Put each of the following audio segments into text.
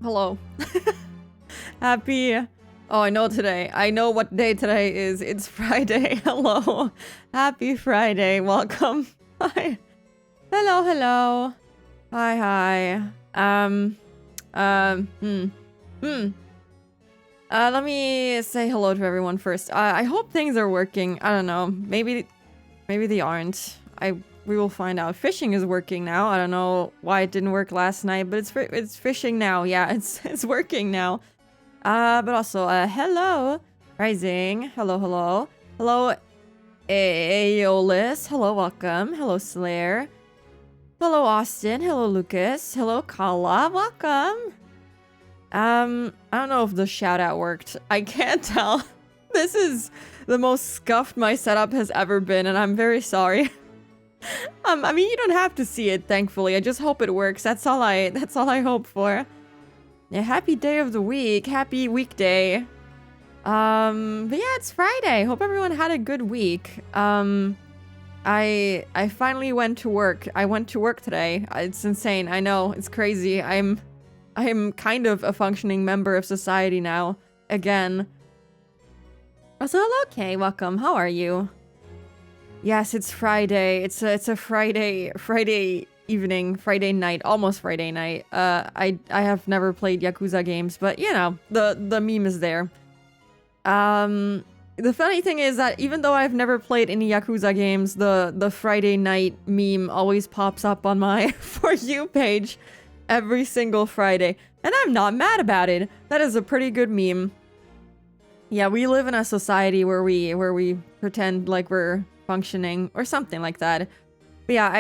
Hello. Happy... Oh, I know today. I know what day today is. It's Friday. Hello. Happy Friday. Welcome. Hi. Hello, hello. Hi, hi. Let me say hello to everyone first. I hope things are working. I don't know. Maybe they aren't. We will find out. Fishing is working now. I don't know why it didn't work last night, but it's fishing now. Yeah, it's working now. But also, hello, Rising. Hello, hello. Hello, Aeolus. Hello, welcome. Hello, Slayer. Hello, Austin. Hello, Lucas. Hello, Kala. Welcome. I don't know if the shout out worked. I can't tell. This is the most scuffed my setup has ever been, and I'm very sorry. I mean, you don't have to see it, thankfully. I just hope it works. That's all I hope for. Yeah, happy day of the week. Happy weekday. But yeah, it's Friday. Hope everyone had a good week. I finally went to work. I went to work today. It's insane. I know. It's crazy. I'm kind of a functioning member of society now. Again. Also, hello, Kay. Welcome. How are you? Yes, it's Friday. It's a Friday evening, Friday night, almost Friday night. I have never played Yakuza games, but you know, the meme is there. The funny thing is that even though I've never played any Yakuza games, the Friday night meme always pops up on my For You page every single Friday, and I'm not mad about it. That is a pretty good meme. Yeah, we live in a society where we pretend like we're functioning or something like that. But yeah,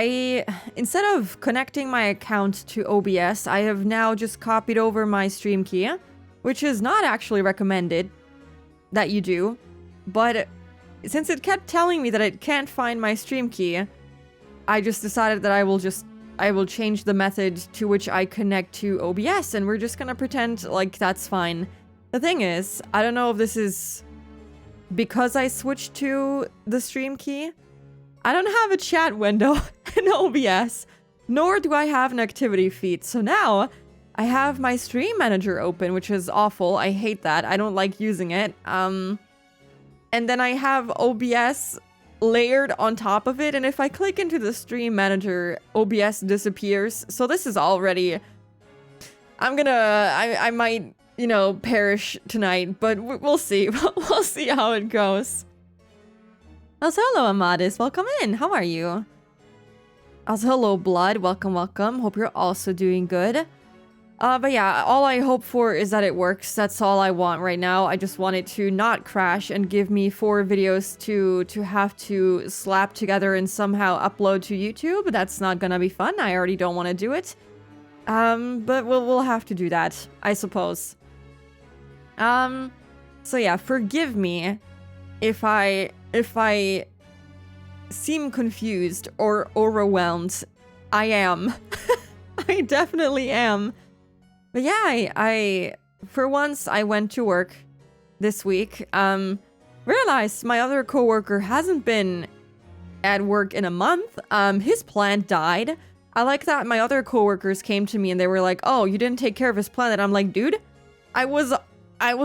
instead of connecting my account to OBS, I have now just copied over my stream key, which is not actually recommended that you do. But since it kept telling me that it can't find my stream key, I just decided that I will change the method to which I connect to OBS, and we're just gonna pretend like that's fine. The thing is, I don't know if this is because I switched to the stream key. I don't have a chat window in OBS, nor do I have an activity feed. So now I have my stream manager open, which is awful. I hate that. I don't like using it. And then I have OBS layered on top of it. And if I click into the stream manager, OBS disappears. So this is already... I might, you know, perish tonight, but we'll see. We'll see how it goes. Also, hello, Amadis. Welcome in. How are you? Also, hello, Blood. Welcome, welcome. Hope you're also doing good. But yeah, all I hope for is that it works. That's all I want right now. I just want it to not crash and give me 4 videos to have to slap together and somehow upload to YouTube. That's not gonna be fun. I already don't want to do it. But we'll have to do that, I suppose. So yeah, forgive me if I seem confused or overwhelmed. I am. I definitely am. But yeah, I for once I went to work this week. Realized my other coworker hasn't been at work in a month. His plant died. I like that my other coworkers came to me and they were like, "Oh, you didn't take care of his plant." And I'm like, "Dude, I was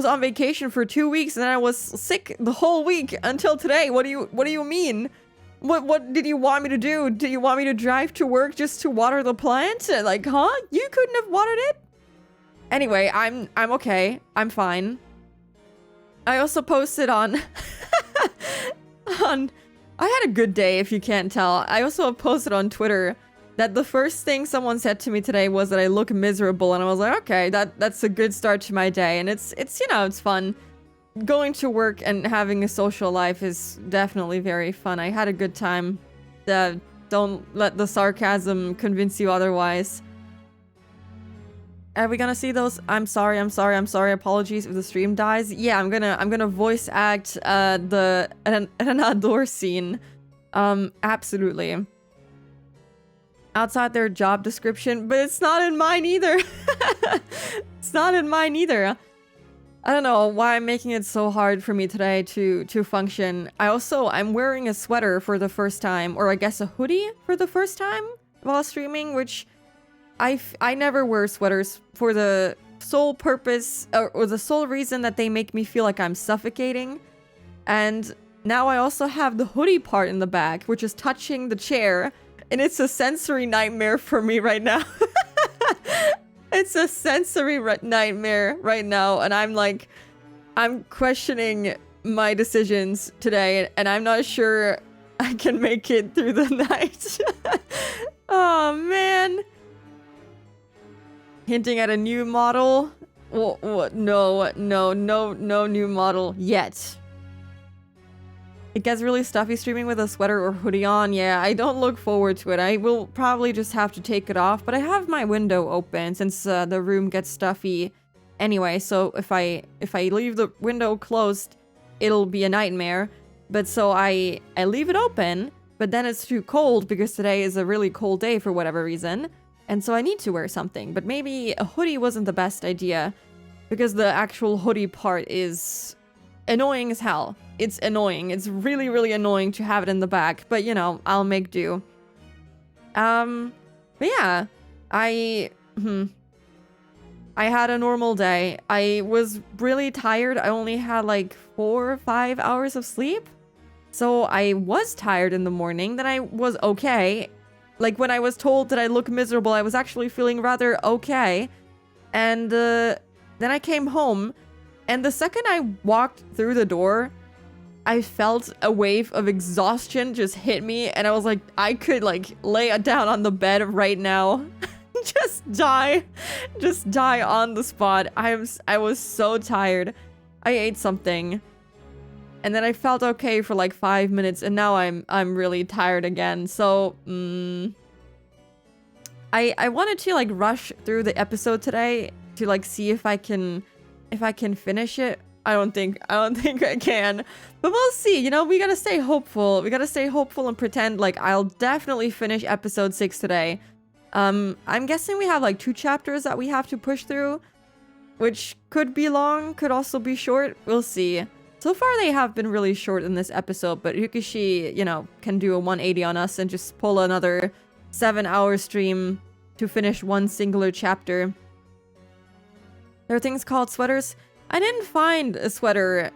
on vacation for 2 weeks and then I was sick the whole week until today. What do you mean? What did you want me to do? Did you want me to drive to work just to water the plant? Like, huh? You couldn't have watered it?" Anyway, I'm okay. I'm fine. I also posted on I had a good day, if you can't tell. I also posted on Twitter that the first thing someone said to me today was that I look miserable, and I was like, okay, that's a good start to my day. And it's you know, it's fun. Going to work and having a social life is definitely very fun. I had a good time. Don't let the sarcasm convince you otherwise. Are we gonna see those? I'm sorry. Apologies if the stream dies. Yeah, I'm gonna voice act the an outdoor scene. Absolutely. Outside their job description, but it's not in mine either. It's not in mine either. I don't know why I'm making it so hard for me today to function. I'm wearing a sweater for the first time, or I guess a hoodie for the first time while streaming, which I never wear sweaters for the sole purpose or the sole reason that they make me feel like I'm suffocating. And now I also have the hoodie part in the back, which is touching the chair. And it's a sensory nightmare for me right now. It's a sensory nightmare right now. And I'm questioning my decisions today. And I'm not sure I can make it through the night. Oh, man. Hinting at a new model? What? No new model yet. It gets really stuffy streaming with a sweater or hoodie on. Yeah, I don't look forward to it. I will probably just have to take it off, but I have my window open since the room gets stuffy anyway. So if I leave the window closed, it'll be a nightmare. But so I leave it open, but then it's too cold because today is a really cold day for whatever reason. And so I need to wear something, but maybe a hoodie wasn't the best idea because the actual hoodie part is annoying as hell. It's annoying. It's really, really annoying to have it in the back, but you know, I'll make do. But yeah, I had a normal day. I was really tired. I only had like 4 or 5 hours of sleep. So I was tired in the morning, then I was okay. Like, when I was told that I look miserable, I was actually feeling rather okay. And then I came home, and the second I walked through the door, I felt a wave of exhaustion just hit me, and I was like, I could, like, lay it down on the bed right now. Just die on the spot. I was so tired. I ate something. And then I felt okay for like 5 minutes, and now I'm really tired again. So, I wanted to like rush through the episode today to like see if I can finish it. I don't think I can, but we'll see. You know, we gotta stay hopeful. We gotta stay hopeful and pretend like I'll definitely finish episode 6 today. I'm guessing we have like 2 chapters that we have to push through, which could be long, could also be short. We'll see. So far, they have been really short in this episode, but Higurashi, you know, can do a 180 on us and just pull another 7-hour stream to finish one singular chapter. There are things called sweaters. I didn't find a sweater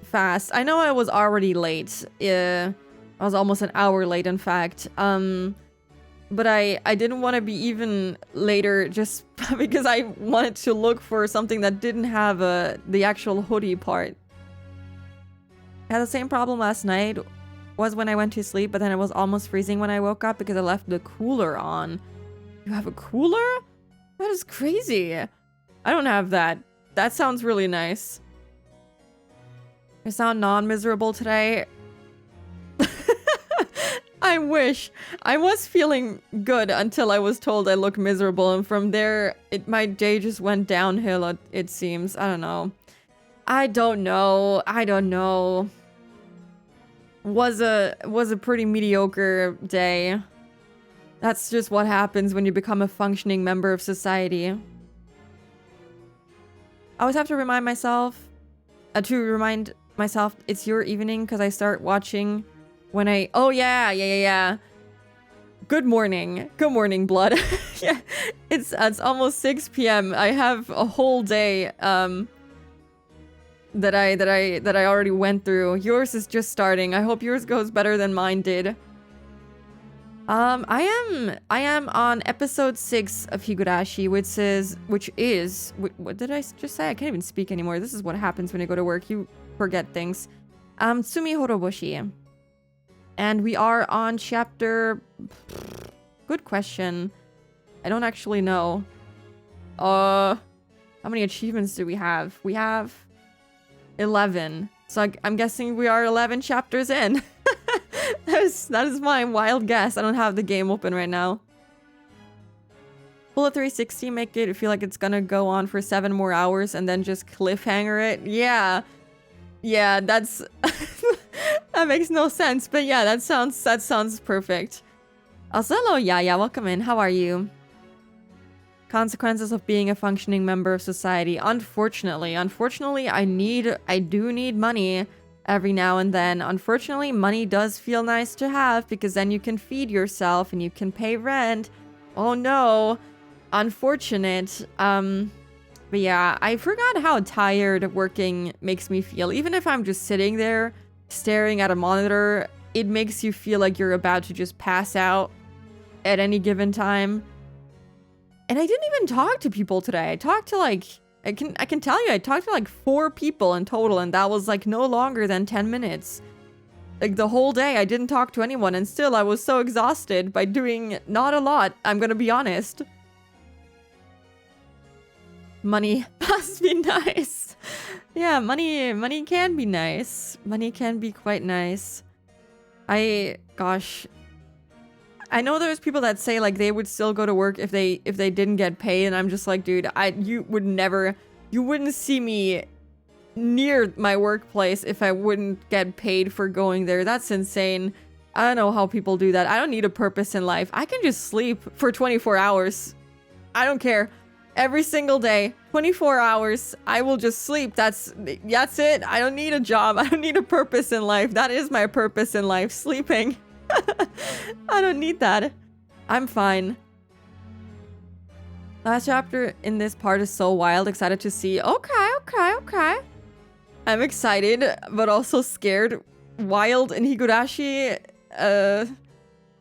fast. I know I was already late. I was almost an hour late, in fact. But I didn't want to be even later just because I wanted to look for something that didn't have the actual hoodie part. I had the same problem last night was when I went to sleep, but then it was almost freezing when I woke up because I left the cooler on. You have a cooler? That is crazy. I don't have that. That sounds really nice. I sound non-miserable today. I wish. I was feeling good until I was told I look miserable, and from there, my day just went downhill, it seems. I don't know. I don't know. Was a pretty mediocre day. That's just what happens when you become a functioning member of society. I always have to remind myself it's your evening because I start watching when I... Oh, yeah. Good morning, blood. Yeah, it's almost 6 p.m. I have a whole day that I already went through. Yours is just starting. I hope yours goes better than mine did. I am on episode 6 of Higurashi, which is what did I just say? I can't even speak anymore. This is what happens when you go to work. You forget things. Tsumihoroboshi. And we are on chapter... Good question. I don't actually know. How many achievements do we have? We have 11. So I'm guessing we are 11 chapters in. That is my wild guess. I don't have the game open right now. Pull a 360, make it feel like it's gonna go on for 7 more hours and then just cliffhanger it. Yeah, that's... That makes no sense, but yeah, that sounds perfect. Also, hello, Yaya, welcome in. How are you? Consequences of being a functioning member of society. Unfortunately, I do need money every now and then. Unfortunately, money does feel nice to have because then you can feed yourself and you can pay rent. Oh no, unfortunate. But yeah, I forgot how tired working makes me feel. Even if I'm just sitting there staring at a monitor, it makes you feel like you're about to just pass out at any given time. And I didn't even talk to people today. I talked to like, I can tell you, I talked to like 4 people in total, and that was like no longer than 10 minutes. Like the whole day I didn't talk to anyone, and still I was so exhausted by doing not a lot, I'm gonna be honest. Money must be nice. Yeah, money can be nice. Money can be quite nice. Gosh, I know there's people that say like they would still go to work if they didn't get paid, and I'm just like, dude, you wouldn't see me near my workplace if I wouldn't get paid for going there. That's insane. I don't know how people do that. I don't need a purpose in life. I can just sleep for 24 hours. I don't care. Every single day, 24 hours, I will just sleep. That's it. I don't need a job. I don't need a purpose in life. That is my purpose in life, sleeping. I don't need that. I'm fine. Last chapter in this part is so wild. Excited to see. Okay. I'm excited, but also scared. Wild and Higurashi.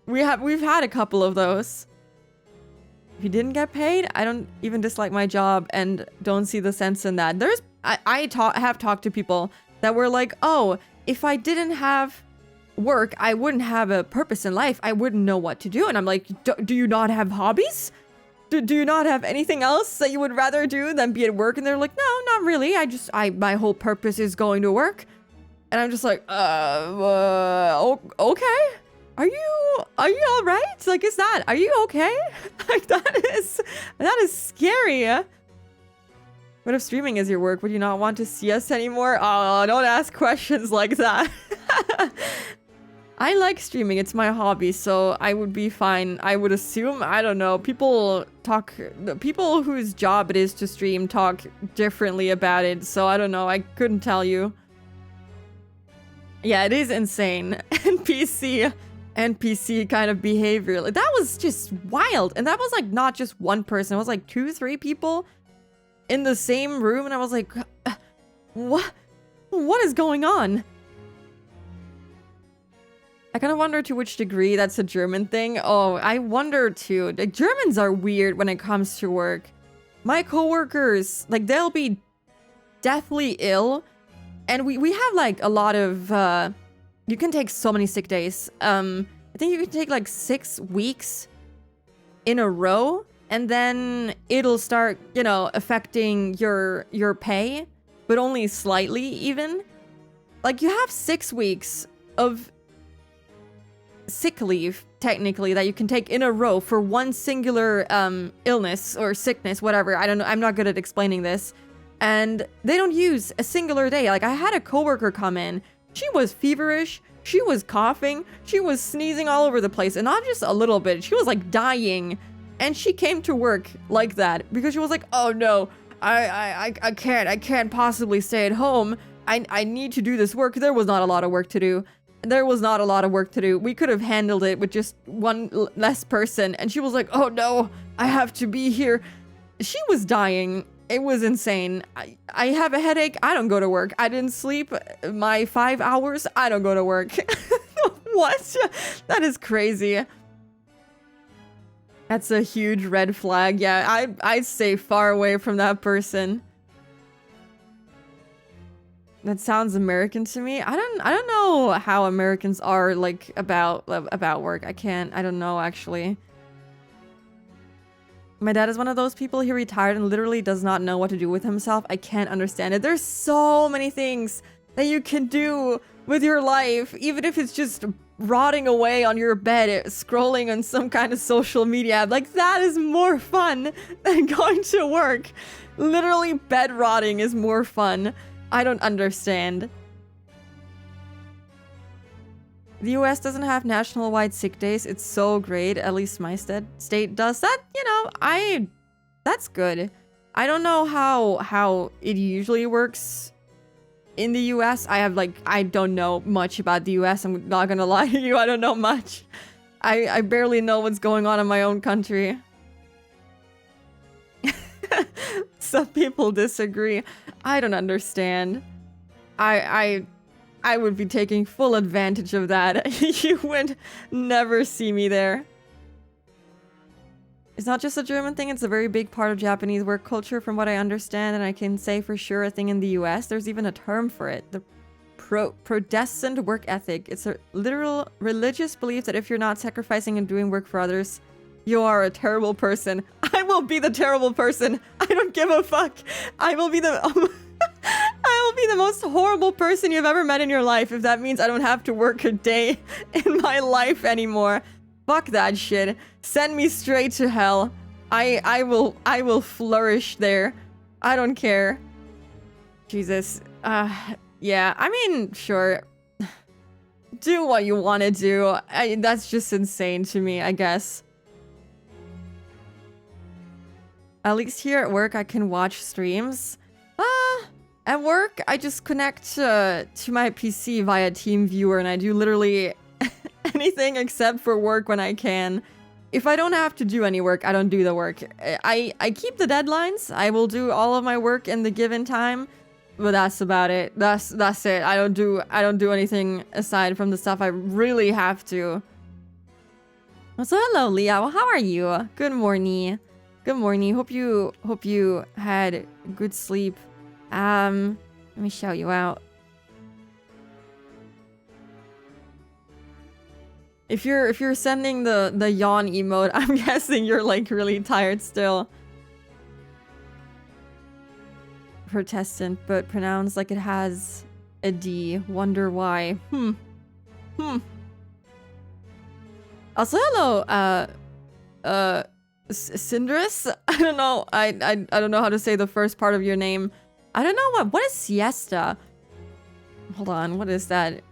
We've had a couple of those. If you didn't get paid, I don't even dislike my job and don't see the sense in that. I have talked to people that were like, oh, if I didn't have work, I wouldn't have a purpose in life. I wouldn't know what to do. And I'm like, do you not have hobbies? Do you not have anything else that you would rather do than be at work? And they're like, no, not really. My whole purpose is going to work. And I'm just like, okay. Are you all right? Like, are you okay? Like, that is scary. What if streaming is your work? Would you not want to see us anymore? Oh, don't ask questions like that. I like streaming. It's my hobby, so I would be fine. I would assume. I don't know. People whose job it is to stream talk differently about it, so I don't know. I couldn't tell you. Yeah, it is insane. NPC kind of behavior. Like, that was just wild. And that was like not just one person. It was like 2-3 people in the same room. And I was like, what is going on? I kind of wonder to which degree that's a German thing. Oh, I wonder too. Like, Germans are weird when it comes to work. My coworkers, like, they'll be deathly ill. And we have like a lot of, you can take so many sick days. I think you can take like 6 weeks in a row, and then it'll start, affecting your pay, but only slightly even. Like, you have 6 weeks of sick leave, technically, that you can take in a row for one singular illness or sickness, whatever. I don't know. I'm not good at explaining this. And they don't use a singular day. Like, I had a coworker come in. She was feverish. She was coughing. She was sneezing all over the place. And not just a little bit. She was like dying. And she came to work like that because she was like, oh no, I can't possibly stay at home. I need to do this work. There was not a lot of work to do. We could have handled it with just one less person. And she was like, oh no, I have to be here. She was dying. It was insane. I have a headache. I don't go to work. I didn't sleep my 5 hours. I don't go to work. What? That is crazy. That's a huge red flag. Yeah, I'd stay far away from that person. That sounds American to me. I don't know how Americans are like about work. I don't know actually. My dad is one of those people. He retired and literally does not know what to do with himself. I can't understand it. There's so many things that you can do with your life, even if it's just rotting away on your bed, scrolling on some kind of social media app. Like, that is more fun than going to work. Literally, bed rotting is more fun. I don't understand. The US doesn't have national-wide sick days. It's so great. At least my state does. That, that's good. I don't know how it usually works in the US. I don't know much about the US. I'm not gonna lie to you. I don't know much. I barely know what's going on in my own country. Some people disagree. I don't understand. I would be taking full advantage of that. You would never see me there. It's not just a German thing, it's a very big part of Japanese work culture from what I understand, and I can say for sure a thing in the US. There's even a term for it. The Protestant work ethic. It's a literal religious belief that if you're not sacrificing and doing work for others, you are a terrible person. I will be the terrible person. I don't give a fuck. I will be the I will be the most horrible person you've ever met in your life if that means I don't have to work a day in my life anymore. Fuck that shit. Send me straight to hell. I will flourish there. I don't care. Jesus. Yeah, I mean, sure. Do what you want to do. That's just insane to me, I guess. At least here at work, I can watch streams. At work, I just connect to my PC via TeamViewer, and I do literally anything except for work when I can. If I don't have to do any work, I don't do the work. I keep the deadlines. I will do all of my work in the given time. But that's about it. That's it. I don't do anything aside from the stuff I really have to. So hello, Leah. Well, how are you? Good morning. Good morning. Hope you had good sleep. Let me shout you out. If you're sending the yawn emote, I'm guessing you're like really tired still. Protestant, but pronounced like it has a D. Wonder why. Also, hello, Cindrus? I don't know. I don't know how to say the first part of your name. I don't know what is siesta? Hold on, what is that?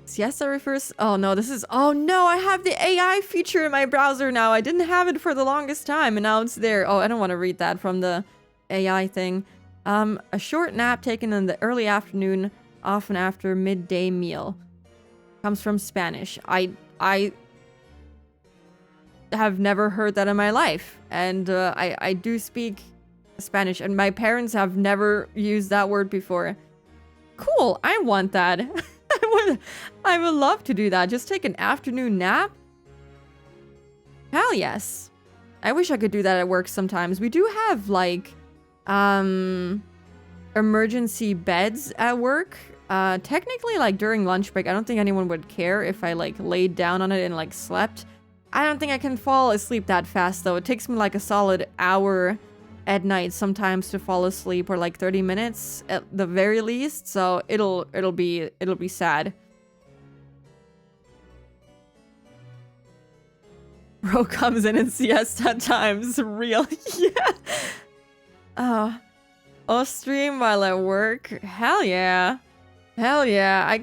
Siesta refers... Oh no, this is... Oh no, I have the AI feature in my browser now. I didn't have it for the longest time, and now it's there. Oh, I don't want to read that from the AI thing. A short nap taken in the early afternoon, often after midday meal. Comes from Spanish. I have never heard that in my life. And I do speak Spanish, and my parents have never used that word before. Cool, I want that. I would love to do that. Just take an afternoon nap? Hell yes. I wish I could do that at work sometimes. We do have, like... emergency beds at work. Technically, like, during lunch break, I don't think anyone would care if I, like, laid down on it and, like, slept. I don't think I can fall asleep that fast, though. It takes me, like, a solid hour at night sometimes to fall asleep, or, like, 30 minutes at the very least, so it'll be sad. Bro comes in siesta times. Real. Yeah. I'll stream while at work. Hell yeah. Hell yeah.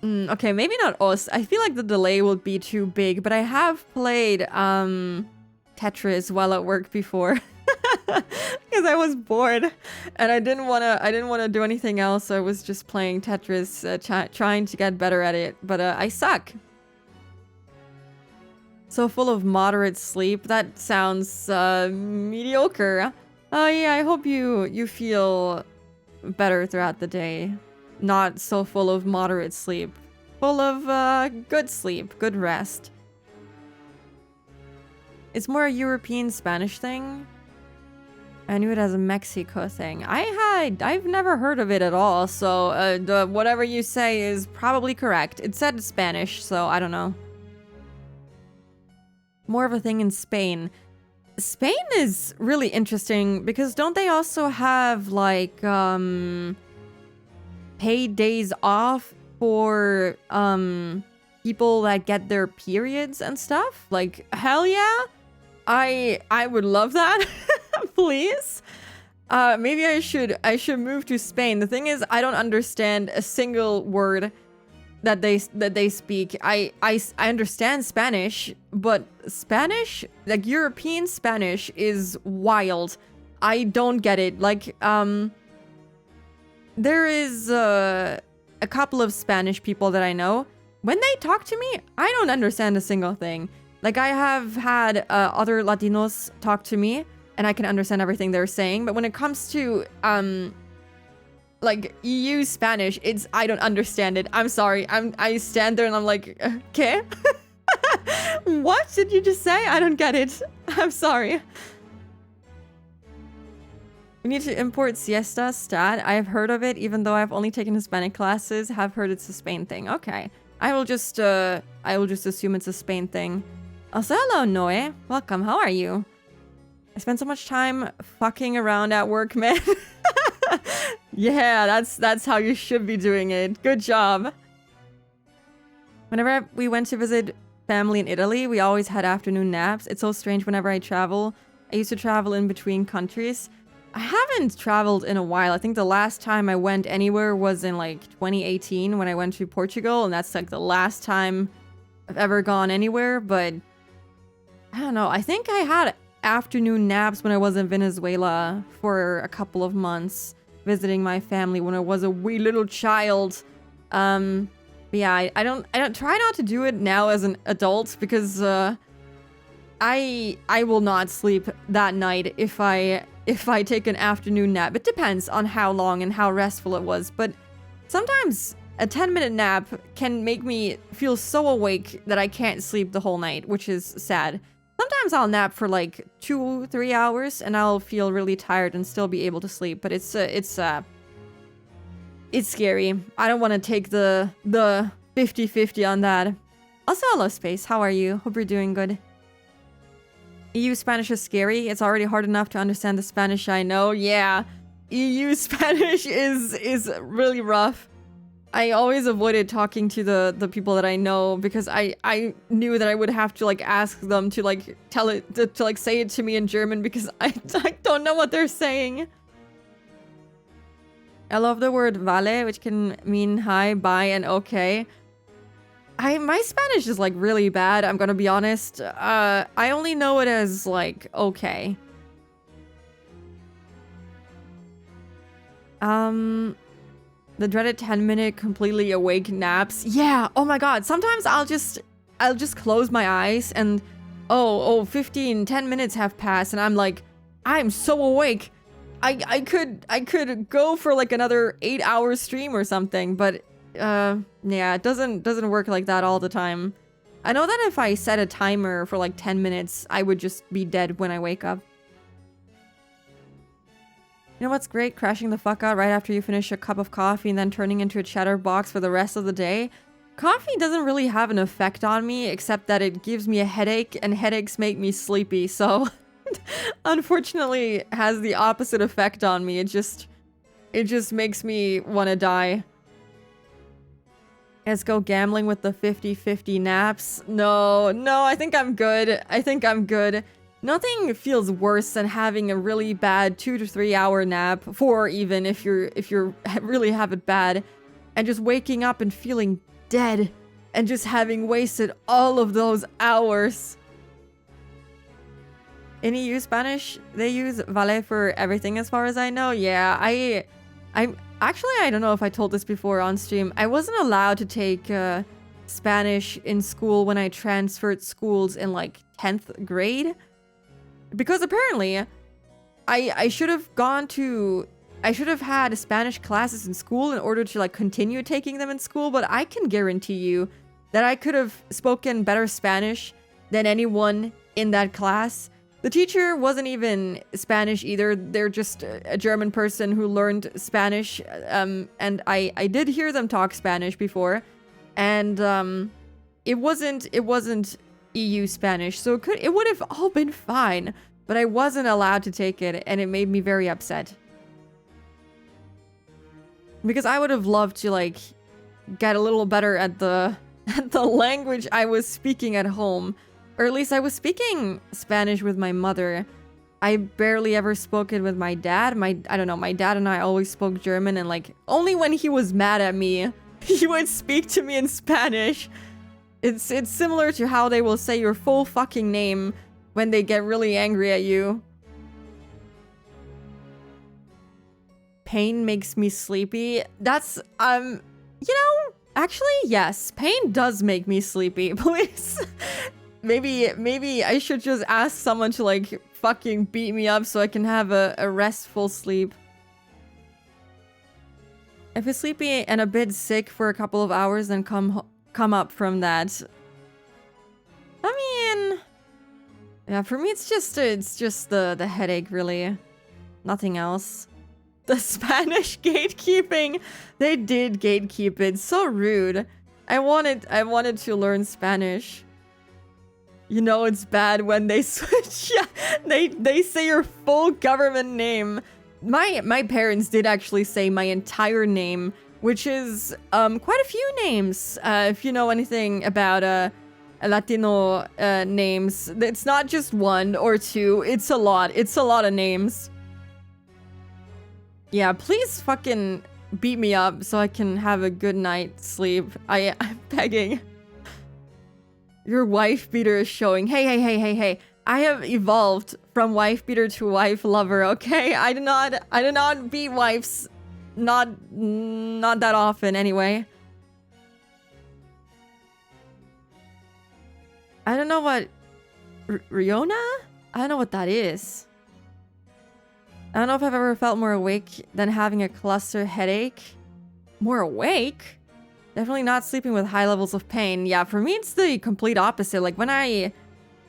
Okay, maybe not us. I feel like the delay will be too big, but I have played Tetris while at work before. Because I was bored and I didn't want to do anything else. So I was just playing Tetris, trying to get better at it, but I suck. So full of moderate sleep. That sounds mediocre. Oh yeah, I hope you feel better throughout the day. Not so full of moderate sleep. Full of good sleep, good rest. It's more a European Spanish thing. I knew it as a Mexico thing. I've never heard of it at all, so whatever you say is probably correct. It said Spanish, so I don't know. More of a thing in Spain. Spain is really interesting because don't they also have like paid days off for people that get their periods and stuff? Like, hell yeah. I would love that. Please. Maybe I should move to Spain. The thing is, I don't understand a single word that they speak. I understand Spanish, but Spanish, like European Spanish, is wild. I don't get it. Like, there is a couple of Spanish people that I know. When they talk to me, I don't understand a single thing. Like, I have had other Latinos talk to me, and I can understand everything they're saying. But when it comes to like EU Spanish, I don't understand it. I'm sorry. I stand there and I'm like, okay. What did you just say? I don't get it. I'm sorry. We need to import siesta stat. I have heard of it, even though I've only taken Hispanic classes. Have heard it's a Spain thing. Okay. I will just assume it's a Spain thing. Also, hello, Noe. Welcome. How are you? I spend so much time fucking around at work, man. Yeah, that's how you should be doing it. Good job. Whenever we went to visit family in Italy, we always had afternoon naps. It's so strange whenever I travel. I used to travel in between countries. I haven't traveled in a while. I think the last time I went anywhere was in like 2018 when I went to Portugal, and that's like the last time I've ever gone anywhere. But I don't know. I think I had afternoon naps when I was in Venezuela for a couple of months, visiting my family when I was a wee little child. But yeah, I don't try not to do it now as an adult, because I will not sleep that night if I take an afternoon nap. It depends on how long and how restful it was, but sometimes a 10-minute nap can make me feel so awake that I can't sleep the whole night, which is sad. Sometimes I'll nap for like 2-3 hours and I'll feel really tired and still be able to sleep, but it's scary. I don't want to take the 50-50 on that. Also, hello, Space. How are you? Hope you're doing good. EU Spanish is scary. It's already hard enough to understand the Spanish I know. Yeah, EU Spanish is really rough. I always avoided talking to the people that I know, because I knew that I would have to like ask them to like tell it to like say it to me in German, because I don't know what they're saying. I love the word vale, which can mean hi, bye, and okay. My Spanish is like really bad, I'm gonna be honest. I only know it as like okay. The dreaded 10-minute completely awake naps. Yeah, oh my god. Sometimes I'll just close my eyes and 10 minutes have passed and I'm like, I'm so awake. I could go for like another 8-hour stream or something, but yeah, it doesn't work like that all the time. I know that if I set a timer for like 10 minutes, I would just be dead when I wake up. You know what's great? Crashing the fuck out right after you finish a cup of coffee and then turning into a chatterbox for the rest of the day. Coffee doesn't really have an effect on me, except that it gives me a headache, and headaches make me sleepy, so unfortunately has the opposite effect on me. It just makes me want to die. Let's go gambling with the 50-50 naps. No, I think I'm good. Nothing feels worse than having a really bad 2 to 3 hour nap, 4 even if you're really have it bad, and just waking up and feeling dead and just having wasted all of those hours. In EU Spanish, they use vale for everything as far as I know. Yeah, I'm actually, I don't know if I told this before on stream. I wasn't allowed to take Spanish in school when I transferred schools in like 10th grade. Because apparently, I should have had Spanish classes in school in order to like continue taking them in school, but I can guarantee you that I could have spoken better Spanish than anyone in that class. The teacher wasn't even Spanish either. They're just a German person who learned Spanish, and I did hear them talk Spanish before, and it wasn't EU Spanish, so it would have all been fine, but I wasn't allowed to take it, and it made me very upset. Because I would have loved to like get a little better at the language I was speaking at home. Or at least I was speaking Spanish with my mother. I barely ever spoke it with my dad. I don't know, my dad and I always spoke German, and like only when he was mad at me, he would speak to me in Spanish. It's similar to how they will say your full fucking name when they get really angry at you. Pain makes me sleepy. That's, you know, actually, yes. Pain does make me sleepy. Please maybe I should just ask someone to like fucking beat me up so I can have a restful sleep. If it's sleepy and a bit sick for a couple of hours, then come up from that. I mean, yeah, for me it's just the headache, really. Nothing else. The Spanish gatekeeping. They did gatekeep it. So rude. I wanted to learn Spanish. You know it's bad when they switch. Yeah, they say your full government name. My parents did actually say my entire name, which is quite a few names. If you know anything about Latino names, it's not just one or two. It's a lot. It's a lot of names. Yeah, please fucking beat me up so I can have a good night's sleep. I'm begging. Your wife beater is showing. Hey. I have evolved from wife beater to wife lover, okay? I do not beat wives. Not that often anyway. I don't know what Riona? I don't know what that is. I don't know if I've ever felt more awake than having a cluster headache. More awake? Definitely not sleeping with high levels of pain. Yeah, for me it's the complete opposite. Like when I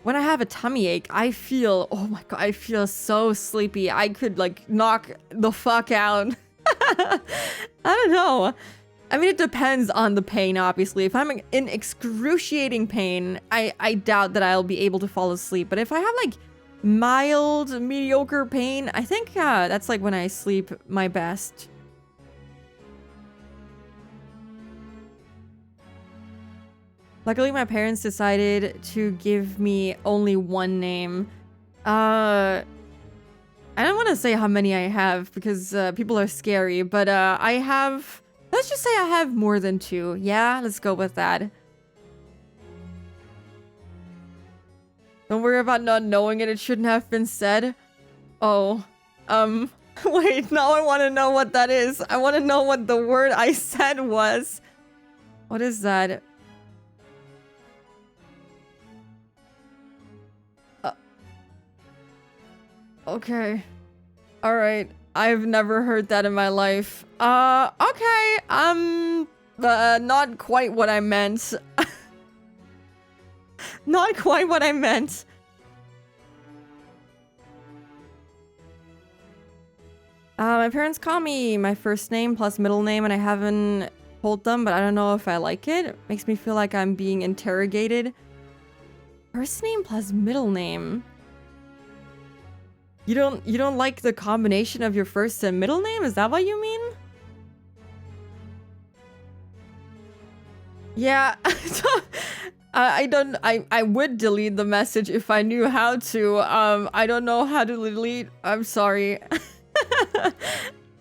have a tummy ache, I feel, oh my god, I feel so sleepy. I could like knock the fuck out. I don't know. I mean, it depends on the pain, obviously. If I'm in excruciating pain, I doubt that I'll be able to fall asleep. But if I have like mild, mediocre pain, I think that's like when I sleep my best. Luckily, my parents decided to give me only one name. I don't want to say how many I have because people are scary, but I have... Let's just say I have more than 2. Yeah, let's go with that. Don't worry about not knowing it. It shouldn't have been said. Oh. Wait, now I want to know what that is. I want to know what the word I said was. What is that? Okay. Alright. I've never heard that in my life. Okay. Not quite what I meant. Not quite what I meant. My parents call me my first name plus middle name, and I haven't told them, but I don't know if I like it. It makes me feel like I'm being interrogated. First name plus middle name. You don't like the combination of your first and middle name? Is that what you mean? Yeah. I would delete the message if I knew how to. I don't know how to delete. I'm sorry.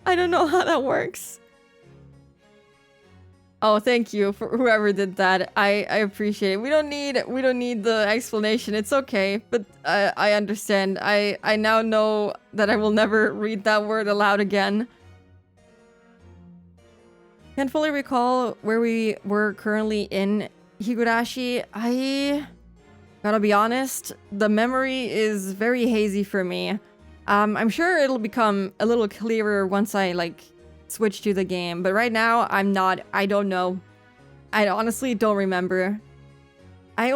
I don't know how that works. Oh, thank you for whoever did that. I appreciate it. We don't need the explanation. It's okay. But I understand. I now know that I will never read that word aloud again. Can't fully recall where we were currently in Higurashi. I gotta be honest, the memory is very hazy for me. I'm sure it'll become a little clearer once I like switch to the game, but right now I don't know. I honestly don't remember. I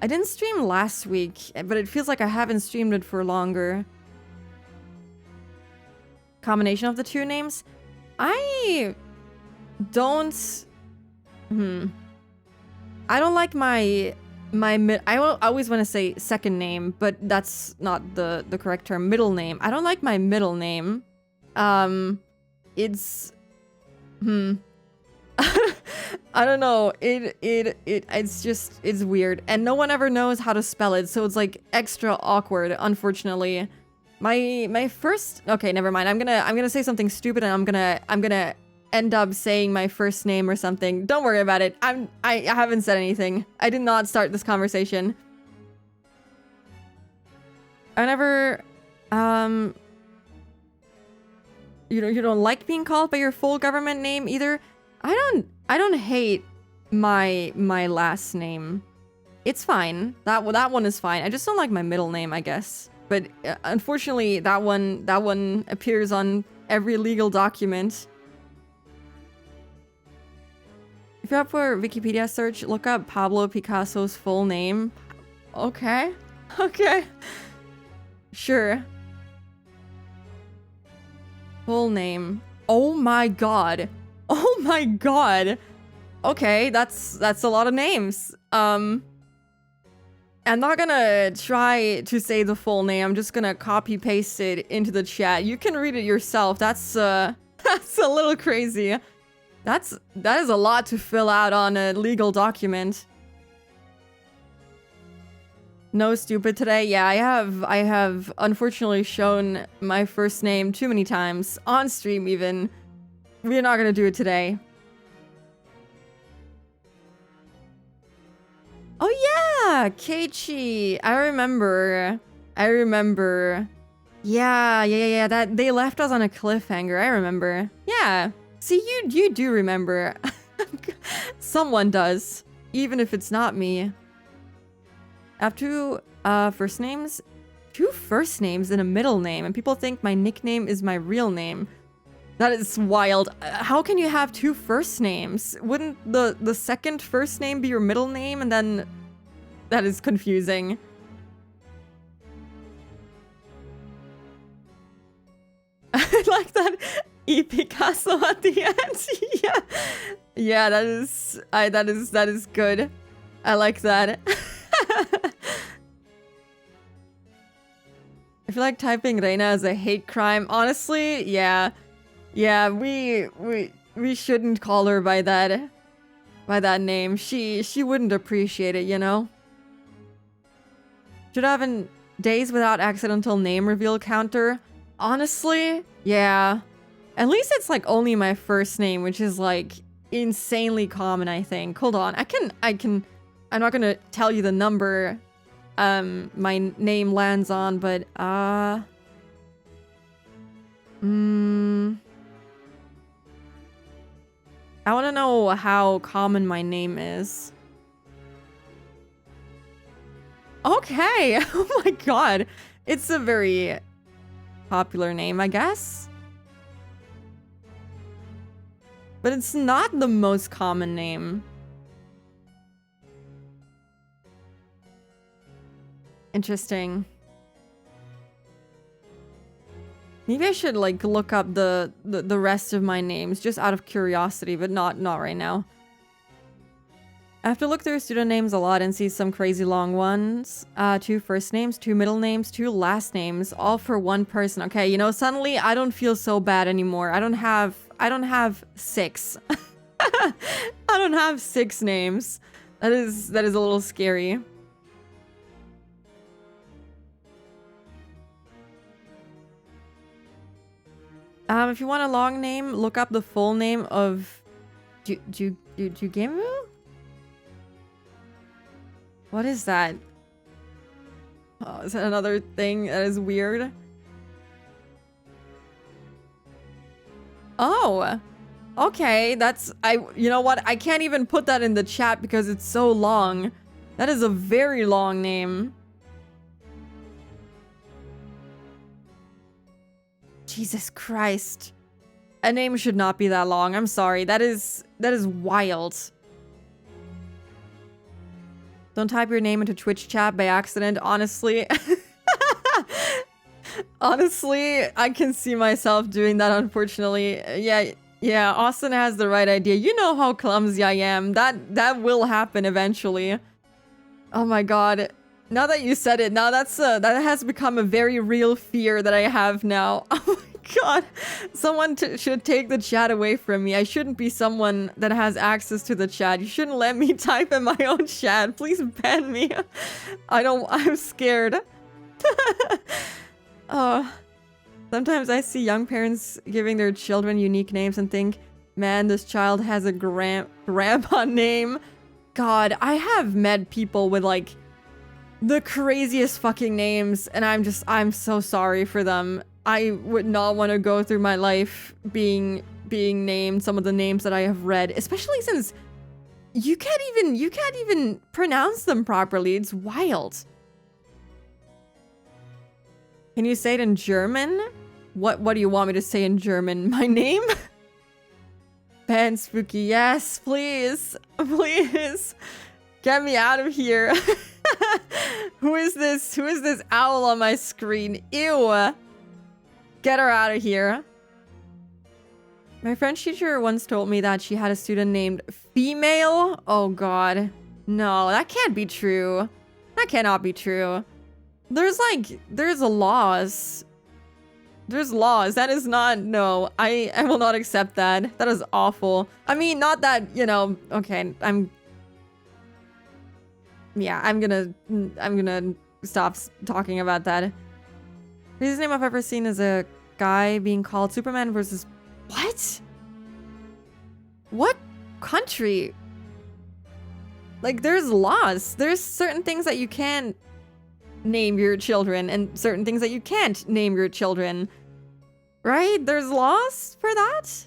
didn't stream last week, but it feels like I haven't streamed it for longer. Combination of the 2 names? I don't like my I always want to say second name, but that's not the correct term. Middle name. I don't like my middle name. It's I don't know. It's weird, and no one ever knows how to spell it, so it's like extra awkward, unfortunately. My first... Okay, never mind. I'm gonna say something stupid, and I'm gonna end up saying my first name or something. Don't worry about it. I haven't said anything. I did not start this conversation. I never you don't like being called by your full government name either? I don't hate my last name. It's fine. That one is fine. I just don't like my middle name, I guess. But unfortunately, that one appears on every legal document. If you're up for Wikipedia search, look up Pablo Picasso's full name. Okay. Okay. Sure. Full name. Oh my god. Oh my god. Okay, that's a lot of names. I'm not gonna try to say the full name. I'm just gonna copy paste it into the chat. You can read it yourself. That's that's a little crazy. That is a lot to fill out on a legal document. No stupid today. Yeah, I have unfortunately shown my first name too many times on stream even. We're not gonna do it today. Oh yeah, Keiichi. I remember. Yeah. That they left us on a cliffhanger. I remember. Yeah. See, you do remember. Someone does, even if it's not me. I have two first names, and a middle name, and people think my nickname is my real name. That is wild. How can you have two first names? Wouldn't the second first name be your middle name, and then that is confusing. I like that E Picasso at the end. Yeah, that is good. I like that. I feel like typing Reina as a hate crime. Honestly, yeah, we shouldn't call her by that name. She wouldn't appreciate it, you know. Should have a days without accidental name reveal counter. Honestly, yeah. At least it's like only my first name, which is like insanely common, I think. Hold on, I can. I'm not gonna tell you the number my name lands on, but I want to know how common my name is. Okay. Oh my god. It's a very popular name, I guess. But it's not the most common name. Interesting. Maybe I should like look up the rest of my names just out of curiosity, but not right now. I have to look through student names a lot and see some crazy long ones. 2 first names, 2 middle names, 2 last names, all for one person. Okay, you know, suddenly I don't feel so bad anymore. I don't have 6. I don't have 6 names. That is a little scary. If you want a long name, look up the full name of Jugemu? What is that? Oh, is that another thing that is weird? Oh, okay. You know what? I can't even put that in the chat because it's so long. That is a very long name. Jesus Christ. A name should not be that long. I'm sorry. That is wild. Don't type your name into Twitch chat by accident. Honestly. Honestly, I can see myself doing that, unfortunately. Yeah, Austin has the right idea. You know how clumsy I am. That will happen eventually. Oh my god. Now that you said it, now that has become a very real fear that I have now. Oh my god. Someone should take the chat away from me. I shouldn't be someone that has access to the chat. You shouldn't let me type in my own chat. Please ban me. I'm scared. Oh. Sometimes I see young parents giving their children unique names and think, man, this child has a grandpa name. God, I have met people with like the craziest fucking names, and I'm so sorry for them. I would not want to go through my life being named some of the names that I have read, especially since You can't even pronounce them properly. It's wild. Can you say it in German? What do you want me to say in German? My name? Ban Spooky. Yes, please. Please. Get me out of here. Who is this? Who is this owl on my screen? Ew. Get her out of here. My French teacher once told me that she had a student named Female. Oh god. No, that can't be true. That cannot be true. There's laws. There's laws. That is not, no. I will not accept that. That is awful. I mean, not that, you know, okay, I'm gonna stop talking about that. Craziest name I've ever seen is a guy being called Superman versus what? What country? Like, there's laws. There's certain things that you can name your children and certain things that you can't name your children. Right? There's laws for that?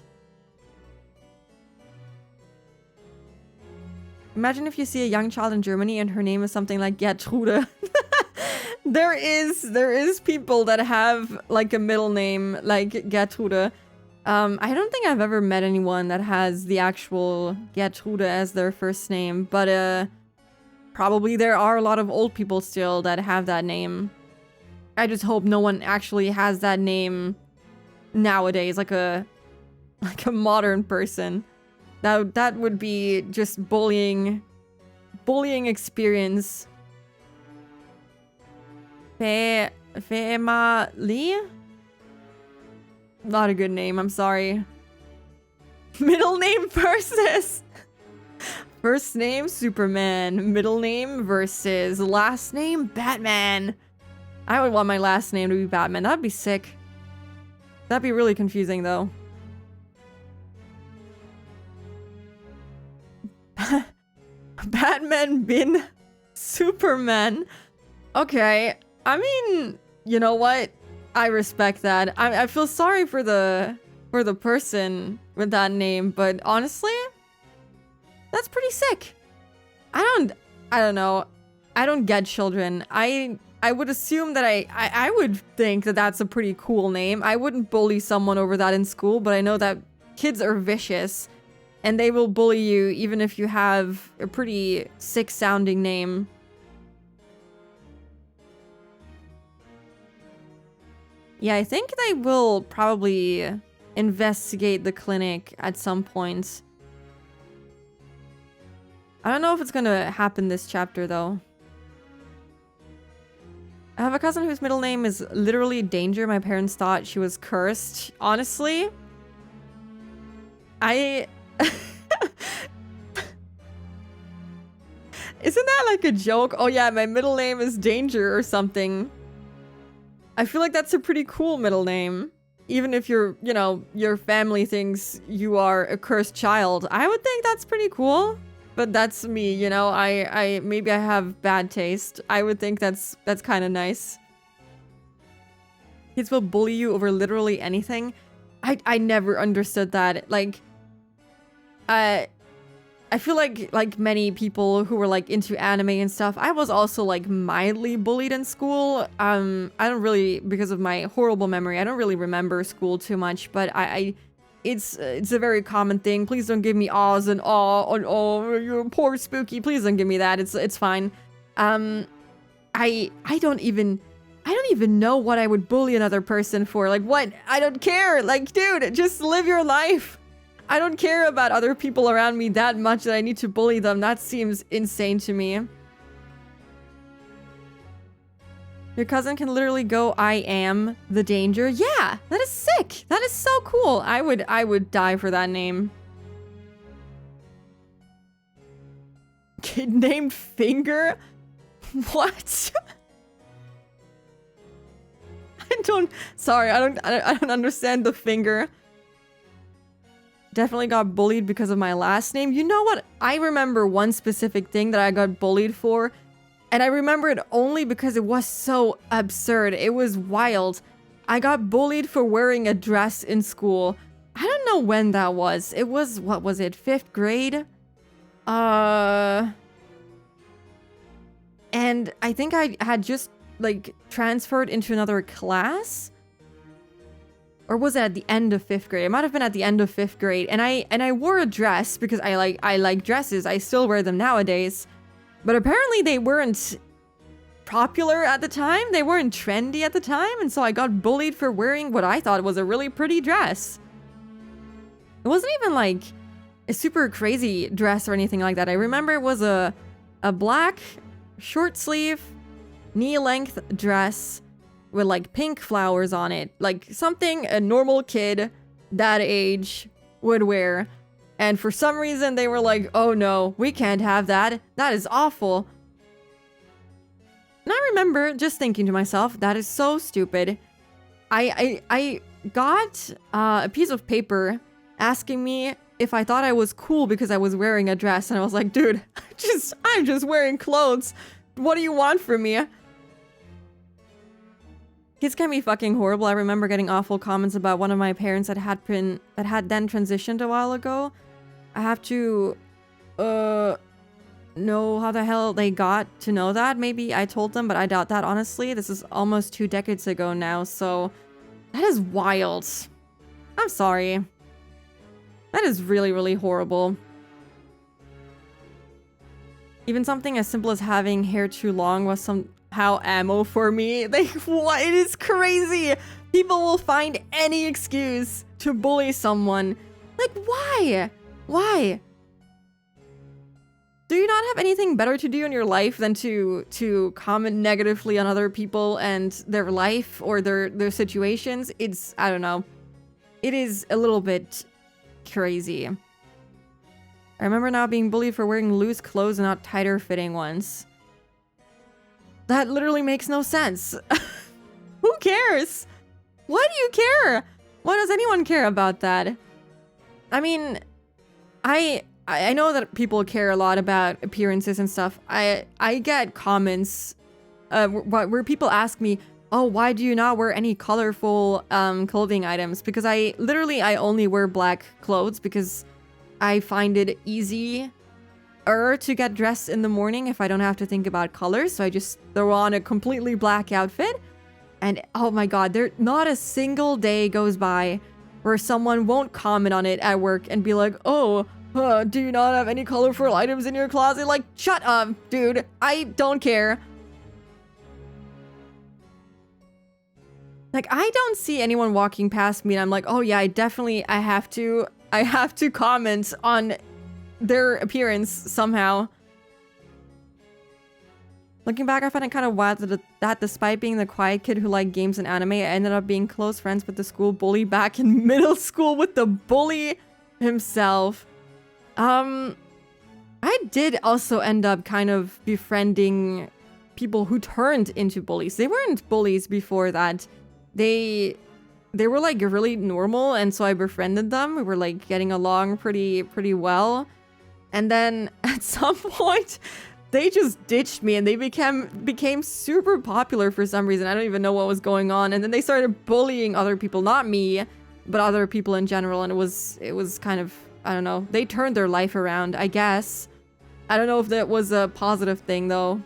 Imagine if you see a young child in Germany and her name is something like Gertrude. There is people that have like a middle name like Gertrude. I don't think I've ever met anyone that has the actual Gertrude as their first name, but probably there are a lot of old people still that have that name. I just hope no one actually has that name nowadays, like a modern person. That would be just bullying experience. Family? Not a good name, I'm sorry. Middle name versus first name Superman, middle name versus last name Batman. I would want my last name to be Batman. That'd be sick. That'd be really confusing though. Batman bin Superman. Okay, I mean, you know what? I respect that. I feel sorry for the person with that name, but honestly, that's pretty sick. I don't know. I don't get children. I would assume that I would think that that's a pretty cool name. I wouldn't bully someone over that in school, but I know that kids are vicious and they will bully you even if you have a pretty sick sounding name. Yeah, I think they will probably investigate the clinic at some point. I don't know if it's gonna happen this chapter, though. I have a cousin whose middle name is literally Danger. My parents thought she was cursed. Honestly, isn't that like a joke? Oh yeah, my middle name is Danger or something. I feel like that's a pretty cool middle name. Even if you're, you know, your family thinks you are a cursed child. I would think that's pretty cool. But that's me, you know, maybe I have bad taste. I would think that's kind of nice. Kids will bully you over literally anything. I never understood that. Like, I feel like many people who were like into anime and stuff, I was also like mildly bullied in school. I don't really, because of my horrible memory, I don't really remember school too much, but it's a very common thing. Please don't give me ahs and oh, you're poor Spooky. Please don't give me that. It's fine. I don't even know what I would bully another person for. Like, what? I don't care. Like, dude, just live your life. I don't care about other people around me that much that I need to bully them. That seems insane to me. Your cousin can literally go, I am the Danger. Yeah, that is sick. That is so cool. I would die for that name. Kid named Finger? What? I don't understand the finger. Definitely got bullied because of my last name. You know what? I remember one specific thing that I got bullied for. And I remember it only because it was so absurd. It was wild. I got bullied for wearing a dress in school. I don't know when that was. It was, what was it, 5th grade? And I think I had just, like, transferred into another class. Or was it at the end of 5th grade? It might have been at the end of 5th grade. And I wore a dress because I like dresses. I still wear them nowadays. But apparently they weren't popular at the time. They weren't trendy at the time. And so I got bullied for wearing what I thought was a really pretty dress. It wasn't even like a super crazy dress or anything like that. I remember it was a black short sleeve knee-length dress with like pink flowers on it. Like something a normal kid that age would wear. And for some reason they were like, oh no, we can't have that. That is awful. And I remember just thinking to myself, that is so stupid. I got a piece of paper asking me if I thought I was cool because I was wearing a dress. And I was like, dude, I'm just wearing clothes. What do you want from me? Kids can be fucking horrible. I remember getting awful comments about one of my parents that had then transitioned a while ago. I have to know how the hell they got to know that. Maybe I told them, but I doubt that, honestly. This is almost 2 decades ago now, so that is wild. I'm sorry. That is really, really horrible. Even something as simple as having hair too long was somehow ammo for me. Like, what? It is crazy. People will find any excuse to bully someone. Like, why? Why? Do you not have anything better to do in your life than to comment negatively on other people and their life or their situations? It's, I don't know. It is a little bit crazy. I remember now being bullied for wearing loose clothes and not tighter fitting ones. That literally makes no sense. Who cares? Why do you care? Why does anyone care about that? I mean, I know that people care a lot about appearances and stuff. I get comments where people ask me, oh, why do you not wear any colorful clothing items? Because I only wear black clothes because I find it easier to get dressed in the morning if I don't have to think about colors. So I just throw on a completely black outfit. And oh my god, not a single day goes by where someone won't comment on it at work and be like, oh, do you not have any colorful items in your closet? Like, shut up, dude. I don't care. Like, I don't see anyone walking past me and I'm like, oh yeah, I have to comment on their appearance somehow. Looking back, I find it kind of wild that despite being the quiet kid who liked games and anime, I ended up being close friends with the school bully back in middle school with the bully himself. I did also end up kind of befriending people who turned into bullies. They weren't bullies before that. They were like really normal, and so I befriended them. We were like getting along pretty well. And then at some point, they just ditched me and they became super popular for some reason. I don't even know what was going on. And then they started bullying other people, not me, but other people in general. And it was kind of, I don't know. They turned their life around, I guess. I don't know if that was a positive thing though.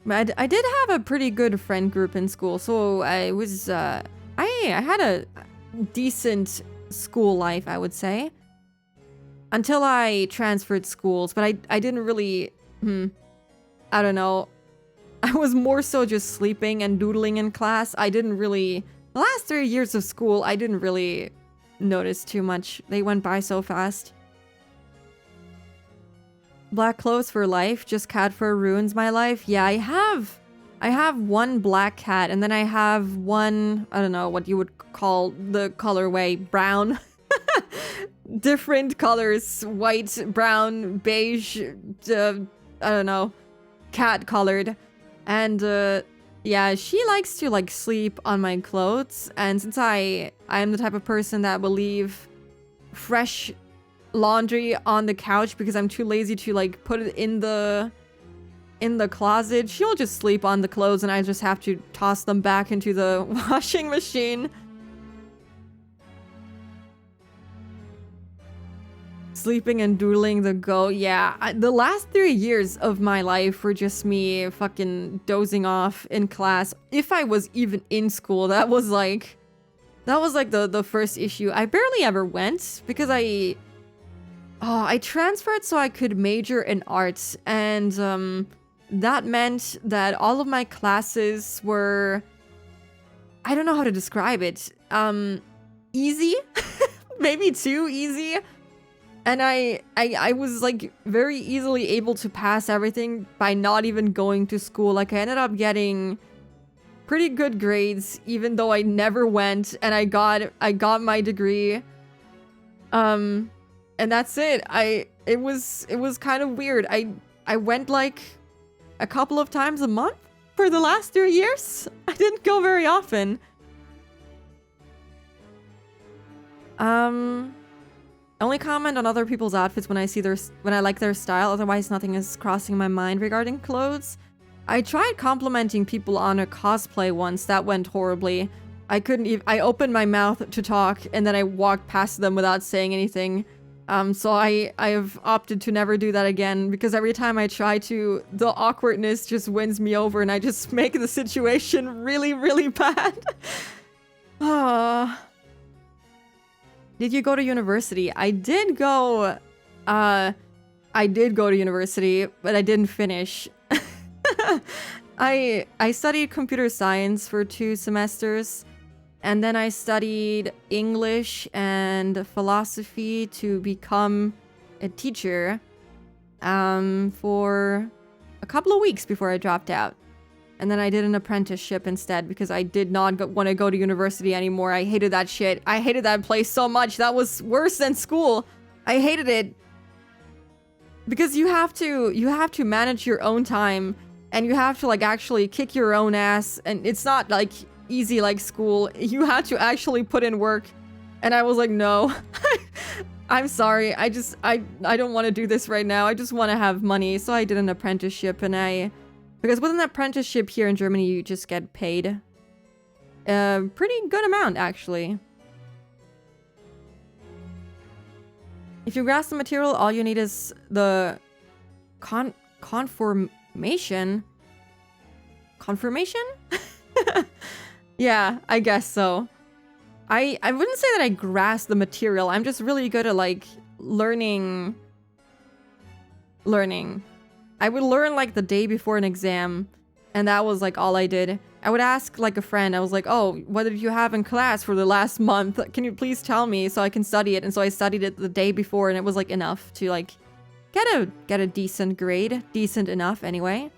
But I did have a pretty good friend group in school, so I had a decent school life, I would say. Until I transferred schools, but I didn't really, I don't know. I was more so just sleeping and doodling in class. The last 3 years of school, I didn't really notice too much. They went by so fast. Black clothes for life, just cat fur ruins my life. Yeah, I have one black cat, and then I have one, I don't know what you would call the colorway, brown. Different colors, white, brown, beige, I don't know, cat colored. And yeah, she likes to like sleep on my clothes, and since I am the type of person that will leave fresh laundry on the couch because I'm too lazy to like put it in the closet, she'll just sleep on the clothes and I just have to toss them back into the washing machine. sleeping and doodling the go. Yeah, the last 3 years of my life were just me fucking dozing off in class. If I was even in school, that was like the first issue. I barely ever went because I transferred so I could major in arts, and that meant that all of my classes were, I don't know how to describe it, easy, maybe too easy. And I was like very easily able to pass everything by not even going to school. Like I ended up getting pretty good grades even though I never went, and I got my degree. And that's it. It was kind of weird. I went like a couple of times a month for the last 3 years. I didn't go very often. Only comment on other people's outfits when I like their style, otherwise nothing is crossing my mind regarding clothes. I tried complimenting people on a cosplay once. That went horribly. I couldn't even, I opened my mouth to talk and then I walked past them without saying anything. So I have opted to never do that again, because every time I try to, the awkwardness just wins me over and I just make the situation really, really bad. Did you go to university? I did go to university, but I didn't finish. I studied computer science for 2 semesters, and then I studied English and philosophy to become a teacher for a couple of weeks before I dropped out. And then I did an apprenticeship instead because I did not want to go to university anymore. I hated that shit. I hated that place so much. That was worse than school. I hated it. Because you have to manage your own time, and you have to like actually kick your own ass, and it's not like easy like school. You had to actually put in work, and I was like, no. I'm sorry. I don't want to do this right now. I just want to have money. So I did an apprenticeship, and because with an apprenticeship here in Germany, you just get paid a pretty good amount, actually. If you grasp the material, all you need is the confirmation? Confirmation? Yeah, I guess so. I wouldn't say that I grasp the material. I'm just really good at, like, learning. I would learn, like, the day before an exam, and that was, like, all I did. I would ask, like, a friend. I was like, oh, what did you have in class for the last month? Can you please tell me so I can study it? And so I studied it the day before, and it was, like, enough to, like, get a decent grade. Decent enough, anyway.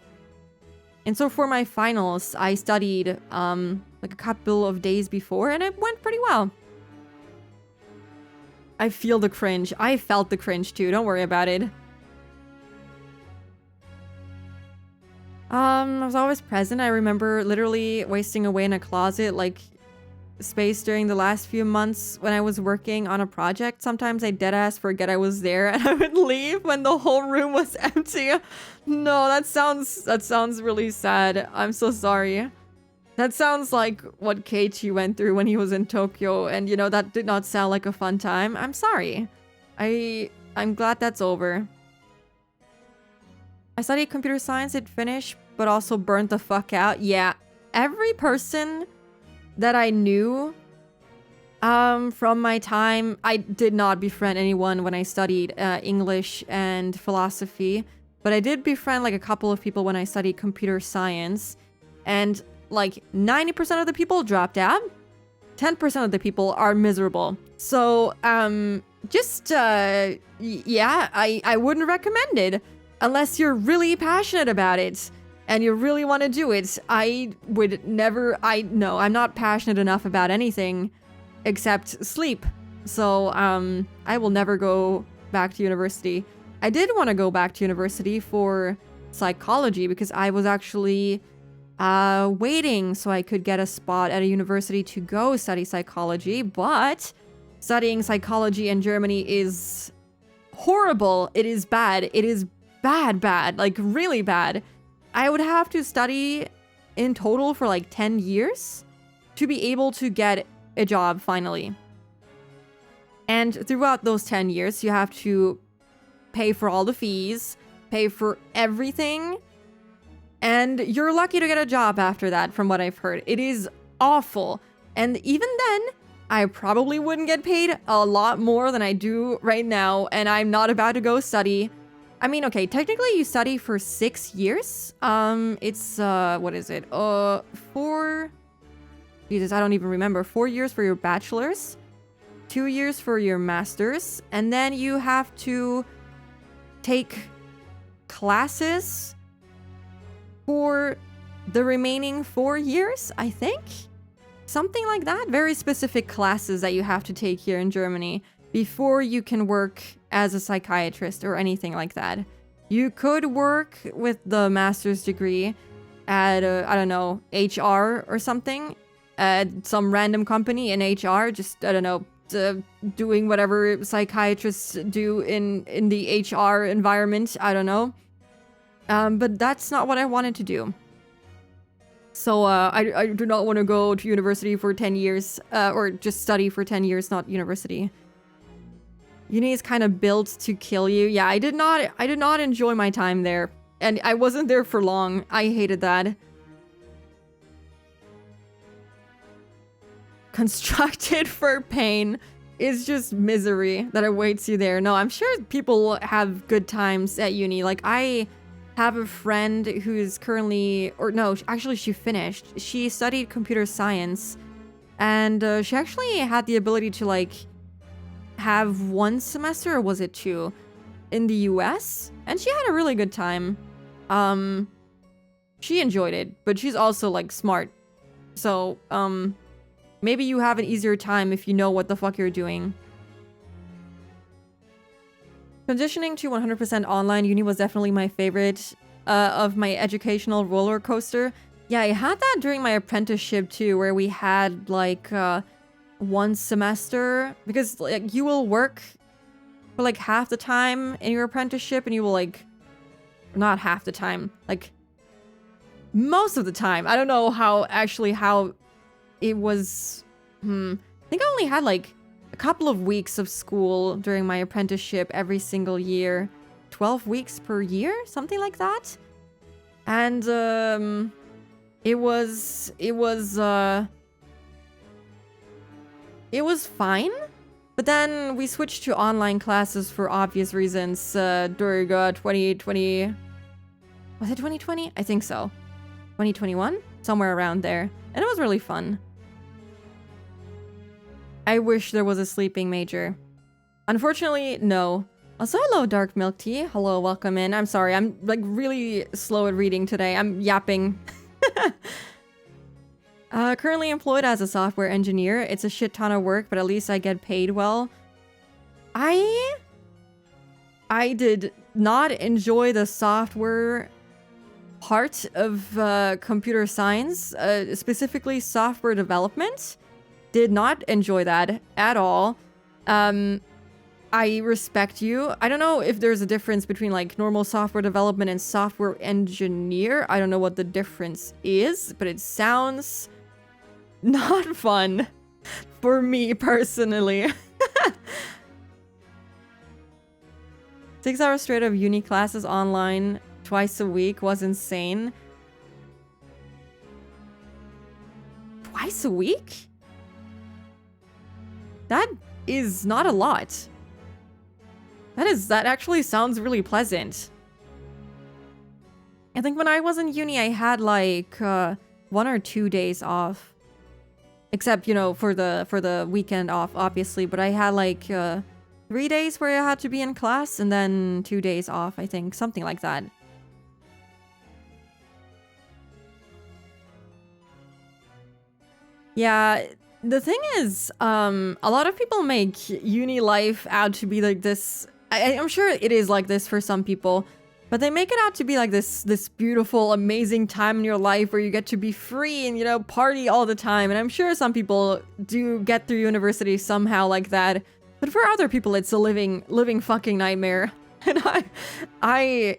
And so for my finals, I studied, like, a couple of days before, and it went pretty well. I feel the cringe. I felt the cringe, too. Don't worry about it. I was always present. I remember literally wasting away in a closet, like, space during the last few months when I was working on a project. Sometimes I deadass forget I was there, and I would leave when the whole room was empty. No, that sounds really sad. I'm so sorry. That sounds like what Keiichi went through when he was in Tokyo, and you know, that did not sound like a fun time. I'm sorry. I'm glad that's over. I studied computer science, it finished, but also burnt the fuck out. Yeah, every person that I knew from my time, I did not befriend anyone when I studied English and philosophy, but I did befriend like a couple of people when I studied computer science, and like 90% of the people dropped out. 10% of the people are miserable. So, yeah, I wouldn't recommend it. Unless you're really passionate about it and you really want to do it. I would never, no, I'm not passionate enough about anything except sleep. So, I will never go back to university. I did want to go back to university for psychology because I was actually waiting so I could get a spot at a university to go study psychology, but studying psychology in Germany is horrible. It is bad. It is bad, like really bad. I would have to study in total for like 10 years to be able to get a job finally. And throughout those 10 years, you have to pay for all the fees, pay for everything, and you're lucky to get a job after that, from what I've heard. It is awful. And even then, I probably wouldn't get paid a lot more than I do right now, and I'm not about to go study. I mean, okay, technically you study for 6 years. It's, what is it? 4... Jesus, I don't even remember. 4 years for your bachelor's, 2 years for your master's, and then you have to take classes for the remaining 4 years, I think? Something like that. Very specific classes that you have to take here in Germany before you can work as a psychiatrist or anything like that. You could work with the master's degree at, I don't know, HR or something. At some random company in HR, just, I don't know, doing whatever psychiatrists do in the HR environment. I don't know. But that's not what I wanted to do. So I do not want to go to university for 10 years, or just study for 10 years, not university. Uni is kind of built to kill you. Yeah, I did not enjoy my time there. And I wasn't there for long. I hated that. Constructed for pain is just misery that awaits you there. No, I'm sure people have good times at uni. Like, I have a friend who's currently, or no, actually she finished. She studied computer science, and she actually had the ability to, like, have 1 semester, or was it 2, in the US, and she had a really good time. She enjoyed it, but she's also, like, smart. So, maybe you have an easier time if you know what the fuck you're doing. Transitioning to 100% online uni was definitely my favorite of my educational roller coaster. Yeah, I had that during my apprenticeship too, where we had like 1 semester, because like you will work for like half the time in your apprenticeship, and you will like, not half the time, like most of the time. I don't know how it was. I think I only had like a couple of weeks of school during my apprenticeship every single year. 12 weeks per year, something like that. And it was fine. But then we switched to online classes for obvious reasons during 2020. Was it 2020? I think so. 2021? Somewhere around there. And it was really fun. I wish there was a sleeping major. Unfortunately, no. Also, hello, Dark Milk Tea. Hello, welcome in. I'm sorry, I'm like really slow at reading today. I'm yapping. Currently employed as a software engineer. It's a shit ton of work, but at least I get paid well. I did not enjoy the software part of computer science, specifically software development. Did not enjoy that at all. I respect you. I don't know if there's a difference between like normal software development and software engineer. I don't know what the difference is, but it sounds not fun for me personally. 6 hours straight of uni classes online twice a week was insane. Twice a week? That is not a lot. That actually sounds really pleasant. I think when I was in uni, I had like 1 or 2 days off. Except, you know, for the weekend off, obviously. But I had like 3 days where I had to be in class, and then 2 days off, I think. Something like that. Yeah. The thing is, a lot of people make uni life out to be like this. I'm sure it is like this for some people, but they make it out to be like this beautiful, amazing time in your life where you get to be free and, you know, party all the time. And I'm sure some people do get through university somehow like that. But for other people, it's a living fucking nightmare. And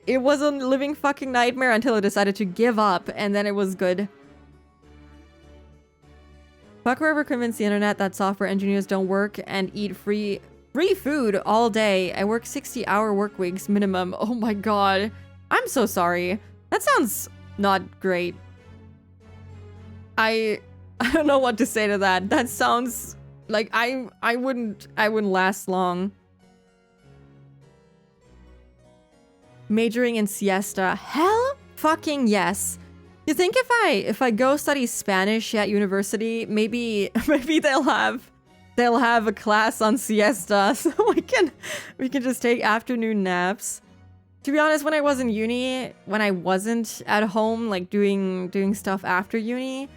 it was a living fucking nightmare until I decided to give up, and then it was good. Fuck whoever convinced the internet that software engineers don't work and eat free Free food all day. I work 60-hour work weeks minimum. Oh my god. I'm so sorry. That sounds not great. I don't know what to say to that. That sounds like I wouldn't last long. Majoring in siesta. Hell fucking yes. You think if I go study Spanish at university, maybe they'll have a class on siesta, so we can just take afternoon naps. To be honest, when I was in uni, when I wasn't at home like doing stuff after uni,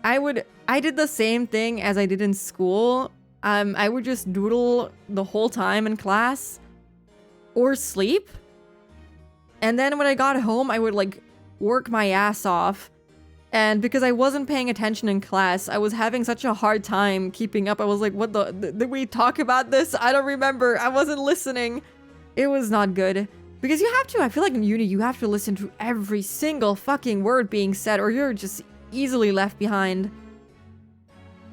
I did the same thing as I did in school. I would just doodle the whole time in class or sleep. And then when I got home, I would like work my ass off. And because I wasn't paying attention in class, I was having such a hard time keeping up. I was like, what did we talk about this? I don't remember. I wasn't listening. It was not good. Because you have to, I feel like in uni, you have to listen to every single fucking word being said or you're just easily left behind.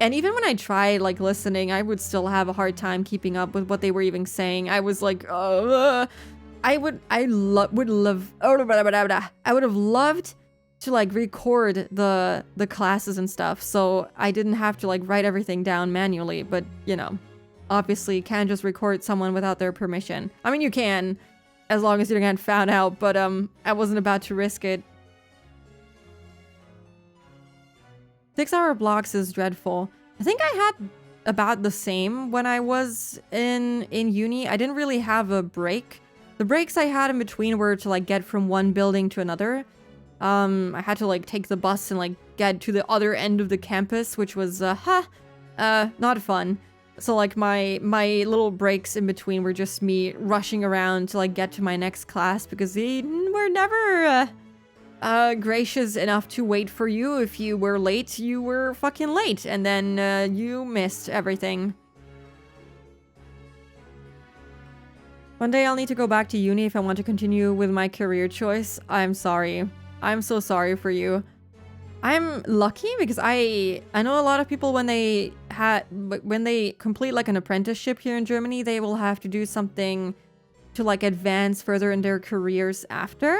And even when I tried like listening, I would still have a hard time keeping up with what they were even saying. I was like, I would have loved to like record the classes and stuff, so I didn't have to like write everything down manually. But you know, obviously you can't just record someone without their permission. I mean, you can, as long as you don't get found out, but I wasn't about to risk it. 6-hour blocks is dreadful. I think I had about the same when I was in uni. I didn't really have a break. The breaks I had in between were to like get from one building to another. I had to like take the bus and like get to the other end of the campus, which was not fun. So like my little breaks in between were just me rushing around to like get to my next class because they were never gracious enough to wait for you. If you were late, you were fucking late, and then you missed everything. One day I'll need to go back to uni if I want to continue with my career choice. I'm sorry. I'm so sorry for you. I'm lucky because I know a lot of people when they complete like an apprenticeship here in Germany, they will have to do something to like advance further in their careers after.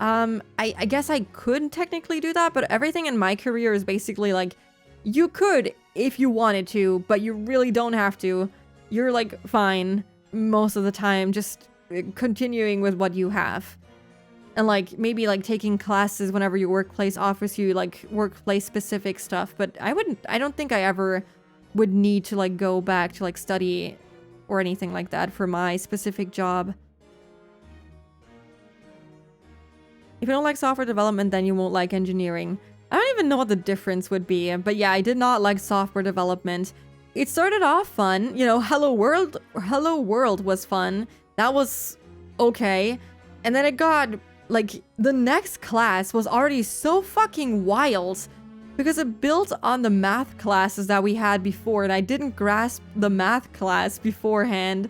I guess I could technically do that, but everything in my career is basically like, you could if you wanted to, but you really don't have to. You're like fine most of the time, just continuing with what you have. And like maybe like taking classes whenever your workplace offers you like workplace specific stuff, but I don't think I ever would need to like go back to like study or anything like that for my specific job. If you don't like software development, then you won't like engineering. I don't even know what the difference would be, but yeah, I did not like software development. It started off fun, you know, Hello World was fun. That was okay. And then it got, like, the next class was already so fucking wild because it built on the math classes that we had before, and I didn't grasp the math class beforehand.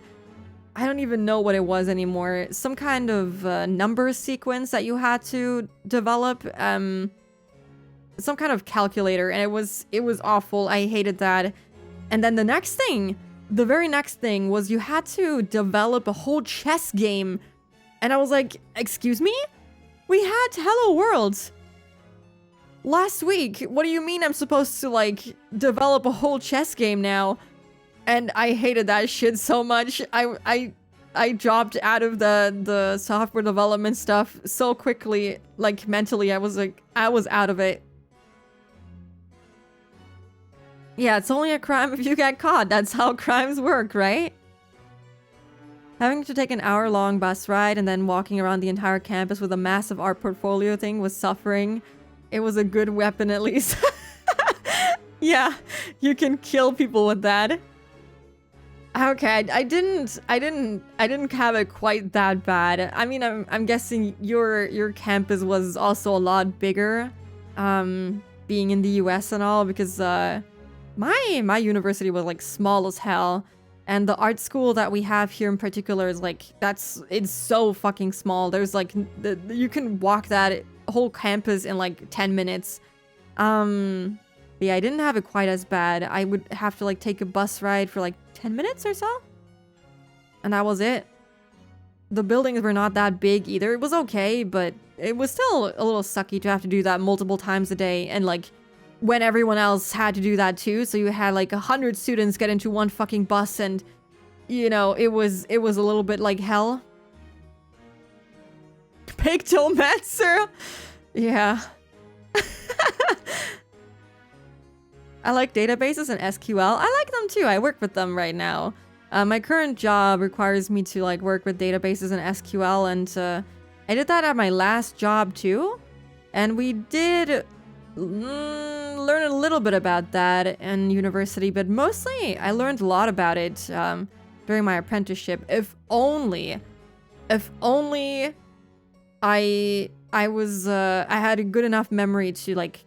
I don't even know what it was anymore. Some kind of number sequence that you had to develop, some kind of calculator, and it was awful. I hated that. And then the very next thing was you had to develop a whole chess game. And I was like, excuse me? We had Hello World last week. What do you mean I'm supposed to like develop a whole chess game now? And I hated that shit so much. I dropped out of the software development stuff so quickly, like mentally. I was out of it. Yeah, it's only a crime if you get caught. That's how crimes work, right? Having to take an hour-long bus ride and then walking around the entire campus with a massive art portfolio thing was suffering. It was a good weapon, at least. Yeah, you can kill people with that. Okay, I didn't have it quite that bad. I mean, I'm guessing your campus was also a lot bigger, being in the US and all, because my university was like small as hell, and the art school that we have here in particular is like it's so fucking small. There's like you can walk that whole campus in like 10 minutes. But yeah, I didn't have it quite as bad. I would have to like take a bus ride for like 10 minutes or so. And that was it. The buildings were not that big either. It was okay, but it was still a little sucky to have to do that multiple times a day. And like, when everyone else had to do that too. So you had like 100 students get into one fucking bus and, you know, it was a little bit like hell. Pictomancer? Yeah. I like databases and SQL. I like them too. I work with them right now. My current job requires me to like work with databases and SQL, and I did that at my last job too. And we did learn a little bit about that in university, but mostly I learned a lot about it during my apprenticeship. If only I had a good enough memory to like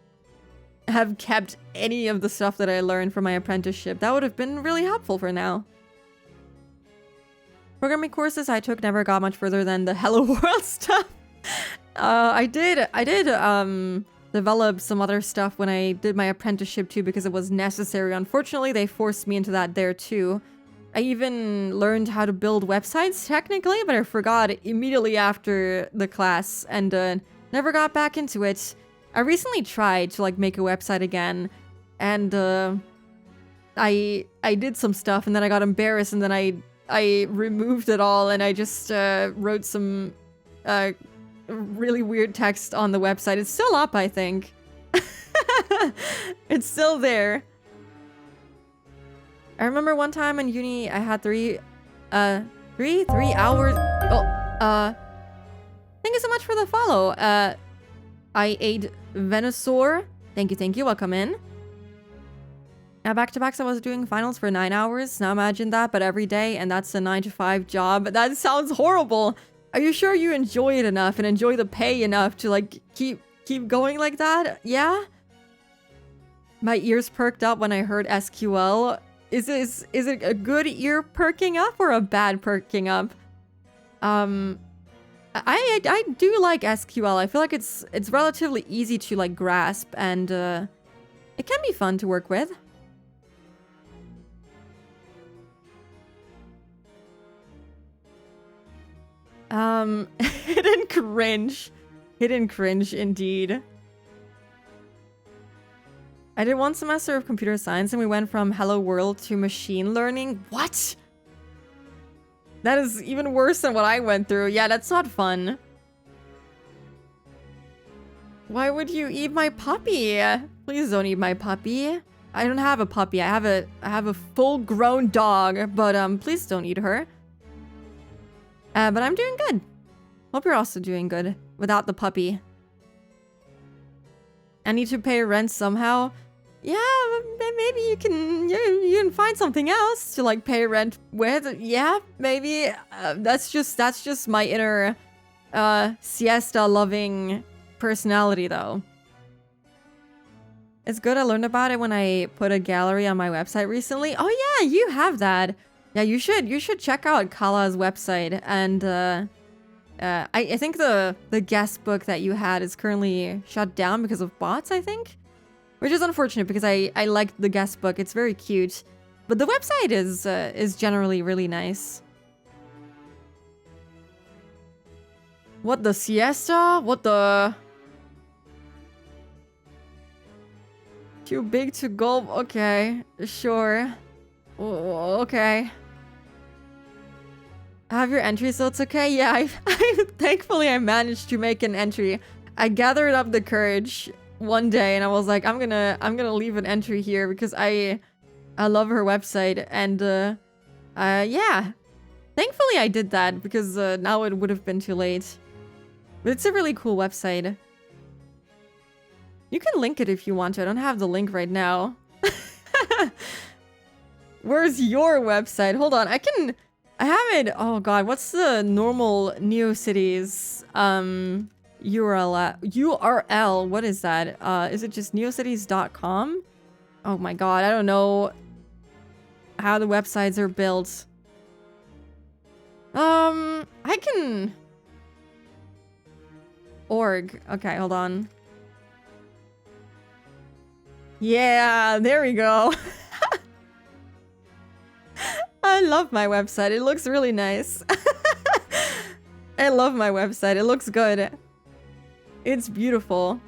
have kept any of the stuff that I learned from my apprenticeship. That would have been really helpful for now. Programming courses I took never got much further than the Hello World stuff. I did develop some other stuff when I did my apprenticeship too, because it was necessary. Unfortunately, they forced me into that there too. I even learned how to build websites technically, but I forgot immediately after the class and never got back into it. I recently tried to like make a website again, and I did some stuff, and then I got embarrassed, and then I removed it all, and I just wrote some really weird text on the website. It's still up, I think. It's still there. I remember one time in uni, I had three hours. Oh, thank you so much for the follow. I ate Venusaur. Thank you. Welcome in. Now back to backs, I was doing finals for 9 hours. Now imagine that, but every day, and that's a 9-to-5 job. That sounds horrible. Are you sure you enjoy it enough and enjoy the pay enough to like keep going like that? Yeah. My ears perked up when I heard SQL. Is it a good ear perking up or a bad perking up? I do like SQL. I feel like it's relatively easy to like grasp, and it can be fun to work with. Hidden cringe. Hidden cringe indeed. I did 1 semester of computer science and we went from Hello World to machine learning. What? That is even worse than what I went through. Yeah, that's not fun. Why would you eat my puppy? Please don't eat my puppy. I don't have a puppy. I have a full-grown dog, but please don't eat her. But I'm doing good. Hope you're also doing good without the puppy. I need to pay rent somehow. Yeah, maybe you can find something else to like pay rent with. Yeah, maybe. That's just my inner siesta loving personality though. It's good. I learned about it when I put a gallery on my website recently. Oh yeah, you have that. Yeah, you should check out Kala's website, and I think the guest book that you had is currently shut down because of bots, I think. Which is unfortunate because I liked the guest book. It's very cute. But the website is generally really nice. What the siesta? What the... Too big to gulp? Okay, sure. Okay. Have your entry so it's okay? Yeah, I thankfully I managed to make an entry. I gathered up the courage one day and I was like, I'm gonna leave an entry here because I love her website, and yeah. Thankfully I did that because now it would have been too late. But it's a really cool website. You can link it if you want to. I don't have the link right now. Where's your website? Hold on, I have it. Oh god, what's the normal NeoCities URL? What is that? Is it just neocities.com? Oh my god, I don't know how the websites are built. I can... org. Okay, hold on. Yeah, there we go. I love my website. It looks really nice. I love my website. It looks good. It's beautiful.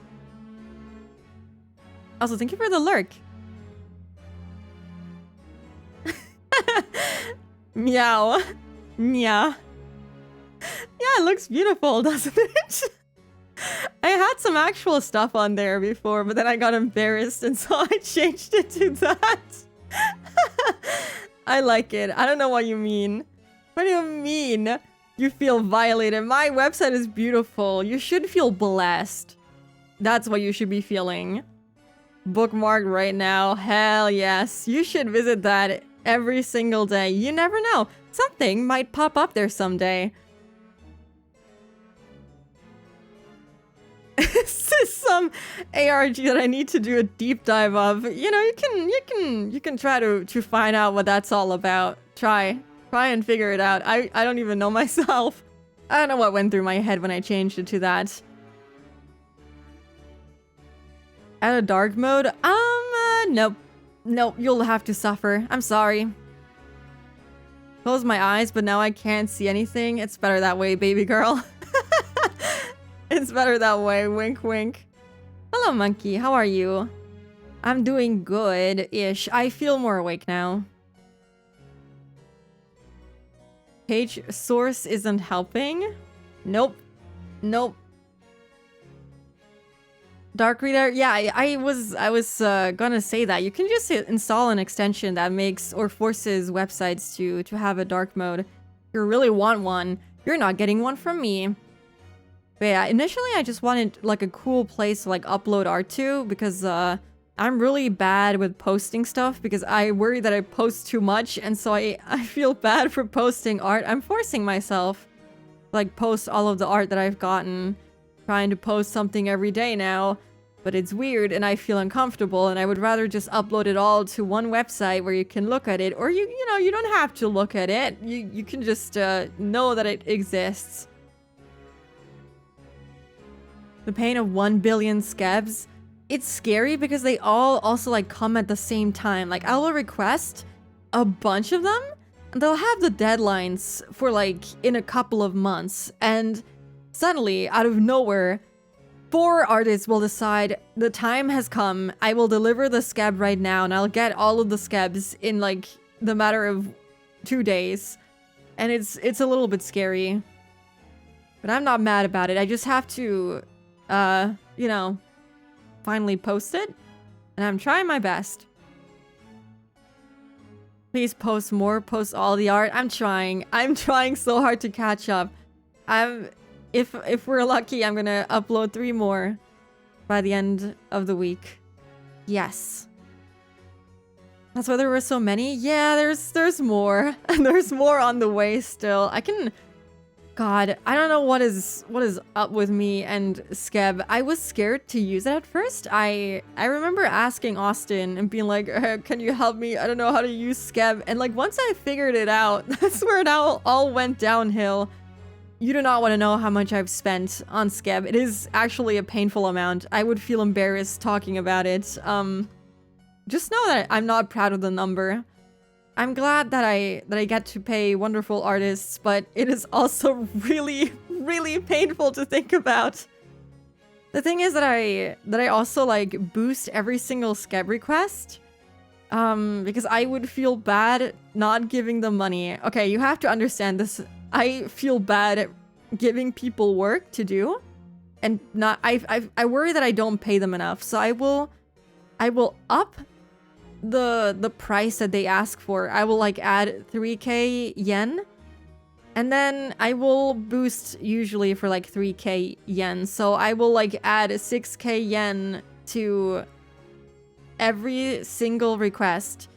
Also, thank you for the lurk. Meow. Meow. Yeah, it looks beautiful, doesn't it? I had some actual stuff on there before, but then I got embarrassed, and so I changed it to that. I like it. I don't know what you mean. What do you mean? You feel violated. My website is beautiful. You should feel blessed. That's what you should be feeling. Bookmark right now. Hell yes. You should visit that every single day. You never know. Something might pop up there someday. This is some ARG that I need to do a deep dive of. You know, you can try to find out what that's all about. Try and figure it out. I don't even know myself. I don't know what went through my head when I changed it to that. Add a dark mode? Nope. Nope, you'll have to suffer. I'm sorry. Close my eyes, but now I can't see anything. It's better that way, baby girl. It's better that way. Wink, wink. Hello, monkey. How are you? I'm doing good-ish. I feel more awake now. Page source isn't helping? Nope. Nope. Dark reader? Yeah, I was gonna say that. You can just install an extension that makes or forces websites to have a dark mode. If you really want one, you're not getting one from me. But yeah, initially I just wanted like a cool place to like upload art to, because I'm really bad with posting stuff because I worry that I post too much, and so I feel bad for posting art. I'm forcing myself like post all of the art that I've gotten, trying to post something every day now, but it's weird and I feel uncomfortable, and I would rather just upload it all to one website where you can look at it, or you know, you don't have to look at it. You can just know that it exists. The pain of 1 billion scabs. It's scary because they all also like come at the same time. Like I will request a bunch of them and they'll have the deadlines for like in a couple of months, and suddenly out of nowhere 4 artists will decide the time has come. I will deliver the scab right now and I'll get all of the scabs in like the matter of 2 days. And it's a little bit scary. But I'm not mad about it. I just have to you know, finally post it, and I'm trying my best. Please post more, post all the art. I'm trying so hard to catch up. If we're lucky, I'm gonna upload 3 more by the end of the week. Yes. That's why there were so many. Yeah, there's more. There's more on the way still. God, I don't know what is up with me and Skeb. I was scared to use it at first. I remember asking Austin and being like, can you help me? I don't know how to use Skeb. And like once I figured it out, that's where it all went downhill. You do not want to know how much I've spent on Skeb. It is actually a painful amount. I would feel embarrassed talking about it. Just know that I'm not proud of the number. I'm glad that I get to pay wonderful artists, but it is also really, really painful to think about. The thing is that I also like boost every single Skeb request, because I would feel bad not giving them money. Okay, you have to understand this. I feel bad at giving people work to do, and not I worry that I don't pay them enough. So I will up the price that they ask for. I will like add 3k yen, and then I will boost usually for like 3k yen. So I will like add 6k yen to every single request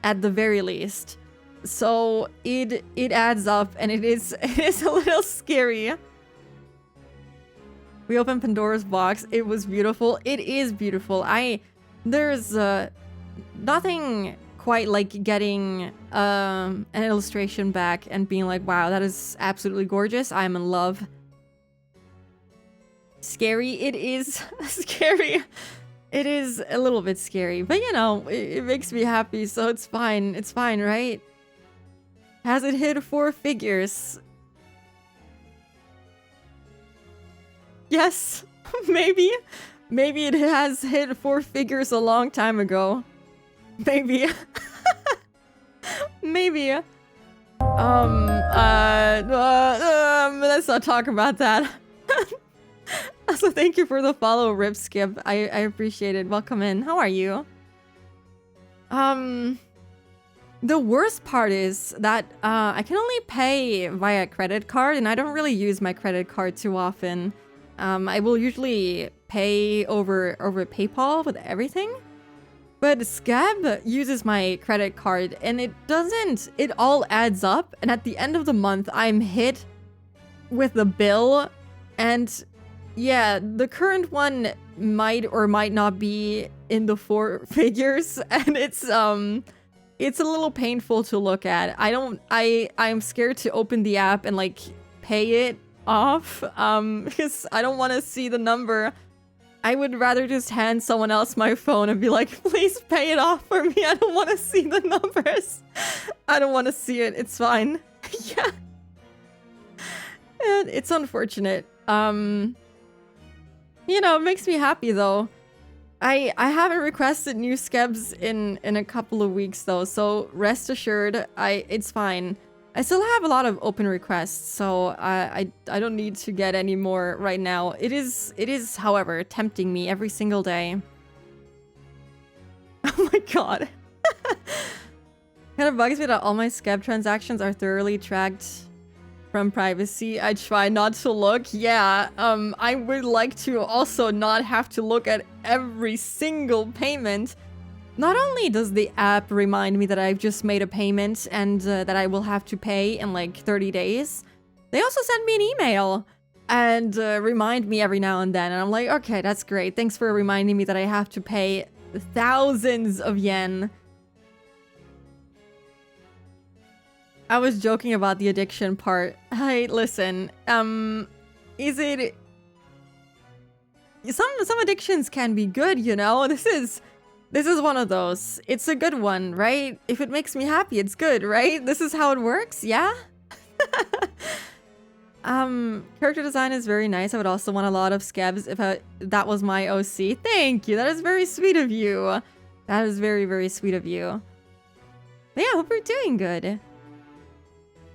at the very least. So it adds up, and it is a little scary. We opened Pandora's box. It was beautiful. It is beautiful. There's nothing quite like getting an illustration back and being like, wow, that is absolutely gorgeous. I'm in love. Scary. It is scary. It is a little bit scary, but you know, it makes me happy, so it's fine. It's fine, right? Has it hit 4 figures? Yes, maybe. Maybe it has hit 4 figures a long time ago. Maybe. Maybe. Let's not talk about that. So thank you for the follow, Rip Skip. I appreciate it. Welcome in. How are you? The worst part is that I can only pay via credit card, and I don't really use my credit card too often. I will usually pay over PayPal with everything. But Scab uses my credit card, and it doesn't. It all adds up, and at the end of the month, I'm hit with the bill. And yeah, the current one might or might not be in the 4 figures, and it's a little painful to look at. I'm scared to open the app and like pay it off, because I don't want to see the number. I would rather just hand someone else my phone and be like, please pay it off for me. I don't want to see the numbers. I don't want to see it. It's fine. Yeah. And it's unfortunate. You know, it makes me happy though. I haven't requested new Skebs in a couple of weeks though, so rest assured, it's fine. I still have a lot of open requests, so I don't need to get any more right now. It is, however, tempting me every single day. Oh my god. Kind of bugs me that all my Skeb transactions are thoroughly tracked from privacy. I try not to look. Yeah, I would like to also not have to look at every single payment. Not only does the app remind me that I've just made a payment and that I will have to pay in like 30 days, they also send me an email and remind me every now and then. And I'm like, okay, that's great. Thanks for reminding me that I have to pay thousands of yen. I was joking about the addiction part. Hey, listen, is it... Some addictions can be good, you know? This is one of those. It's a good one, right? If it makes me happy, it's good, right? This is how it works, yeah? Character design is very nice. I would also want a lot of Skebs if that was my OC. Thank you. That is very sweet of you. That is very, very sweet of you. But yeah, I hope you're doing good.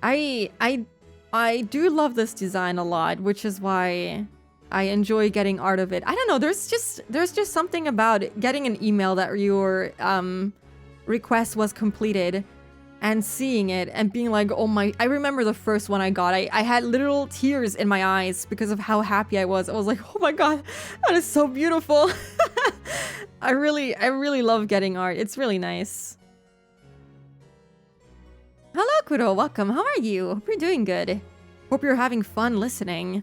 I do love this design a lot, which is why I enjoy getting art of it. I don't know, there's just something about getting an email that your request was completed and seeing it and being like, oh my... I remember the first one I got. I had literal tears in my eyes because of how happy I was. I was like, oh my god, that is so beautiful. I really love getting art. It's really nice. Hello, Kuro. Welcome. How are you? Hope you're doing good. Hope you're having fun listening.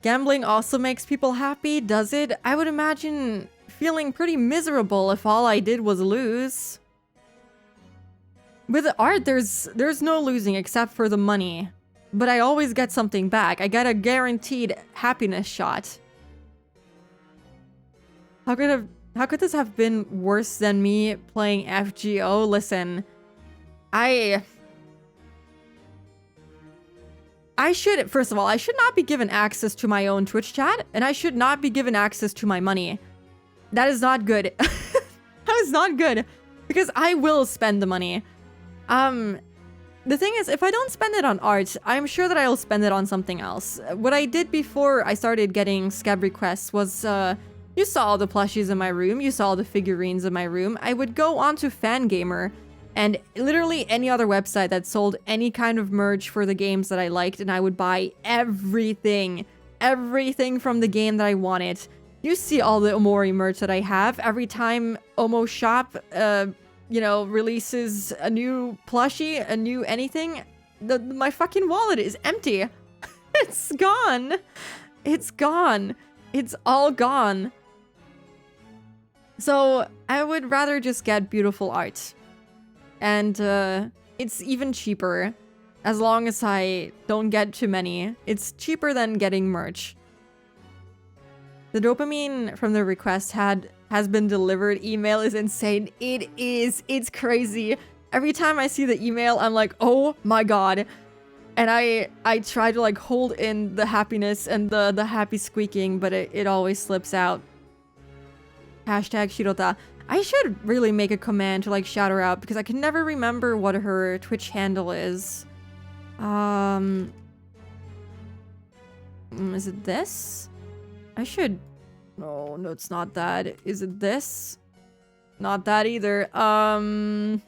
Gambling also makes people happy, does it? I would imagine feeling pretty miserable if all I did was lose. With art, there's no losing except for the money. But I always get something back. I get a guaranteed happiness shot. How could this have been worse than me playing FGO? Listen, I should, first of all, I should not be given access to my own Twitch chat, and I should not be given access to my money. That is not good. That is not good, because I will spend the money. The thing is, if I don't spend it on art, I'm sure that I'll spend it on something else. What I did before I started getting Skeb requests was, you saw all the plushies in my room, you saw all the figurines in my room. I would go onto Fangamer and literally any other website that sold any kind of merch for the games that I liked, and I would buy everything from the game that I wanted. You see all the Omori merch that I have. Every time Omo Shop, you know, releases a new plushie, a new anything, my fucking wallet is empty. It's gone. It's gone. It's all gone. So I would rather just get beautiful art. And it's even cheaper, as long as I don't get too many. It's cheaper than getting merch. The dopamine from the request has been delivered. Email is insane. It is. It's crazy. Every time I see the email, I'm like, oh my god. And I try to like hold in the happiness and the happy squeaking, but it always slips out. Hashtag Shirota. I should really make a command to like shout her out because I can never remember what her Twitch handle is. Is it this? I should... No, it's not that. Is it this? Not that either. Oh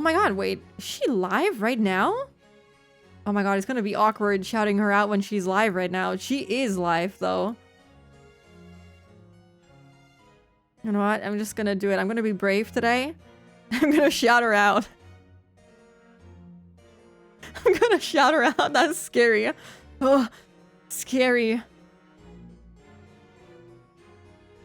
my god, wait. Is she live right now? Oh my god, it's gonna be awkward shouting her out when she's live right now. She is live, though. You know what? I'm just gonna do it. I'm gonna be brave today. I'm gonna shout her out. I'm gonna shout her out. That's scary. Oh, scary.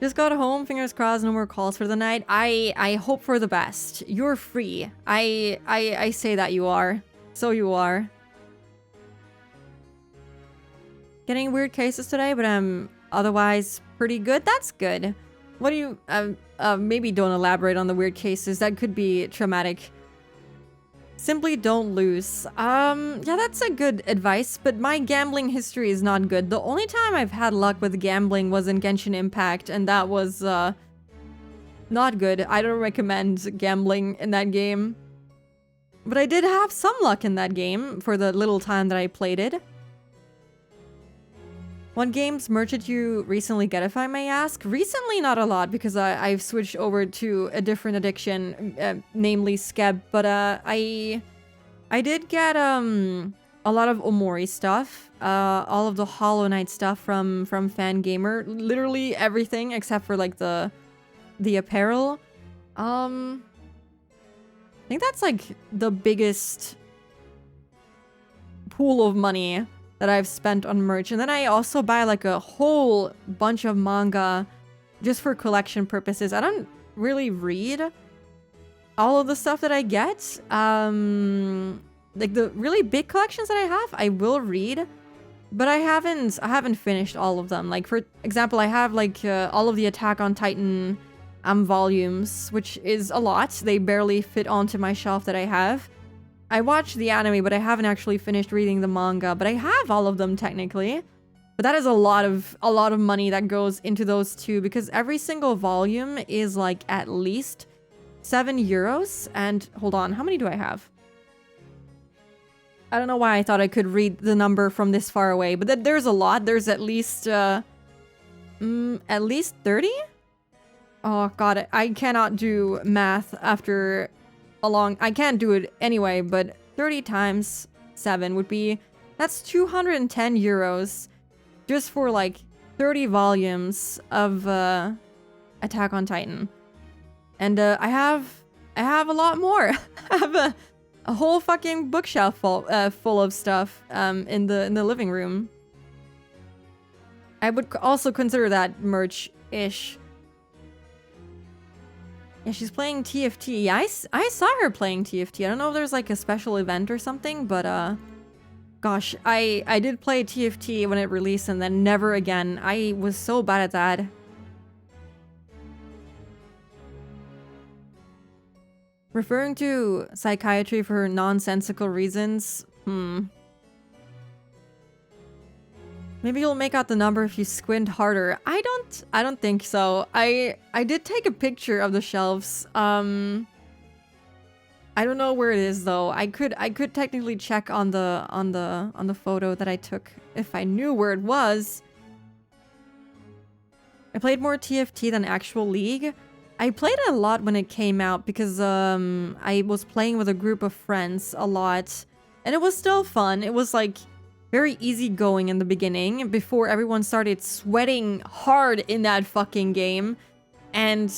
Just got home. Fingers crossed. No more calls for the night. I hope for the best. You're free. I say that you are. So you are. Getting weird cases today, but I'm otherwise pretty good. That's good. What do you... maybe don't elaborate on the weird cases. That could be traumatic. Simply don't lose. Yeah, that's a good advice, but my gambling history is not good. The only time I've had luck with gambling was in Genshin Impact, and that was, not good. I don't recommend gambling in that game. But I did have some luck in that game for the little time that I played it. What games merch did you recently get, if I may ask? Recently, not a lot, because I've switched over to a different addiction, namely Skeb. But I did get a lot of Omori stuff, all of the Hollow Knight stuff from Fangamer, literally everything except for like the apparel. I think that's like the biggest pool of money that I've spent on merch. And then I also buy like a whole bunch of manga just for collection purposes. I don't really read all of the stuff that I get. Like the really big collections that I have, I will read, but I haven't finished all of them. Like for example, I have like all of the Attack on Titan volumes, which is a lot. They barely fit onto my shelf that I have. I watched the anime, but I haven't actually finished reading the manga, but I have all of them technically. But that is a lot of money that goes into those two, because every single volume is like at least 7 euros. And hold on, how many do I have? I don't know why I thought I could read the number from this far away, but there's a lot. There's at least 30? Oh god, I cannot do math after I can't do it anyway, but 30 times 7 would be, that's 210 euros just for like 30 volumes of Attack on Titan. And I have a lot more. I have a whole fucking bookshelf full of stuff in the living room. I would also consider that merch-ish. Yeah, she's playing TFT. Yeah, I saw her playing TFT. I don't know if there's like a special event or something, but gosh, I did play TFT when it released and then never again. I was so bad at that. Referring to psychiatry for nonsensical reasons? Maybe you'll make out the number if you squint harder. I don't think so. I did take a picture of the shelves. I don't know where it is though. I could technically check on the photo that I took if I knew where it was. I played more TFT than actual League. I played it a lot when it came out because I was playing with a group of friends a lot, and it was still fun. It was like very easygoing in the beginning before everyone started sweating hard in that fucking game. And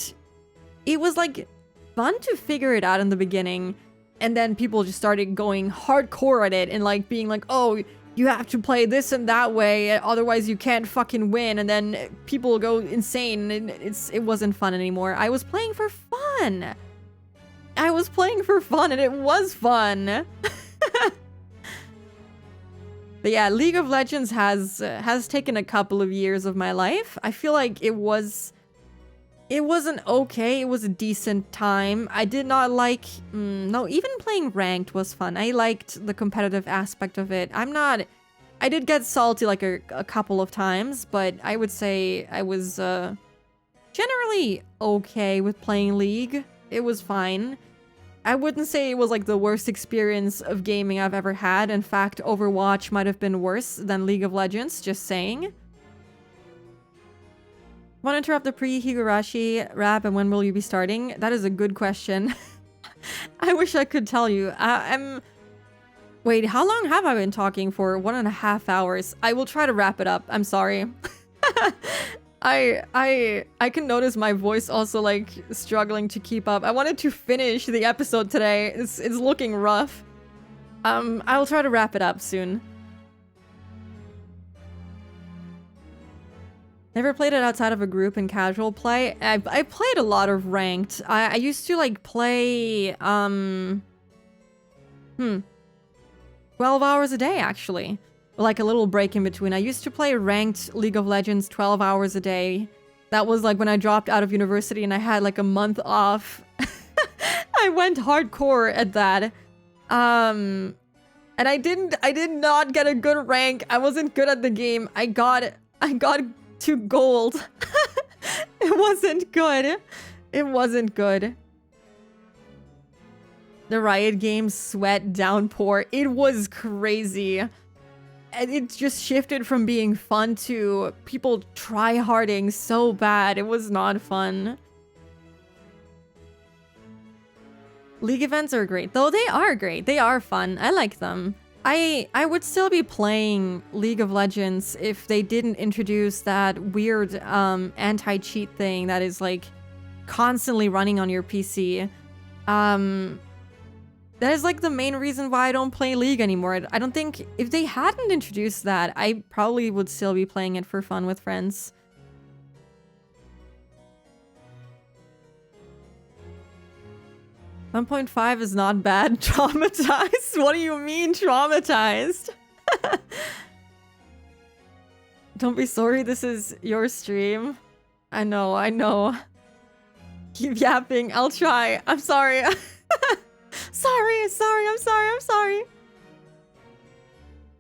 it was like fun to figure it out in the beginning. And then people just started going hardcore at it and like being like, oh, you have to play this and that way, otherwise you can't fucking win. And then people go insane and it wasn't fun anymore. I was playing for fun. I was playing for fun and it was fun. But yeah, League of Legends has taken a couple of years of my life. I feel like it was It wasn't okay, it was a decent time. I did not like... no, even playing ranked was fun. I liked the competitive aspect of it. I did get salty like a couple of times, but I would say I was generally okay with playing League. It was fine. I wouldn't say it was like the worst experience of gaming I've ever had. In fact, Overwatch might have been worse than League of Legends, just saying. Want to interrupt the pre-Higurashi rap, and when will you be starting? That is a good question. I wish I could tell you. Wait, how long have I been talking for? 1.5 hours. I will try to wrap it up. I'm sorry. I can notice my voice also like struggling to keep up. I wanted to finish the episode today. It's looking rough. I will try to wrap it up soon. Never played it outside of a group in casual play. I played a lot of ranked. I used to like play 12 hours a day actually. Like a little break in between. I used to play ranked League of Legends 12 hours a day. That was like when I dropped out of university and I had like a month off. I went hardcore at that. And I did not get a good rank. I wasn't good at the game. I got to gold. It wasn't good. It wasn't good. The Riot Games sweat downpour. It was crazy. And it just shifted from being fun to people try-harding so bad. It was not fun. League events are great. Though they are great. They are fun. I like them. I would still be playing League of Legends if they didn't introduce that weird anti-cheat thing that is like constantly running on your PC. That is like the main reason why I don't play League anymore. I don't think if they hadn't introduced that, I probably would still be playing it for fun with friends. .5 is not bad. Traumatized? What do you mean traumatized? Don't be sorry, this is your stream. I know. Keep yapping, I'll try. I'm sorry. I'm sorry.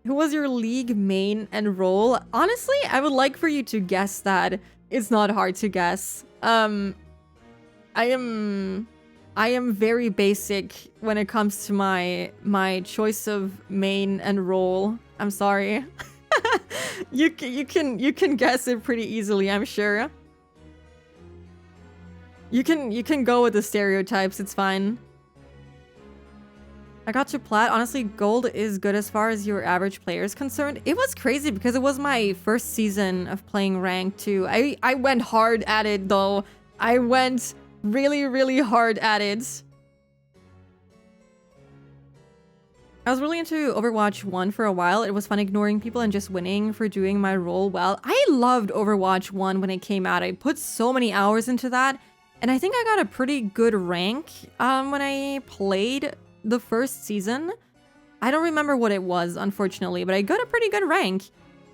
Who was your League main and role? Honestly, I would like for you to guess that. It's not hard to guess. I am very basic when it comes to my choice of main and role. I'm sorry. You can guess it pretty easily, I'm sure. You can go with the stereotypes, it's fine. I got to plat. Honestly, gold is good as far as your average player is concerned. It was crazy because it was my first season of playing ranked too. I went hard at it though. I went really hard at it. I was really into Overwatch 1 for a while. It was fun ignoring people and just winning for doing my role well. I loved Overwatch 1 when it came out. I put so many hours into that. And I think I got a pretty good rank when I played the first season. I don't remember what it was, unfortunately, but I got a pretty good rank.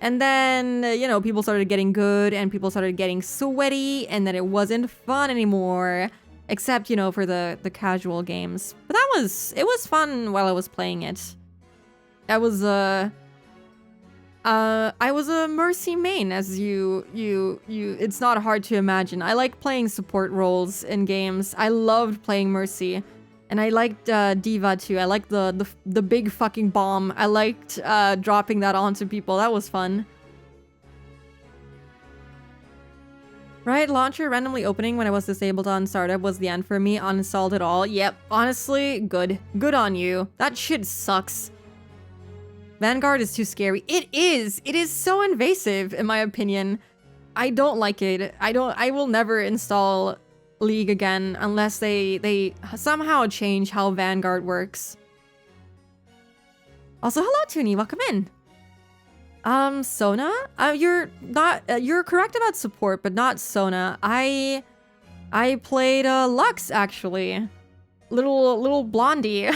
And then, you know, people started getting good and people started getting sweaty and then it wasn't fun anymore. Except, you know, for the casual games. But it was fun while I was playing it. I was a Mercy main, as it's not hard to imagine. I like playing support roles in games. I loved playing Mercy. And I liked Diva too. I liked the big fucking bomb. I liked dropping that onto people. That was fun. Riot launcher randomly opening when I was disabled on startup was the end for me. Uninstalled it all. Yep, honestly, good. Good on you. That shit sucks. Vanguard is too scary. It is! It is so invasive, in my opinion. I don't like it. I will never install League again unless they somehow change how Vanguard works. Also, hello Toonie, welcome in. Sona? You're correct about support, but not Sona. I played Lux actually. Little blondie.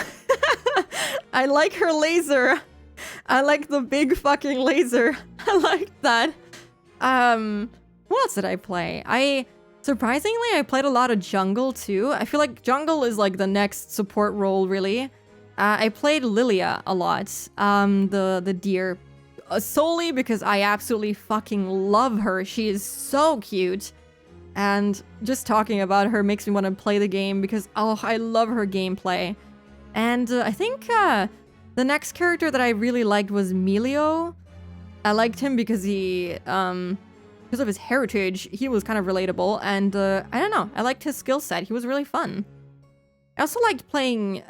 I like her laser. I like the big fucking laser. I like that. What else did I play? Surprisingly, I played a lot of jungle too. I feel like jungle is like the next support role, really. I played Lilia a lot, the deer, solely because I absolutely fucking love her. She is so cute. And just talking about her makes me want to play the game because, oh, I love her gameplay. And I think the next character that I really liked was Melio. I liked him because because of his heritage, he was kind of relatable. And I don't know, I liked his skill set. He was really fun. I also liked playing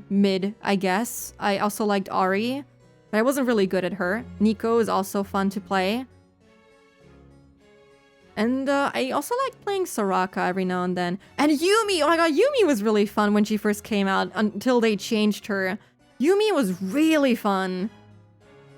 mid, I guess. I also liked Ari, but I wasn't really good at her. Nico is also fun to play. And I also liked playing Soraka every now and then. And Yumi! Oh my god, Yumi was really fun when she first came out until they changed her. Yumi was really fun.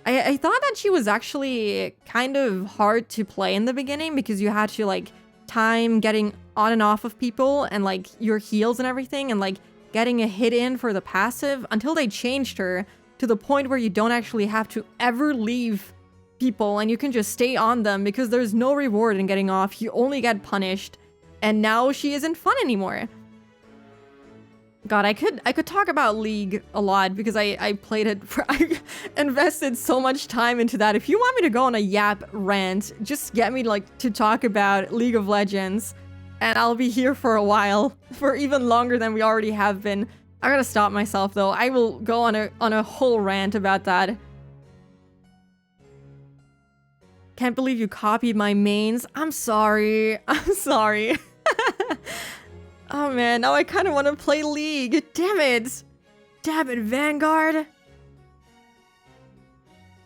I thought that she was actually kind of hard to play in the beginning because you had to like time getting on and off of people and like your heals and everything and like getting a hit in for the passive until they changed her to the point where you don't actually have to ever leave people and you can just stay on them because there's no reward in getting off. You only get punished. And now she isn't fun anymore. God, I could talk about League a lot because I played it for I invested so much time into that. If you want me to go on a yap rant, just get me like to talk about League of Legends and I'll be here for a while, for even longer than we already have been. I gotta stop myself though. I will go on a whole rant about that. Can't believe you copied my mains. I'm sorry. I'm sorry. Oh man, now I kind of want to play League. Damn it. Damn it, Vanguard.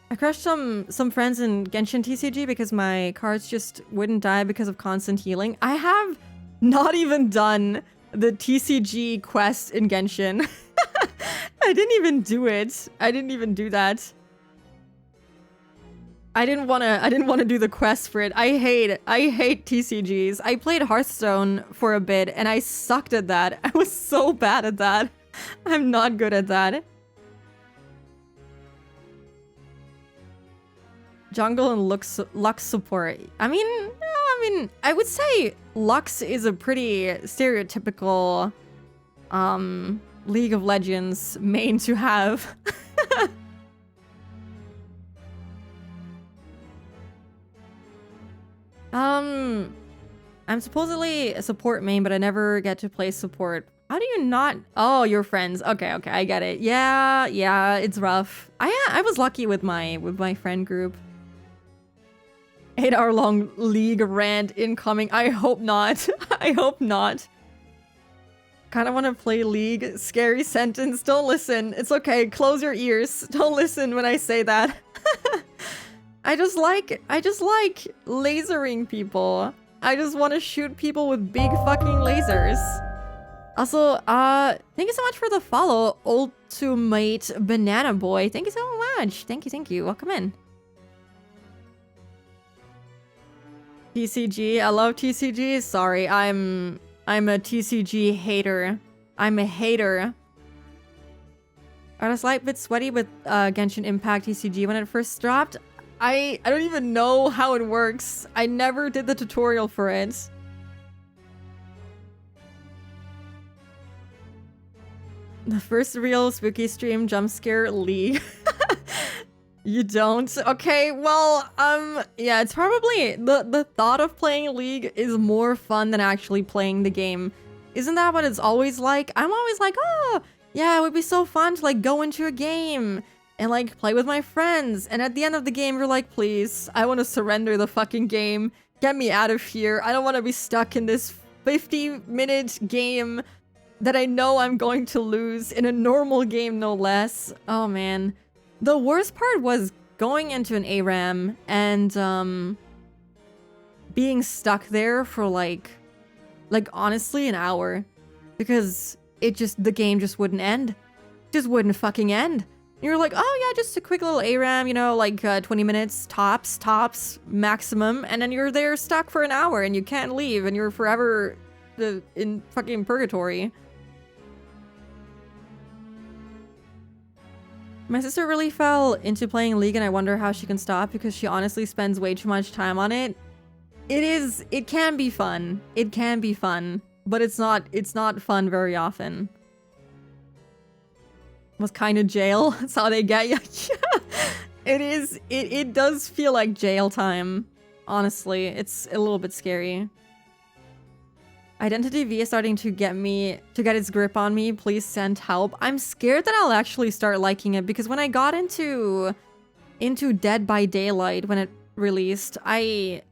I crushed some friends in Genshin TCG because my cards just wouldn't die because of constant healing. I have not even done the TCG quest in Genshin. I didn't even do it. I didn't even do that. I didn't want to do the quest for it. I hate TCGs. I played Hearthstone for a bit and I sucked at that. I was so bad at that. I'm not good at that. Jungle and Lux support. I mean, I would say Lux is a pretty stereotypical League of Legends main to have. I'm supposedly a support main, but I never get to play support. How do you not? Oh, you're friends. Okay, I get it. Yeah, it's rough. I was lucky with my friend group. 8-hour long League rant incoming. I hope not. I hope not. Kind of want to play League. Scary sentence. Don't listen. It's okay. Close your ears. Don't listen when I say that. I just like lasering people. I just want to shoot people with big fucking lasers. Also, thank you so much for the follow, Ultimate Banana Boy. Thank you so much. Thank you. Welcome in. TCG. I love TCG. Sorry, I'm a TCG hater. I'm a hater. I was a slight bit sweaty with Genshin Impact TCG when it first dropped. I don't even know how it works. I never did the tutorial for it. The first real spooky stream jump scare League. You don't? Okay, well, yeah, it's probably the thought of playing League is more fun than actually playing the game. Isn't that what it's always like? I'm always like, oh, yeah, it would be so fun to like go into a game and like play with my friends. And at the end of the game, you're like, please, I want to surrender the fucking game. Get me out of here. I don't want to be stuck in this 50-minute game that I know I'm going to lose in a normal game, no less. Oh man. The worst part was going into an ARAM and being stuck there for like honestly an hour because the game just wouldn't end. Just wouldn't fucking end. You're like, oh yeah, just a quick little ARAM, you know, like 20 minutes tops maximum, and then you're there stuck for an hour and you can't leave and you're forever in fucking purgatory. My sister really fell into playing League and I wonder how she can stop because she honestly spends way too much time on it. it can be fun. It can be fun, but it's not fun very often. Was kind of jail. That's how they get you. It does feel like jail time. Honestly, it's a little bit scary. Identity V is starting to get its grip on me. Please send help. I'm scared that I'll actually start liking it because when I got into Dead by Daylight when it released, I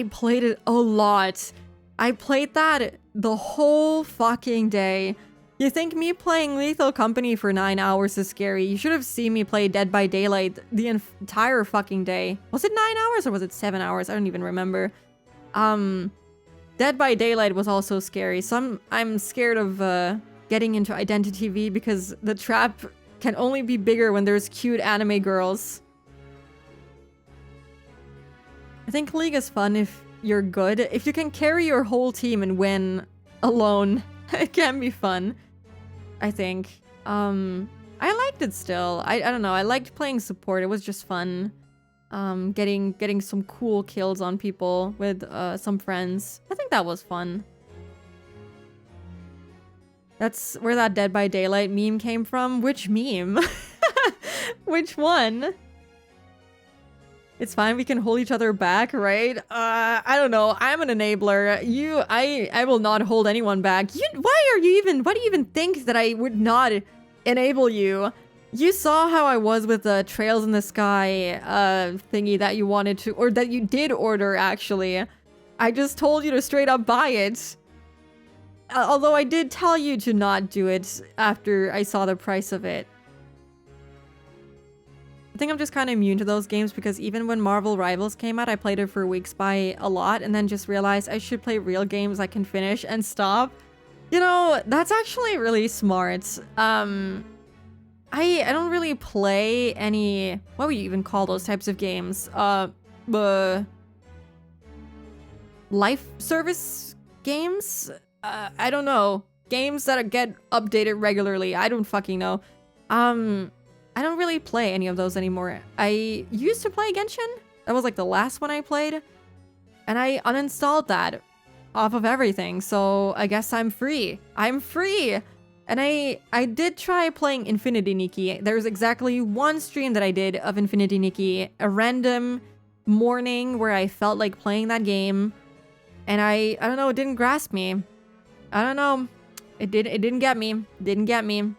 played it a lot. I played that the whole fucking day. You think me playing Lethal Company for 9 hours is scary? You should have seen me play Dead by Daylight the entire fucking day. Was it 9 hours or was it 7 hours? I don't even remember. Dead by Daylight was also scary, so I'm scared of getting into Identity V because the trap can only be bigger when there's cute anime girls. I think League is fun if you're good. If you can carry your whole team and win alone, it can be fun. I think. I liked it still. I don't know. I liked playing support. It was just fun. Getting some cool kills on people with some friends. I think that was fun. That's where that Dead by Daylight meme came from. Which meme? Which one? It's fine, we can hold each other back, right? I don't know. I'm an enabler. I will not hold anyone back. Why do you even think that I would not enable you? You saw how I was with the Trails in the Sky thingy that you wanted to, or that you did order, actually. I just told you to straight up buy it. Although I did tell you to not do it after I saw the price of it. I think I'm just kind of immune to those games because even when Marvel Rivals came out, I played it for weeks by a lot and then just realized I should play real games I can finish and stop. You know, that's actually really smart. I don't really play any, what would you even call those types of games? Life service games? I don't know. Games that get updated regularly. I don't fucking know. I don't really play any of those anymore. I used to play Genshin. That was like the last one I played. And I uninstalled that off of everything. So I guess I'm free. I'm free! And I did try playing Infinity Nikki. There's exactly one stream that I did of Infinity Nikki. A random morning where I felt like playing that game. And I don't know, it didn't grasp me. I don't know. It didn't get me. Didn't get me.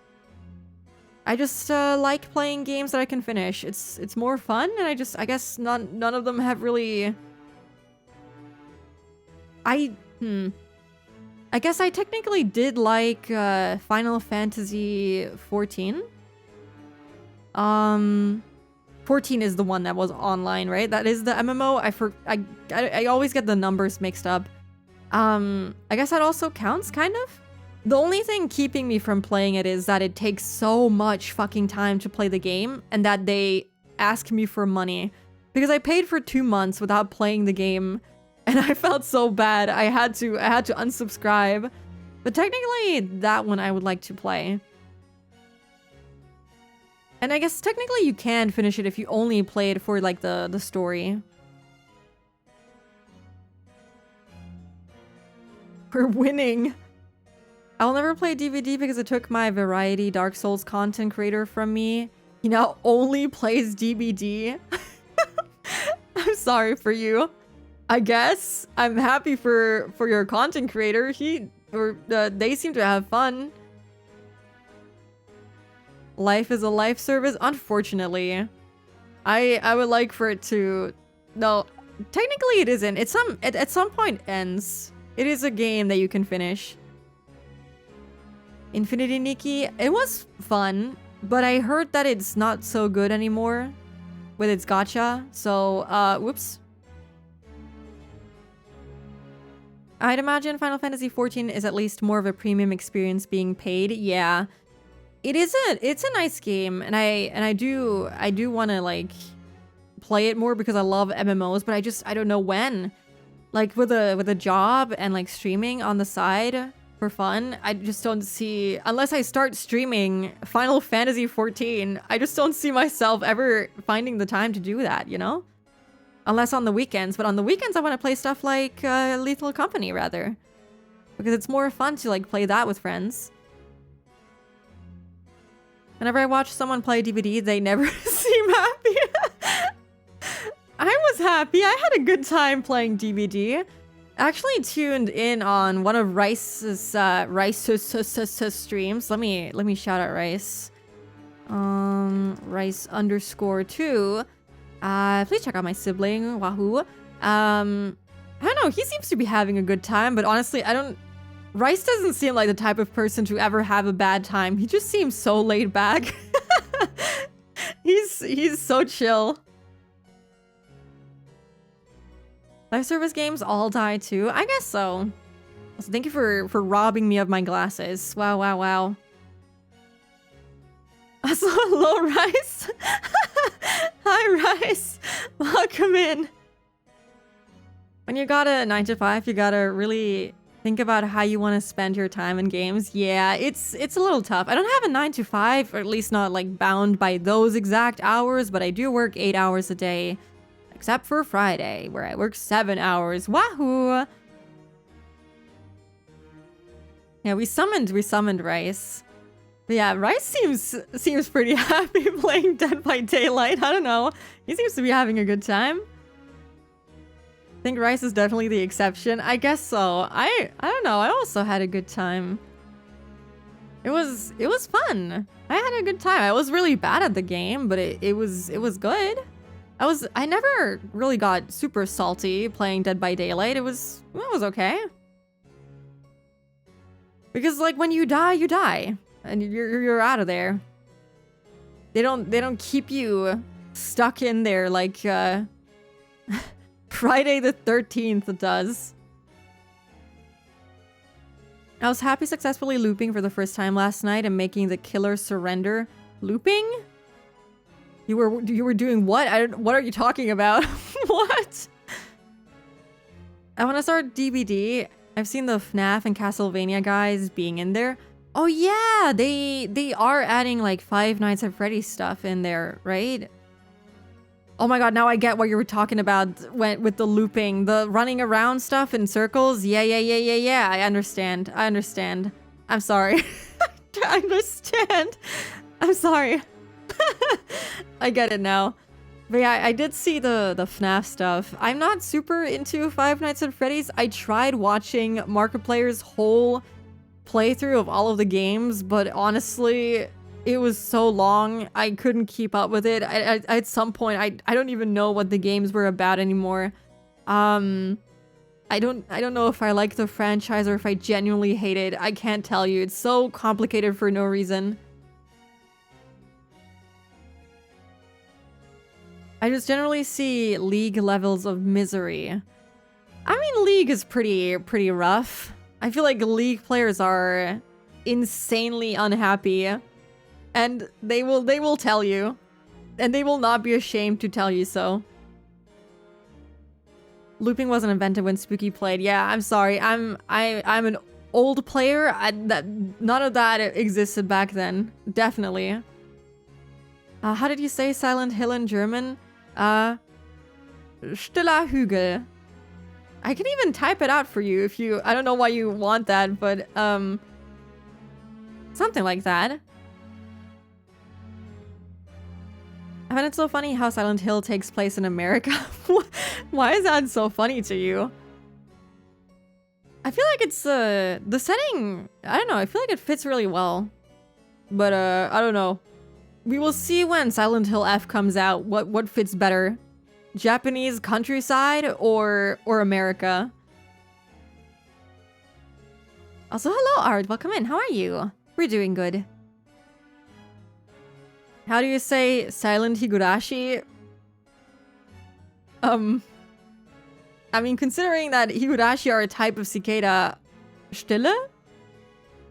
I just like playing games that I can finish. It's more fun, and I guess none of them have really. I guess I technically did like Final Fantasy 14. 14 is the one that was online, right? That is the MMO. I always get the numbers mixed up. I guess that also counts, kind of. The only thing keeping me from playing it is that it takes so much fucking time to play the game and that they ask me for money. Because I paid for 2 months without playing the game and I felt so bad. I had to unsubscribe. But technically, that one I would like to play. And I guess technically you can finish it if you only play it for like the story. For winning. I'll never play DVD because it took my Variety Dark Souls content creator from me. He now only plays DVD. I'm sorry for you. I guess I'm happy for your content creator. They seem to have fun. Life is a life service. Unfortunately, I would like for it to. No, technically it isn't. It's at some point ends. It is a game that you can finish. Infinity Nikki, it was fun, but I heard that it's not so good anymore with its gacha, so, whoops. I'd imagine Final Fantasy 14 is at least more of a premium experience being paid. Yeah, it's a nice game, and I do want to, like, play it more because I love MMOs, but I don't know when. Like, with a job and, like, streaming on the side for fun, I just don't see, unless I start streaming Final Fantasy 14, I just don't see myself ever finding the time to do that, you know? Unless on the weekends, but on the weekends I want to play stuff like Lethal Company, rather. Because it's more fun to, like, play that with friends. Whenever I watch someone play DVD, they never seem happy. I was happy. I had a good time playing DVD. I actually tuned in on one of Rice's streams. Let me shout out Rice. Rice_2. Please check out my sibling, Wahoo. I don't know, he seems to be having a good time, but honestly, Rice doesn't seem like the type of person to ever have a bad time. He just seems so laid back. He's so chill. Live service games all die too? I guess so. Also, thank you for robbing me of my glasses. Wow, wow, wow. Also, hello, Rice. Hi, Rice. Welcome in. When you got a 9 to 5, you gotta really think about how you want to spend your time in games. Yeah, it's a little tough. I don't have a 9 to 5, or at least not like bound by those exact hours, but I do work 8 hours a day. Except for Friday, where I work 7 hours. Wahoo! Yeah, we summoned Rice. But yeah, Rice seems pretty happy playing Dead by Daylight. I don't know. He seems to be having a good time. I think Rice is definitely the exception. I guess so. I don't know. I also had a good time. It was fun. I had a good time. I was really bad at the game, but it was good. I never really got super salty playing Dead by Daylight. It was okay. Because like when you die, you die. And you're out of there. They don't keep you stuck in there like Friday the 13th does. I was happy successfully looping for the first time last night and making the killer surrender. Looping? You were doing what? What are you talking about? What? I want to start DBD. I've seen the FNAF and Castlevania guys being in there. Oh yeah, they are adding like Five Nights at Freddy's stuff in there, right? Oh my god, now I get what you were talking about with the looping, the running around stuff in circles. Yeah. I understand. I'm sorry. I understand. I'm sorry. I get it now. But yeah, I did see the FNAF stuff. I'm not super into Five Nights at Freddy's. I tried watching Markiplier's whole playthrough of all of the games, but honestly, it was so long, I couldn't keep up with it. At some point, I don't even know what the games were about anymore. I don't know if I like the franchise or if I genuinely hate it. I can't tell you. It's so complicated for no reason. I just generally see League levels of misery. I mean, League is pretty rough. I feel like League players are insanely unhappy, and they will tell you, and they will not be ashamed to tell you so. Looping wasn't invented when Spooky played. Yeah, I'm sorry. I'm an old player. None of that existed back then. Definitely. How did you say Silent Hill in German? Stiller Hügel. I can even type it out for you if you... I don't know why you want that, but, something like that. I find it so funny how Silent Hill takes place in America. Why is that so funny to you? I feel like it's, the setting... I don't know, I feel like it fits really well. But, I don't know. We will see when Silent Hill F comes out what fits better. Japanese countryside or America. Also, hello Art, welcome in. How are you? We're doing good. How do you say silent Higurashi? I mean, considering that Higurashi are a type of cicada, Stille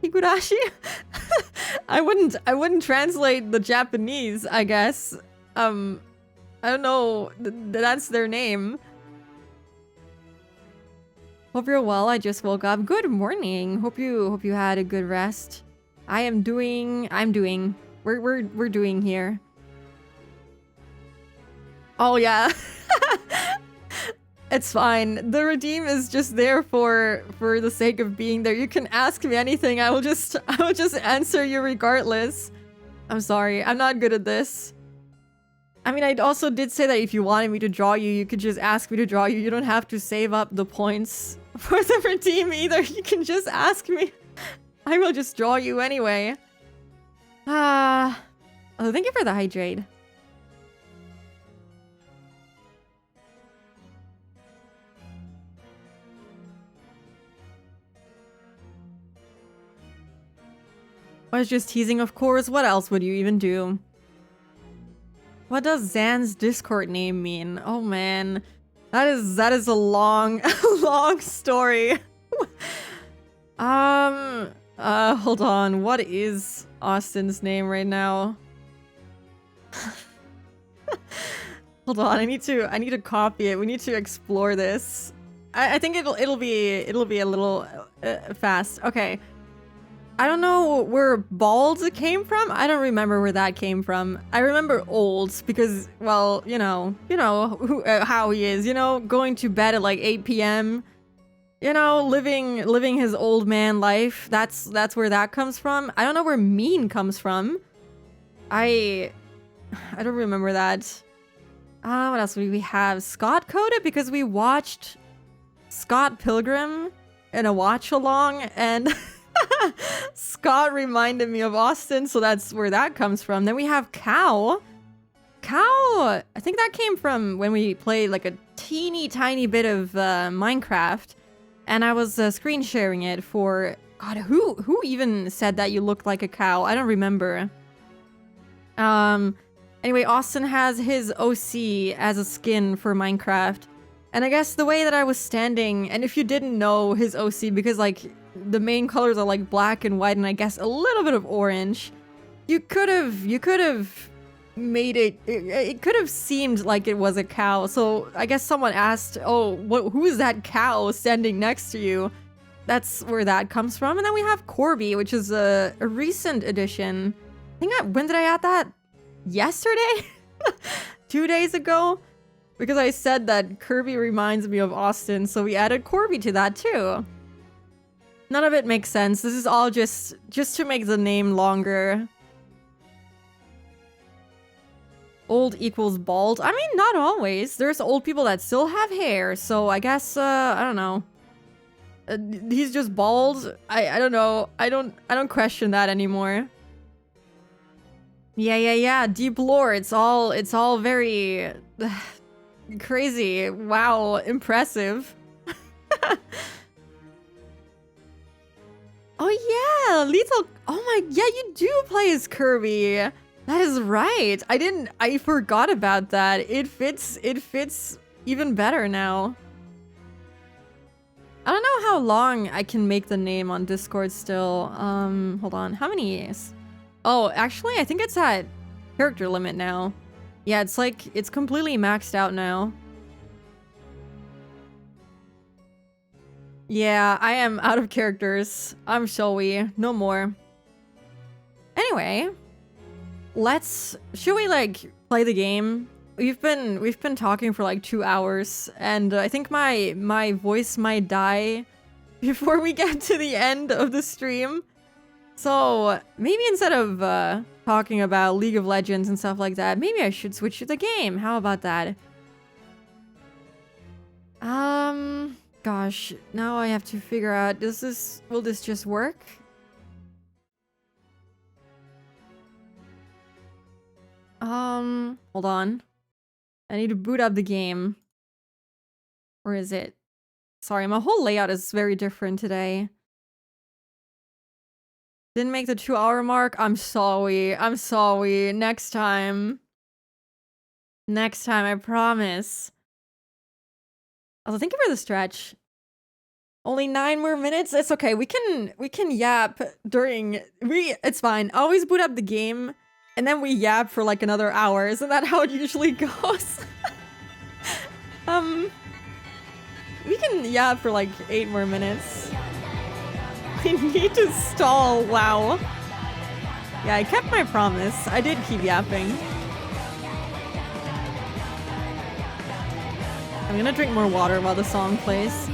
Higurashi? I wouldn't translate the Japanese, I guess. I don't know. That's their name. Hope you're well. I just woke up. Good morning. Hope you had a good rest. I'm doing. We're doing here. Oh yeah. It's fine. The redeem is just there for the sake of being there. You can ask me anything. I will just answer you regardless. I'm sorry. I'm not good at this. I mean, I also did say that if you wanted me to draw you, you could just ask me to draw you. You don't have to save up the points for the redeem either. You can just ask me. I will just draw you anyway. Oh, thank you for the hydrate. I was just teasing, of course. What else would you even do? What does Zan's Discord name mean? Oh man, that is a long, long story. Hold on. What is Austin's name right now? Hold on. I need to copy it. We need to explore this. I think it'll be a little fast. Okay. I don't know where bald came from. I don't remember where that came from. I remember old because, well, you know how he is. You know, going to bed at like 8 p.m. You know, living his old man life. That's where that comes from. I don't know where mean comes from. I don't remember that. What else do we have? Scott coded because we watched Scott Pilgrim in a watch along and. Scott reminded me of Austin, so that's where that comes from. Then we have Cow. Cow, I think that came from when we played like a teeny tiny bit of Minecraft, and I was screen sharing it for God. Who even said that you looked like a cow? I don't remember. Anyway, Austin has his OC as a skin for Minecraft, and I guess the way that I was standing, and if you didn't know his OC, because like. The main colors are like black and white and I guess a little bit of orange. You could have made it could have seemed like it was a cow. So I guess someone asked, oh, who is that cow standing next to you? That's where that comes from. And then we have Corby, which is a recent addition. When did I add that? Yesterday? 2 days ago? Because I said that Kirby reminds me of Austin, so we added Corby to that too. None of it makes sense. This is all just to make the name longer. Old equals bald. I mean, not always. There's old people that still have hair, so I guess, I don't know. He's just bald. I don't know. I don't question that anymore. Yeah. Deep lore. It's all very crazy. Wow, impressive. Oh yeah, Lethal. Oh my, yeah, you do play as Kirby. That is right. I forgot about that. It fits even better now. I don't know how long I can make the name on Discord still. Hold on. How many is? Oh, actually, I think it's at character limit now. Yeah, it's completely maxed out now. Yeah, I am out of characters. I'm showy. No more. Anyway, should we like play the game? We've been talking for like 2 hours, and I think my voice might die before we get to the end of the stream. So maybe instead of talking about League of Legends and stuff like that, maybe I should switch to the game. How about that? Gosh, now I have to figure out, will this just work? Hold on. I need to boot up the game. Or is it? Sorry, my whole layout is very different today. Didn't make the 2-hour mark? I'm sorry. Next time. Next time, I promise. Also, thank you for the stretch. Only 9 more minutes? It's okay. We can yap during... It's fine. Always boot up the game, and then we yap for like another hour. Isn't that how it usually goes? We can yap for like 8 more minutes. I need to stall. Wow. Yeah, I kept my promise. I did keep yapping. I'm gonna drink more water while the song plays.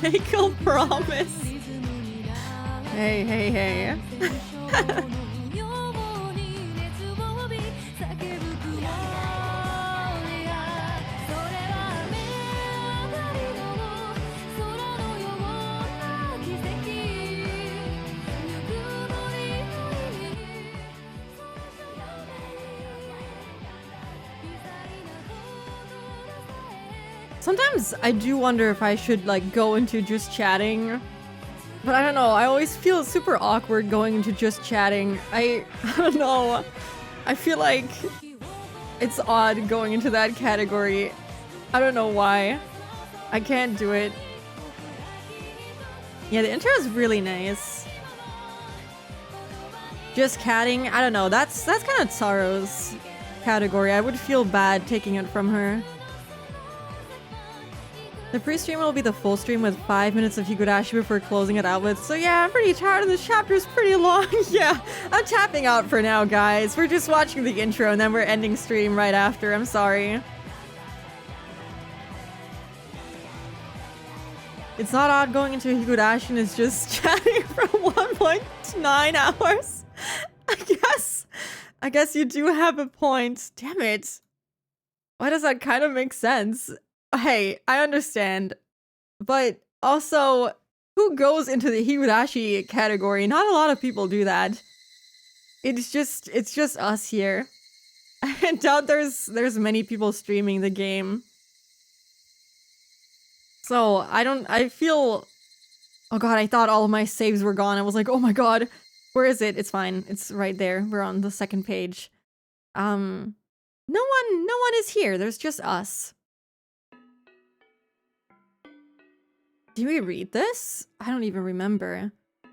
Fake promise. Hey, hey, hey. Sometimes I do wonder if I should like go into just chatting, but I don't know. I always feel super awkward going into just chatting. I don't know. I feel like it's odd going into that category. I don't know why. I can't do it. Yeah, the intro is really nice. Just catting, I don't know. That's kind of Tsaru's category. I would feel bad taking it from her. The pre-stream will be the full stream with 5 minutes of Higurashi before closing it out with. So yeah, I'm pretty tired and this chapter is pretty long. Yeah, I'm tapping out for now, guys. We're just watching the intro and then we're ending stream right after. I'm sorry. It's not odd going into Higurashi and it's just chatting for 1.9 hours. I guess you do have a point. Damn it. Why does that kind of make sense? Hey, I understand, but also, who goes into the Higurashi category? Not a lot of people do that. It's just us here. I doubt there's many people streaming the game. So, I feel... Oh god, I thought all of my saves were gone. I was like, oh my god, where is it? It's fine. It's right there. We're on the second page. No one is here. There's just us. Did we read this? I don't even remember.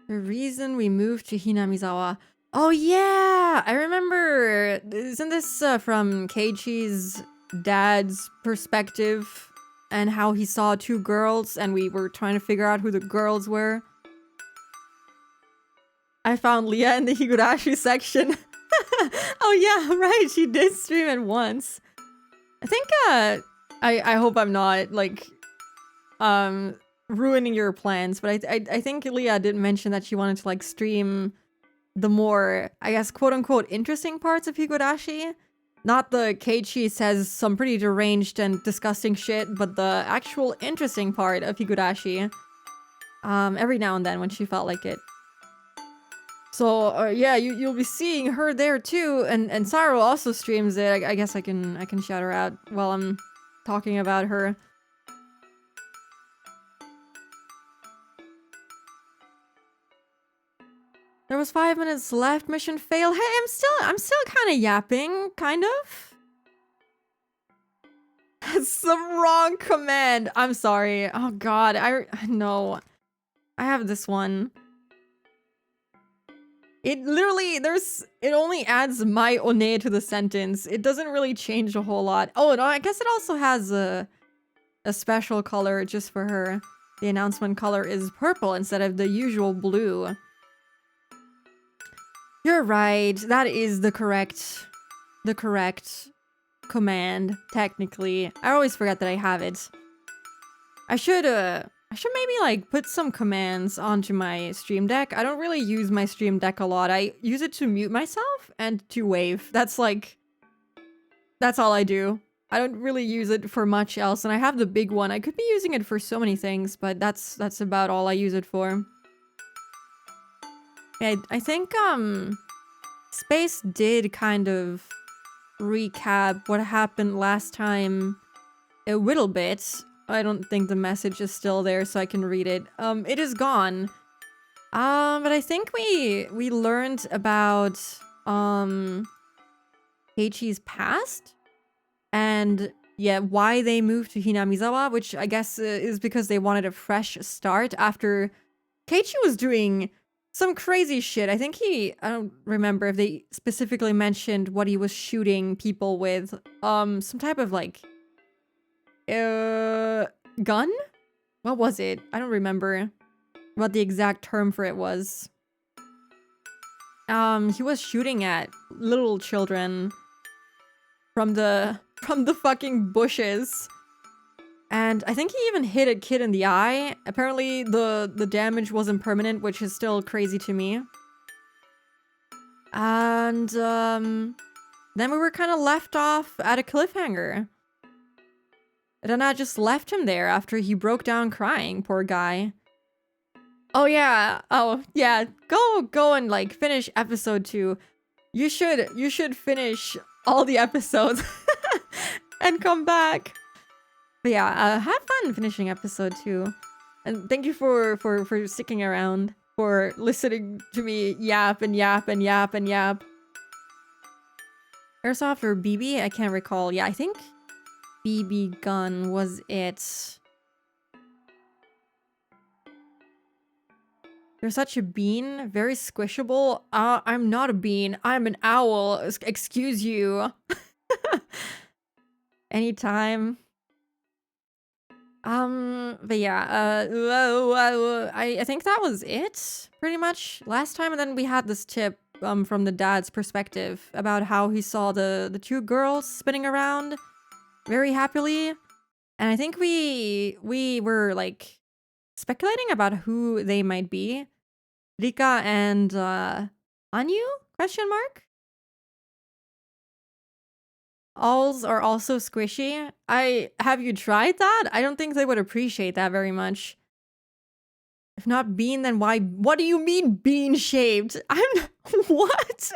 The reason we moved to Hinamizawa. Oh yeah! I remember. Isn't this from Keiichi's dad's perspective? And how he saw two girls and we were trying to figure out who the girls were? I found Leah in the Higurashi section. Oh yeah, right. She did stream it once. I think, I hope I'm not, like, ruining your plans, but I think Leah did mention that she wanted to like stream the more, I guess, quote-unquote interesting parts of Higurashi. Not the Keiichi says some pretty deranged and disgusting shit, but the actual interesting part of Higurashi. Every now and then when she felt like it. So yeah, you'll be seeing her there too, and Tsaru also streams it. I guess I can shout her out while I'm talking about her. There was 5 minutes left. Mission fail. Hey, I'm still kind of yapping, kind of. That's the wrong command. I'm sorry. Oh god, I know. I have this one. It literally, it only adds my one to the sentence. It doesn't really change a whole lot. Oh, no, I guess it also has a special color just for her. The announcement color is purple instead of the usual blue. You're right. That is the correct command, technically. I always forget that I have it. I should maybe like put some commands onto my Stream Deck. I don't really use my Stream Deck a lot. I use it to mute myself and to wave. That's all I do. I don't really use it for much else, and I have the big one. I could be using it for so many things, but that's about all I use it for. Yeah, I think, Space did kind of recap what happened last time a little bit. I don't think the message is still there, so I can read it. It is gone. But I think we learned about, Keiichi's past? And, yeah, why they moved to Hinamizawa, which I guess is because they wanted a fresh start after Keiichi was doing some crazy shit. I think I don't remember if they specifically mentioned what he was shooting people with. Some type of, like, Gun? What was it? I don't remember what the exact term for it was. He was shooting at little children from the fucking bushes. And I think he even hit a kid in the eye. Apparently the damage wasn't permanent, which is still crazy to me. And then we were kind of left off at a cliffhanger. And then I just left him there after he broke down crying, poor guy. Oh yeah, go and like finish episode 2. You should finish all the episodes and come back. But yeah, have fun finishing episode 2. And thank you for sticking around, for listening to me yap and yap and yap and yap. Airsoft or BB? I can't recall. Yeah, I think BB gun was it. You're such a bean, very squishable. I'm not a bean, I'm an owl. Excuse you. Anytime. But yeah, I think that was it, pretty much, last time. And then we had this tip, from the dad's perspective about how he saw the 2 girls spinning around very happily. And I think we were, like, speculating about who they might be. Rika and, Anyu? Question mark? Alls are also squishy. Have you tried that? I don't think they would appreciate that very much. If not bean, then why? What do you mean bean-shaped? What?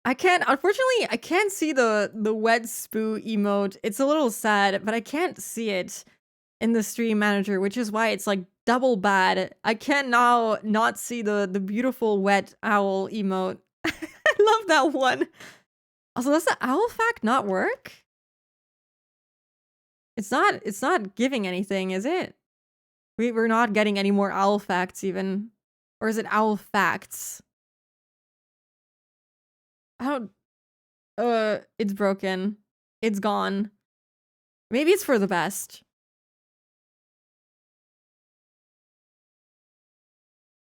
Unfortunately, I can't see the wet spoo emote. It's a little sad, but I can't see it in the stream manager, which is why it's like double bad. I can now not see the beautiful wet owl emote. I love that one. Also, does the owl fact not work? It's not giving anything, is it? We're not getting any more owl facts even. Or is it owl facts? I don't... it's broken. It's gone. Maybe it's for the best.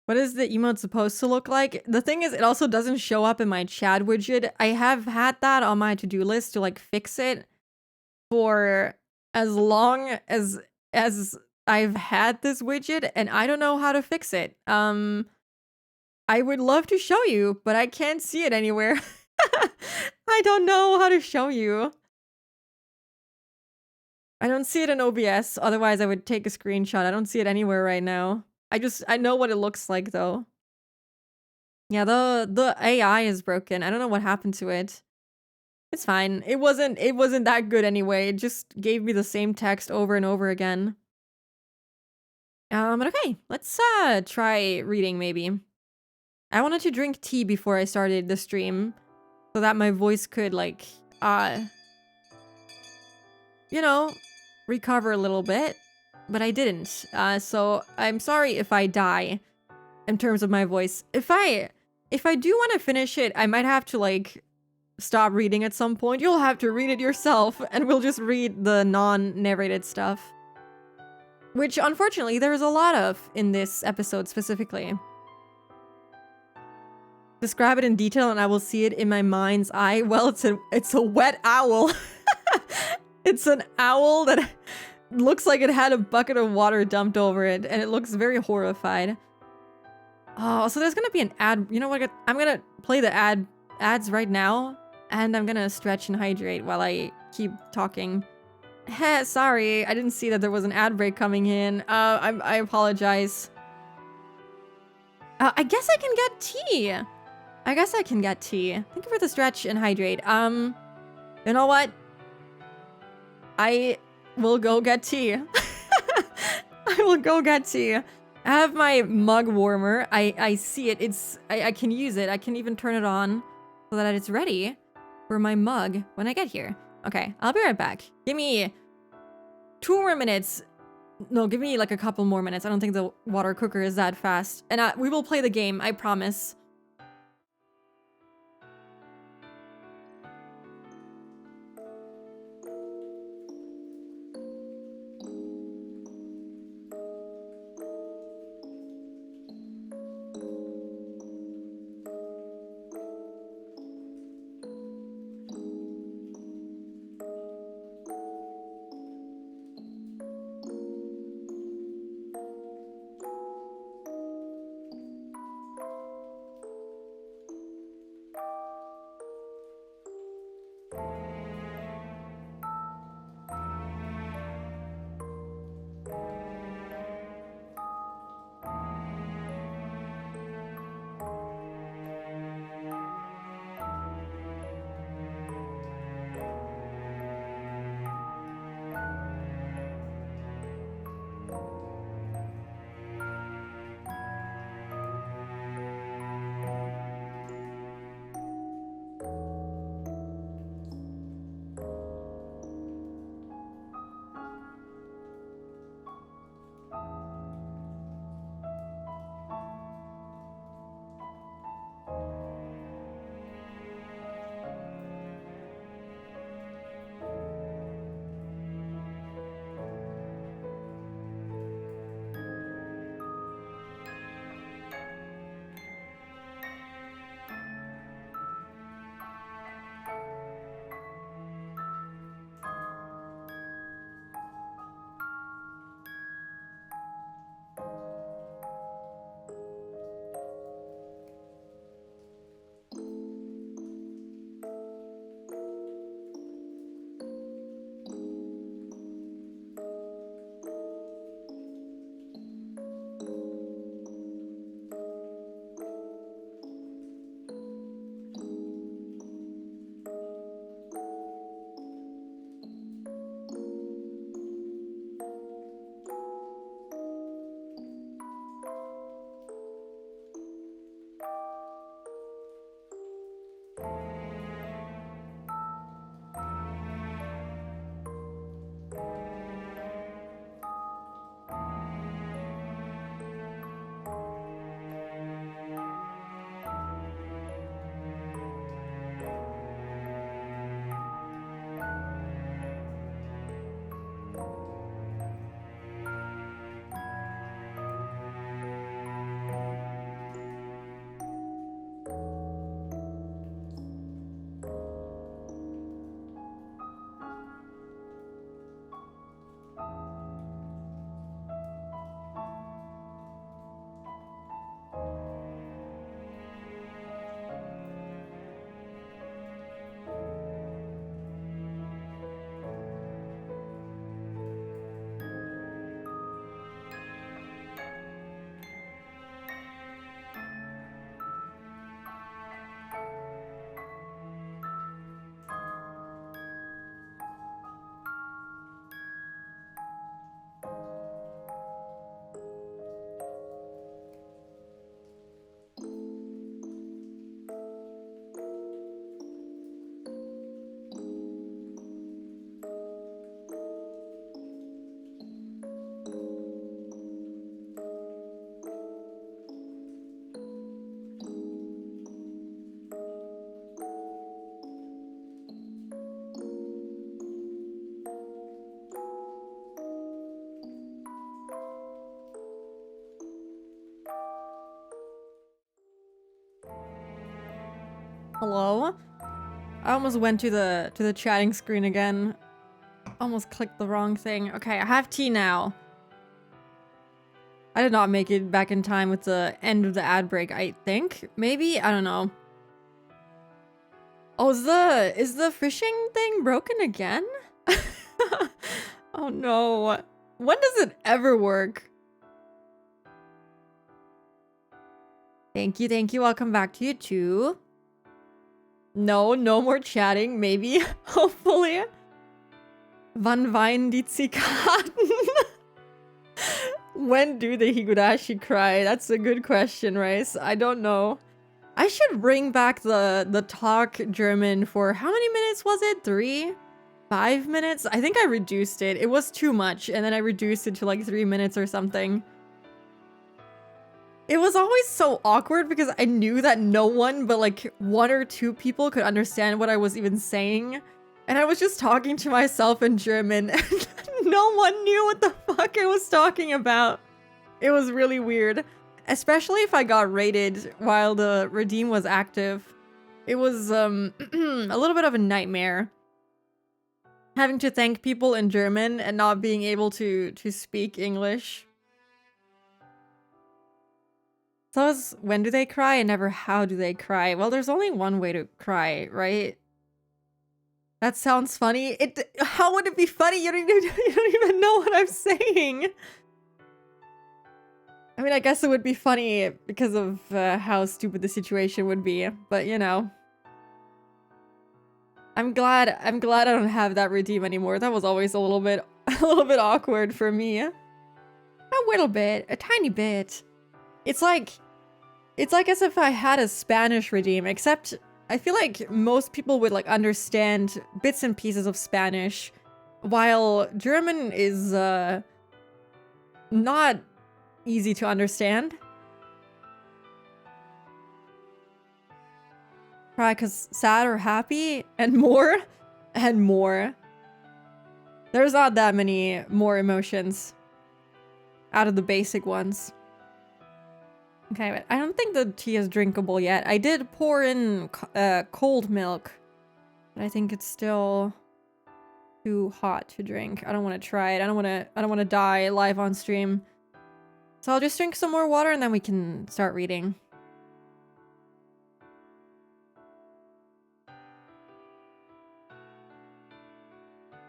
What is the emote supposed to look like? The thing is, it also doesn't show up in my chat widget. I have had that on my to-do list to like fix it for as long as I've had this widget, and I don't know how to fix it. I would love to show you, but I can't see it anywhere. I don't know how to show you. I don't see it in OBS, otherwise I would take a screenshot. I don't see it anywhere right now. I know what it looks like though. Yeah, the AI is broken. I don't know what happened to it. It's fine. It wasn't that good anyway. It just gave me the same text over and over again. But okay, let's try reading maybe. I wanted to drink tea before I started the stream so that my voice could like you know, recover a little bit, but I didn't. So I'm sorry if I die in terms of my voice. If I do want to finish it, I might have to like stop reading at some point. You'll have to read it yourself, and we'll just read the non-narrated stuff. Which, unfortunately, there's a lot of in this episode specifically. Describe it in detail and I will see it in my mind's eye. Well, it's a wet owl. It's an owl that looks like it had a bucket of water dumped over it, and it looks very horrified. Oh, so there's gonna be an ad. You know what? I'm gonna play the ads right now, and I'm gonna stretch and hydrate while I keep talking. Heh, sorry, I didn't see that there was an ad break coming in. I apologize. I guess I can get tea. I guess I can get tea. Thank you for the stretch and hydrate. You know what? I will go get tea. I will go get tea. I have my mug warmer. I see it. I can use it. I can even turn it on so that it's ready for my mug when I get here. Okay, I'll be right back. Give me 2 more minutes. No, give me like a couple more minutes. I don't think the water cooker is that fast. And we will play the game, I promise. Hello? I almost went to the chatting screen again. Almost clicked the wrong thing. Okay, I have tea now. I did not make it back in time with the end of the ad break, I think. Maybe? I don't know. Oh, is the fishing thing broken again? Oh no. When does it ever work? Thank you. I'll come back to you too. No more chatting, maybe. Hopefully. Wann weinen die Zikaden? When do the Higurashi cry? That's a good question, Rice. I don't know. I should bring back the talk German for how many minutes was it? 3? 5 minutes? I think I reduced it. It was too much, and then I reduced it to like 3 minutes or something. It was always so awkward because I knew that no one but like 1 or 2 people could understand what I was even saying. And I was just talking to myself in German and no one knew what the fuck I was talking about. It was really weird. Especially if I got raided while the redeem was active. It was a little bit of a nightmare. Having to thank people in German and not being able to speak English. So is when do they cry and never how do they cry? Well, there's only one way to cry, right? That sounds funny. How would it be funny? You don't even know what I'm saying. I mean, I guess it would be funny because of how stupid the situation would be, but you know. I'm glad I don't have that redeem anymore. That was always a little bit awkward for me. A little bit, a tiny bit. It's like as if I had a Spanish redeem, except I feel like most people would like understand bits and pieces of Spanish, while German is not easy to understand. Cry cause sad or happy, and more, and more. There's not that many more emotions out of the basic ones. Okay, but I don't think the tea is drinkable yet. I did pour in cold milk, but I think it's still too hot to drink. I don't want to try it. I don't want to die live on stream. So I'll just drink some more water and then we can start reading.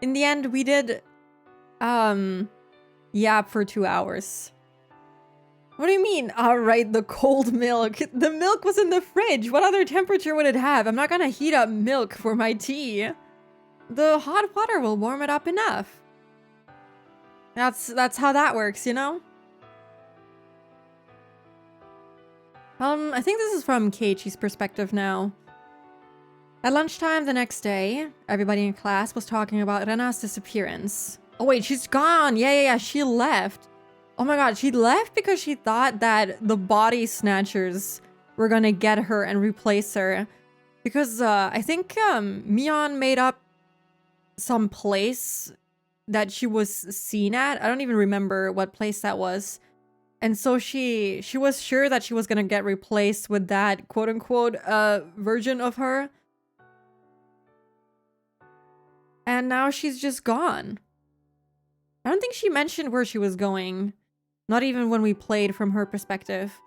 In the end, we did yap for 2 hours. What do you mean? Alright, the cold milk. The milk was in the fridge. What other temperature would it have? I'm not gonna heat up milk for my tea. The hot water will warm it up enough. That's how that works, you know? I think this is from Keiichi's perspective now. At lunchtime the next day, everybody in class was talking about Rena's disappearance. Oh wait, she's gone. Yeah. She left. Oh my god, she left because she thought that the body snatchers were gonna get her and replace her. Because I think Mion made up some place that she was seen at. I don't even remember what place that was. And so she was sure that she was gonna get replaced with that quote-unquote version of her. And now she's just gone. I don't think she mentioned where she was going. Not even when we played from her perspective.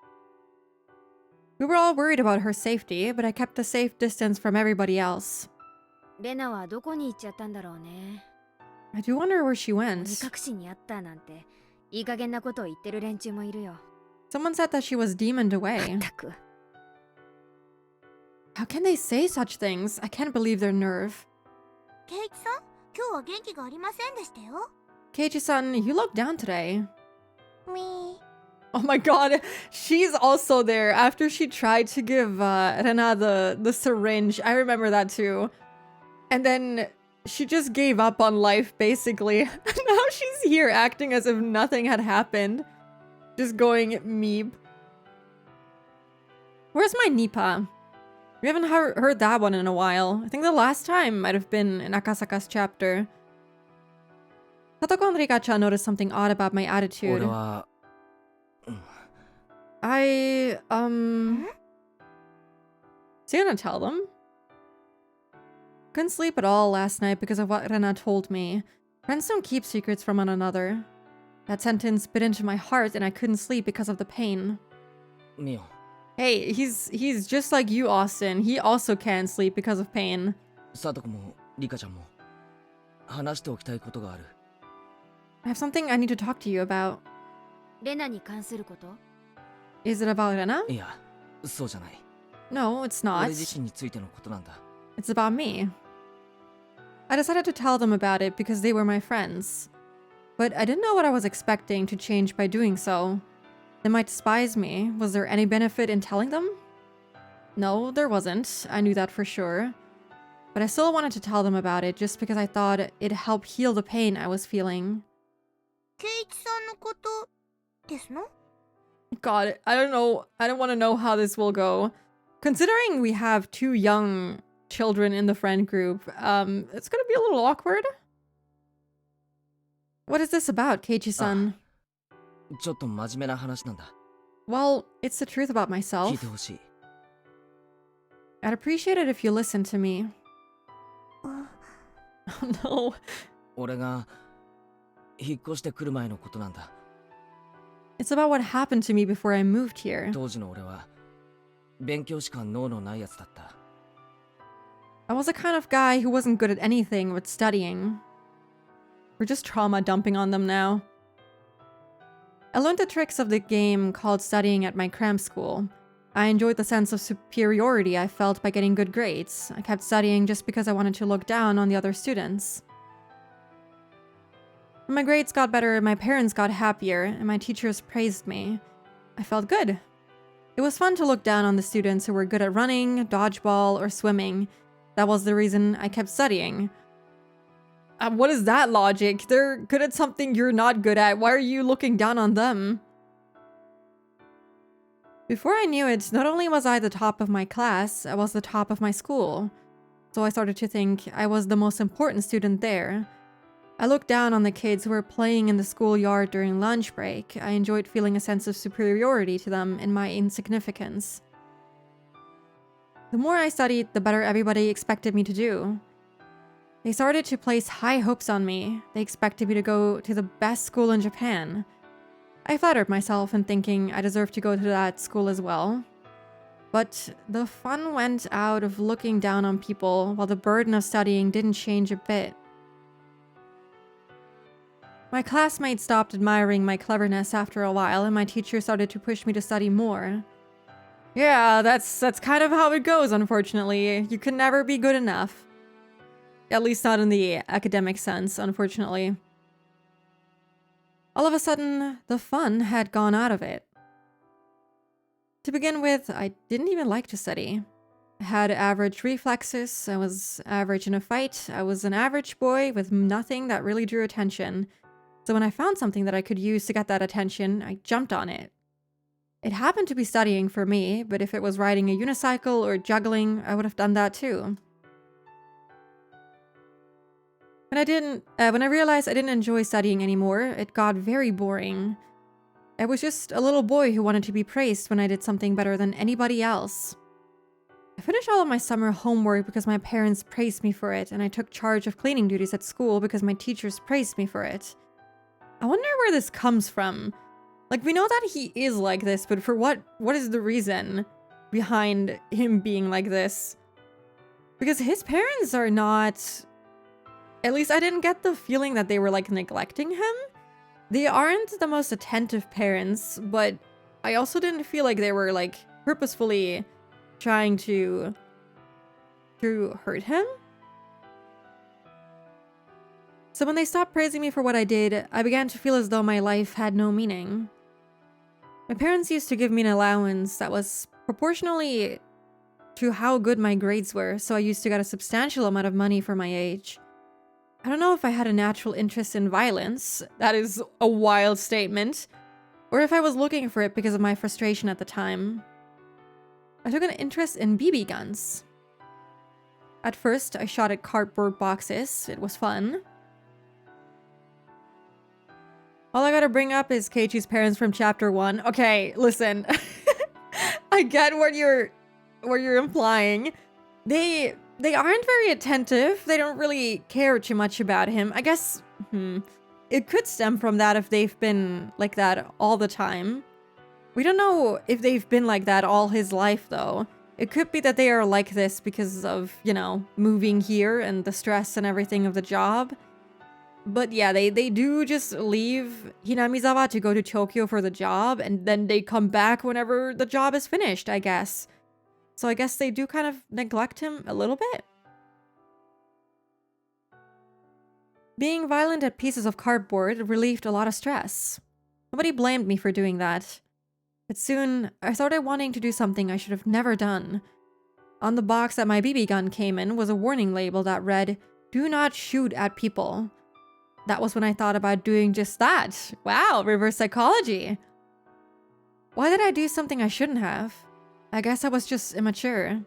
We were all worried about her safety, but I kept a safe distance from everybody else. レナはどこに行っちゃったんだろうね。I do wonder where she went. 隠しにあったなんていい加減なことを言ってる連中もいるよ。Someone said that she was demoned away. たく。How can they say such things? I can't believe their nerve. ケイチさん、今日は元気がありませんでしたよ。Keiichi-san, you look down today. Me. Oh my god, she's also there after she tried to give Rena the syringe. I remember that too. And then she just gave up on life, basically. Now she's here acting as if nothing had happened. Just going meep. Where's my Nipa? We haven't heard that one in a while. I think the last time might have been in Akasaka's chapter. Satoko and Rikacha noticed something odd about my attitude. So you gonna tell them? Couldn't sleep at all last night because of what Rena told me. Friends don't keep secrets from one another. That sentence bit into my heart and I couldn't sleep because of the pain. Mio. Hey, he's just like you, Austin. He also can't sleep because of pain. Satoko mo Rika-chan mo hanashite okitai koto ga aru. I have something I need to talk to you about. レナに関すること？ Is it about Rena? いや、そうじゃない。 No, it's 俺 not. 自身についてのことなんだ。 It's about me. I decided to tell them about it because they were my friends. But I didn't know what I was expecting to change by doing so. They might despise me. Was there any benefit in telling them? No, there wasn't. I knew that for sure. But I still wanted to tell them about it just because I thought it'd help heal the pain I was feeling. ケイチさんのことですの？ God, I don't know. I don't want to know how this will go. Considering we have 2 young children in the friend group, it's gonna be a little awkward. What is this about, Keiichi-san? ちょっと真面目な話なんだ。 Well, it's the truth about 聞い myself. てほしい。 I'd appreciate it if you listened to me. Oh no. 俺が引っ越してくる前のことなんだ。 It's about what happened to me before I moved here. 当時の俺は勉強しか脳のないやつだった。 I was the kind of guy who wasn't good at anything but studying. We're just trauma dumping on them now. I learned the tricks of the game called studying at my cram school. I enjoyed the sense of superiority I felt by getting good grades. I kept studying just because I wanted to look down on the other students. When my grades got better, my parents got happier, and my teachers praised me. I felt good. It was fun to look down on the students who were good at running, dodgeball, or swimming. That was the reason I kept studying. What is that logic? They're good at something you're not good at. Why are you looking down on them? Before I knew it, not only was I the top of my class, I was the top of my school. So I started to think I was the most important student there. I looked down on the kids who were playing in the schoolyard during lunch break. I enjoyed feeling a sense of superiority to them in my insignificance. The more I studied, the better everybody expected me to do. They started to place high hopes on me. They expected me to go to the best school in Japan. I flattered myself in thinking I deserved to go to that school as well. But the fun went out of looking down on people, while the burden of studying didn't change a bit. My classmates stopped admiring my cleverness after a while, and my teacher started to push me to study more. Yeah, that's kind of how it goes, unfortunately. You can never be good enough. At least not in the academic sense, unfortunately. All of a sudden, the fun had gone out of it. To begin with, I didn't even like to study. I had average reflexes, I was average in a fight, I was an average boy with nothing that really drew attention. So when I found something that I could use to get that attention, I jumped on it. It happened to be studying for me, but if it was riding a unicycle or juggling, I would have done that too. When I realized I didn't enjoy studying anymore, it got very boring. I was just a little boy who wanted to be praised when I did something better than anybody else. I finished all of my summer homework because my parents praised me for it, and I took charge of cleaning duties at school because my teachers praised me for it. I wonder where this comes from. Like, we know that he is like this, but for what is the reason behind him being like this? Because his parents are not... At least I didn't get the feeling that they were, like, neglecting him. They aren't the most attentive parents, but I also didn't feel like they were, like, purposefully trying to hurt him. So when they stopped praising me for what I did, I began to feel as though my life had no meaning. My parents used to give me an allowance that was proportionally to how good my grades were, so I used to get a substantial amount of money for my age. I don't know if I had a natural interest in violence, that is a wild statement, or if I was looking for it because of my frustration at the time. I took an interest in BB guns. At first, I shot at cardboard boxes. It was fun. All I gotta bring up is Keiichi's parents from chapter 1. Okay, listen. I get what you're implying. They aren't very attentive. They don't really care too much about him. I guess, it could stem from that if they've been like that all the time. We don't know if they've been like that all his life, though. It could be that they are like this because of, you know, moving here and the stress and everything of the job. But yeah, they do just leave Hinamizawa to go to Tokyo for the job, and then they come back whenever the job is finished, I guess. So I guess they do kind of neglect him a little bit. Being violent at pieces of cardboard relieved a lot of stress. Nobody blamed me for doing that. But soon, I started wanting to do something I should have never done. On the box that my BB gun came in was a warning label that read, "Do not shoot at people." That was when I thought about doing just that. Wow, reverse psychology. Why did I do something I shouldn't have? I guess I was just immature.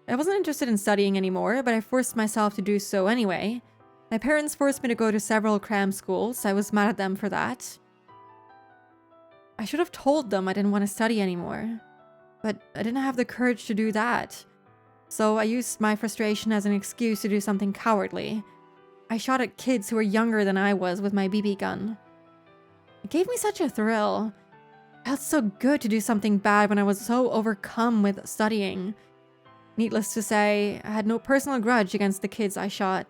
I wasn't interested in studying anymore, but I forced myself to do so anyway. My parents forced me to go to several cram schools. I was mad at them for that. I should have told them I didn't want to study anymore, but I didn't have the courage to do that. So I used my frustration as an excuse to do something cowardly. I shot at kids who were younger than I was with my BB gun. It gave me such a thrill. It felt so good to do something bad when I was so overcome with studying. Needless to say, I had no personal grudge against the kids I shot.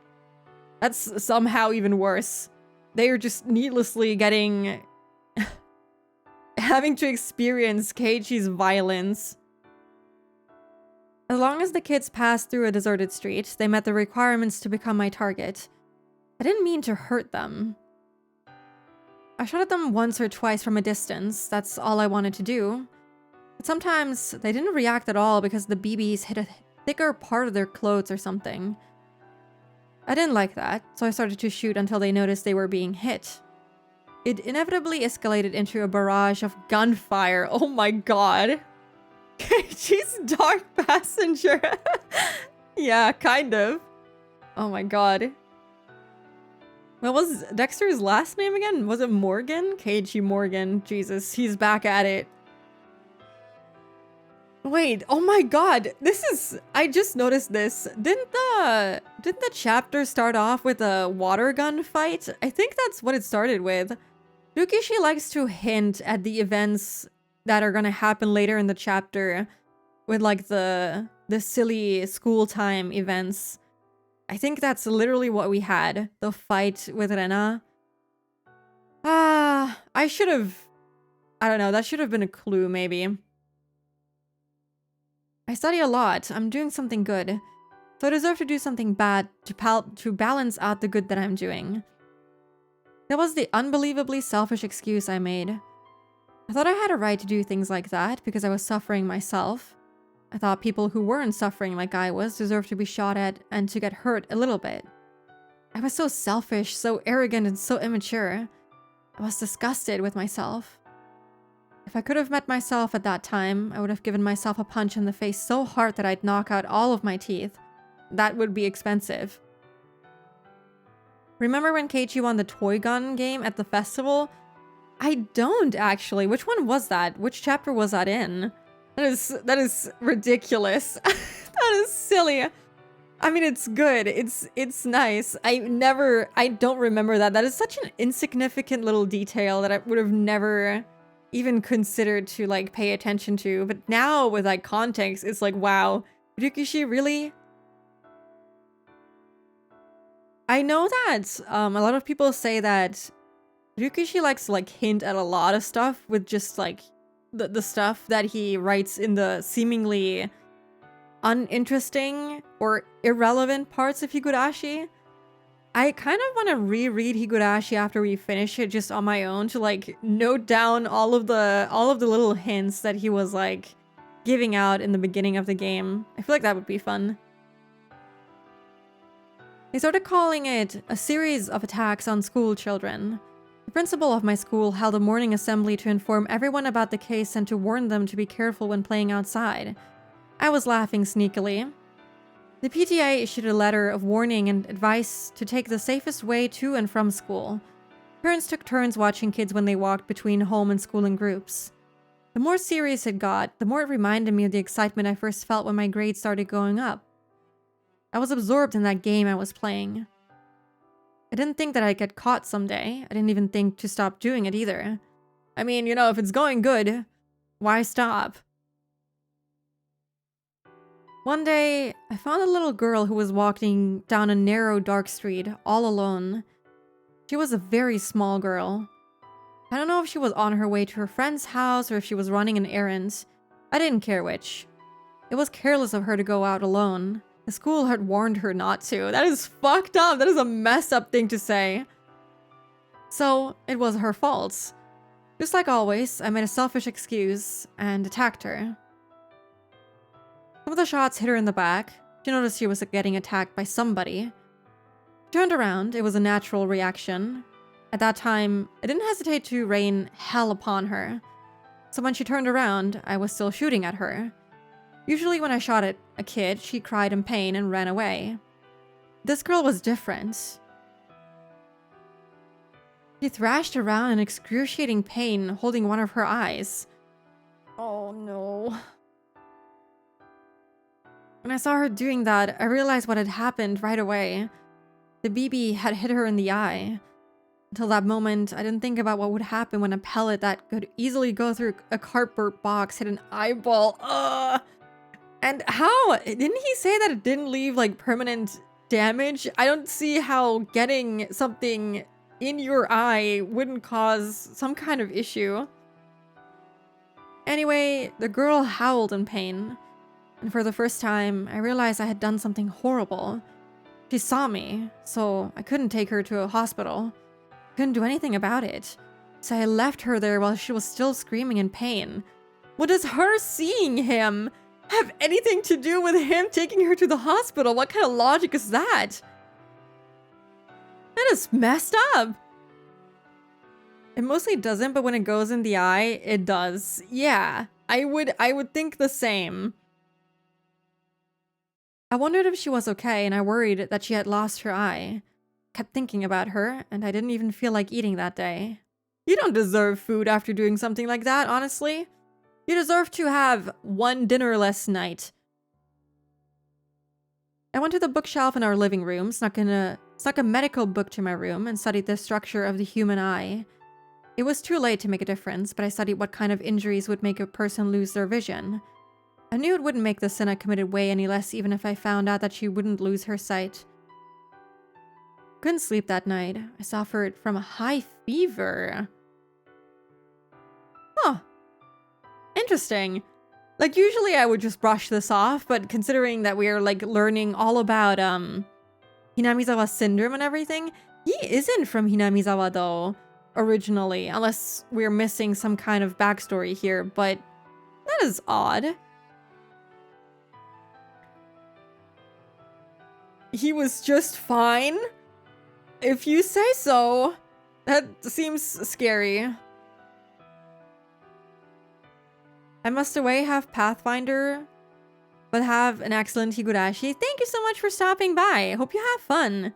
That's somehow even worse. They are just needlessly getting... having to experience Keiichi's violence. As long as the kids passed through a deserted street, they met the requirements to become my target. I didn't mean to hurt them. I shot at them once or twice from a distance. That's all I wanted to do. But sometimes they didn't react at all because the BBs hit a thicker part of their clothes or something. I didn't like that, so I started to shoot until they noticed they were being hit. It inevitably escalated into a barrage of gunfire. Oh my god. She's Dark Passenger. Yeah, kind of. Oh my god. What was Dexter's last name again? Was it Morgan? Keiichi Morgan. Jesus, he's back at it. Wait, oh my god. This is... I just noticed this. Didn't the chapter start off with a water gun fight? I think that's what it started with. Rukishi likes to hint at the events that are gonna happen later in the chapter with like the silly school time events. I think that's literally what we had. The fight with Rena. I should have... I don't know, that should have been a clue maybe. I study a lot. I'm doing something good. So I deserve to do something bad to balance out the good that I'm doing. That was the unbelievably selfish excuse I made. I thought I had a right to do things like that because I was suffering myself. I thought people who weren't suffering like I was deserved to be shot at and to get hurt a little bit. I was so selfish, so arrogant, and so immature. I was disgusted with myself. If I could have met myself at that time, I would have given myself a punch in the face so hard that I'd knock out all of my teeth. That would be expensive. Remember when Keiichi won the toy gun game at the festival? I don't actually. Which one was that? Which chapter was that in? That is ridiculous. That is silly. I mean, it's good. It's nice. I don't remember that. That is such an insignificant little detail that I would have never even considered to like pay attention to. But now with like context, it's like, wow, Ryukishi really? I know that a lot of people say that Ryukishi likes to like hint at a lot of stuff with just like the stuff that he writes in the seemingly uninteresting or irrelevant parts of Higurashi. I kind of want to reread Higurashi after we finish it just on my own to like note down all of the little hints that he was like giving out in the beginning of the game. I feel like that would be fun. They started calling it a series of attacks on school children. The principal of my school held a morning assembly to inform everyone about the case and to warn them to be careful when playing outside. I was laughing sneakily. The PTA issued a letter of warning and advice to take the safest way to and from school. Parents took turns watching kids when they walked between home and school in groups. The more serious it got, the more it reminded me of the excitement I first felt when my grades started going up. I was absorbed in that game I was playing. I didn't think that I'd get caught someday. I didn't even think to stop doing it either. I mean, you know, if it's going good, why stop? One day, I found a little girl who was walking down a narrow, dark street, all alone. She was a very small girl. I don't know if she was on her way to her friend's house or if she was running an errand. I didn't care which. It was careless of her to go out alone. The school had warned her not to. That is fucked up. That is a messed up thing to say. So, it was her fault. Just like always, I made a selfish excuse and attacked her. Some of the shots hit her in the back. She noticed she was getting attacked by somebody. She turned around. It was a natural reaction. At that time, I didn't hesitate to rain hell upon her. So when she turned around, I was still shooting at her. Usually when I shot at a kid, she cried in pain and ran away. This girl was different. She thrashed around in excruciating pain, holding one of her eyes. Oh no. When I saw her doing that, I realized what had happened right away. The BB had hit her in the eye. Until that moment, I didn't think about what would happen when a pellet that could easily go through a cardboard box hit an eyeball. Ugh! And how? Didn't he say that it didn't leave like permanent damage? I don't see how getting something in your eye wouldn't cause some kind of issue. Anyway, the girl howled in pain. And for the first time, I realized I had done something horrible. She saw me, so I couldn't take her to a hospital. Couldn't do anything about it. So I left her there while she was still screaming in pain. What does her seeing him have anything to do with him taking her to the hospital? What kind of logic is that? That is messed up. It mostly doesn't, but when it goes in the eye, it does. Yeah, I would think the same. I wondered if she was okay, and I worried that she had lost her eye. Kept thinking about her, and I didn't even feel like eating that day. You don't deserve food after doing something like that, honestly. You deserve to have one dinner less night. I went to the bookshelf in our living room, snuck a medical book to my room, and studied the structure of the human eye. It was too late to make a difference, but I studied what kind of injuries would make a person lose their vision. I knew it wouldn't make the sin I committed weigh any less even if I found out that she wouldn't lose her sight. Couldn't sleep that night. I suffered from a high fever. Huh. Interesting. Like, usually I would just brush this off, but considering that we are, like, learning all about, Hinamizawa syndrome and everything, he isn't from Hinamizawa, though, originally, unless we're missing some kind of backstory here, but that is odd. he was just fine? If you say so. That seems scary. I must away have Pathfinder, but have an excellent Higurashi. Thank you so much for stopping by. Hope you have fun.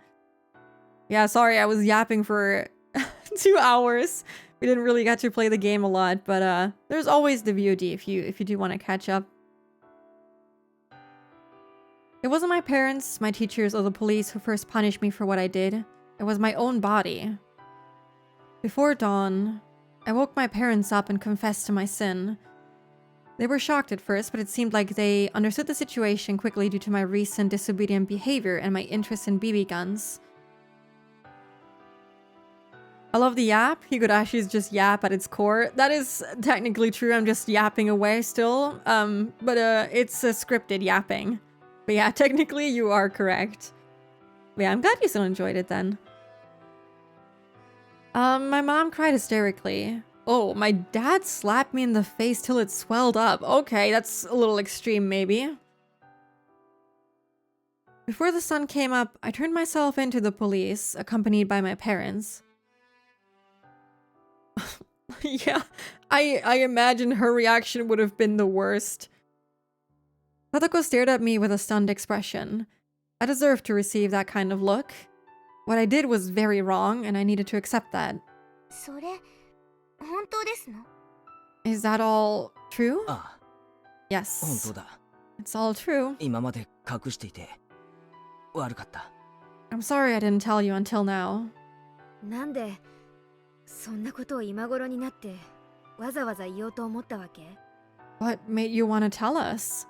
Yeah, sorry, I was yapping for 2 hours. We didn't really get to play the game a lot, but there's always the VOD if you do want to catch up. It wasn't my parents, my teachers, or the police who first punished me for what I did. It was my own body. Before dawn, I woke my parents up and confessed to my sin. They were shocked at first, but it seemed like they understood the situation quickly due to my recent disobedient behavior and my interest in BB guns. I love the yap. Higurashi is just yap at its core. That is technically true. I'm just yapping away still. But it's a scripted yapping. But yeah, technically you are correct. But yeah, I'm glad you still enjoyed it then. My mom cried hysterically. Oh, my dad slapped me in the face till it swelled up. Okay, that's a little extreme maybe. Before the sun came up, I turned myself into the police, accompanied by my parents. Yeah, I imagine her reaction would have been the worst. Sadako stared at me with a stunned expression. I deserved to receive that kind of look. What I did was very wrong, and I needed to accept that. それ本当ですの？ Is that all true? ああ、 Yes. 本当だ。 It's all true. 今まで隠していて悪かった。 I'm sorry I didn't tell you until now. なんでそんなことを今頃になってわざわざ言おうと思ったわけ？ What made you want to tell us?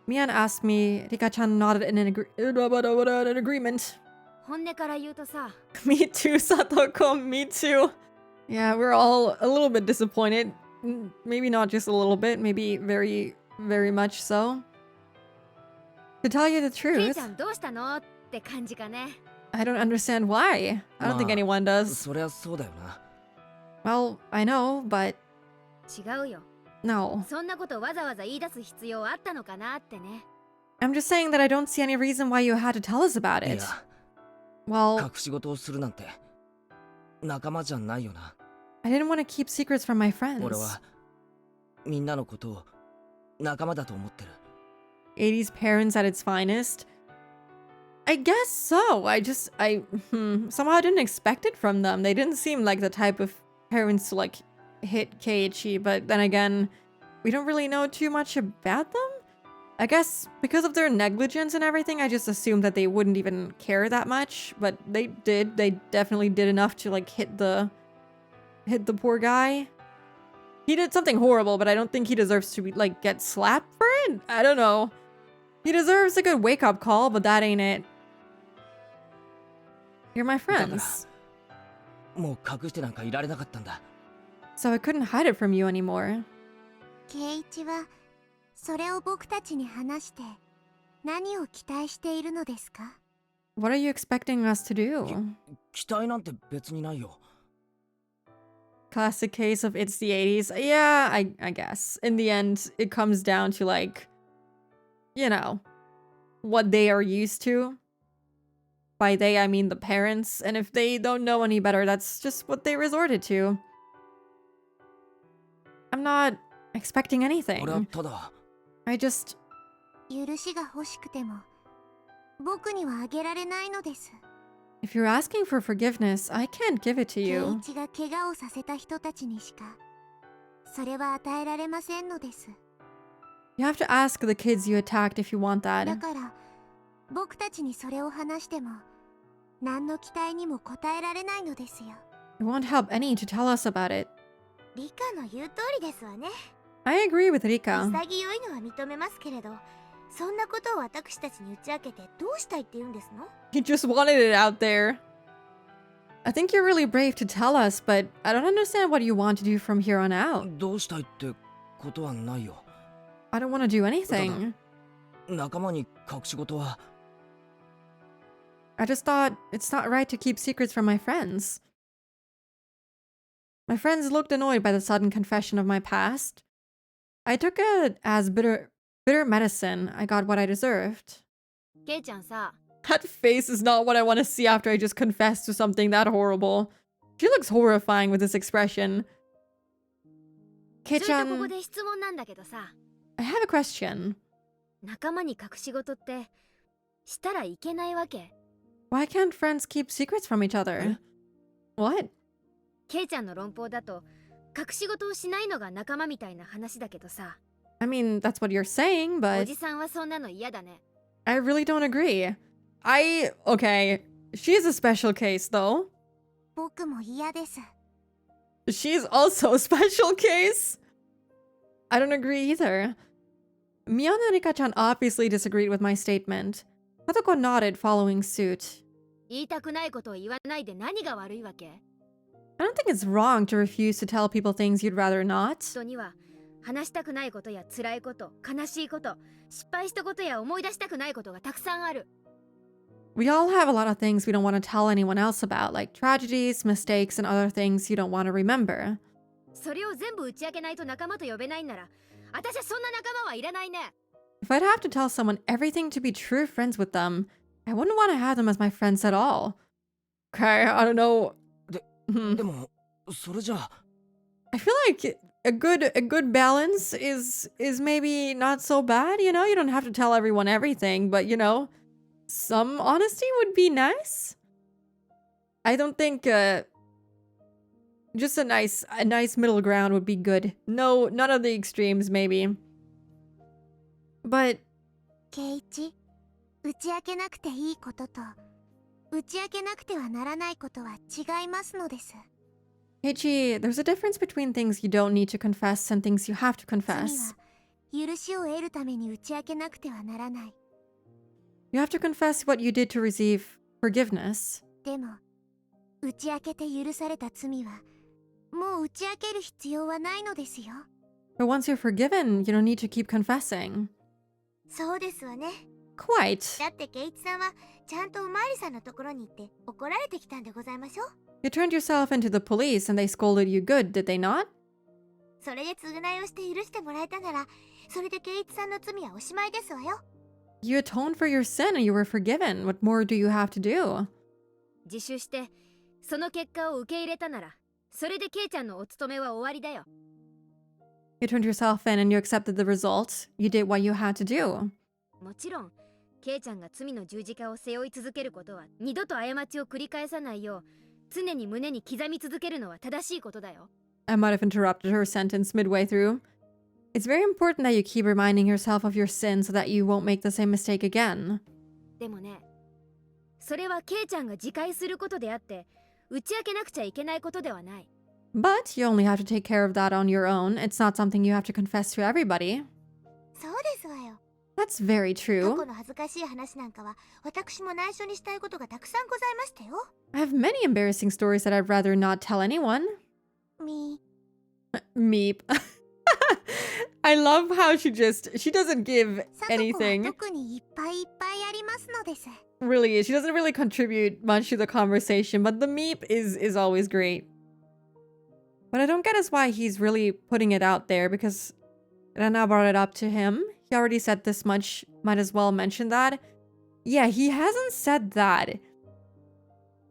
Mian asked me. Rika-chan nodded in an agreement. 本音から言うとさ、 Me too, Satoko. Me too. Yeah, we're all a little bit disappointed. Maybe not just a little bit. Maybe very, very much so. To tell you the ケイ truth, ちゃんどうしたのって感じかね。 I don't understand why. I don't think anyone does. そりゃそうだよな。 Well, I know, but 違うよ。 no. そんなことわざわざ言い出す必要あったのかなってね。 I'm just saying that I don't see any reason why you had to tell us about い it. や、 Well, 隠し事をするなんて仲間じゃないよな。 I didn't want to keep secrets from my 俺 friends. はみんなのことを仲間だと思ってる。 80s parents at its finest? I guess so. I somehow didn't expect it from them. They didn't seem like the type of parents to like hit Keiichi, but then again, we don't really know too much about them. I guess because of their negligence and everything, I just assumed that they wouldn't even care that much, but they did. They definitely did enough to like hit the poor guy. He did something horrible, but I don't think he deserves to be like get slapped for it. I don't know. He deserves a good wake-up call, but that ain't it. You're my だから friends, もう隠してなんかいられなかったんだ。 so I couldn't hide it from you anymore. ケイイチはそれを僕たちに話して何を期待しているのですか？ What are you expecting us to do? 期待なんて別にないよ。 Classic case of it's the 80s. Yeah, I guess. In the end, it comes down to like, you know, what they are used to. By they, I mean the parents. And if they don't know any better, that's just what they resorted to. I'm not expecting 俺は anything. ただ I just... 許しが欲しくても僕にはあげられないのです。 If you're asking for forgiveness, I can't give it to ケイ you. イチが怪我をさせた人たちにしかそれは与えられませんのです。 You have to ask the kids you attacked if you want だ that. から僕たちにそれを話しても何の期待にも応えられないのですよ。 It won't help any to tell us about it. リカの言う通りですわね。 I agree with Rika. 潔いのは認めますけれど、そんなことを私たちに打ち明けてどうしたいって言うんですの？ He just wanted it out there. I think you're really brave to tell us, but I don't understand what you want to do from here on out. どうしたいってことはないよ。 I don't want to do anything. 仲間に隠し事は I just thought it's not right to keep secrets from my friends. My friends looked annoyed by the sudden confession of my past. I took it as bitter medicine. I got what I deserved. ケイちゃんさ、 That face is not what I want to see after I just confessed to something that horrible. She looks horrifying with this expression. それとここ Kei-chan, で質問なんだけどさ、 I have a question. 仲間に隠し事ってしたらいけないわけ？ Why can't friends keep secrets from each other? What? ケイちゃんの論法だと隠し事をしないのが仲間みたいな話だけどさ、 I mean, that's what you're saying, お but じさんはそんなの嫌だね。 I really don't agree. Okay, she's a special case though. 僕も嫌です。 She's also a special case. I don't agree either. Mia and Rika-chan obviously disagreed with my statement. Satoko nodded, following suit. 言いたくないことを言わないで何が悪いわけ？ I don't think it's wrong to refuse to tell people things you'd rather not. 人には話したくないことや辛いこと、悲しいこと、失敗したことや思い出したくないことがたくさんある。 We all have a lot of things we don't want to tell anyone else about, like tragedies, mistakes, and other things you don't want to remember. それを全部打ち明けないと仲間と呼べないんなら、私はそんな仲間はいらないね。 If I'd have to tell someone everything to be true friends with them, I wouldn't want to have them as my friends at all. Okay, I don't know. でもそれじゃあ I feel like a good balance is maybe not so bad, you know? You don't have to tell everyone everything, but you know, some honesty would be nice. I don't think just a nice middle ground would be good. No, none of the extremes maybe. But ケイチ、打ち明けなくていいことと打ち明けなくてはならないことは違いますのです。 Keiichi, there's a difference between things you don't need to confess and things you have to 罪 confess. は許しを得るために打ち明けなくてはならない。 You have to confess what you did to receive forgiveness. でも打ち明けて許された罪はもう打ち明ける必要はないのですよ。 But once you're forgiven, you don't need to keep confessing. そうですわね。 Quite. だってケイチさんはちゃんとおまわりさんのところに行って怒られてきたんでございましょう。 You turned yourself into the police and they scolded you good, did they not? それで償いをして許してもらえたならそれでケイチさんの罪はおしまいですわよ。 You atoned for your sin and you were forgiven. What more do you have to do? 自首してその結果を受け入れたなら、それでケイちゃんのお勤めは終わりだよ。 You turned yourself in and you accepted the result. You did what you had to do. もちろんケイちゃんが罪の十字架を背負い続けることは二度と過ちを繰り返さないよう常に胸に刻み続けるのは正しいことだよ。 I might have interrupted her sentence midway through. It's very important that you keep reminding yourself of your sin so that you won't make the same mistake again. でもね、それはケイちゃんが自戒することであって打ち明けなくちゃいけないことではない。 But you only have to take care of that on your own. It's not something you have to confess to everybody. そうですわよ。 That's very 過 true. 去の恥ずかしい話なんかは私も内緒にしたいことがたくさんございましたよ。 I have many embarrassing stories that I'd rather not tell anyone. み Meep. I love how she doesn't give さとこは anything. 特にいっぱいいっぱいありますのです。 Really, she doesn't really contribute much to the conversation, but the meep is always great. What I don't get is why he's really putting it out there, because Rana brought it up to him. He already said this much, might as well mention that. Yeah, he hasn't said that.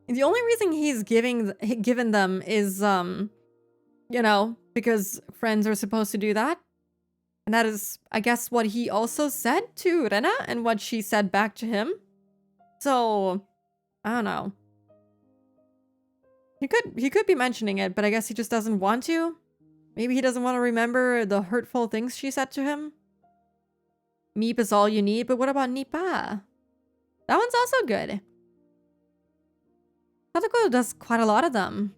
The only reason he's given them is, you know, because friends are supposed to do that. And that is, I guess, what he also said to Rena and what she said back to him. So, I don't know. He could be mentioning it, but I guess he just doesn't want to. Maybe he doesn't want to remember the hurtful things she said to him. Meep is all you need, but what about Nipa? That one's also good. Satoko does quite a lot of them.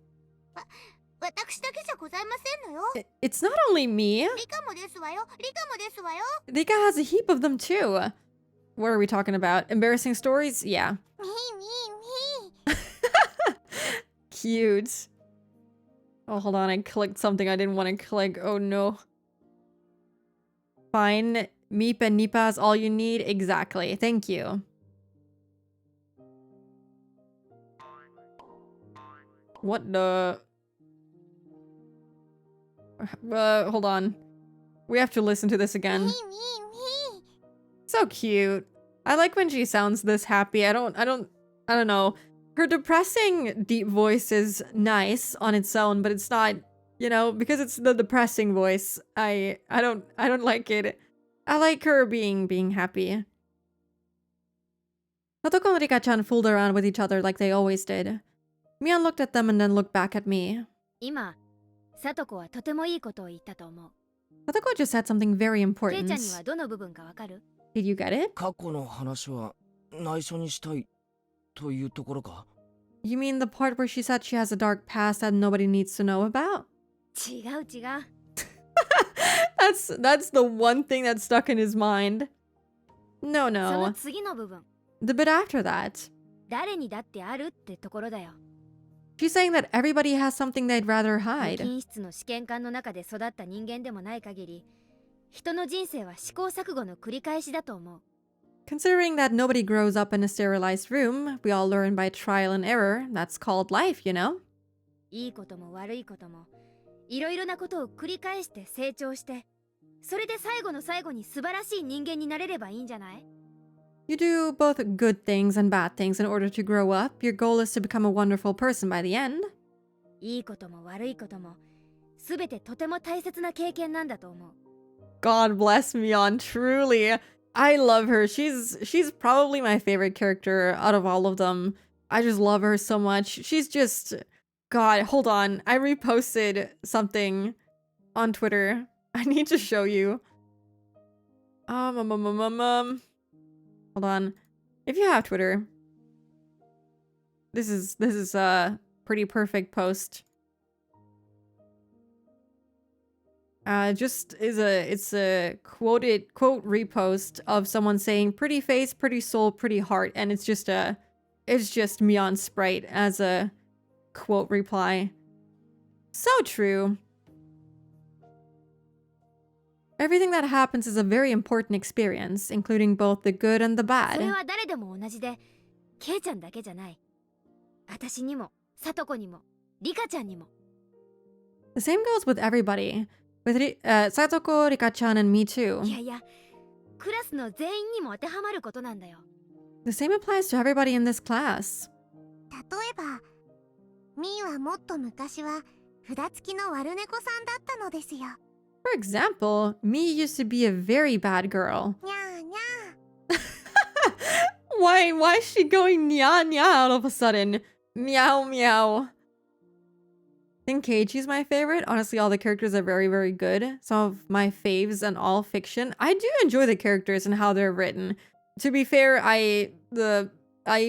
私だけじゃございませんのよ。 It's not only me. リカもですわよ。リカもですわよ。 Rika has a heap of them too. What are we talking about? Embarrassing stories? Yeah. みーみーみー。 Cute. Oh, hold on. I clicked something I didn't want to click. Oh, no. Fine. Meep and Nipa is all you need? Exactly. Thank you. What the... hold on. We have to listen to this みー again. みーみー。 So cute. I like when she sounds this happy. I don't know. Her depressing deep voice is nice on its own, but it's not, because it's the depressing voice. I don't like it. I like her being happy. Satoko and Rika-chan fooled around with each other like they always did. Mion looked at them and then looked back at me. 今サトコはとてもいいことを言ったと思う。 Satoko just said something very ケイ important. ちゃんにはどの部分かわかる？ Did you get it? 過去の話は内緒にしたいというところか？ You mean the part where she said she has a dark past that nobody needs to know about? 違う違う。 That's the one thing that stuck in his mind. No, その no. 次の部分、 The bit after that. 誰にだってあるってところだよ。 She's saying that everybody has something they'd rather 無 hide. 菌室の試験管の中で育った人間でもない限り、人の人生は試行錯誤の繰り返しだと思う。 Considering that nobody grows up in a sterilized room, we all learn by trial and error. That's called life, you know? いいことも悪いことも、いろいろなことを繰り返して成長して、それで最後の最後に素晴らしい人間になれればいいんじゃない？ You do both good things and bad things in order to grow up. Your goal is to become a wonderful person by the end. いいことも悪いことも、すべてとても大切な経験なんだと思う。 God bless Mion, truly. I love her. She's probably my favorite character out of all of them. I just love her so much. She's just... God, hold on. I reposted something on Twitter. I need to show you. Hold on. If you have Twitter. This is a pretty perfect post. It's a quote repost of someone saying pretty face, pretty soul, pretty heart, and it's just Mion's sprite as a quote reply. So true. Everything that happens is a very important experience, including both the good and the それ bad. は誰でも同じで、ケイちゃんだけじゃない。私にも、サトコにも、リカちゃんにも。 The same goes with everybody. With Satoko, Rika-chan, and me too. いやいや、クラスの全員にも当てはまることなんだよ。 The same applies to everybody in this class. 例えばミーはもっと昔は札付きの悪猫さんだったのですよ。 For example, me used to be a very bad girl. にゃーにゃ Why is she going nya nya all of a sudden? Meow meow. I think Keiichi's my favorite. Honestly, all the characters are very, very good. Some of my faves and all fiction. I do enjoy the characters and how they're written. To be fair, I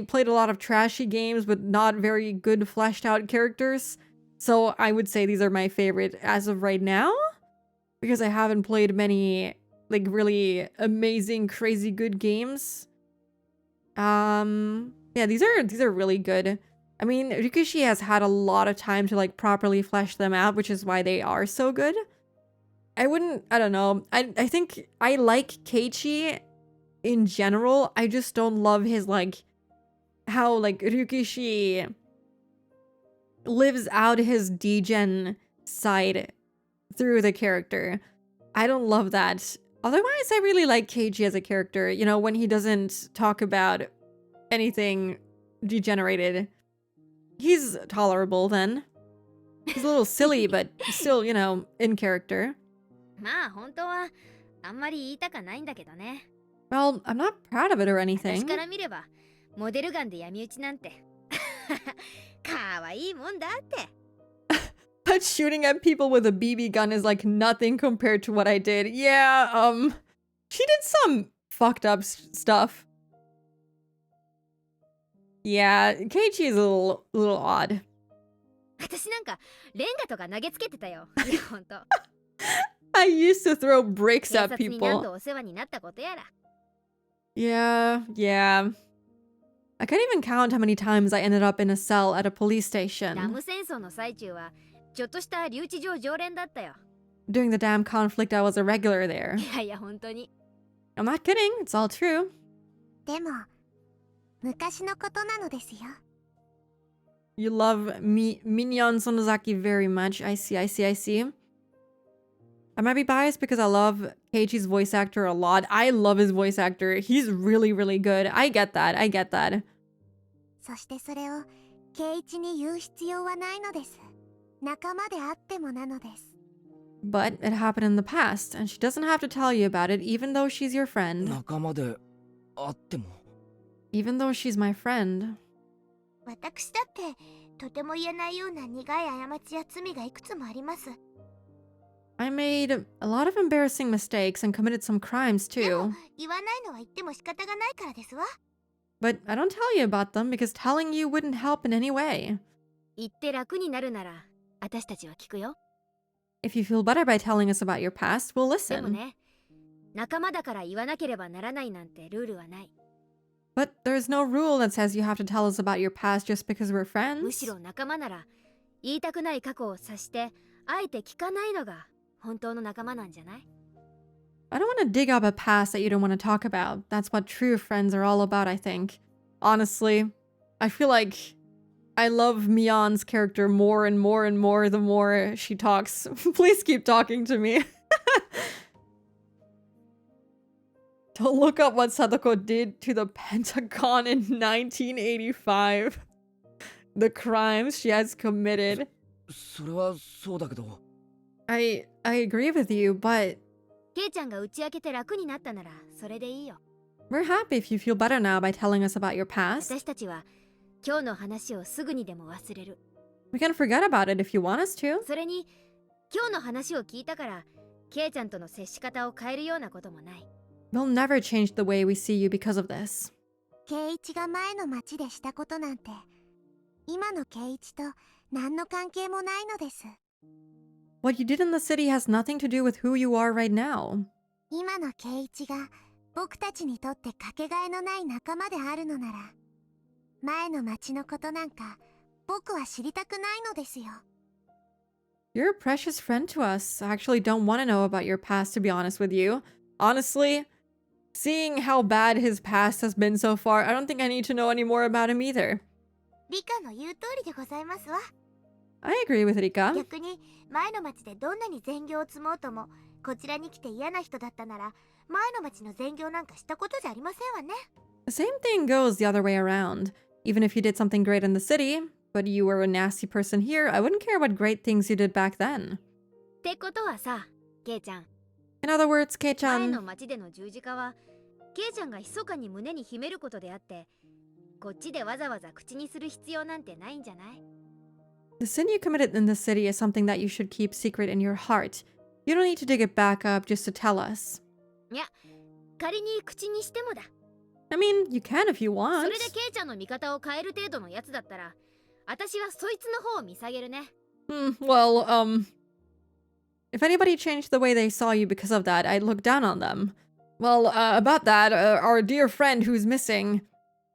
played a lot of trashy games with not very good fleshed out characters. So I would say these are my favorite as of right now. Because I haven't played many like really amazing, crazy good games. Yeah, these are really good. I mean, Rikushi has had a lot of time to like properly flesh them out, which is why they are so good. I don't know. I think I like Keiichi in general. I just don't love his like how like Rikushi lives out his degen side through the character. I don't love that. Otherwise, I really like Keiichi as a character. You know, when he doesn't talk about anything degenerated. He's tolerable then. He's a little silly, but still, you know, in character. まあ本当はあんまり言いたかないんだけどね。 Well, I'm not proud of it or 私 anything. から見ればモデルガンで闇討ちなんてかわいいもんだって。 But shooting at people with a BB gun is like nothing compared to what I did. Yeah, she did some fucked up stuff. Yeah, Keiichi is a little odd. 私なんかレンガとか投げつけてたよ。いや本当。 I used to throw bricks 警 at 察に何 people. 度お世話になったことやら。 Yeah. I can't even count how many times I ended up in a cell at a police ダ station. ム戦争の最中はちょっとした留置場常連だったよ。 During the damn conflict, I was a regular there. いやいや本当に。 I'm not kidding, it's all true. でも昔のことなのですよ。 You love Minyon Sonozaki very much. I see. I might be biased because I love Keiichi's voice actor a lot. I love his voice actor. He's really, really good. I get that. I get that. そしてそれを圭一に言う必要はないのです。仲間であってもなのです。But it happened in the past, and she doesn't have to tell you about it even though she's your friend. 仲間であっても Even though she's my friend. 私だってとても言えないような苦い過ちや罪がいくつもあります。I made a lot of embarrassing mistakes and committed some crimes でも too. 言わないのは言っても仕方がないからですわ。 But I don't tell you about them because telling you wouldn't help in any way. 言って楽になるなら私たちは聞くよ。 If you feel better by telling us about your past, we'll でも listen. ね、仲間だから言わなければならないなんてルールはない。 But there's no rule that says you have to tell us about your past just because we're むし friends. ろ仲間なら言いたくない過去を察してあえて聞かないのが本当の仲間なんじゃない？ I don't want to dig up a past that you don't want to talk about. That's what true friends are all about, I think. Honestly, I feel like I love Mion's character more and more and more the more she talks. Please keep talking to me. Don't look up what Sadako did to the Pentagon in 1985. The crimes she has committed. それはそうだけど I agree with you, but ケイちゃんが打ち明けて楽になったならそれでいいよ。 we're happy if you feel better now by telling us about your past. 私たちは今日の話をすぐにでも忘れる。 We can forget about it if you want us to. それに今日の話を聞いたからケイちゃんとの接し方を変えるようなこともない。 We'll never change the way we see you because of this. 圭一が前の町でしたことなんて今の圭一と何の関係もないのです。 What you did in the city has nothing to do with who you are right now. 今の圭一が僕たちにとってかけがえのない仲間であるのなら前の町のことなんか僕は知りたくないのですよ。 You're a precious friend to us. I actually don't want to know about your past, to be honest with you. Honestly, seeing how bad his past has been so far, I don't think I need to know any more about him either. リカの言う通りでございますわ。 I agree with Rika. 逆に前の町でどんなに善行を積もうともこちらに来て嫌な人だったなら前の町の善行なんかしたことじゃありませんわね。 The same thing goes the other way around. Even if you did something great in the city, but you were a nasty person here, I wouldn't care what great things you did back then. ってことはさ、ケイちゃん、 In other words, 前の Kei-chan, 町での十字架はケイちゃんが密かに胸に秘めることであってこっちでわざわざ口にする必要なんてないんじゃない？ the sin you committed in the city is something that you should keep secret in your heart. You don't need to dig it back up just to tell us. いや、仮に口にしてもだ。 I mean, you can if you そ want. れでケイちゃんの味方を変える程度のやつだったら私はそいつの方を見下げるね。 Well, if anybody changed the way they saw you because of that, I'd look down on them. Well, about that, our dear friend who's missing.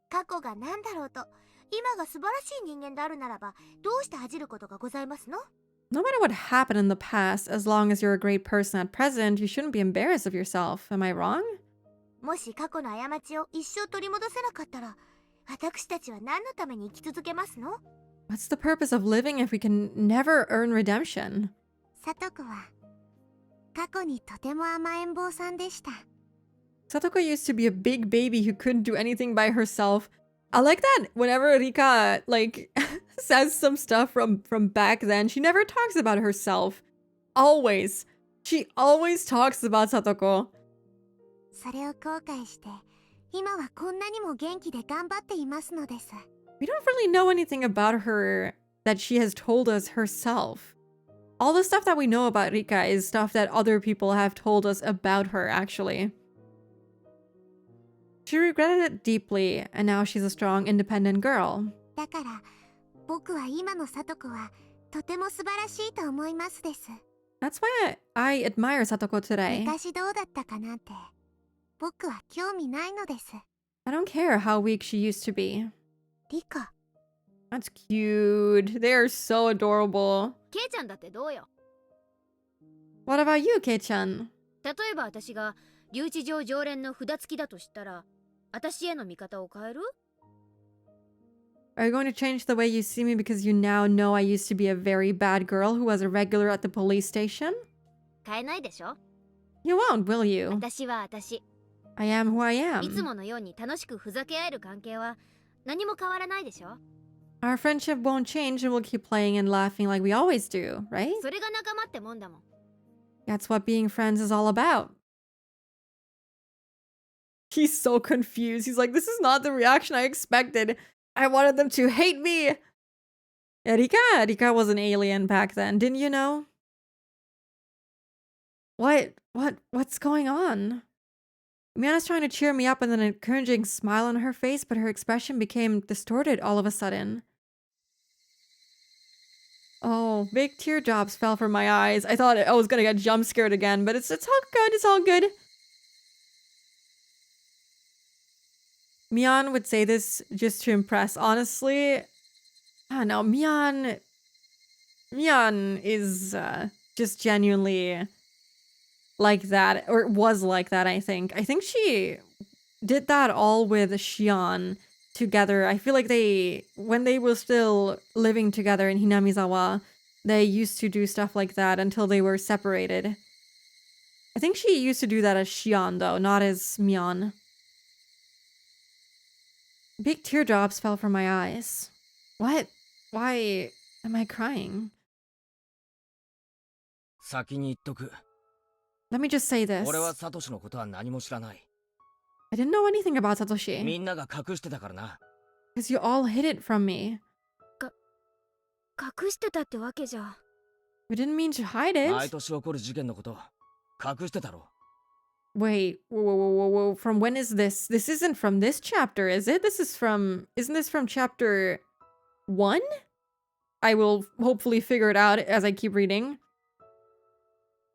過去が何だろうと今が素晴らしい人間であるならばどうして恥じることがございますの？ No matter what happened in the past, as long as you're a great person at present, you shouldn't be embarrassed of yourself. Am I wrong? もし過去の過ちを一生取り戻せなかったら私たちは何のために生き続けますの？ What's the purpose of living if we can never earn redemption? サトコは過去にとても甘えん坊さんでした。 Satoko used to be a big baby who couldn't do anything by herself. I like that whenever Rika, like, says some stuff from back then, she never talks about herself. Always. She always talks about Satoko. それを後悔して今はこんなにも元気で頑張っていますのです。 We don't really know anything about her that she has told us herself. All the stuff that we know about Rika is stuff that other people have told us about her, actually. She regretted it deeply, and now she's a strong, independent girl. だから僕は今のサトコはとても素晴らしいと思いますです。 That's why I admire Satoko today. 昔どうだったかなんて僕は興味ないのです。 I don't care how weak she used to be. リカ、 That's cute. They are so adorable. ケイちゃんだってどうよ。 What about you, Kei-chan? 例えば私が留置場常連の札付きだとしたら私への見方を変える？ Are you going to change the way you see me because you now know I used to be a very bad girl who was a regular at the police station? 変えないでしょ。 You won't, will you? 私は私。 I am who I いつ am. ものように楽しくふざけ合える関係は何も変わらないでしょ。 Our friendship won't change and we'll keep playing and laughing like we always do, right? それが仲間ってもんだもん。 That's what being friends is all about. He's so confused. He's like, this is not the reaction I expected. I wanted them to hate me. Rika was an alien back then, didn't you know? What's going on? Miana's trying to cheer me up and then an encouraging smile on her face, but her expression became distorted all of a sudden. Oh, big teardrops fell from my eyes. I thought I was gonna get jump scared again, but it's all good, it's all good. Mian would say this just to impress. Honestly, I don't know. Mian is just genuinely like that, or was like that, I think. I think she did that all with Shion together. I feel like when they were still living together in Hinamizawa, they used to do stuff like that until they were separated. I think she used to do that as Shion, though, not as Mian. Big teardrops fell from my eyes. What? Why am I crying? 先に言っとく。 Let me just say this. 俺はサトシのことは何も知らない。 I didn't know anything about Satoshi. みんなが隠してたからな。 Because you all hid it from me. 隠してたってわけじゃ。 We didn't mean to hide 毎 it. 年起こる事件のこと隠してたろ。 Wait, whoa. From when is this? This isn't from this chapter, is it? Isn't this from chapter 1? I will hopefully figure it out as I keep reading.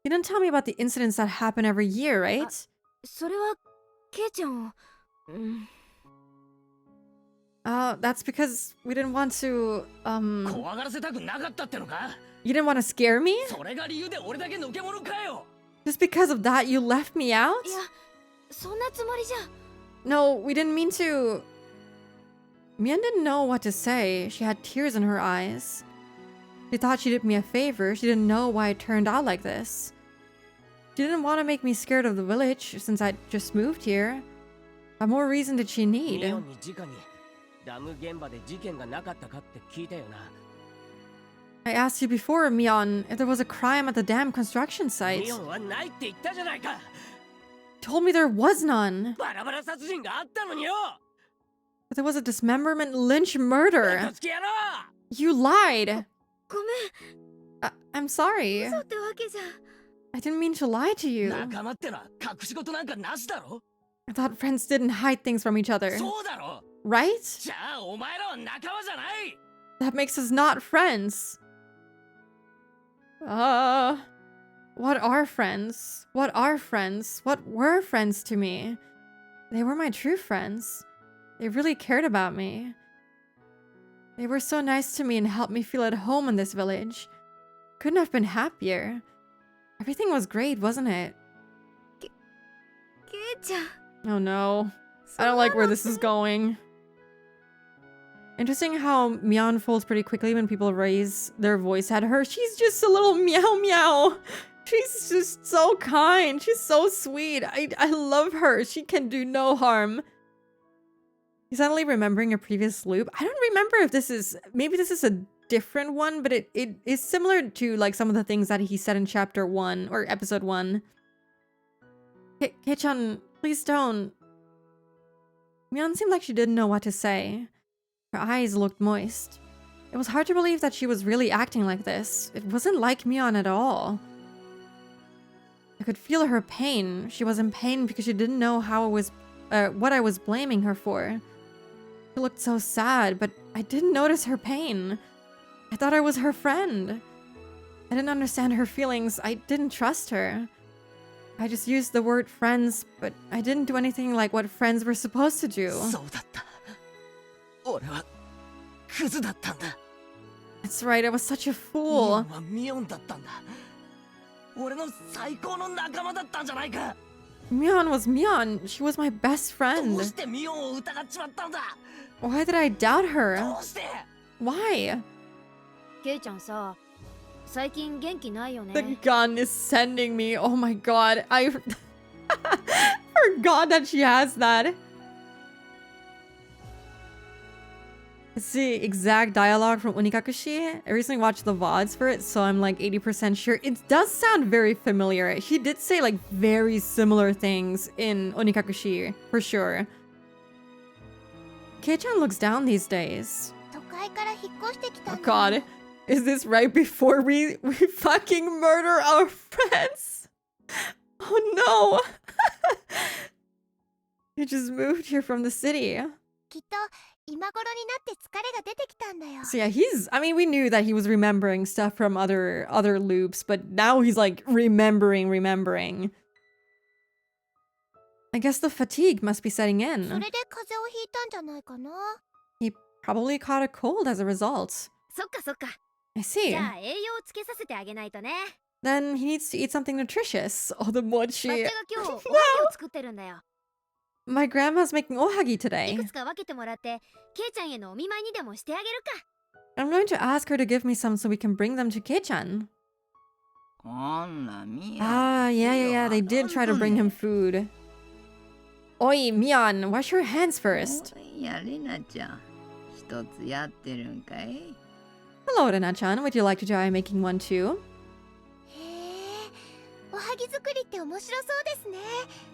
You didn't tell me about the incidents that happen every year, right? それはケイちゃんを。That's because we didn't want to, 怖がらせたくなかったってのか。 you didn't want to scare me? それが理由で俺だけのけ者かよ。 Just because of that, you left me out? いや、そんなつもりじゃ。 No, we didn't mean to. Mian didn't know what to say. She had tears in her eyes. She thought she did me a favor. She didn't know why it turned out like this. She didn't want to make me scared of the village since I just moved here. What more reason did she ミ need? オンに直にダム現場で事件がなかったかって聞いたよな。 I asked you before, Mion, if there was a crime at the dam construction site. ミオンはないって言ったじゃないか。 You told me there was none. バラバラ殺人があったのによ。 But there was a dismemberment lynch 嘘 murder. つき野郎。 You lied. ごめん、 I'm sorry. 嘘ってわけじゃ。 I didn't mean to lie to you. 仲間ってのは隠し事なんかなしだろ。 I thought friends didn't hide things from each other. そうだろ。 Right? じゃあお前らは仲間じゃない。 That makes us not friends. What are friends? What are friends? What were friends to me? They were my true friends. They really cared about me. They were so nice to me and helped me feel at home in this village. Couldn't have been happier. Everything was great, wasn't it? ケイちゃん。 Oh no. I don't like where this is going. Interesting how Mian folds pretty quickly when people raise their voice at her. She's just a little meow meow. She's just so kind. She's so sweet. I love her. She can do no harm. He's suddenly remembering a previous loop. I don't remember if this is... Maybe this is a different one, but it is similar to like some of the things that he said in chapter 1 or episode 1. Kei-chan, please don't. Mian seemed like she didn't know what to say. Her eyes looked moist. It was hard to believe that she was really acting like this. It wasn't like Mian at all. I could feel her pain. She was in pain because she didn't know what I was blaming her for. She looked so sad, but I didn't notice her pain. I thought I was her friend. I didn't understand her feelings. I didn't trust her. I just used the word friends, but I didn't do anything like what friends were supposed to do. そうだった。俺はクズだったんだ。 That's right, I was such a ミオ fool. ンはミオンだったんだ。俺の最高の仲間だったんじゃないか。 Mion was Mion. She was my best ど friend. うしてミオンを疑っちまったんだ。 Why did I doubt her? どうして。 Why? ケイちゃんさ、最近元気ないよ The ね gun is sending me. Oh my god. I forgot that she has that. It's the exact dialogue from Unikakushi. I recently watched the VODs for it, so I'm like 80% sure. It does sound very familiar. She did say like very similar things in Unikakushi, for sure. Kei-chan looks down these days. 都会から引っ越してきた Oh んだよ god. Is this right before we fucking murder our friends? Oh no. You just moved here from the city. きっと今頃になって疲れが出てきたんだよ So yeah, I mean, we knew that he was remembering stuff from other loops, but now he's like remembering. I guess the fatigue must be setting それ in. で風邪をひいたんじゃないかな He probably caught a cold as a result. そっかそっか I see. じゃあ栄養をつけさせてあげないとね Then he needs to eat something nutritious. Oh, the 抹 mochi. 茶が今日おはぎを作ってるんだよ My grandma's making ohagi い today. くつか分けてもらってケイちゃんへのお見舞いにでもしてあげるか I'm going to ask her to give me some so we can bring them to Kei-chan. こんなみや Ah, yeah. They did try to bring him food. Oi, Mian, wash your hands first. おやりなちゃん一つやってるんかい Hello, Rena-chan. Would you like to try making one too? へえおはぎ作りって面白そうですね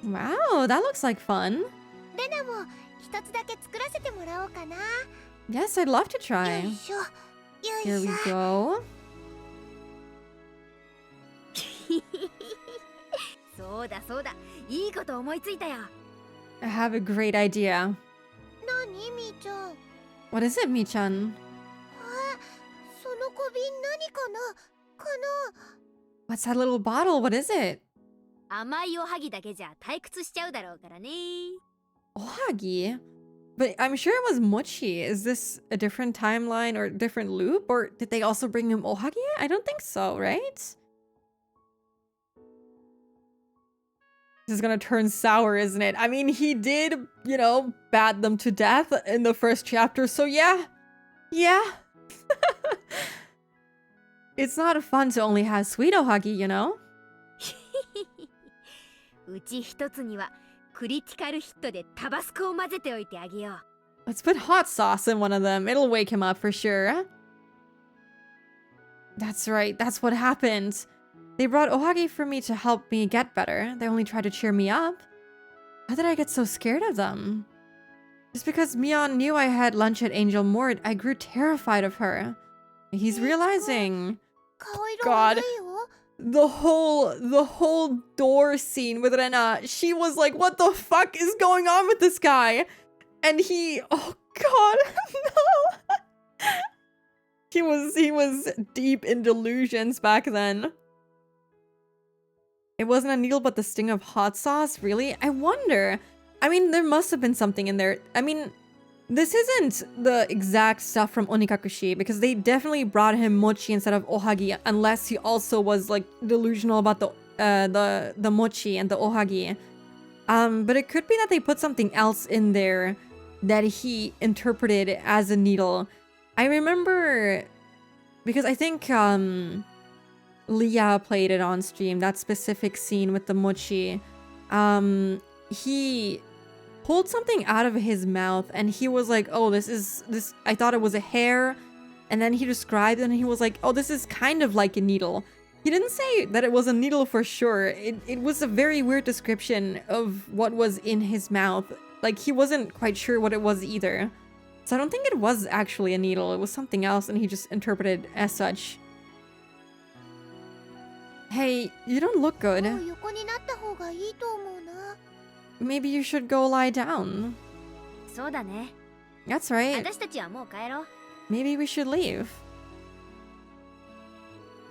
Wow, that looks like fun. レナも一つだけ作らせてもらおうかな Yes, I'd love to よ try. いしょよ Here い we しょ go. そうだそうだいいこと思いついたよ I have a great idea. 何みーちゃん What is it, Mi-chan? あその小瓶何かなか What's that little bottle? What is it? 甘いおはぎだけじゃ退屈しちゃうだろうからね Ohagi? But I'm sure it was mochi. Is this a different timeline or different loop? Or did they also bring him ohagi? I don't think so, right? This is gonna turn sour, isn't it? I mean, he did, you know, bat them to death in the first chapter, so yeah. Yeah. It's not fun to only have sweet ohagi, you know? うち一つにはクリティカルヒットでタバスコを混ぜておいてあげよう Let's put hot sauce in one of them. It'll wake him up for sure. That's right. That's what happened. They brought ohagi for me to help me get better. They only tried to cheer me up. How did I get so scared of them? Just because Mion knew I had lunch at Angel Mort, I grew terrified of her. He's realizing 顔色悪いよ the whole door scene with Rena. She was like, what the fuck is going on with this guy? And he, oh god, no. He was deep in delusions back then. It wasn't a needle but the sting of hot sauce, really? I wonder. I mean, there must have been something in there. I mean, this isn't the exact stuff from Onikakushi because they definitely brought him mochi instead of ohagi unless he also was like delusional about the mochi and the ohagi. But it could be that they put something else in there that he interpreted as a needle. I remember because I think Leah played it on stream, that specific scene with the mochi. He pulled something out of his mouth and he was like, oh, this I thought it was a hair. And then he described it and he was like, oh, this is kind of like a needle. He didn't say that it was a needle for sure. It was a very weird description of what was in his mouth. Like, he wasn't quite sure what it was either. So I don't think it was actually a needle. It was something else and he just interpreted as such. Hey, you don't look good. もう横になった方がいいと思うな Maybe you should go lie down. そうだね That's right. 私たちはもう帰ろう Maybe we should leave.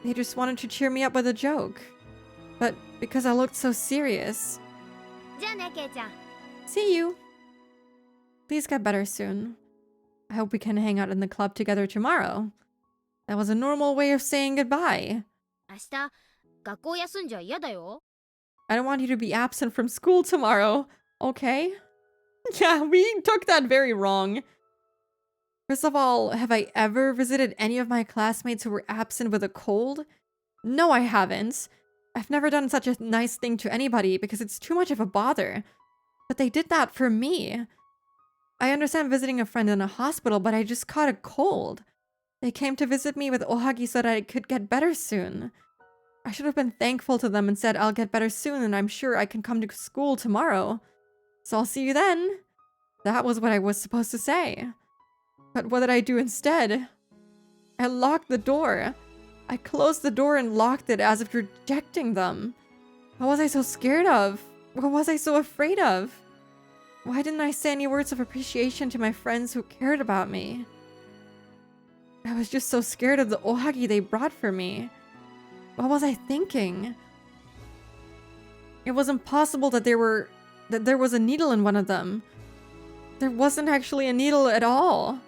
They just wanted to cheer me up with a joke. But because I looked so serious. じゃあねケイちゃん See you. Please get better soon. I hope we can hang out in the club together tomorrow. That was a normal way of saying goodbye. 明日学校休んじゃ嫌だよ I don't want you to be absent from school tomorrow, okay? Yeah, we took that very wrong. First of all, have I ever visited any of my classmates who were absent with a cold? No, I haven't. I've never done such a nice thing to anybody because it's too much of a bother. But they did that for me. I understand visiting a friend in a hospital, but I just caught a cold. They came to visit me with ohagi so that I could get better soon. I should have been thankful to them and said I'll get better soon and I'm sure I can come to school tomorrow. So I'll see you then. That was what I was supposed to say. But what did I do instead? I locked the door. I closed the door and locked it as if rejecting them. What was I so scared of? What was I so afraid of? Why didn't I say any words of appreciation to my friends who cared about me? I was just so scared of the ohagi they brought for me. What was I thinking? It was impossible that there was a needle in one of them. There wasn't actually a needle at all.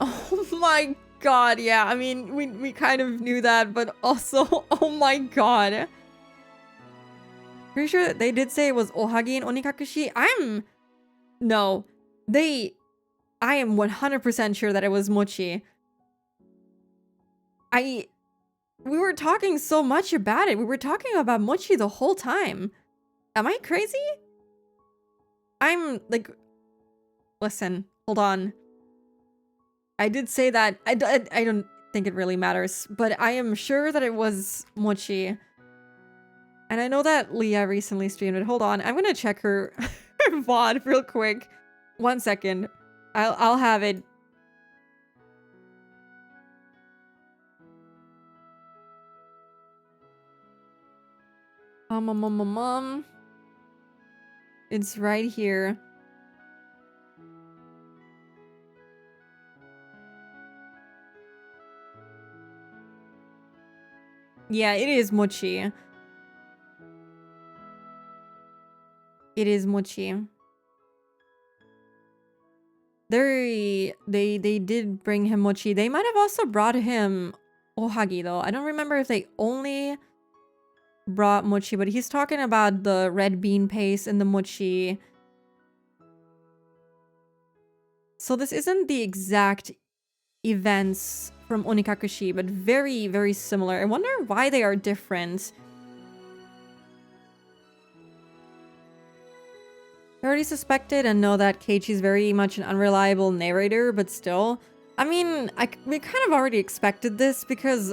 Oh my god, yeah, I mean, we kind of knew that, but also, oh my god. Pretty sure that they did say it was ohagi and onikakushi. No. I am 100% sure that it was mochi. We were talking so much about it. We were talking about mochi the whole time. Am I crazy? I'm like, listen, hold on. I did say that. I don't think it really matters, but I am sure that it was mochi. And I know that Leah recently streamed it. Hold on, I'm gonna check her, her VOD real quick. 1 second. I'll have it. It's right here. Yeah, it is mochi. It is mochi. They did bring him mochi. They might have also brought him ohagi though. I don't remember if they only brought mochi, but he's talking about the red bean paste and the mochi. So this isn't the exact events from Onikakushi, but very, very similar. I wonder why they are different. I already suspected and know that Keiichi's very much an unreliable narrator, but still. I mean, we kind of already expected this because,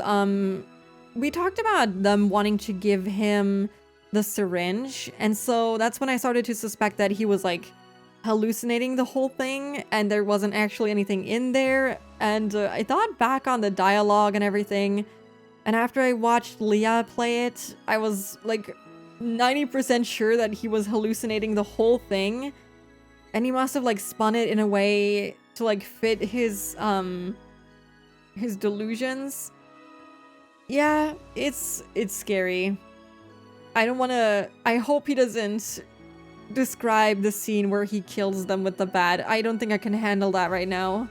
we talked about them wanting to give him the syringe, and so that's when I started to suspect that he was, like, hallucinating the whole thing, and there wasn't actually anything in there, and I thought back on the dialogue and everything, and after I watched Leah play it, I was, like, 90% sure that he was hallucinating the whole thing, and he must have like spun it in a way to like fit his delusions. Yeah, it's scary. I hope he doesn't describe the scene where he kills them with the bat. I don't think I can handle that right now.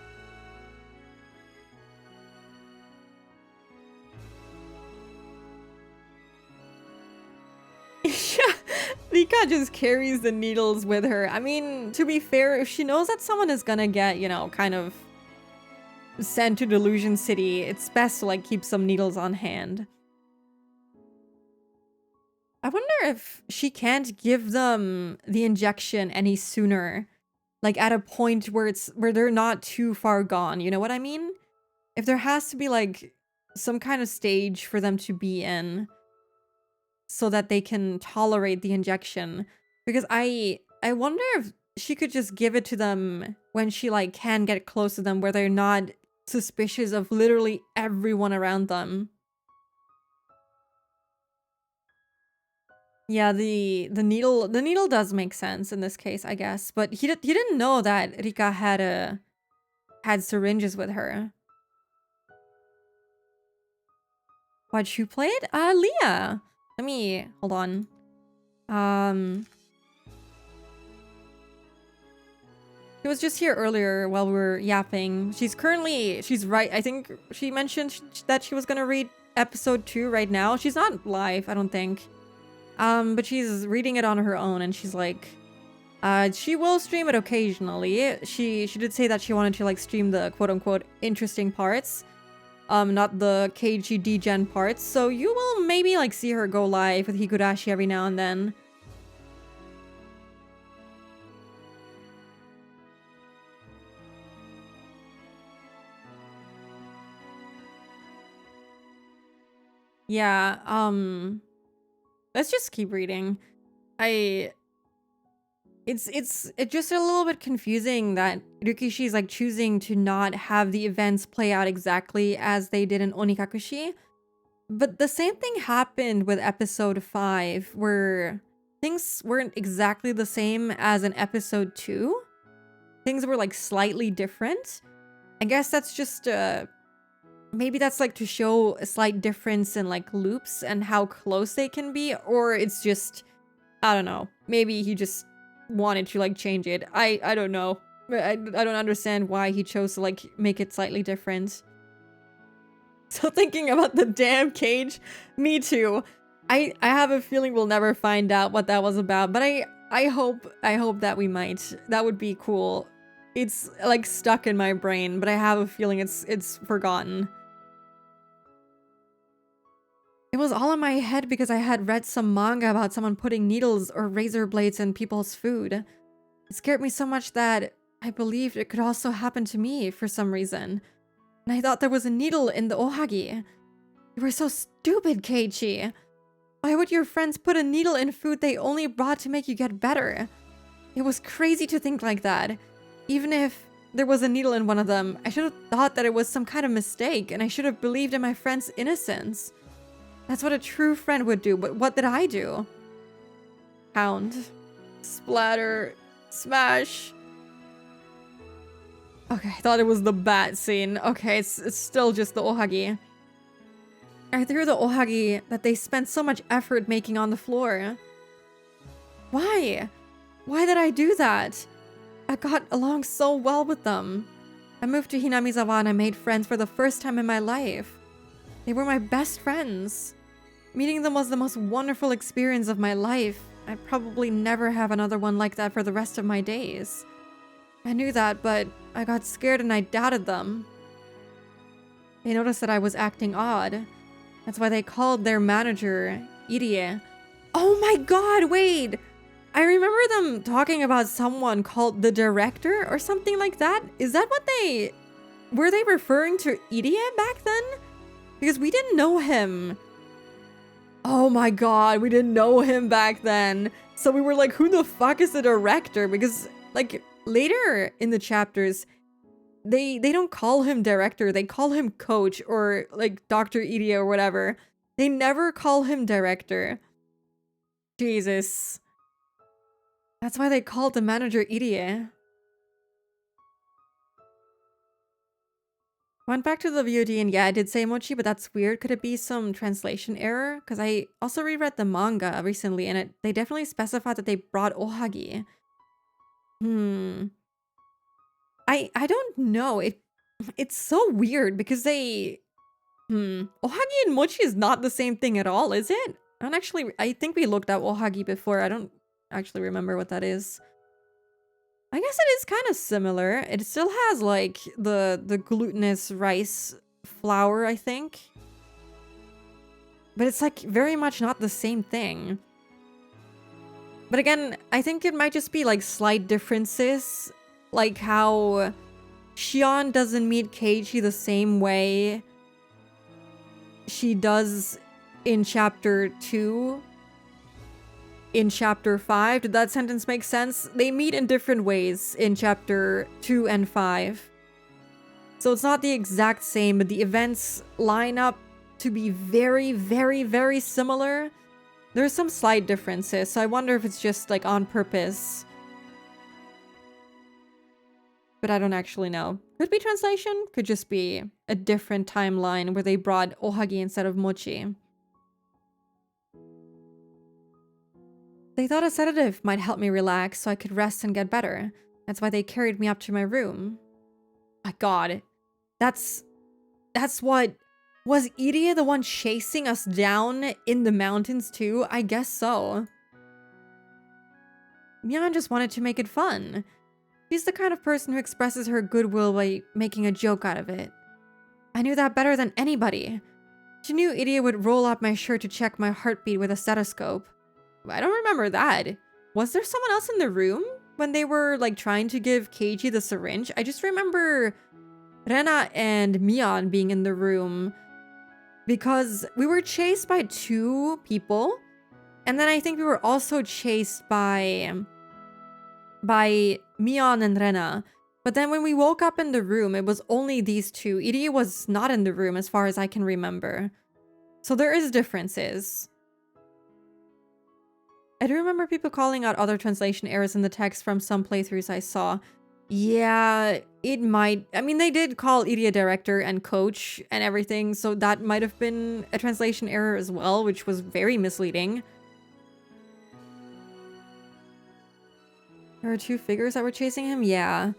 Yeah, Rika just carries the needles with her. I mean, to be fair, if she knows that someone is gonna get, you know, kind of sent to Delusion City, it's best to, like, keep some needles on hand. I wonder if she can't give them the injection any sooner. Like, at a point where they're not too far gone, you know what I mean? If there has to be, like, some kind of stage for them to be in, so that they can tolerate the injection. Because I wonder if she could just give it to them when she like can get close to them where they're not suspicious of literally everyone around them. Yeah, the needle does make sense in this case, I guess. But he didn't know that Rika had syringes with her. Why'd you play it? Leah. Let me, hold on. She was just here earlier while we were yapping. She's right. I think she mentioned that she was gonna read episode 2 right now. She's not live, I don't think. But she's reading it on her own and she's like, She will stream it occasionally. She did say that she wanted to like stream the quote-unquote interesting parts. Not the KG degen parts. So you will maybe like see her go live with Higurashi every now and then. Yeah, let's just keep reading. It's just a little bit confusing that Rikishi is like choosing to not have the events play out exactly as they did in Onikakushi. But the same thing happened with episode 5, where things weren't exactly the same as in episode 2. Things were like slightly different. I guess that's just maybe that's like to show a slight difference in like loops and how close they can be, or it's just, I don't know, maybe he just wanted to like change it. I don't know. I don't understand why he chose to like make it slightly different. So thinking about the damn cage, me too. I have a feeling we'll never find out what that was about, but I hope that we might. That would be cool. It's like stuck in my brain, but I have a feeling it's forgotten. It was all in my head because I had read some manga about someone putting needles or razor blades in people's food. It scared me so much that I believed it could also happen to me for some reason. And I thought there was a needle in the ohagi. You were so stupid, Keiichi. Why would your friends put a needle in food they only brought to make you get better? It was crazy to think like that. Even if there was a needle in one of them, I should have thought that it was some kind of mistake, and I should have believed in my friend's innocence. That's what a true friend would do, but what did I do? Pound. Splatter. Smash. Okay, I thought it was the bat scene. Okay, it's still just the ohagi. I threw the ohagi that they spent so much effort making on the floor. Why? Why did I do that? I got along so well with them. I moved to Hinamizawa and I made friends for the first time in my life. They were my best friends. Meeting them was the most wonderful experience of my life. I'd probably never have another one like that for the rest of my days. I knew that, but I got scared and I doubted them. They noticed that I was acting odd. That's why they called their manager Irie. Oh my god, wait! I remember them talking about someone called the director or something like that. Is that what they... Were they referring to Irie back then? Because we didn't know him. Oh my god, we didn't know him back then. So we were like, who the fuck is the director? Because like later in the chapters, they don't call him director. They call him coach or like Dr. Irie or whatever. They never call him director. Jesus. That's why they called the manager Irie. Went back to the VOD and yeah, I did say mochi, but that's weird. Could it be some translation error? Because I also reread the manga recently and they definitely specified that they brought ohagi. I don't know. It's so weird because they... Ohagi and mochi is not the same thing at all, is it? I think we looked at ohagi before. I don't actually remember what that is. I guess it is kind of similar. It still has like the glutinous rice flour, I think. But it's like very much not the same thing. But again, I think it might just be like slight differences. Like how Shion doesn't meet Keiichi the same way she does in chapter 2. In chapter 5, did that sentence make sense? They meet in different ways in chapter 2 and 5. So it's not the exact same, but the events line up to be very, very, very similar. There's some slight differences, so I wonder if it's just like on purpose. But I don't actually know. Could be translation, could just be a different timeline where they brought ohagi instead of mochi. They thought a sedative might help me relax so I could rest and get better. That's why they carried me up to my room. My god. That's what... Was Irie the one chasing us down in the mountains too? I guess so. Mion just wanted to make it fun. She's the kind of person who expresses her goodwill by making a joke out of it. I knew that better than anybody. She knew Idia would roll up my shirt to check my heartbeat with a stethoscope. I don't remember that. Was there someone else in the room when they were like trying to give Keiji the syringe? I just remember Rena and Mion being in the room because we were chased by 2 people. And then I think we were also chased by Mion and Rena. But then when we woke up in the room, it was only these 2. Irie was not in the room as far as I can remember. So there is differences. I do remember people calling out other translation errors in the text from some playthroughs I saw. Yeah, it might. I mean, they did call Irie director and coach and everything, so that might have been a translation error as well, which was very misleading. There were 2 figures that were chasing him? Yeah.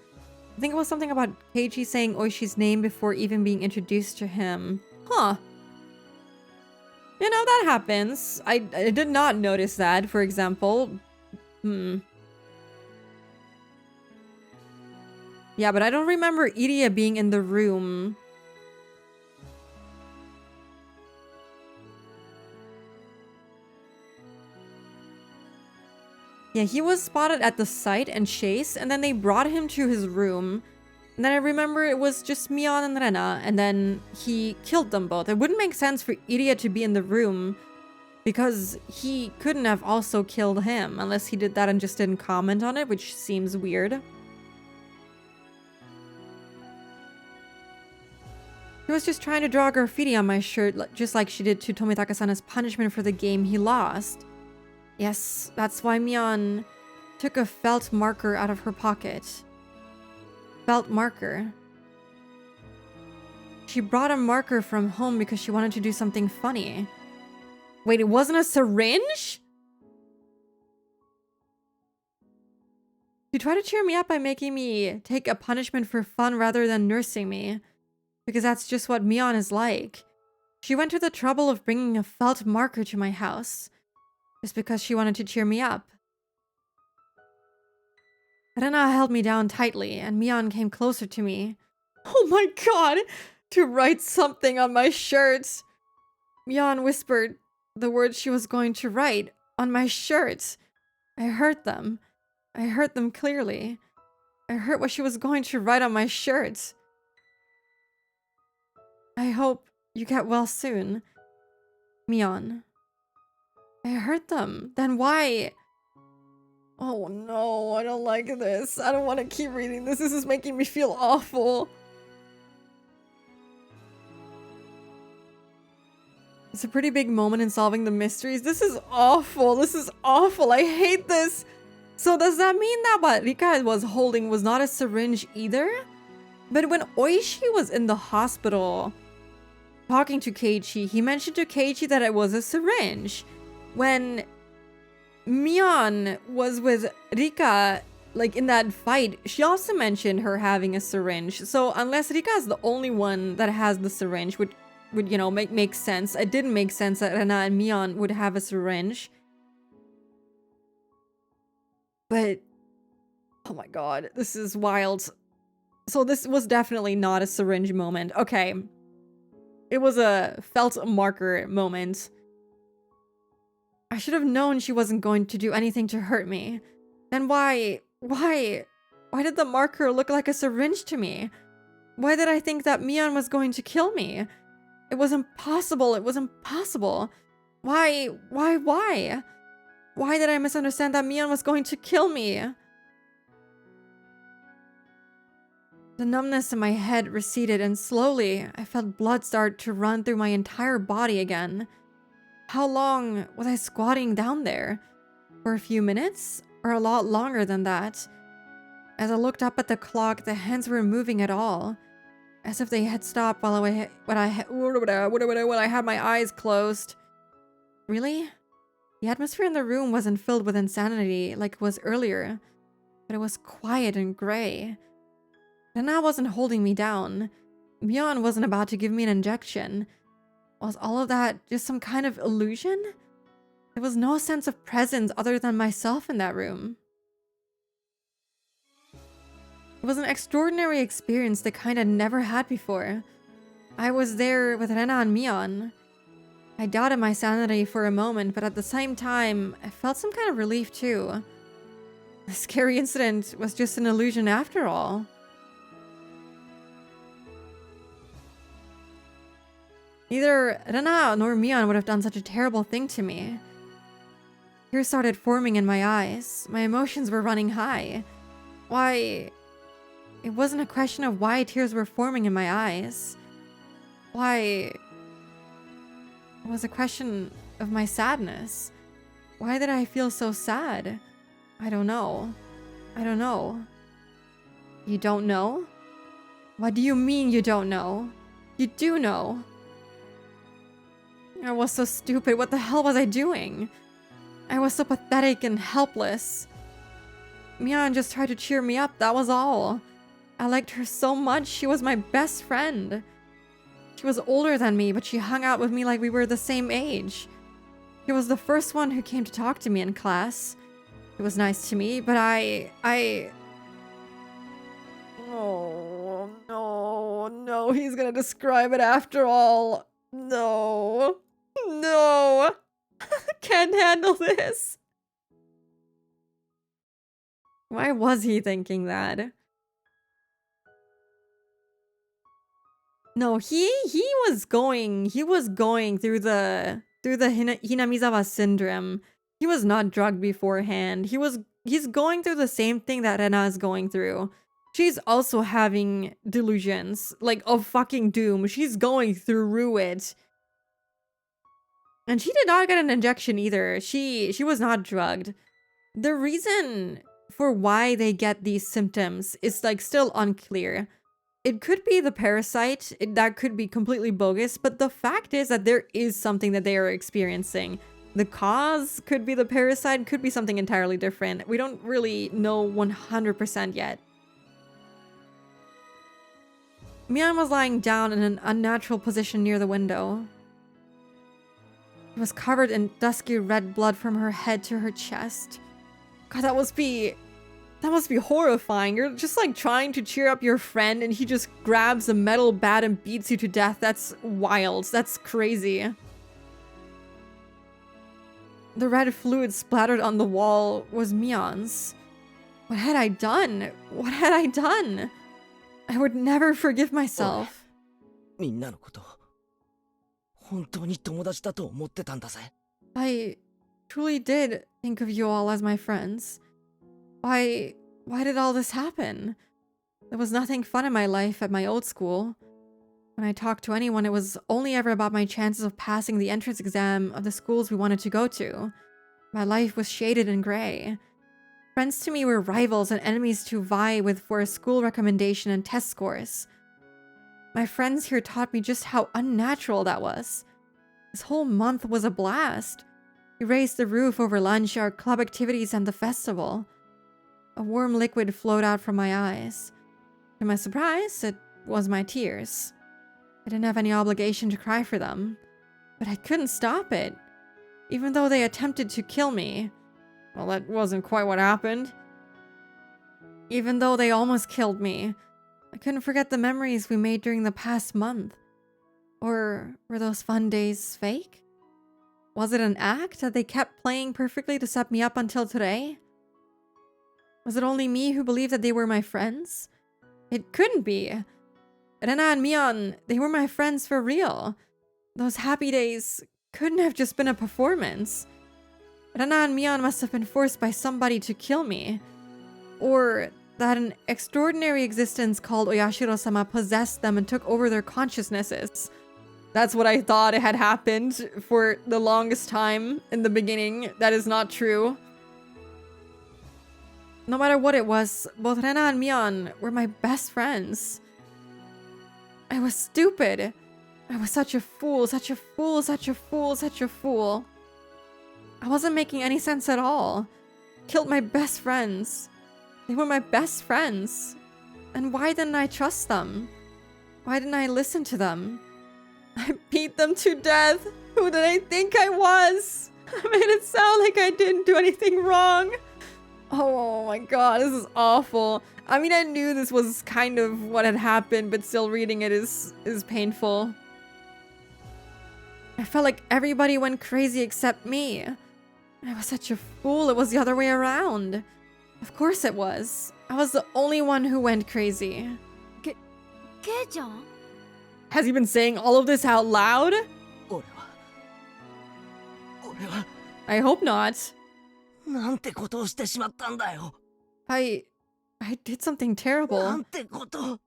I think it was something about Keiji saying Oishi's name before even being introduced to him. Huh. You know, that happens. I did not notice that, for example. Yeah, but I don't remember Iria being in the room. Yeah, he was spotted at the site and chased, and then they brought him to his room. And then I remember it was just Mion and Rena, and then he killed them both. It wouldn't make sense for Iria to be in the room because he couldn't have also killed him unless he did that and just didn't comment on it, which seems weird. She was just trying to draw graffiti on my shirt, just like she did to Tomitaka-san as punishment for the game he lost. Yes, that's why Mion took a felt marker out of her pocket. Felt marker. She brought a marker from home because she wanted to do something funny. Wait, it wasn't a syringe? She tried to cheer me up by making me take a punishment for fun rather than nursing me. Because that's just what Mion is like. She went to the trouble of bringing a felt marker to my house. Just because she wanted to cheer me up. Rena held me down tightly, and Mion came closer to me. Oh my god! To write something on my shirt! Mion whispered the words she was going to write on my shirt. I heard them. I heard them clearly. I heard what she was going to write on my shirt. I hope you get well soon. Mion. I heard them. Then why? Oh no, I don't like this. I don't want to keep reading this. This is making me feel awful. It's a pretty big moment in solving the mysteries. This is awful. This is awful. I hate this. So does that mean that what Rika was holding was not a syringe either? But when Oishi was in the hospital talking to Keiichi, he mentioned to Keiichi that it was a syringe. When Mion was with Rika, like in that fight, she also mentioned her having a syringe. So unless Rika is the only one that has the syringe, would you know, make sense. It didn't make sense that Rena and Mion would have a syringe. But, oh my god, this is wild. So this was definitely not a syringe moment. Okay. It was a felt marker moment. I should have known she wasn't going to do anything to hurt me. Then why did the marker look like a syringe to me? Why did I think that Mion was going to kill me? It was impossible. It was impossible. Why? Why did I misunderstand that Mion was going to kill me? The numbness in my head receded, and slowly, I felt blood start to run through my entire body again. How long was I squatting down there? For a few minutes? Or a lot longer than that? As I looked up at the clock, the hands weren't moving at all. As if they had stopped while when I had my eyes closed. Really? The atmosphere in the room wasn't filled with insanity like it was earlier, but it was quiet and gray. Rena wasn't holding me down. Mion wasn't about to give me an injection. Was all of that just some kind of illusion? There was no sense of presence other than myself in that room. was an extraordinary experience, the kind I'd never had before. I was there with Rena and Mion. I doubted my sanity for a moment, but at the same time, I felt some kind of relief too. The scary incident was just an illusion after all. Neither Rena nor Mion would have done such a terrible thing to me. Tears started forming in my eyes. My emotions were running high. Why... It wasn't a question of why tears were forming in my eyes. Why... It was a question of my sadness. Why did I feel so sad? I don't know. I don't know. You don't know? What do you mean you don't know? You do know. I was so stupid. What the hell was I doing? I was so pathetic and helpless. Mion just tried to cheer me up, that was all. I liked her so much. She was my best friend. She was older than me, but she hung out with me like we were the same age. She was the first one who came to talk to me in class. It was nice to me, but Oh, no, he's gonna describe it after all. No. No. Can't handle this. Why was he thinking that? No, he was going through the Hinamizawa syndrome. He was not drugged beforehand. He's going through the same thing that Rena is going through. She's also having delusions, like of fucking doom. She's going through it. And she did not get an injection either. She was not drugged. The reason for why they get these symptoms is like still unclear. It could be the parasite, that could be completely bogus, but the fact is that there is something that they are experiencing. The cause could be the parasite, could be something entirely different. We don't really know 100% yet. Mion was lying down in an unnatural position near the window. She was covered in dusky red blood from her head to her chest. God, that must be horrifying. You're just like trying to cheer up your friend and he just grabs a metal bat and beats you to death. That's wild. That's crazy. The red fluid splattered on the wall was Mion's. What had I done? What had I done? I would never forgive myself. みんなのこと、本当に友達だと思ってたんだぜ。I truly did think of you all as my friends. Why did all this happen? There was nothing fun in my life at my old school. When I talked to anyone, it was only ever about my chances of passing the entrance exam of the schools we wanted to go to. My life was shaded in gray. Friends to me were rivals and enemies to vie with for a school recommendation and test scores. My friends here taught me just how unnatural that was. This whole month was a blast. We raised the roof over lunch, our club activities, and the festival. A warm liquid flowed out from my eyes. To my surprise, it was my tears. I didn't have any obligation to cry for them, but I couldn't stop it. Even though they attempted to kill me. Well, that wasn't quite what happened. Even though they almost killed me, I couldn't forget the memories we made during the past month. Or were those fun days fake? Was it an act that they kept playing perfectly to set me up until today? Was it only me who believed that they were my friends? It couldn't be. Rena and Mion, they were my friends for real. Those happy days couldn't have just been a performance. Rena and Mion must have been forced by somebody to kill me. Or that an extraordinary existence called Oyashiro-sama possessed them and took over their consciousnesses. That's what I thought had happened for the longest time in the beginning. That is not true. No matter what it was, both Rena and Mion were my best friends. I was stupid. I was such a fool, such a fool, such a fool, such a fool. I wasn't making any sense at all. Killed my best friends. They were my best friends. And why didn't I trust them? Why didn't I listen to them? I beat them to death. Who did I think I was? I made it sound like I didn't do anything wrong. Oh my god, this is awful. I mean, I knew this was kind of what had happened, but still reading it is painful. I felt like everybody went crazy except me. I was such a fool. It was the other way around. Of course it was. I was the only one who went crazy. ケイちゃん Has he been saying all of this out loud? 俺は I hope not. なんてことをしてしまったんだよ。 I did something な terrible. んてこと。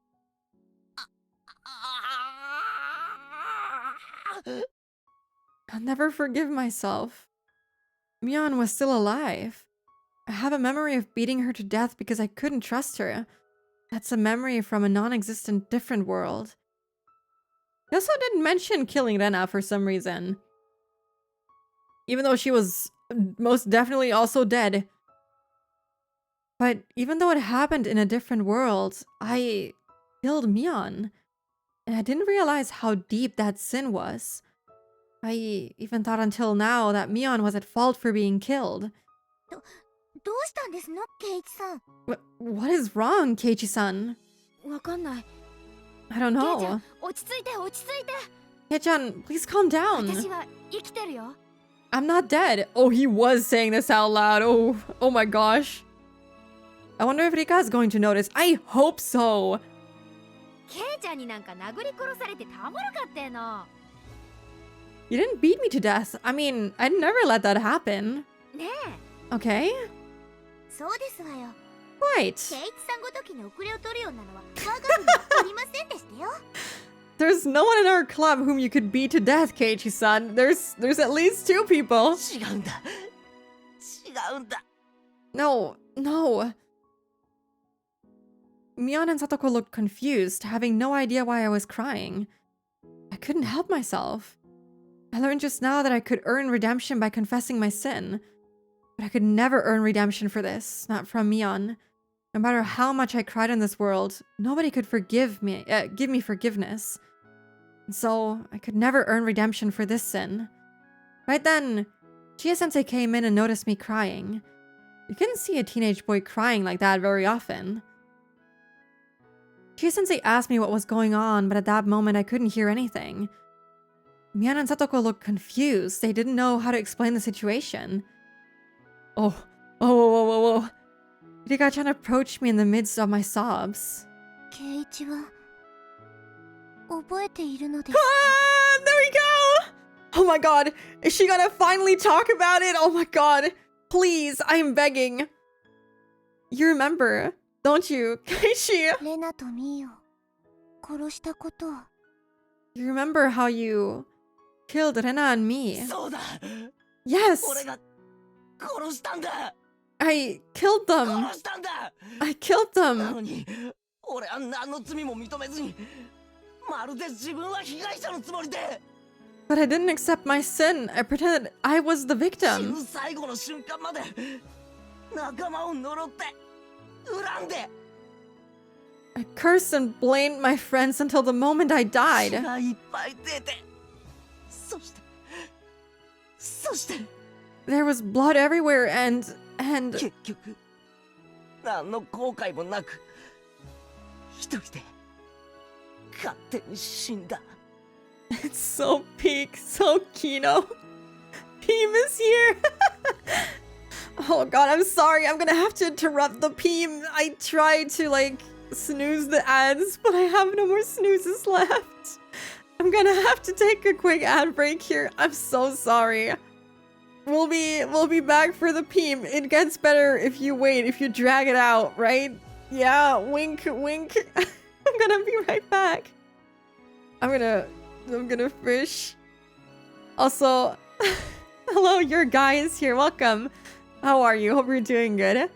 I'll never forgive myself. Mion was still alive. I have a memory of beating her to death because I couldn't trust her. That's a memory from a non-existent different world. He also didn't mention killing Rena for some reason. Even though she was most definitely also dead. But even though it happened in a different world, I killed Mion. And I didn't realize how deep that sin was. I even thought until now that Mion was at fault for being killed. どうしたんですのケイチさん。 What is wrong, Keiichi-san? わかんない I don't ケイちゃ know. ん落ち着いて落ち着いて Kei-chan, please calm 私 down. は生きてるよ I'm not dead. Oh, he was saying this out loud. Oh my gosh. I wonder if Rika is going to notice. I hope so. ケイちゃんになんか殴り殺されてたまるかっての You didn't beat me to death. I mean, I'd never let that happen. ね Okay? そうですわよ。 Right. ケイチさんごときに遅れを取るようなのは我が部にはおりませんでしたよ。 There's no one in our club whom you could beat to death, Keiichi-san. There's at least 2 people. 違うんだ。違うんだ。 No. Mion and Satoko looked confused, having no idea why I was crying. I couldn't help myself. I learned just now that I could earn redemption by confessing my sin. But I could never earn redemption for this, not from Mion. No matter how much I cried in this world, nobody could give me forgiveness. And so, I could never earn redemption for this sin. Right then, Chia-sensei came in and noticed me crying. You couldn't see a teenage boy crying like that very often. Chia-sensei asked me what was going on, but at that moment I couldn't hear anything. Mion and Satoko looked confused. They didn't know how to explain the situation. Whoa. Rika-chan approached me in the midst of my sobs. ケイチは覚えているのです。 Ah, there we go! Oh my god, is she gonna finally talk about it? Oh my god, please, I'm begging. You remember, don't you, Keiichi? レナとミーを殺したことを。 You remember how you killed Rena and me? そうだ。 Yes, 俺が殺したんだ。 I killed them. 殺したんだ。 I killed な them. のに俺は何の罪も認めずに、まるで自分は被害者のつもりで。 But I didn't accept my sin. I pretended I was the 死 victim. ぬ最後の瞬間まで仲間を呪って恨んで。 I cursed and blamed my friends until the moment I 血 died. がいっぱい出て、そして There was blood everywhere and 結局何の後悔もなく一人で勝手に死んだ。 it's so peak, so Kino. Peem is here. Oh god, I'm sorry. I'm gonna have to interrupt the Peem. I tried to snooze the ads, but I have no more snoozes left. I'm gonna have to take a quick ad break here. I'm so sorry. We'll be back for the Peem. It gets better if you wait, if you drag it out, right? Yeah, wink, wink. I'm gonna be right back. I'm gonna fish. Also, hello, your guy is here. Welcome. How are you? Hope you're doing good.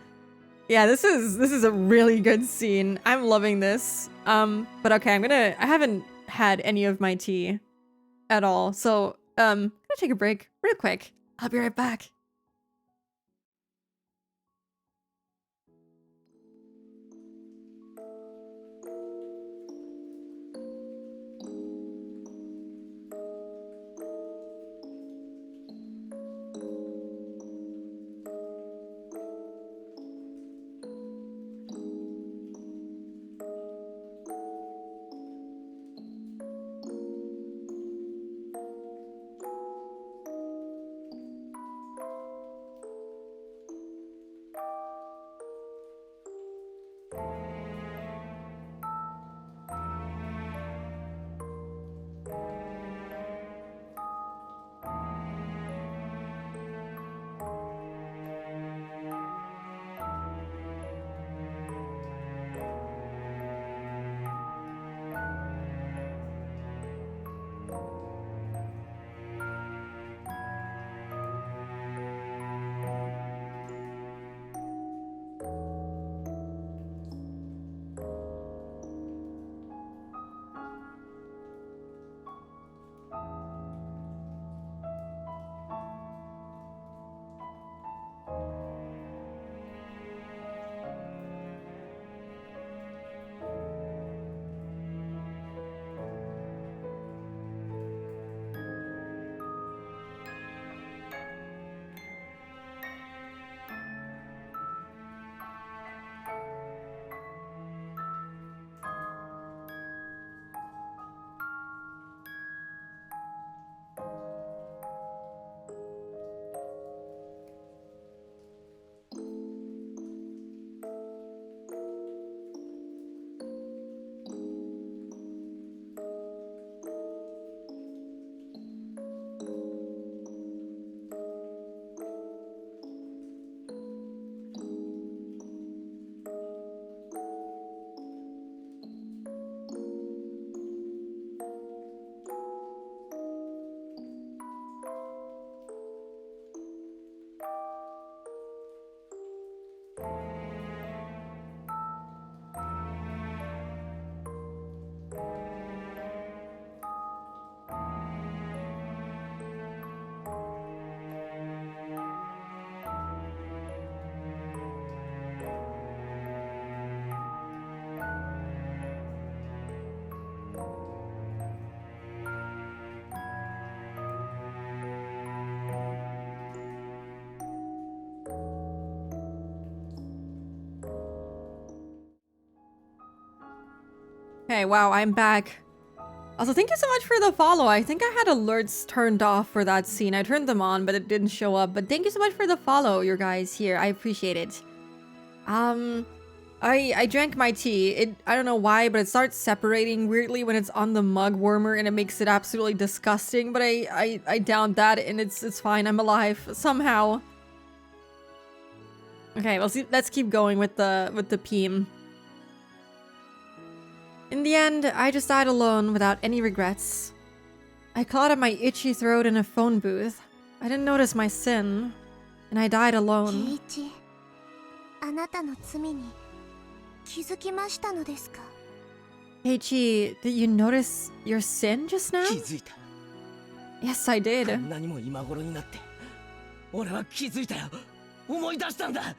Yeah, this is a really good scene. I'm loving this. But okay, I haven't had any of my tea at all. So, I'm gonna take a break real quick. I'll be right back. Okay, wow, I'm back. Also, thank you so much for the follow. I think I had alerts turned off for that scene. I turned them on, but it didn't show up. But thank you so much for the follow, you guys here. I appreciate it. I drank my tea. I don't know why, but it starts separating weirdly when it's on the mug warmer, and it makes it absolutely disgusting. But I downed that, and it's fine. I'm alive somehow. Okay, well, let's keep going with the Peem. In the end, I just died alone without any regrets. I caught at my itchy throat in a phone booth. I didn't notice my sin, and I died alone. 圭一、あなたの罪に気づきましたのですか？ Keiichi, did you notice your sin just now? 気づいた。 Yes, I こ did. んなにも今頃になって俺は気づいたよ。思い出したんだ。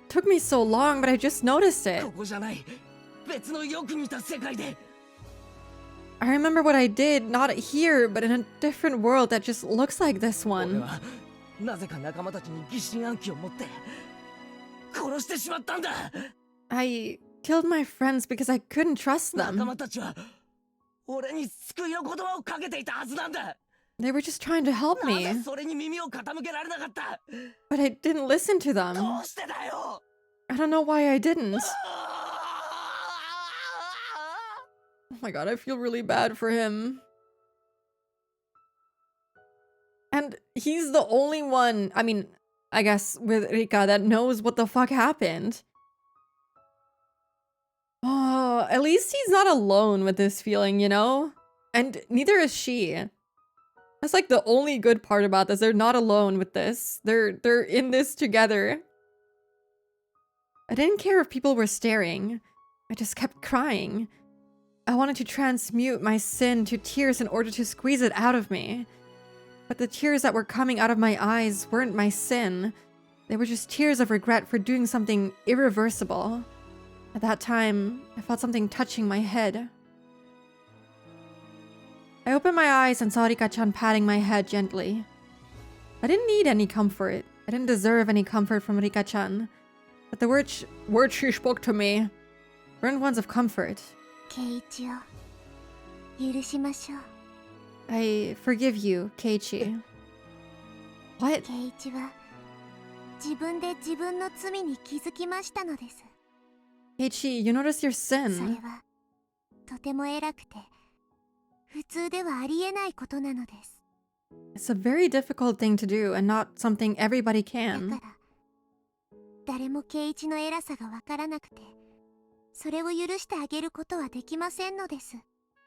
Took me so long, but I just noticed it. ここじゃない。別のよく似た世界で。 I remember what I did, not here, but in a different world that just looks like this 俺 one. はなぜか仲間たちに疑心暗鬼を持って殺してしまったんだ。 I killed my friends because I couldn't trust 仲 them. 間たちは俺に救いの言葉をかけていたはずなんだ。 They were just trying to help な me, ぜそれに耳を傾けられなかった。 but I didn't listen to ど them. うしてだよ。 I don't know why I didn't. Oh my god, I feel really bad for him. And he's the only one, I mean, I guess with Rika, that knows what the fuck happened. Oh, at least he's not alone with this feeling, you know? And neither is she. That's like the only good part about this. They're not alone with this. They're in this together. I didn't care if people were staring. I just kept crying. I wanted to transmute my sin to tears in order to squeeze it out of me. But the tears that were coming out of my eyes weren't my sin. They were just tears of regret for doing something irreversible. At that time, I felt something touching my head. I opened my eyes and saw Rika-chan patting my head gently. I didn't need any comfort. I didn't deserve any comfort from Rika-chan. But the words she spoke to me weren't ones of comfort. 圭一を許しましょう。 I forgive you, Keiichi. What? 圭一は自分で自分の罪に気づきましたのです。 Keiichi, you noticed your それ sin. はとても偉くて普通ではありえないことなのです。 It's a very difficult thing to do and not something everybody だ can. から誰も圭一の偉さがわからなくてそれを許してあげることはできませんのです。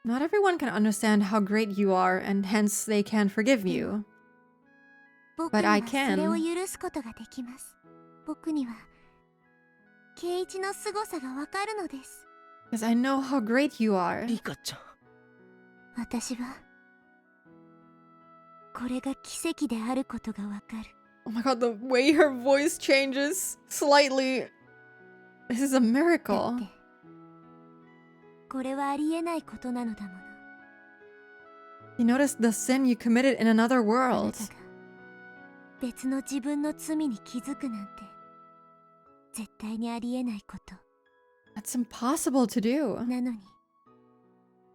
Not everyone can understand how great you are, and hence they can forgive you. 僕 But に I は can. それを許すことができます。僕には圭一の凄さがわかるのです。 Because I know how great you are. リカちゃん。私はこれが奇跡であることがわかる。 Oh my god, the way her voice changes slightly. This is a だ miracle. ってこれはありえないことなのだもの。 You noticed the sin you committed in another あな world. たが別の自分の罪に気づくなんて絶対にありえないこと。 That's impossible to do. なのに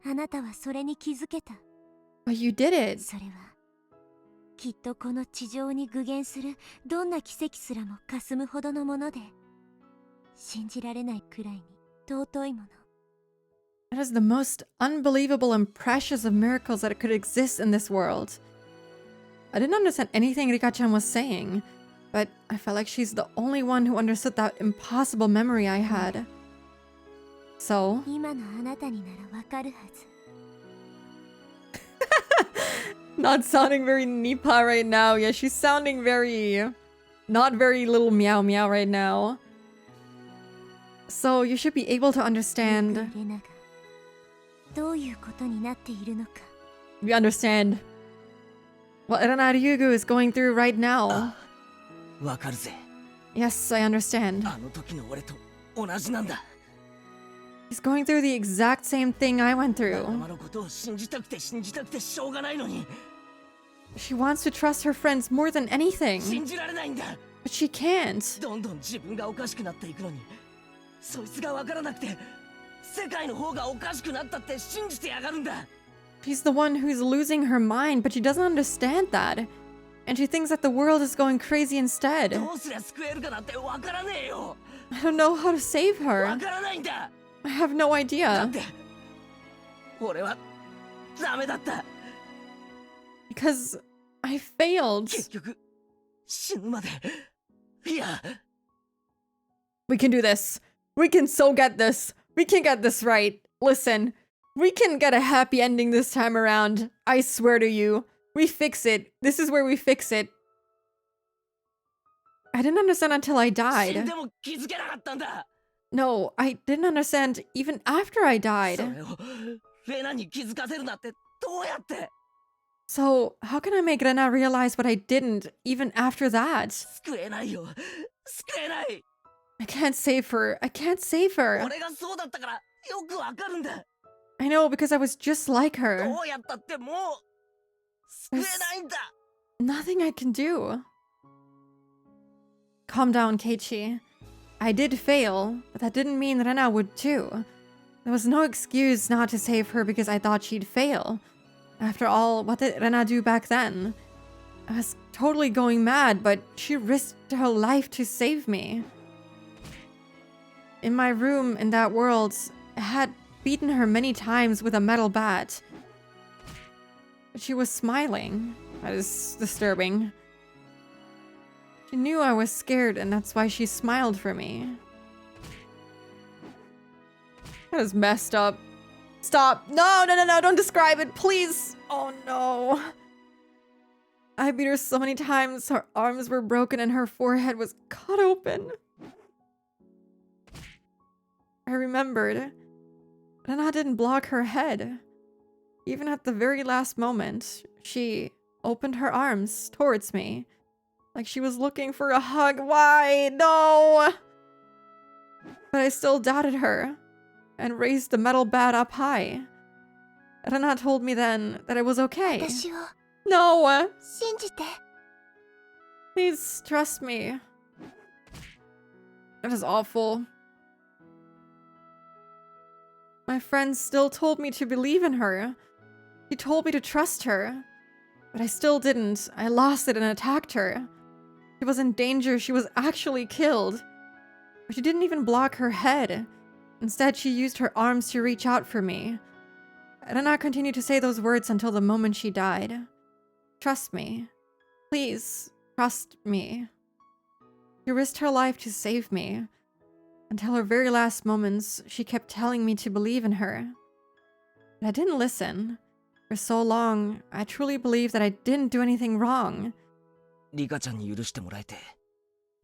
あなたはそれに気づけた。 But you did it. それはきっとこの地上に具現するどんな奇跡すらも霞むほどのもので信じられないくらいに尊いもの。 That is the most unbelievable and precious of miracles that could exist in this world. I didn't understand anything Rika-chan was saying, but I felt like she's the only one who understood that impossible memory I had. So, 今のあなたにならわかるはず。 not sounding very Nipa right now. Yeah, she's sounding very... not very little meow meow right now. So, you should be able to 僕 understand... レナがどういうことになっているのか。 You understand what Erana Ryugu is going through right now. わかるぜ。 Yes, I understand. あの時の俺と同じなんだ。 He's going through the exact same thing I went 仲 through. 間のことを信じたくて信じたくてしょうがないのに She wants to trust her friends more than 信 anything, じられないんだ。 but she can't. どんどん自分がおかしくなっていくのにそいつがわからなくて世界の方がおかしくなったって信じてやがるんだ。 She's the one who's losing her mind, but she doesn't understand that. And she thinks that the world is going crazy instead. どうすりゃ救えるかなんてわからねえよ。 I don't know how to save わ her. からないんだ。 I have no だっ idea. て俺はダメだった。 Because I failed. 結局死ぬまで。いや、 We can do this. We can so get this. We can get this right. Listen, we can get a happy ending this time around. I swear to you. We fix it. This is where we fix it. I didn't understand until I 死ん died. でも気づけなかったんだ。 No, I didn't understand even after I そ died. れをレナに気づかせるなってどうやって。 So, how can I make Rena realize what I didn't even after that? 救えないよ。救えない。 I can't save her. I can't save her. 俺がそうだったからよくわかるんだ。 I know because I was just like her. どうやったってもう救えないんだ。 Nothing I can do. Calm down, Keiichi. I did fail, but that didn't mean Rena would too. There was no excuse not to save her because I thought she'd fail. After all, what did Rena do back then? I was totally going mad, but she risked her life to save me. In my room in that world, I had beaten her many times with a metal bat. But she was smiling. That is disturbing. She knew I was scared, and that's why she smiled for me. That is messed up. Stop. No, no, no, no, don't describe it, please. Oh, no. I beat her so many times, her arms were broken and her forehead was cut open. I remembered. Rena didn't block her head. Even at the very last moment, she opened her arms towards me. Like she was looking for a hug. Why? No! But I still doubted her and raised the metal bat up high. Rena told me then that it was okay. 私を No! 信じて。 Please trust me. That is awful. My friends still told me to believe in her. She told me to trust her. But I still didn't. I lost it and attacked her. She was in danger. She was actually killed. But she didn't even block her head. Instead, she used her arms to reach out for me. I did not continue to say those words until the moment she died. Trust me. Please, trust me. She risked her life to save me. Until her very last moments, she kept telling me to believe in her. But I didn't listen. For so long, I truly believed that I didn't do anything wrong. リカちゃんに許してもらえて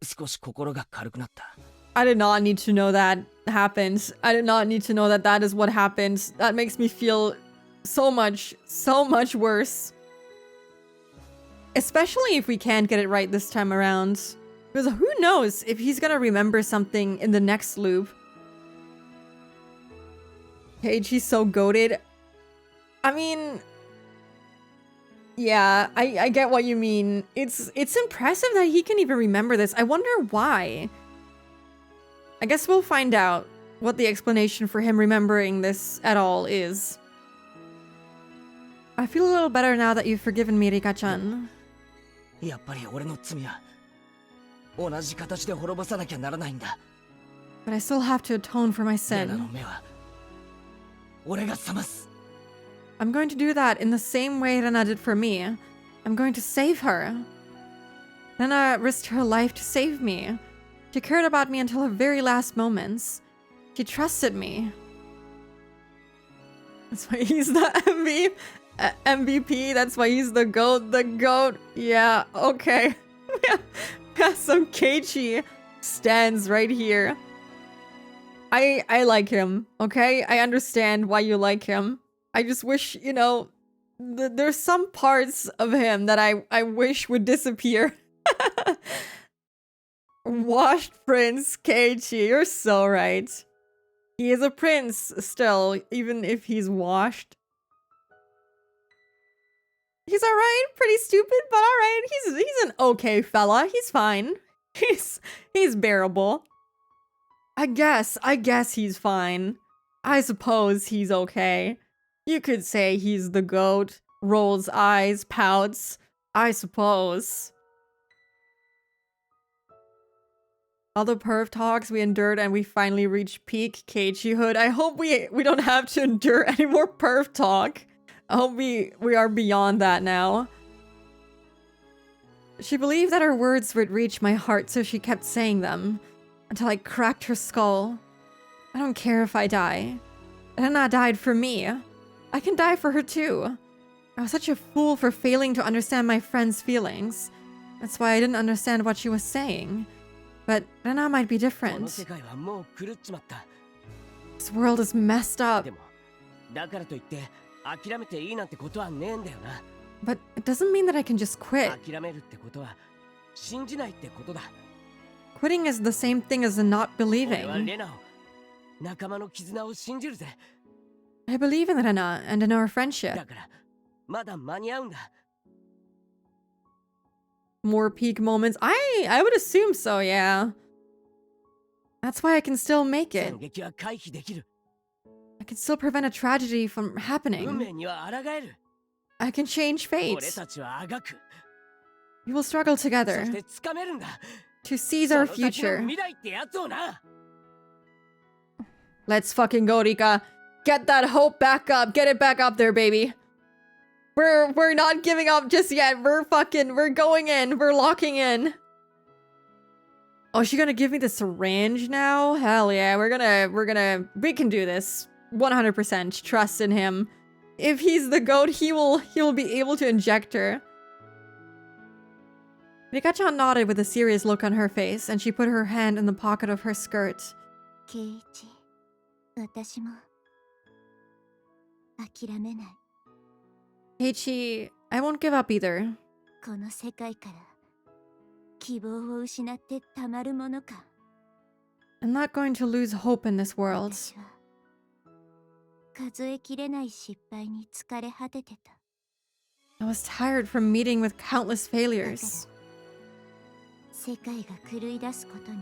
少し心が軽くなった。 I did not need to know that happened. I did not need to know that that is what happened. That makes me feel so much worse. Especially if we can't get it right this time around. Because who knows if he's gonna remember something in the next loop. Keiichi's so goated. I mean... Yeah, I get what you mean. It's impressive that he can even remember this. I wonder why. I guess we'll find out what the explanation for him remembering this at all is. I feel a little better now that you've forgiven me, Rika-chan. やっぱり俺の罪は同じ形で滅ぼさなきゃならないんだ。 But I still have to atone for my レナの sin. 目は俺が覚ます。 I'm going to do that in the same way Rena did for me. I'm going to save her. Rena risked her life to save me. She cared about me until her very last moments. She trusted me. That's why he's the MVP. That's why he's the GOAT. The GOAT. Yeah, okay. We got some Keiichi stands right here. I like him, okay? I understand why you like him. I just wish, you know, there's some parts of him that I wish would disappear. Washed Prince Keiichi, you're so right. He is a prince still, even if he's washed. He's alright, pretty stupid, but alright. He's an okay fella. He's fine. He's bearable. I guess he's fine. I suppose he's okay. You could say he's the goat, rolls eyes, pouts. I suppose. All the perv talks we endured and we finally reached peak Keiichi-hood. I hope we don't have to endure any more perv talk. I hope we are beyond that now. She believed that her words would reach my heart, so she kept saying them until I cracked her skull. I don't care if I die. Rena died for me. I can die for her too. I was such a fool for failing to understand my friend's feelings. That's why I didn't understand what she was saying. But Rena might be この different. 世界はもう狂っちまった。 This world is messed で up. もだからといって諦めていいなんてことはねえんだよな。 But it doesn't mean that I can just quit. 諦めるってことは信じないってことだ。 Quitting is the same thing as not 俺は believing. レナを仲間の絆を信じるぜ。 I believe in Rena and in our だ friendship. からまだ間に合うんだ。 More peak moments. I would assume so, yeah. That's why I can still make it. 惨劇は回避できる。 I can still prevent a tragedy from 運 happening. 命には抗える。 I can change 俺 fates. たちはあがく。 We will struggle そし together て掴めるんだ。 to seize そ our の先の future. 未来ってやつをな。 Let's fucking go, Rika. Get that hope back up. Get it back up there, baby. We're not giving up just yet. We're going in. We're locking in. Oh, is she gonna give me the syringe now? Hell yeah. We can do this. 100% trust in him. If he's the goat, he will be able to inject her. Rika-chan nodded with a serious look on her face, and she put her hand in the pocket of her skirt. ケイイチ、私も諦めない。 Keiichi, I won't give up either. この世界から希望を失ってたまるものか。 I'm not going to lose hope in this world. 私は数えきれない失敗に疲れ果ててた。 I was tired from meeting with countless failures. 世界が狂い出すことに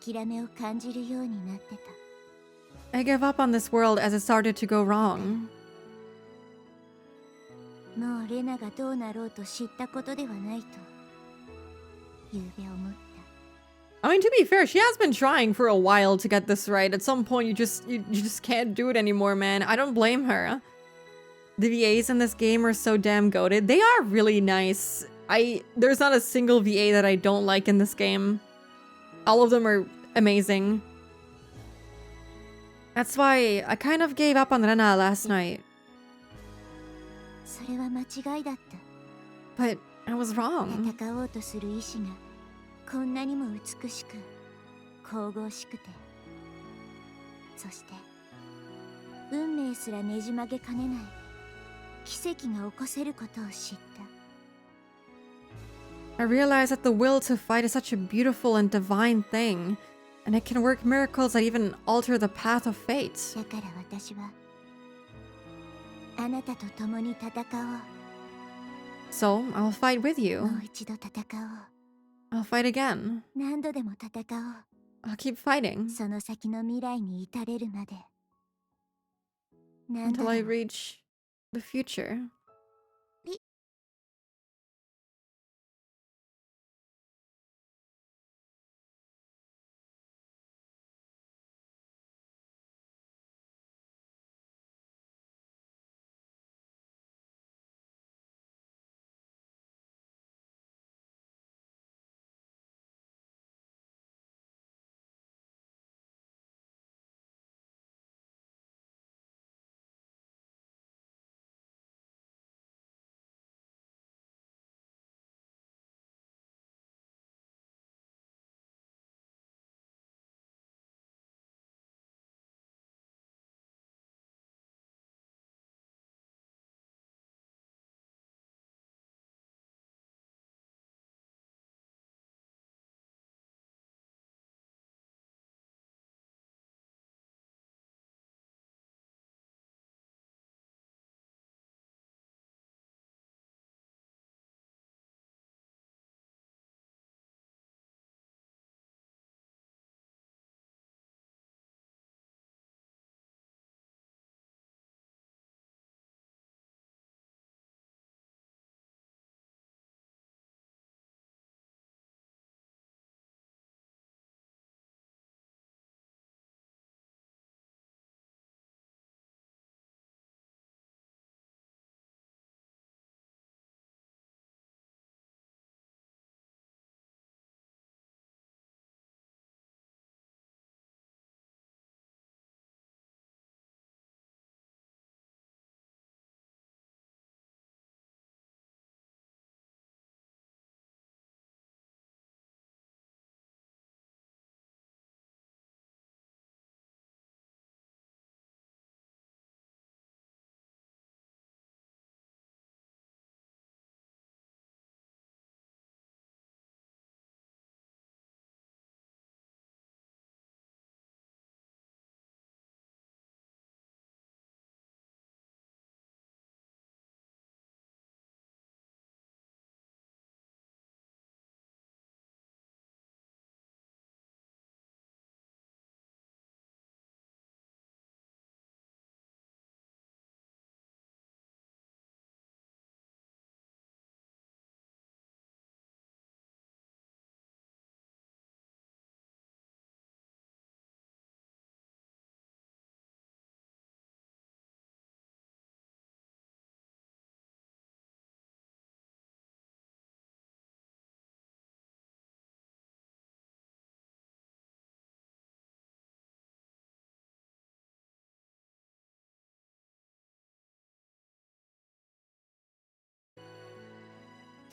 諦めを感じるようになってた。 I gave up on this world as it started to go wrong. もうレナがどうなろうと知ったことではないと昨夜思った。 I mean, to be fair, she has been trying for a while to get this right. At some point, you just can't do it anymore, man. I don't blame her. The VAs in this game are so damn goated. They are really nice. There's not a single VA that I don't like in this game. All of them are amazing. That's why I kind of gave up on Rena last night. それは間違いだった。 But I was wrong. 戦おうとする意志がこんなにも美しく神々しくて、そして運命すらねじ曲げかねない奇跡が起こせることを知った。 I realized that the will to fight is such a beautiful and divine thing, and it can work miracles that even alter the path of fate. だから私はあなたと共に戦おう。 So, I'll fight with も you. う一度戦おう。 I'll fight again. 何度でも戦おう。 I'll keep fighting その先の未来に至れるまで。何度 until I でも reach the future.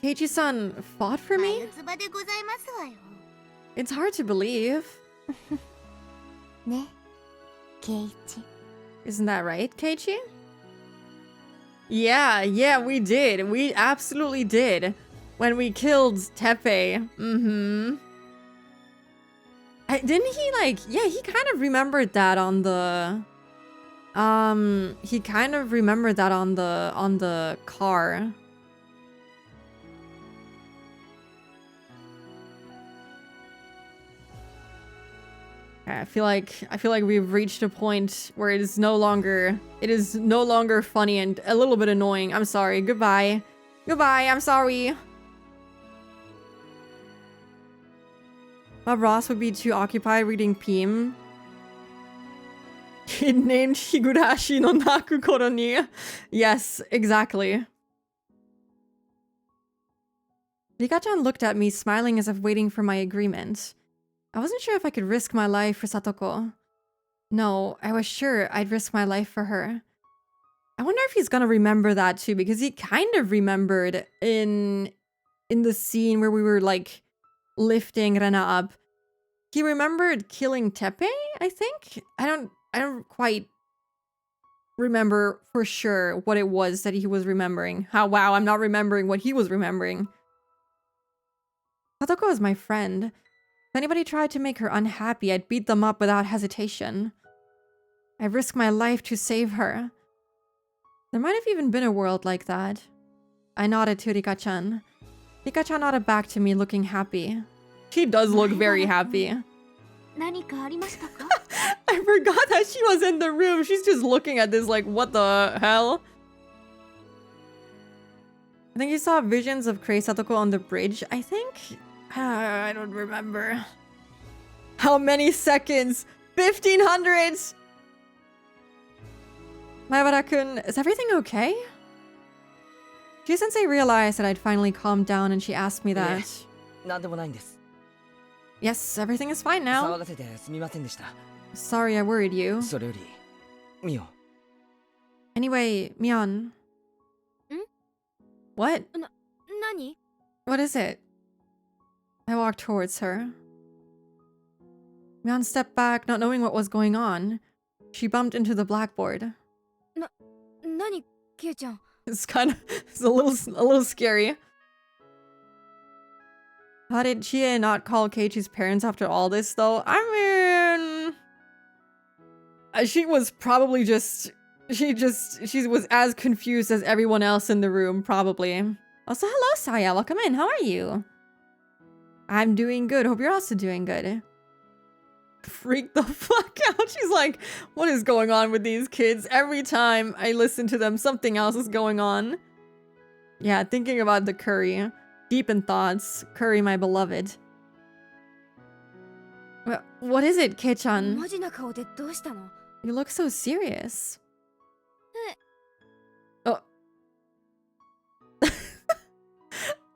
Keiichi-san fought for me? つばでございますわよ。 It's hard to believe. ね、ケイチ。 Isn't that right, Keiichi? Yeah, we did. We absolutely did. When we killed Teppei. Mm-hmm. Didn't he like... Yeah, he kind of remembered that on the... He kind of remembered that on the car. I feel like we've reached a point where it is no longer funny and a little bit annoying. I'm sorry. Goodbye. I'm sorry. Bob Ross would be too occupied reading Pim. He named Higurashi no Naku Koro ni. Yes, exactly. Rika-chan looked at me, smiling as if waiting for my agreement. I wasn't sure if I could risk my life for Satoko. No, I was sure I'd risk my life for her. I wonder if he's gonna remember that too, because he kind of remembered in the scene where we were like lifting Rena up. He remembered killing Teppei, I think? I don't quite remember for sure what it was that he was remembering. Wow, I'm not remembering what he was remembering. Satoko is my friend. If anybody tried to make her unhappy, I'd beat them up without hesitation. I risked my life to save her. There might have even been a world like that. I nodded to Rika-chan. Rika-chan nodded back to me, looking happy. She does look very happy. 何かありましたか? I forgot that she was in the room. She's just looking at this like, what the hell? I think you saw visions of Kei Satoko on the bridge, I think? I don't remember. How many seconds? 1500! Maibara-kun, is everything okay? Ju-sensei realized that I'd finally calmed down and she asked me that. なんでもないんです。 Yes, everything is fine now. 騒がせてすみませんでした。 Sorry I worried you. それより、ミオ。 Anyway, Mion. What? 何? What is it? I walked towards her. Mion stepped back, not knowing what was going on. She bumped into the blackboard. 何、ケイちゃん。 It's a little scary. How did Chie not call Keiichi's parents after all this, though? I mean, she was probably she was as confused as everyone else in the room, probably. Also, hello, Saya. Welcome in. How are you? I'm doing good. Hope you're also doing good. Freak the fuck out. She's like, what is going on with these kids? Every time I listen to them, something else is going on. Yeah, thinking about the curry. Deep in thoughts. Curry, my beloved. What is it, Kei-chan? マジな顔でどうしたの? You look so serious. Oh.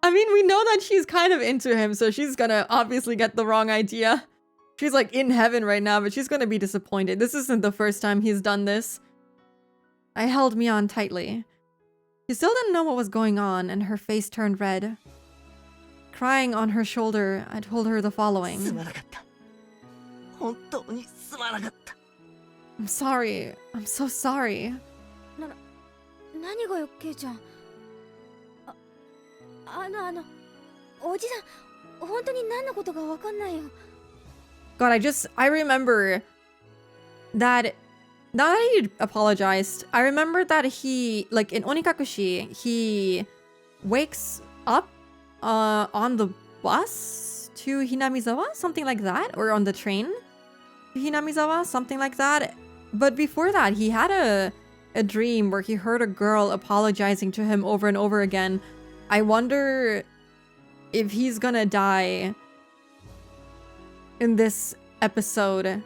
I mean, we know that she's kind of into him, so she's gonna obviously get the wrong idea. She's like in heaven right now, but she's gonna be disappointed. This isn't the first time he's done this. I held Mion tightly. She still didn't know what was going on, and her face turned red. Crying on her shoulder, I told her the following. すまなかった。本当にすまなかった。 I'm sorry. I'm so sorry. 何がよ、ケイちゃん。おじさん、本当に何のことかわかんないよ。 God, I remember that, not that he apologized, I remember that he, like in Onikakushi, he wakes up on the bus to Hinamizawa, something like that, or on the train to Hinamizawa, something like that. But before that, he had a dream where he heard a girl apologizing to him over and over again. I wonder if he's gonna die in this episode,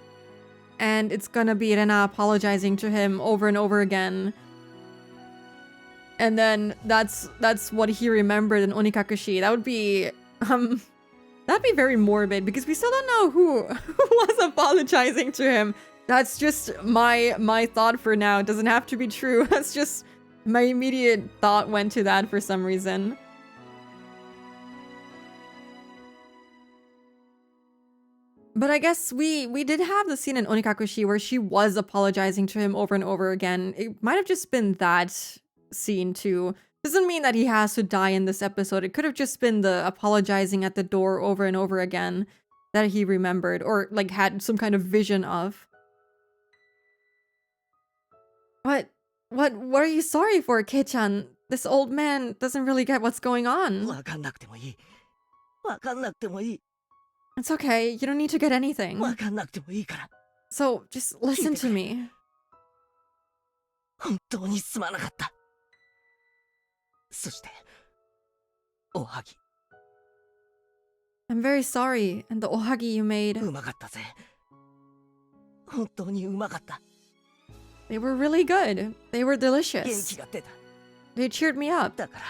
and it's gonna be Rena apologizing to him over and over again, and then that's what he remembered in Onikakushi. That would be that'd be very morbid, because we still don't know who was apologizing to him. That's just my thought for now. It doesn't have to be true. That's just my immediate thought went to that for some reason. But I guess we did have the scene in Onikakushi where she was apologizing to him over and over again. It might have just been that scene too. Doesn't mean that he has to die in this episode. It could have just been the apologizing at the door over and over again that he remembered or like had some kind of vision of. What are you sorry for, Kei-chan? This old man doesn't really get what's going on. わかんなくてもいい。わかんなくてもいい。 It's okay. You don't need to get anything. わかんなくてもいいから。 So just listen to me. 本当にすまなかった。そして、おはぎ。 I'm very sorry, and the ohagi you made, うまかったぜ。本当にうまかった。 they were really good. They were 元 delicious. 気が出た。 They cheered me up. だから、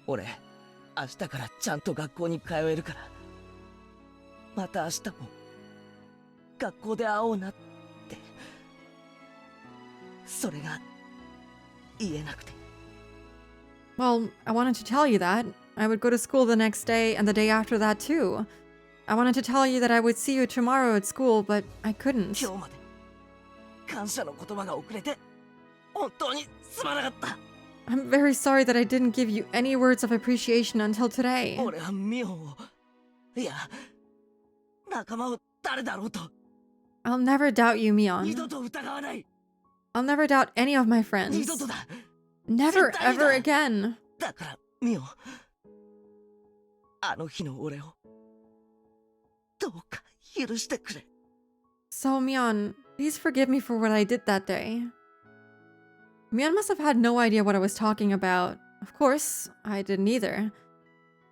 俺、明日からちゃんと学校に通えるから、また明日も学校で会おうなって、それが言えなくて。 Well, I wanted to tell you that. I would go to school the next day and the day after that too. I wanted to tell you that I would see you tomorrow at school, but I couldn't. 今日まで感謝の言葉が遅れて本当にすまなかった。 I'm very sorry that I didn't give you any words of appreciation until today. 俺はミオンを、いや仲間を誰だろうと I'll never doubt you, 二 Mion. 度と疑わない。 I'll never doubt any of my 二 friends. 度とだ。 Never 絶対だ。 ever again. だからミオン、あの日の俺をどうか許してくれ。 So, Mion, please forgive me for what I did that day. Mion must have had no idea what I was talking about. Of course, I didn't either.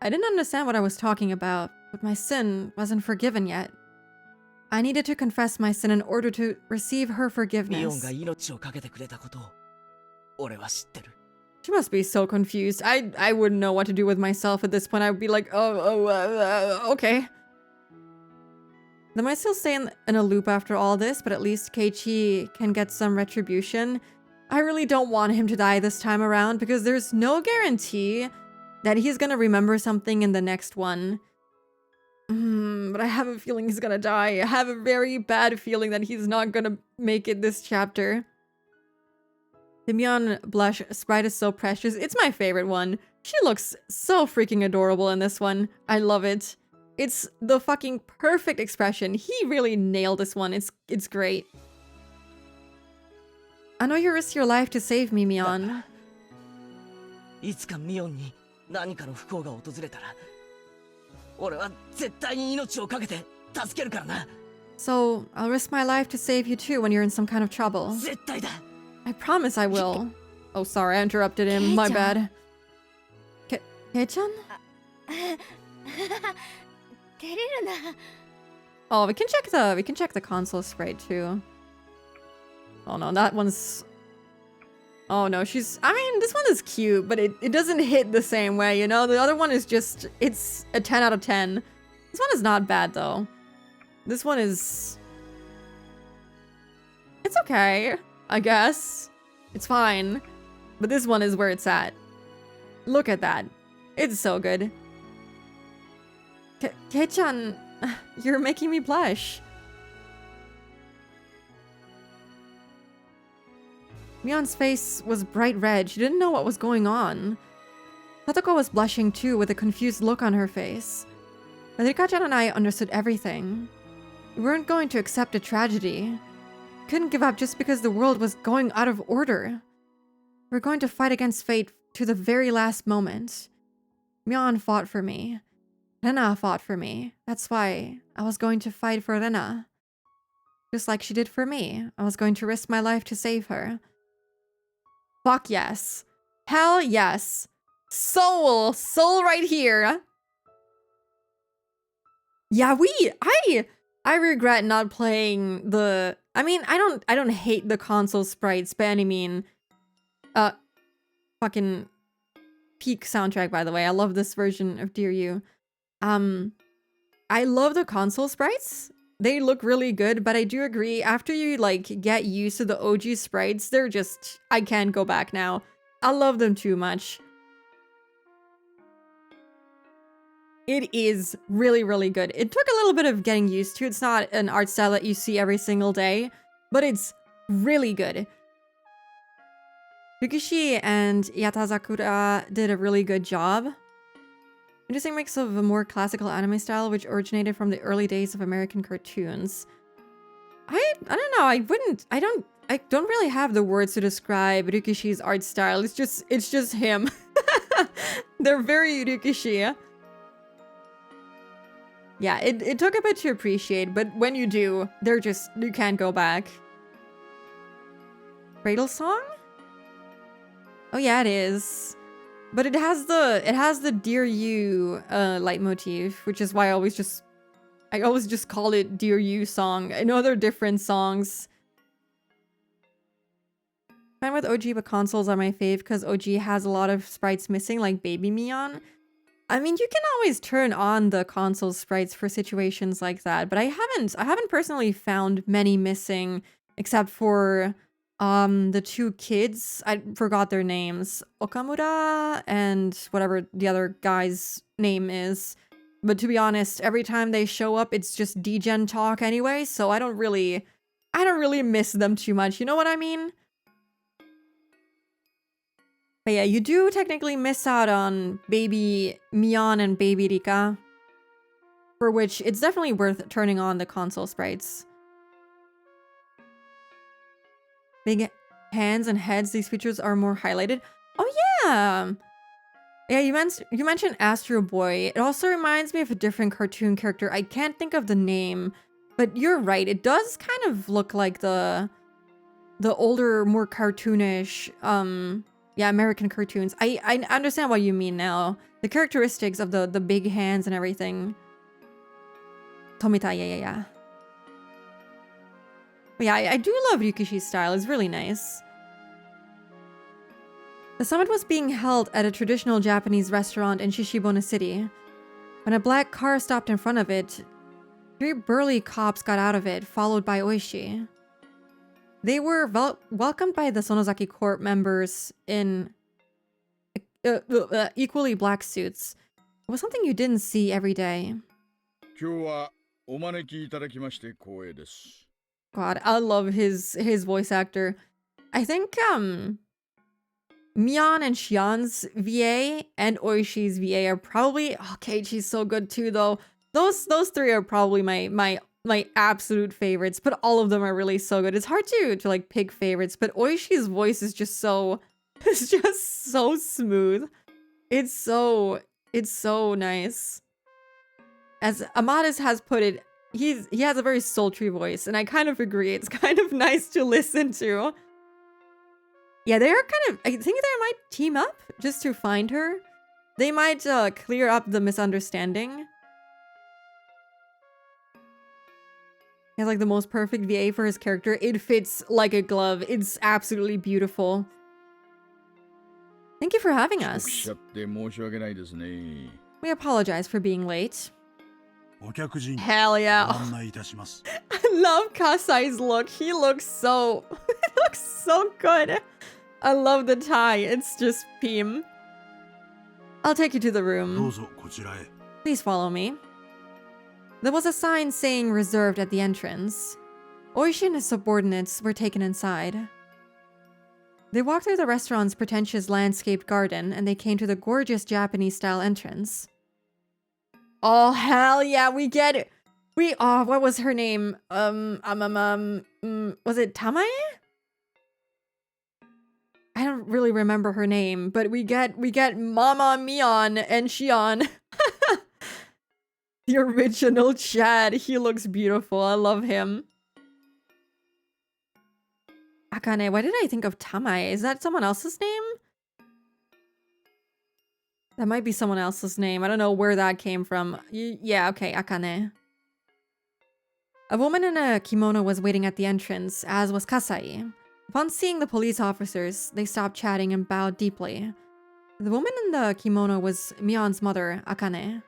I didn't understand what I was talking about, but my sin wasn't forgiven yet. I needed to confess my sin in order to receive her ミオン forgiveness. が命を懸けてくれたことを俺は知ってる。 She must be so confused. I wouldn't know what to do with myself at this point. I would be like, okay. They might still stay in a loop after all this, but at least Keiichi can get some retribution. I really don't want him to die this time around because there's no guarantee that he's gonna remember something in the next one. But I have a feeling he's gonna die. I have a very bad feeling that he's not gonna make it this chapter. The Mion blush sprite is so precious. It's my favorite one. She looks so freaking adorable in this one. I love it. It's the fucking perfect expression. He really nailed this one. It's great. I know you risked your life to save me, Mion. いつかミオンに何かの不幸が訪れたら、俺は絶対に命を懸けて助けるからな。 So, I'll risk my life to save you too when you're in some kind of trouble. 絶対だ。 I promise I will. Oh, sorry, I interrupted him. My bad. Kei-chan? 照れるな。 Oh, we can check the console sprite too. Oh no, that one's... Oh no, I mean, this one is cute, but it doesn't hit the same way, you know? The other one is just, it's a 10 out of 10. This one is not bad though. This one is... It's okay, I guess. It's fine. But this one is where it's at. Look at that. It's so good. Kei-chan, you're making me blush. Mion's face was bright red. She didn't know what was going on. Satoko was blushing too, with a confused look on her face. But Rika-chan and I understood everything. We weren't going to accept a tragedy. We couldn't give up just because the world was going out of order. We were going to fight against fate to the very last moment. Mion fought for me. Rena fought for me. That's why I was going to fight for Rena. Just like she did for me. I was going to risk my life to save her. Fuck yes. Hell yes. Soul right here. Yeah, I regret not playing the... I mean, I don't hate the console sprites by any mean. Fucking peak soundtrack, by the way. I love this version of Dear You. I love the console sprites. They look really good, but I do agree, after you, like, get used to the OG sprites, they're just... I can't go back now. I love them too much. It is really, really good. It took a little bit of getting used to. It's not an art style that you see every single day, but it's really good. Ryukishi and Yatazakura did a really good job. Interesting mix of a more classical anime style, which originated from the early days of American cartoons. I don't know. I don't really have the words to describe Ryukishi's art style. It's just him. They're very Ryukishi. Yeah, it took a bit to appreciate, but when you do, you can't go back. Cradle song? Oh yeah, it is. But it has the Dear You leitmotif, which is why I always just call it Dear You song. I know they're different songs. Fine with OG, but consoles are my fave because OG has a lot of sprites missing, like Baby Mion. I mean, you can always turn on the console sprites for situations like that, but I haven't personally found many missing, except for the two kids. I forgot their names. Okamura and whatever the other guy's name is. But to be honest, every time they show up, it's just degen talk anyway, so I don't really miss them too much. You know what I mean? But yeah, you do technically miss out on Baby Mion and Baby Rika, for which it's definitely worth turning on the console sprites. Big hands and heads, these features are more highlighted. Oh yeah! Yeah, you mentioned Astro Boy. It also reminds me of a different cartoon character. I can't think of the name, but you're right. It does kind of look like the older, more cartoonish, yeah, American cartoons. I understand what you mean now. The characteristics of the big hands and everything. Tomita, yeah. But yeah, I do love Ryukishi's style. It's really nice. The summit was being held at a traditional Japanese restaurant in Shishibona City. When a black car stopped in front of it, 3 burly cops got out of it, followed by Oishi. They were welcomed by the Sonozaki Corp members in equally black suits. It was something you didn't see every day. God, I love his voice actor. I think Mion and Xian's VA and Oishi's VA are probably... Oh, Keiichi's so good too, though. Those 3 are probably my absolute favorites, but all of them are really so good. It's hard to like pick favorites, but Oishi's voice is just so... It's just so smooth. It's so nice. As Amadeus has put it, he has a very sultry voice, and I kind of agree. It's kind of nice to listen to. Yeah, they are kind of... I think they might team up just to find her. They might clear up the misunderstanding. He has like the most perfect VA for his character. It fits like a glove. It's absolutely beautiful. Thank you for having us. We apologize for being late. Hell yeah. I love Kasai's look. He looks so... It looks so good. I love the tie. It's just Pim. I'll take you to the room. Please follow me. There was a sign saying reserved at the entrance. Oishi and his subordinates were taken inside. They walked through the restaurant's pretentious landscaped garden, and they came to the gorgeous Japanese-style entrance. Oh, hell yeah, we get it. What was her name? Was it Tamae? I don't really remember her name, but we get Mama Mion and Xion. The original Chad. He looks beautiful. I love him. Akane, why did I think of Tamae? Is that someone else's name? That might be someone else's name. I don't know where that came from. Yeah, okay, Akane. A woman in a kimono was waiting at the entrance, as was Kasai. Upon seeing the police officers, they stopped chatting and bowed deeply. The woman in the kimono was Mion's mother, Akane.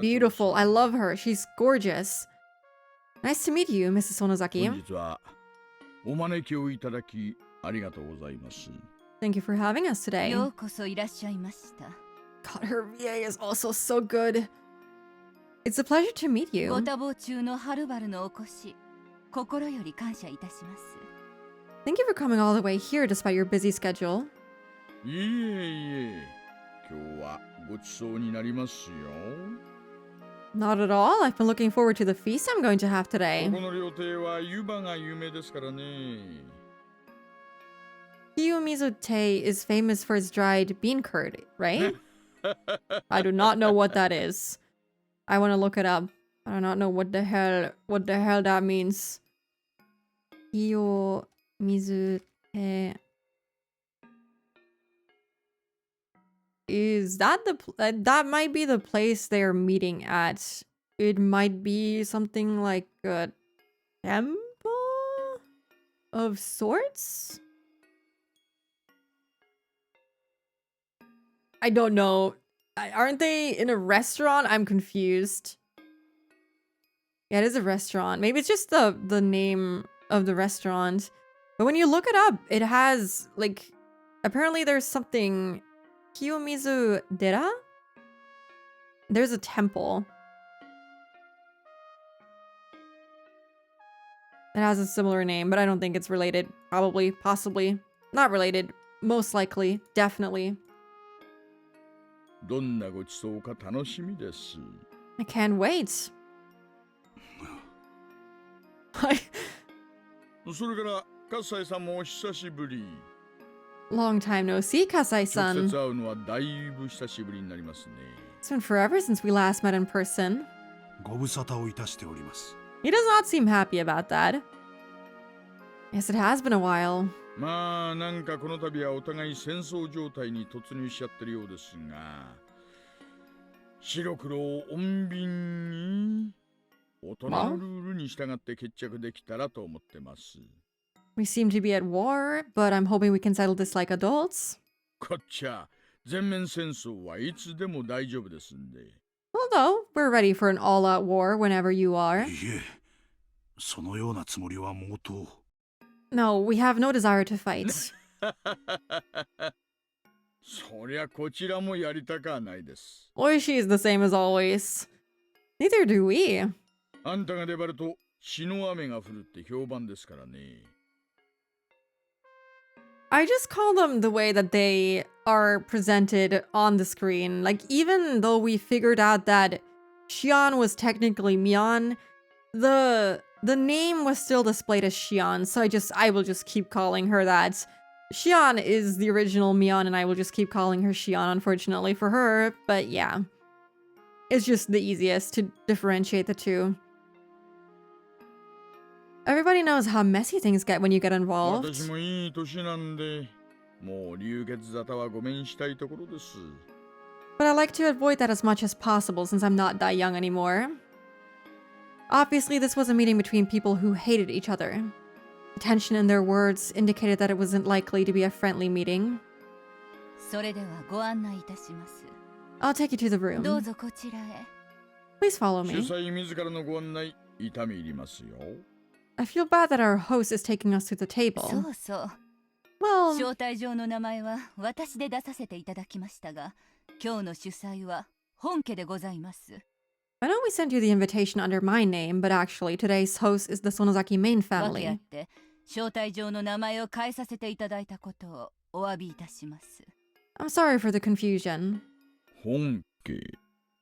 Beautiful. I love her. She's gorgeous. Nice to meet you, Mrs. Sonozaki. Thank you for having us today. God, her VA is also so good. It's a pleasure to meet ご you. 多忙中のはるばるのお越し、心より感謝いたします。 Thank you for coming all the way here despite your busy schedule. いえいえ、今日はごちそうになりますよ。 Not at all. I've been looking forward to the feast I'm going to have こ today. この料亭は湯葉が有名ですからね。 Kiyomizu Tei is famous for its dried bean curd, right? I do not know what that is. I want to look it up. I do not know what the hell that means. Kiyomizu Tei. Is that that might be the place they're meeting at? It might be something like a temple of sorts? I don't know. Aren't they in a restaurant? I'm confused. Yeah, it is a restaurant. Maybe it's just the name of the restaurant. But when you look it up, it has, like, apparently there's something... Kiyomizu Dera? There's a temple. It has a similar name, but I don't think it's related. Probably, possibly. Not related. Most likely. Definitely. どんなごちそうか楽しみです。 I can't wait. それから葛西さんもお久しぶり。 Long time no see, 直 Kasai-san. 接会うのはだいぶ久しぶりになりますね。 It's been forever since we last met in person. ご無沙汰をいたしております。 He does not seem happy about that. Yes, it has been a while. まあなんかこの度はお互い戦争状態に突入しちゃってるようですが、白黒を穏便に大人のルールに従って決着できたらと思ってます。 We seem to be at war, but I'm hoping we can settle this like adults. こっちゃ全面戦争はいつでも大丈夫ですんで。 Although, we're ready for an all-out war whenever you are. いえ、そのようなつもりは毛頭。 No, we have no desire to fight. そりゃこちらもやりたかはないです。 Oishi is the same as always. Neither do we. あんたが粘ると血の雨が降るって評判ですからね。 I just call them the way that they are presented on the screen. Like, even though we figured out that Xion was technically Mion, the name was still displayed as Xion, so I will just keep calling her that. Xion is the original Mion, and I will just keep calling her Xion, unfortunately for her, but yeah. It's just the easiest to differentiate the two. Everybody knows how messy things get when you get involved. 私もいい年なんで、もう流血沙汰はごめんしたいところです。 But I like to avoid that as much as possible since I'm not that young anymore. Obviously, this was a meeting between people who hated each other. The tension in their words indicated that it wasn't likely to be a friendly meeting. それではご案内いたします。 I'll take you to the どう room. ぞこちらへ。 Please follow 主 me. 催自らのご案内、痛み入りますよ。 I feel bad that our host is taking us to the そ table. うそう。 Well, 招待状の名前は私で出させていただきましたが、今日の主催は本家でございます。 I know we sent you the invitation under my name, but actually today's host is the Sonozaki main わけあっ family. て招待状の名前を変えさせていただいたことをお詫びいたします。 I'm sorry for the confusion. 本家。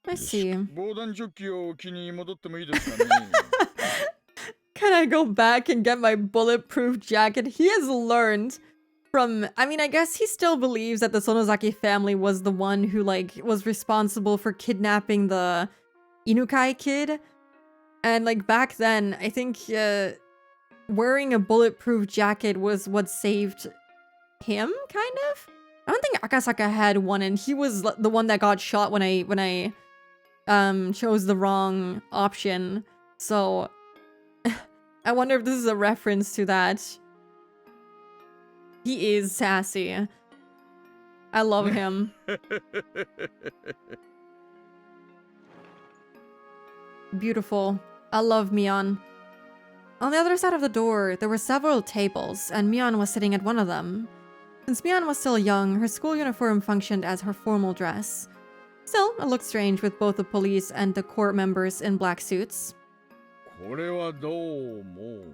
I see. 防弾チョッキを着に戻ってもいいですかね。 Can I go back and get my bulletproof jacket? He has learned from... I mean, I guess he still believes that the Sonozaki family was the one who, like, was responsible for kidnapping the Inukai kid. And, like, back then, I think wearing a bulletproof jacket was what saved him, kind of? I don't think Akasaka had one, and he was the one that got shot when I chose the wrong option. So... I wonder if this is a reference to that. He is sassy. I love him. Beautiful. I love Mion. On the other side of the door, there were several tables, and Mion was sitting at one of them. Since Mion was still young, her school uniform functioned as her formal dress. Still, it looked strange with both the police and the court members in black suits. これはどうも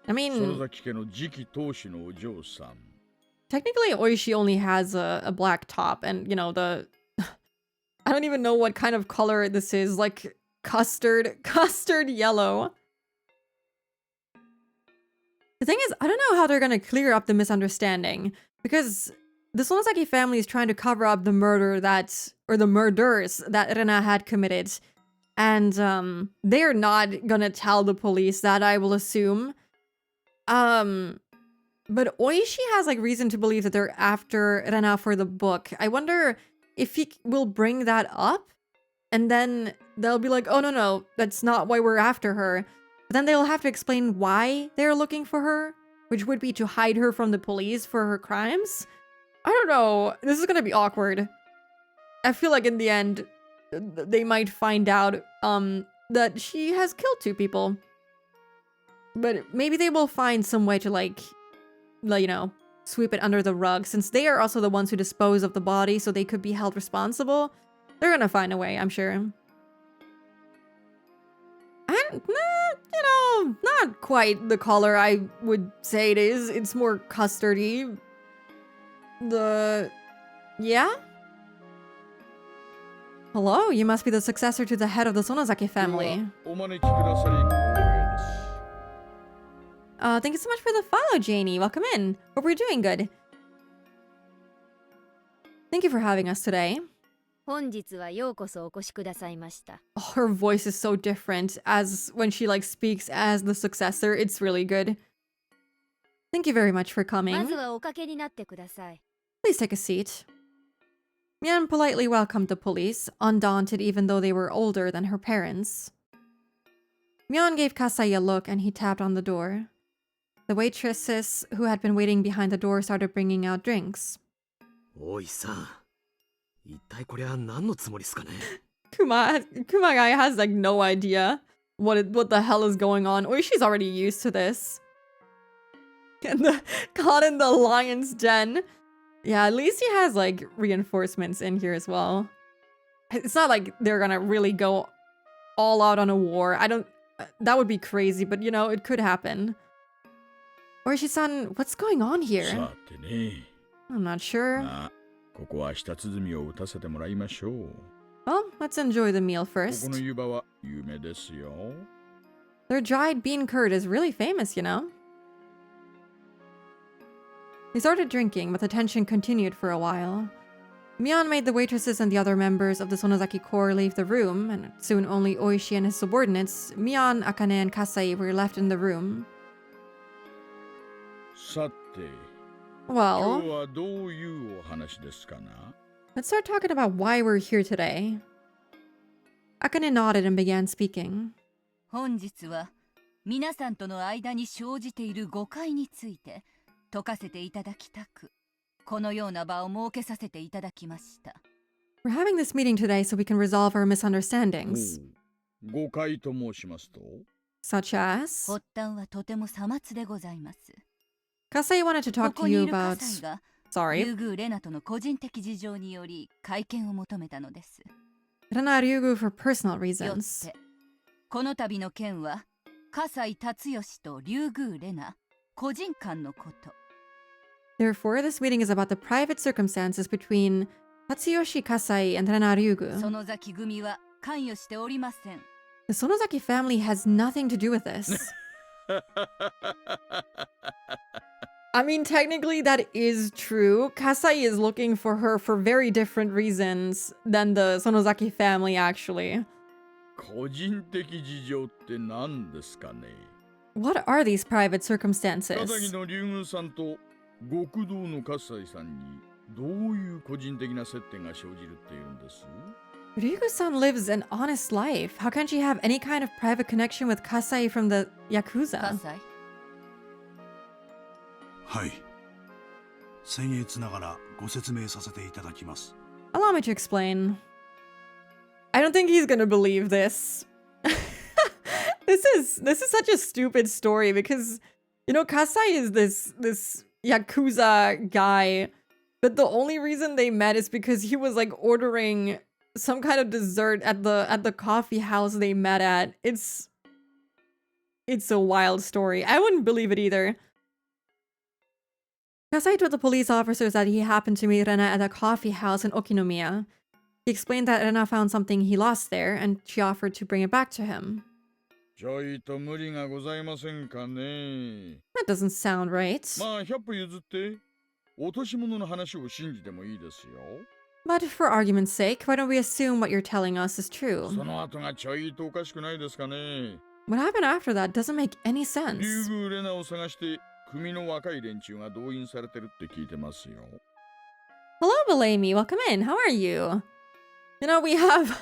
I 園 mean, 崎家の次期当主のお嬢さん technically Oishi only has a black top and, you know, the... I don't even know what kind of color this is, like custard yellow. The thing is, I don't know how they're gonna clear up the misunderstanding, because the Sonosaki family is trying to cover up the murders that Rena had committed. And they're not gonna tell the police that, I will assume. But Oishi has like reason to believe that they're after Rena for the book. I wonder if he will bring that up, and then they'll be like, oh no, that's not why we're after her. But then they'll have to explain why they're looking for her, which would be to hide her from the police for her crimes. I don't know. This is gonna be awkward. I feel like in the end, they might find out that she has killed 2 people. But maybe they will find some way to like, you know, sweep it under the rug, since they are also the ones who dispose of the body, so they could be held responsible. They're gonna find a way, I'm sure. And, you know, not quite the color I would say it is. It's more custardy. Yeah? Hello, you must be the successor to the head of the Sonosaki family. お招きくださり光栄です Thank you so much for the follow, Janie. Welcome in. Hope we're doing good. Thank you for having us today. 本日はようこそお越しくださいました。 Oh, her voice is so different as when she like speaks as the successor. It's really good. Thank you very much for ま coming. ずはおかけになってください。 Please take a seat. Mian politely welcomed the police, undaunted even though they were older than her parents. Mian gave Kasai a look and he tapped on the door. The waitresses who had been waiting behind the door started bringing out drinks. おいさん一体これは何のつもりっすかね Kumagai has like no idea what the hell is going on. Or she's already used to this. And caught in the lion's den. Yeah, at least he has like reinforcements in here as well. It's not like they're gonna really go all out on a war. That would be crazy, but you know, it could happen. Orishi-san, what's going on here? さてね I'm not sure. まあここは舌鼓を打たせてもらいましょう Well, let's enjoy the meal ここ first. の湯葉は有名ですよ Their dried bean curd is really famous, you know? They started drinking, but the tension continued for a while. Mion made the waitresses and the other members of the Sonozaki Corps leave the room, and soon only Oishi and his subordinates, Mion, Akane, and Kasai, were left in the room. さて Well, 今日はどういうお話ですかな let's start talking about why we're here today. Akane nodded and began speaking. 本日は皆さんとの間に生じている誤解について解かせていただきたく、このような場を設けさせていただきました。 We're having this meeting today so we can resolve our misunderstandings, 誤解と申しますと such as... 発端はとてもさまつでございます。 Kasai wanted to こ talk こ to に you いる葛 about... 西が Sorry. 竜宮レナとの個人的事情により会見を求めたのです。 Rena Ryugu for personal よっ reasons. てこの度の件は葛西達義と竜宮レナ個人間のこと。 Therefore, this meeting is about the private circumstances between Tatsuyoshi Kasai and Rena Ryugu. 園崎組は関与しておりません。 The Sonozaki family has nothing to do with this. I mean, technically that is true. Kasai is looking for her for very different reasons than the Sonozaki family, actually. 個人的事情って何ですかね What are these private 片桐 circumstances? の竜宮さんと極道の葛西さんにどういう個人的な接点が生じるっていうんです Ryugu-san lives an honest life. How can she have any kind of private connection with Kasai from the Yakuza? 葛西、はい僭越ながらご説明させていただきます Allow me to explain. I don't think he's gonna believe this. This is such a stupid story because, you know, Kasai is this Yakuza guy, but the only reason they met is because he was like ordering some kind of dessert at the coffee house they met at. It's a wild story. I wouldn't believe it either. Kasai told the police officers that he happened to meet Rena at a coffee house in Okinomiya. He explained that Rena found something he lost there, and she offered to bring it back to him. ちょいと無理がございませんかね。 That doesn't sound right. まあ100歩譲って落とし物の話を信じてもいいですよ。 But for argument's sake, why don't we assume what you're telling us is true? その後がちょいとおかしくないですかね。 What happened after that doesn't make any リュ sense. ウグウレナを探して組の若い連中が動員されてるって聞いてますよ。 Hello, Belamy. Welcome in. How are you? You know, we have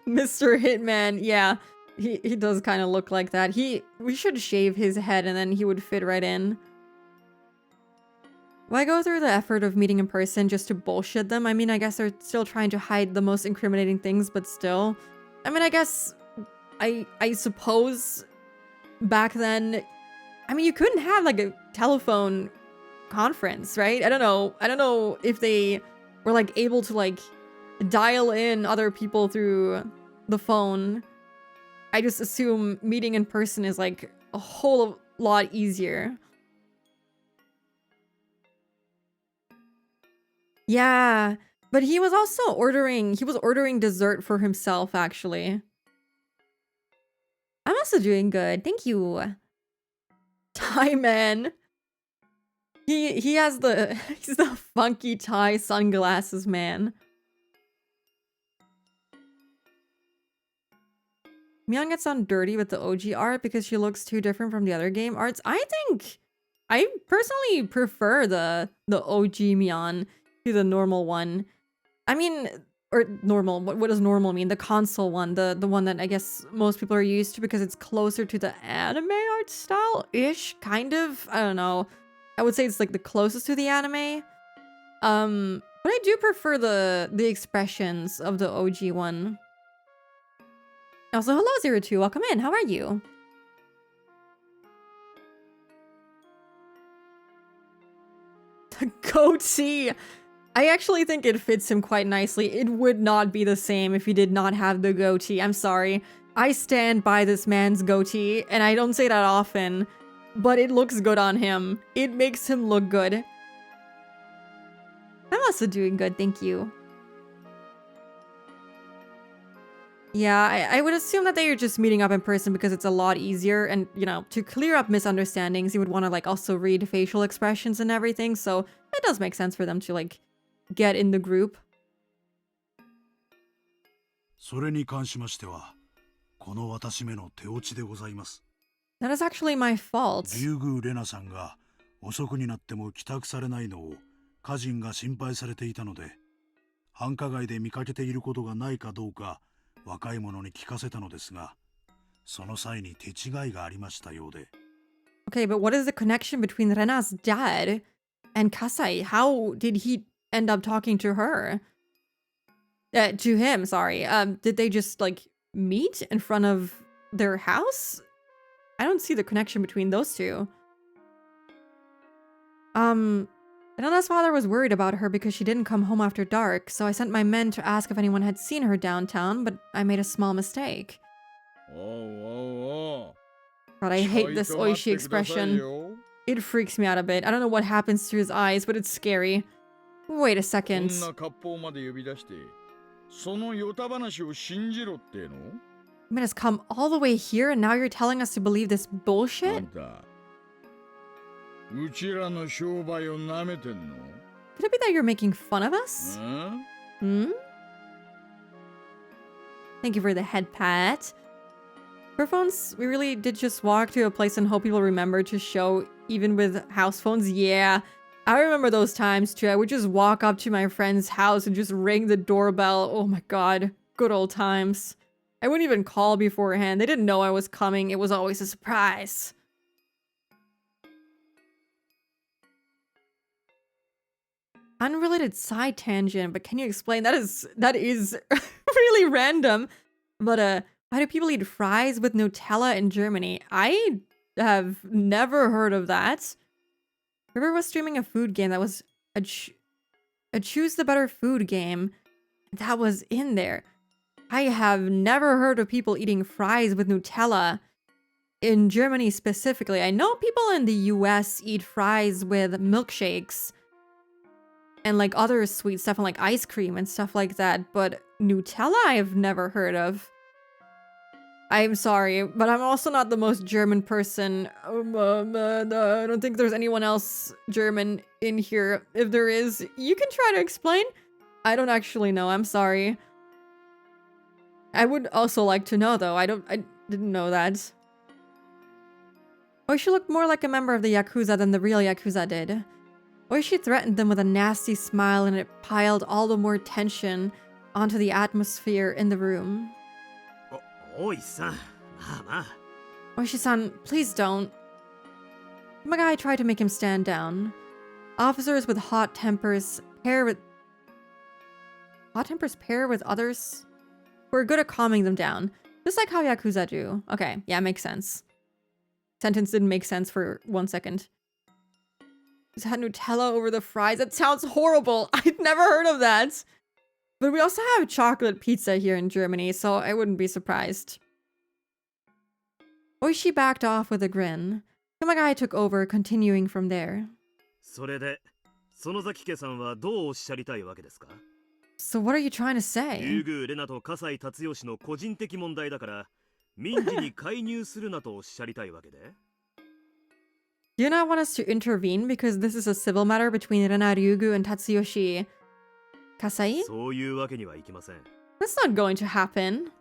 Mr. Hitman. Yeah, he does kind of look like that. We should shave his head and then he would fit right in. Why go through the effort of meeting in person just to bullshit them? I mean, I guess they're still trying to hide the most incriminating things, but still. I mean, I guess I suppose back then, I mean, you couldn't have like a telephone conference, right? I don't know if they were like able to like dial in other people through the phone. I just assume meeting in person is like a whole lot easier. Yeah, but he was also ordering dessert for himself, actually. I'm also doing good, thank you. Thai man. He has he's the funky Thai sunglasses man. Myung gets on dirty with the OG art because she looks too different from the other game arts. I think I personally prefer the OG Myeon to the normal one. I mean, or normal, what does normal mean? The console one, the one that I guess most people are used to because it's closer to the anime art style-ish, kind of. I don't know. I would say it's like the closest to the anime. But I do prefer the expressions of the OG one. Also, hello 02, welcome in. How are you? The goatee. I actually think it fits him quite nicely. It would not be the same if he did not have the goatee. I'm sorry. I stand by this man's goatee, and I don't say that often, but it looks good on him. It makes him look good. I'm also doing good, thank you. Yeah, I would assume that they are just meeting up in person because it's a lot easier, and, you know, to clear up misunderstandings, you would want to, like, also read facial expressions and everything, so it does make sense for them to, like, get in the group. それに関しましては、この私めの手落ちでございます。That is actually my fault. リュウグウレナさんが遅くになっても帰宅されないのを家人が心配されていたので、繁華街で見かけていることがないかどうか若い者に聞かせたのですが、その際に手違いがありましたようで。Okay, but what is the connection between Rena's dad and Kasai? How did he end up talking to her? To him, sorry. Did they just, like, meet in front of their house? I don't see the connection between those two. Rena's father was worried about her because she didn't come home after dark, so I sent my men to ask if anyone had seen her downtown, but I made a small mistake. God, I hate this oishi expression. It freaks me out a bit. I don't know what happens to his eyes, but it's scary. Wait a second. You made us come all the way here and now you're telling us to believe this bullshit? Could it be that you're making fun of us? Hmm? Thank you for the head pat. For phones, we really did just walk to a place and hope people remember to show, even with house phones. Yeah, I remember those times too. I would just walk up to my friend's house and just ring the doorbell. Oh my god, good old times. I wouldn't even call beforehand. They didn't know I was coming. It was always a surprise. Unrelated side tangent, but can you explain? That is really random. But why do people eat fries with Nutella in Germany? I have never heard of that. River was streaming a food game that was a choose the better food game. that was in there. I have never heard of people eating fries with Nutella. In Germany specifically, I know people in the US eat fries with milkshakes and like other sweet stuff and like ice cream and stuff like that, but Nutella I've never heard of. I'm sorry, but I'm also not the most German person. I don't think there's anyone else German in here. If there is, you can try to explain. I don't actually know, I'm sorry. I would also like to know though, I didn't know that. Or she looked more like a member of the Yakuza than the real Yakuza did. Or she threatened them with a nasty smile and it piled all the more tension onto the atmosphere in the room. Oishi-san, please don't. Magai tried to make him stand down. Officers with hot tempers pair with others who are good at calming them down. Just like how Yakuza do. Okay, yeah, makes sense. Sentence didn't make sense for 1 second. Just had Nutella over the fries. That sounds horrible. I'd never heard of that. But we also have chocolate pizza here in Germany, so I wouldn't be surprised. Oishi backed off with a grin. Kumagai took over, continuing from there. So what are you trying to say? Do you not want us to intervene because this is a civil matter between Rena Ryugu and Tatsuyoshi Kasai? That's not going to happen.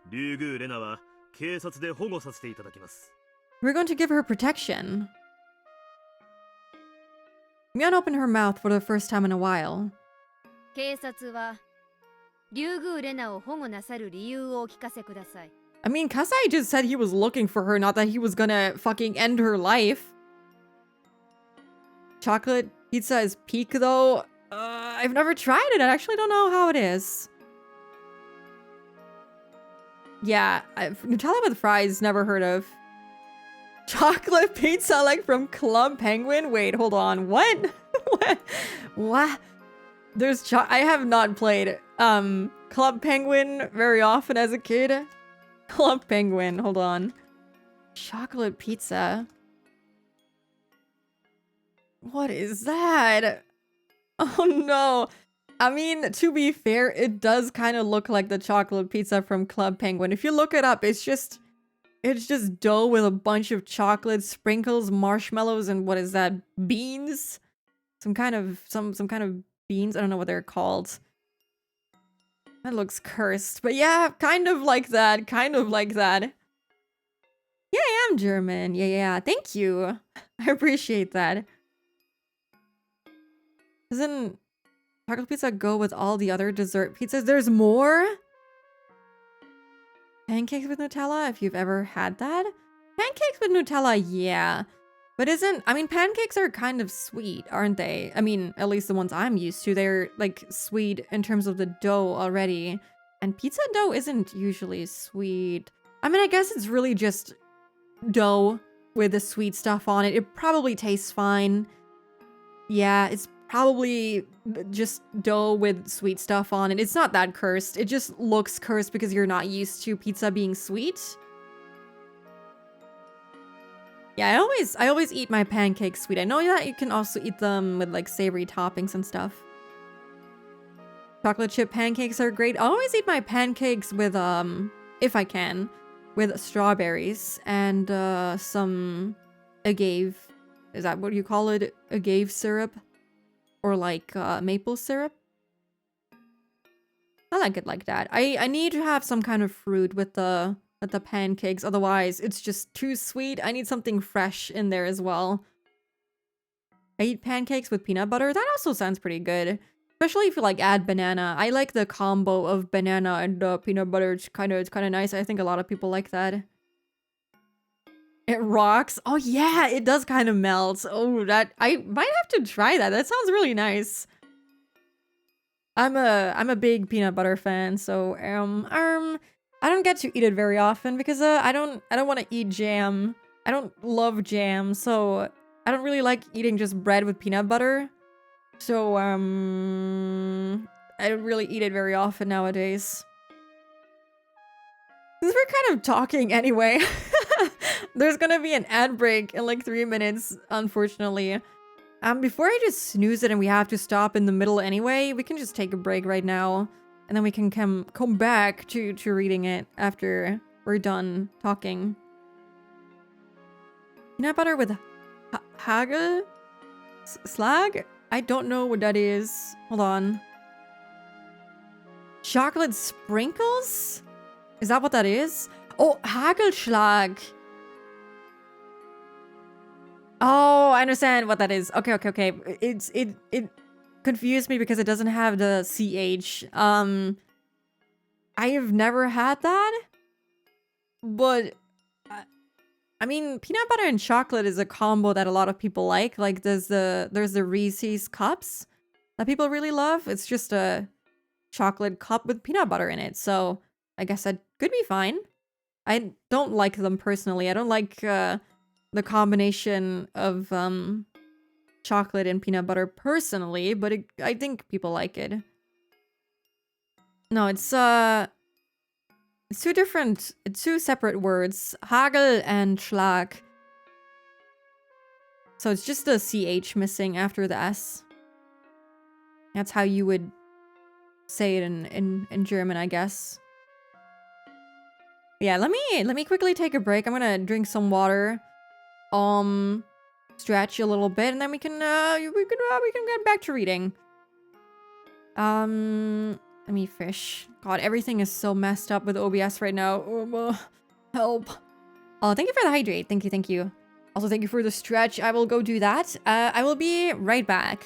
We're going to give her protection. Mion opened her mouth for the first time in a while. I mean, Kasai just said he was looking for her, not that he was gonna fucking end her life. Chocolate pizza is peak though. I've never tried it. I actually don't know how it is. Yeah, Nutella with fries, never heard of. Chocolate pizza like from Club Penguin? Wait, hold on. What? What? I have not played Club Penguin very often as a kid. Club Penguin, hold on. Chocolate pizza. What is that? Oh no. I mean, to be fair, it does kind of look like the chocolate pizza from Club Penguin. If you look it up, it's just dough with a bunch of chocolate, sprinkles, marshmallows, and what is that? Beans? Some kind of beans. I don't know what they're called. That looks cursed. But yeah, kind of like that. Kind of like that. Yeah, I am German. Yeah. Thank you. I appreciate that. Doesn't chocolate pizza go with all the other dessert pizzas? There's more? Pancakes with Nutella, if you've ever had that? Pancakes with Nutella, yeah. But pancakes are kind of sweet, aren't they? I mean, at least the ones I'm used to. They're, like, sweet in terms of the dough already. And pizza dough isn't usually sweet. I mean, I guess it's really just dough with the sweet stuff on it. It probably tastes fine. Yeah, it's probably just dough with sweet stuff on it. It's not that cursed. It just looks cursed because you're not used to pizza being sweet. Yeah, I always eat my pancakes sweet. I know that you can also eat them with like savory toppings and stuff. Chocolate chip pancakes are great. I always eat my pancakes with if I can, with strawberries and some agave. Is that what you call it? Agave syrup? Or like maple syrup? I like it like that. I need to have some kind of fruit with the pancakes, otherwise it's just too sweet. I need something fresh in there as well. I eat pancakes with peanut butter. That also sounds pretty good. Especially if you like add banana. I like the combo of banana and peanut butter. It's kind of nice. I think a lot of people like that. It rocks. Oh yeah, it does kind of melt. Oh, that I might have to try that. That sounds really nice. I'm a big peanut butter fan, so I don't get to eat it very often because I don't want to eat jam. I don't love jam, so I don't really like eating just bread with peanut butter. So I don't really eat it very often nowadays. Since we're kind of talking anyway, there's gonna be an ad break in like 3 minutes, unfortunately. Before I just snooze it and we have to stop in the middle anyway, we can just take a break right now. And then we can come back to reading it after we're done talking. Peanut butter with hagel? Slag? I don't know what that is. Hold on. Chocolate sprinkles? Is that what that is? Oh, Hagelschlag. Oh, I understand what that is. Okay. It confused me because it doesn't have the CH. I have never had that. But I mean, peanut butter and chocolate is a combo that a lot of people like. Like there's the Reese's cups that people really love. It's just a chocolate cup with peanut butter in it. So I guess that could be fine. I don't like them personally. I don't like the combination of chocolate and peanut butter personally, but I think people like it. No, it's two separate words. Hagel and Schlag. So it's just the CH missing after the S. That's how you would say it in German, I guess. Yeah, let me quickly take a break. I'm gonna drink some water. Stretch a little bit, and then we can get back to reading. Let me fish. God, everything is so messed up with OBS right now. Help. Oh, thank you for the hydrate. Thank you. Also, thank you for the stretch. I will go do that. I will be right back.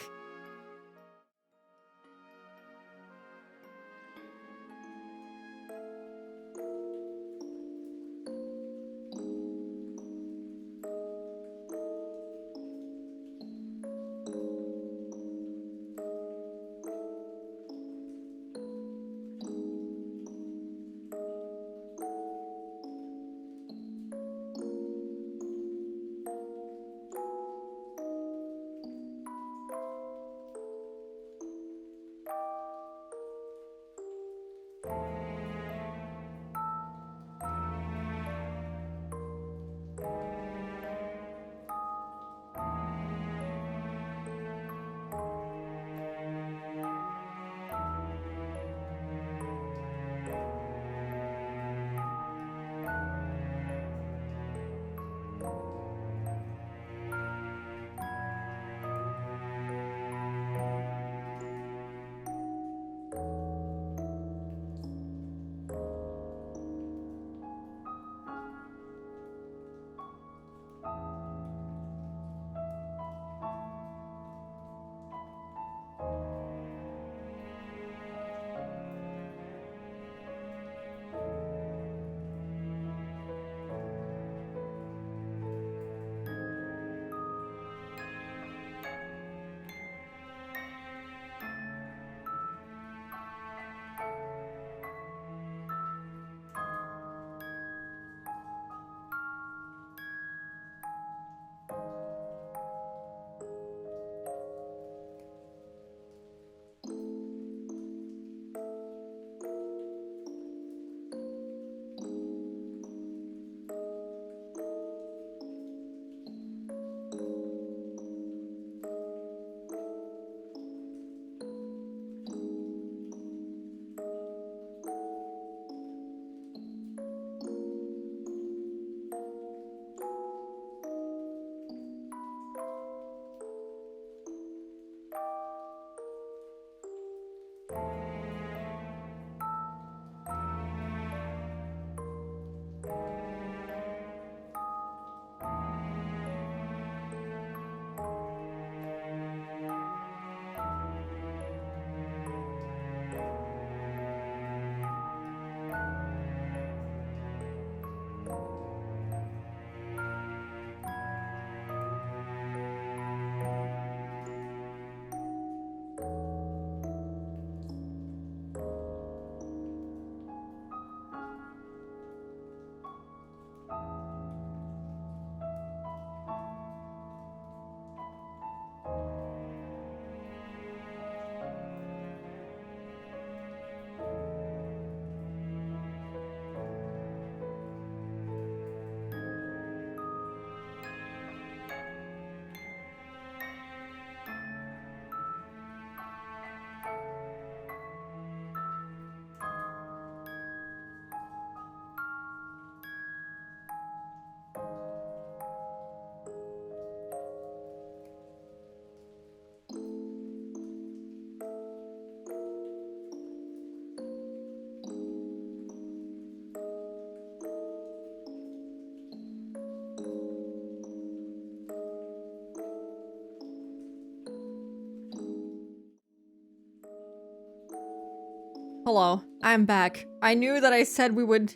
Hello, I'm back. I knew that I said we would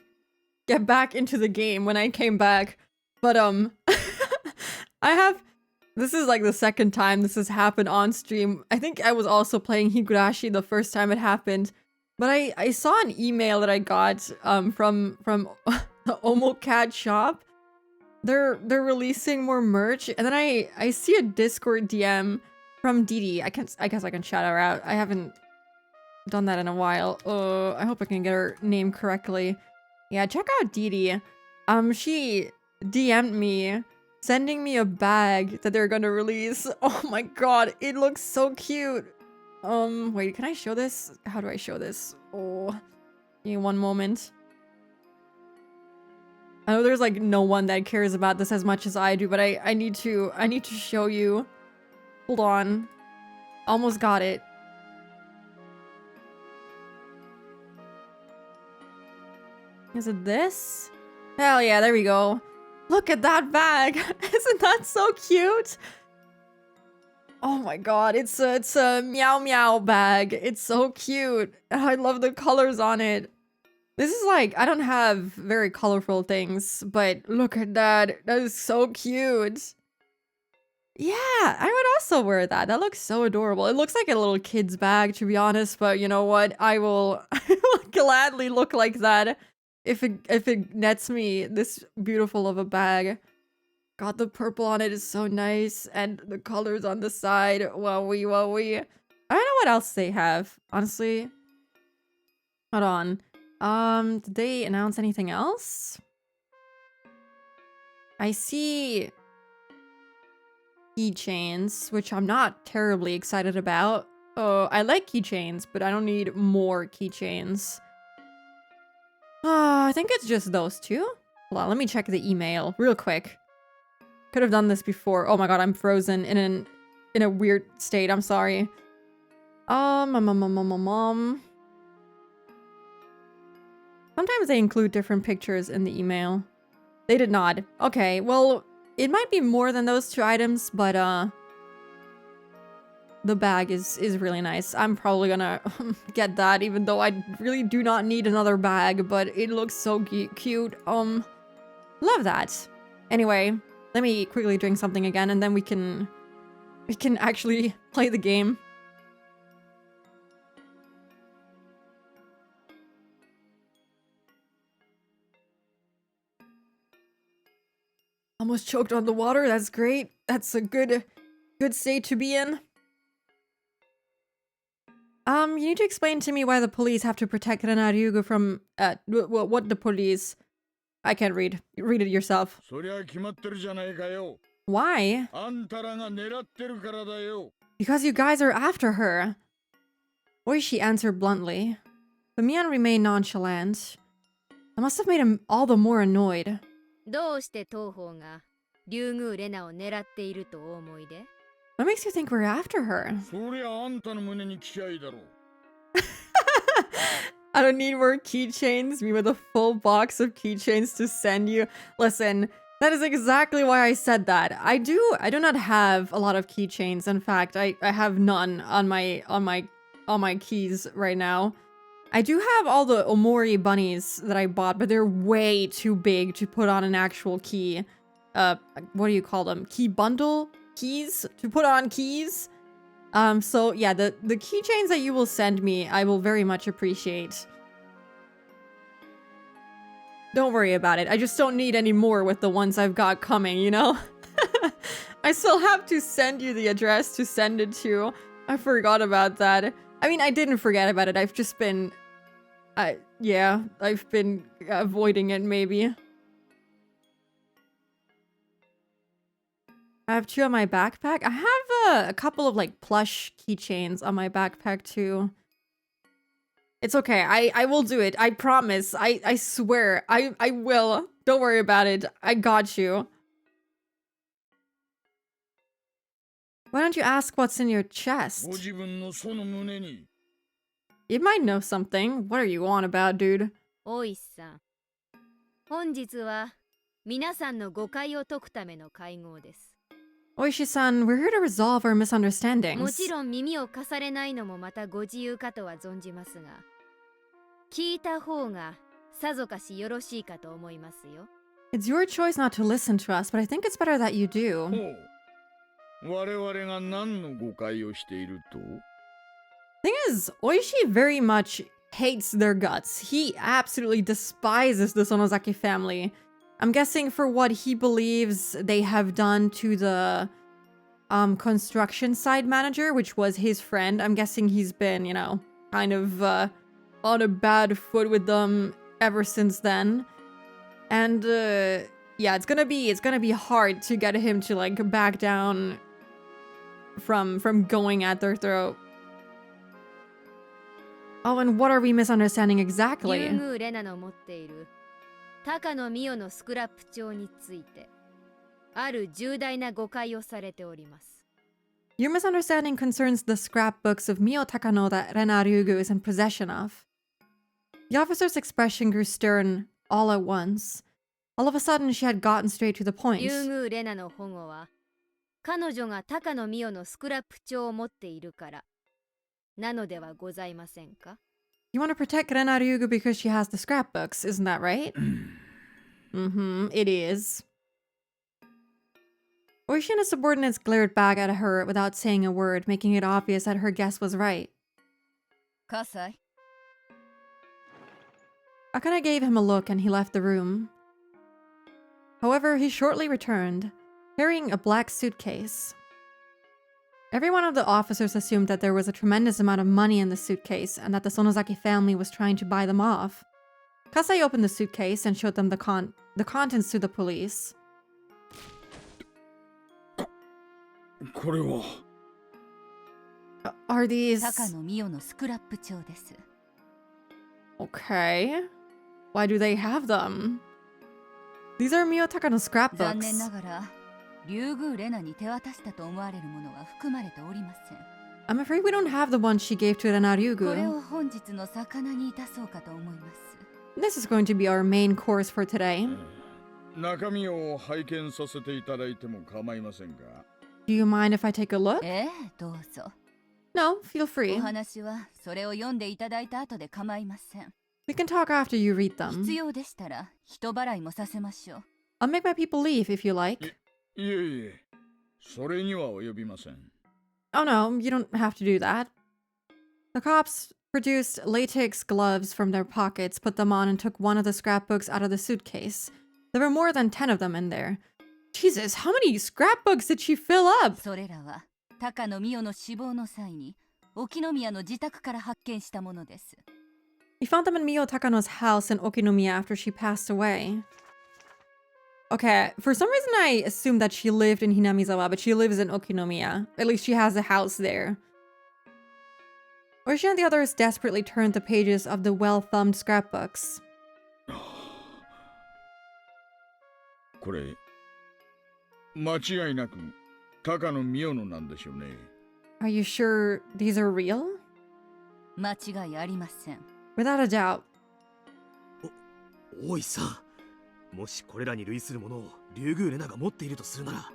get back into the game when I came back, but this is like the second time this has happened on stream. I think I was also playing Higurashi the first time it happened, but I saw an email that I got from the Omocat shop. They're releasing more merch, and then I see a Discord DM from Didi. I guess I can shout her out. I haven't done that in a while. I hope I can get her name correctly. Yeah, check out Didi. She DM'd me, sending me a bag that they're gonna release. Oh my god, it looks so cute. Wait, can I show this? How do I show this? Oh, give me one moment. I know there's like no one that cares about this as much as I do, but I need to show you. Hold on. Almost got it. Is it this? Hell yeah, there we go. Look at that bag. Isn't that so cute? Oh my god, it's a meow meow bag. It's so cute. I love the colors on it. This is like, I don't have very colorful things, but look at that. That is so cute. Yeah, I would also wear that. That looks so adorable. It looks like a little kid's bag, to be honest, but you know what? I will gladly look like that if it nets me this beautiful of a bag. God, the purple on it is so nice, and the colors on the side. Wowie, wowie. I don't know what else they have, honestly. Hold on. Did they announce anything else? I see keychains, which I'm not terribly excited about. Oh, I like keychains, but I don't need more keychains. I think it's just those two. Hold on, let me check the email real quick. Could have done this before. Oh my god, I'm frozen in a weird state. I'm sorry. Sometimes they include different pictures in the email. They did not. Okay, well, it might be more than those two items, but the bag is really nice. I'm probably gonna get that, even though I really do not need another bag, but it looks so cute. Love that. Anyway, let me quickly drink something again, and then we can actually play the game. Almost choked on the water. That's great. That's a good state to be in. You need to explain to me why the police have to protect Renaryugu from what the police. I can't read. Read it yourself. Why? Because you guys are after her. Oishi answered bluntly. But Mion remained nonchalant. I must have made him all the more annoyed. どうして東方が竜宮レナを狙っているとお思いで What makes you think we're after her? I don't need more keychains. Me with a full box of keychains to send you. Listen, that is exactly why I said that. I do not have a lot of keychains. In fact, I have none on my keys right now. I do have all the Omori bunnies that I bought, but they're way too big to put on an actual key. What do you call them? Key bundle? Keys? To put on keys? So yeah, the keychains that you will send me, I will very much appreciate. Don't worry about it. I just don't need any more with the ones I've got coming, you know? I still have to send you the address to send it to. I forgot about that. I mean, I didn't forget about it. I've just been... yeah, I've been avoiding it, maybe. I have two on my backpack. I have a couple of, like, plush keychains on my backpack, too. It's okay. I will do it. I promise. I swear. I will. Don't worry about it. I got you. Why don't you ask what's in your chest? You might know something. What are you on about, dude? おいさん本日は皆さんの誤解を解くための会合です Oishi-san, we're here to resolve our も misunderstandings. ちろん耳を貸されないのもまたご自由かとは存じますが聞いた方がさぞかしよろしいかと思いますよ。 It's your choice not to listen to us, but I think it's better that you ほ do. う。我々が何の誤解をしていると？ Thing is, Oishi very much hates their guts. He absolutely despises the Sonozaki family. I'm guessing for what he believes they have done to the construction site manager, which was his friend. I'm guessing he's been, you know, kind of on a bad foot with them ever since then. And yeah, it's gonna be hard to get him to like back down from going at their throat. Oh, and what are we misunderstanding 竜 exactly? 宮レナの持っている高野美代のスクラップ帳についてある重大な誤解をされております。 Your misunderstanding concerns the scrapbooks of Mio Takano that Rena Ryugu is in possession of. The officer's expression grew stern all at once. All of a sudden, she had gotten straight to the point. 竜宮レナの保護は彼女が高野美代のスクラップ帳を持っているからなのではございませんか？ You want to protect Rena Ryugu because she has the scrapbooks, isn't that right? Mm-hmm, it is. Oishi and his subordinates glared back at her without saying a word, making it obvious that her guess was right. 葛西 Akane gave him a look and he left the room. However, he shortly returned, carrying a black suitcase. Every one of the officers assumed that there was a tremendous amount of money in the suitcase and that the Sonozaki family was trying to buy them off. Kasai opened the suitcase and showed them the contents to the police. これは。 Are these... 高野美代のスクラップ帳です。 Okay. Why do they have them? These are Mio Takano's 残念 scrapbooks. ながら竜宮レナに手渡したと思われるものは含まれておりません。 I'm afraid we don't have the ones she gave to Rena これ Ryugu. を本日の魚にいたそうかと思います。 This is going to be our main course for today. 中身を拝見させていただいても構いませんか？ Do you mind if I take a look? ええ、どうぞ。 No, feel お free. 話はそれを読んでいただいた後で構いません。 We can talk after you read 必 them. 要でしたら人払いもさせましょう。 I'll make my people leave if you like. いえいえ、それには及びません。 Oh no, you don't have to do that. The cops produced latex gloves from their pockets, put them on, and took one of the scrapbooks out of the suitcase. There were more than 10 of them in there. Jesus, how many scrapbooks did she fill up? それらは高野美代の死亡の際に沖宮の自宅から発見したものです。 We found them in Mio Takano's house in Okinomiya after she passed away. Okay, for some reason I assumed that she lived in Hinamizawa, but she lives in Okinomiya. At least she has a house there. Oishi and the others desperately turned the pages of the well-thumbed scrapbooks. これ、間違いなく高野美代のなんでしょうね。 Are you sure these are real? 間違いありません。 Without a doubt. おいさん、もしこれらに類するものを竜宮レナが持っているとするなら、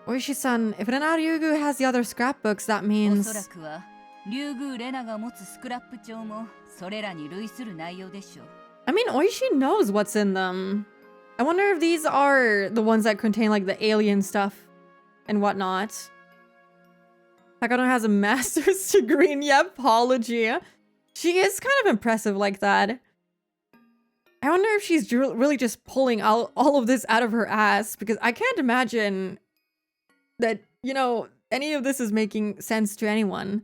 Oishi-san, if Rena Ryugu has the other scrapbooks, that おそら means... くは竜宮レナが持つスクラップ帳もそれらに類する内容でしょう。 I mean, Oishi knows what's in them. I wonder if these are the ones that contain, like, the alien stuff and whatnot. Takano has a master's degree in Yapology. She is kind of impressive like that. I wonder if she's really just pulling out all of this out of her ass, because I can't imagine that, you know, any of this is making sense to anyone.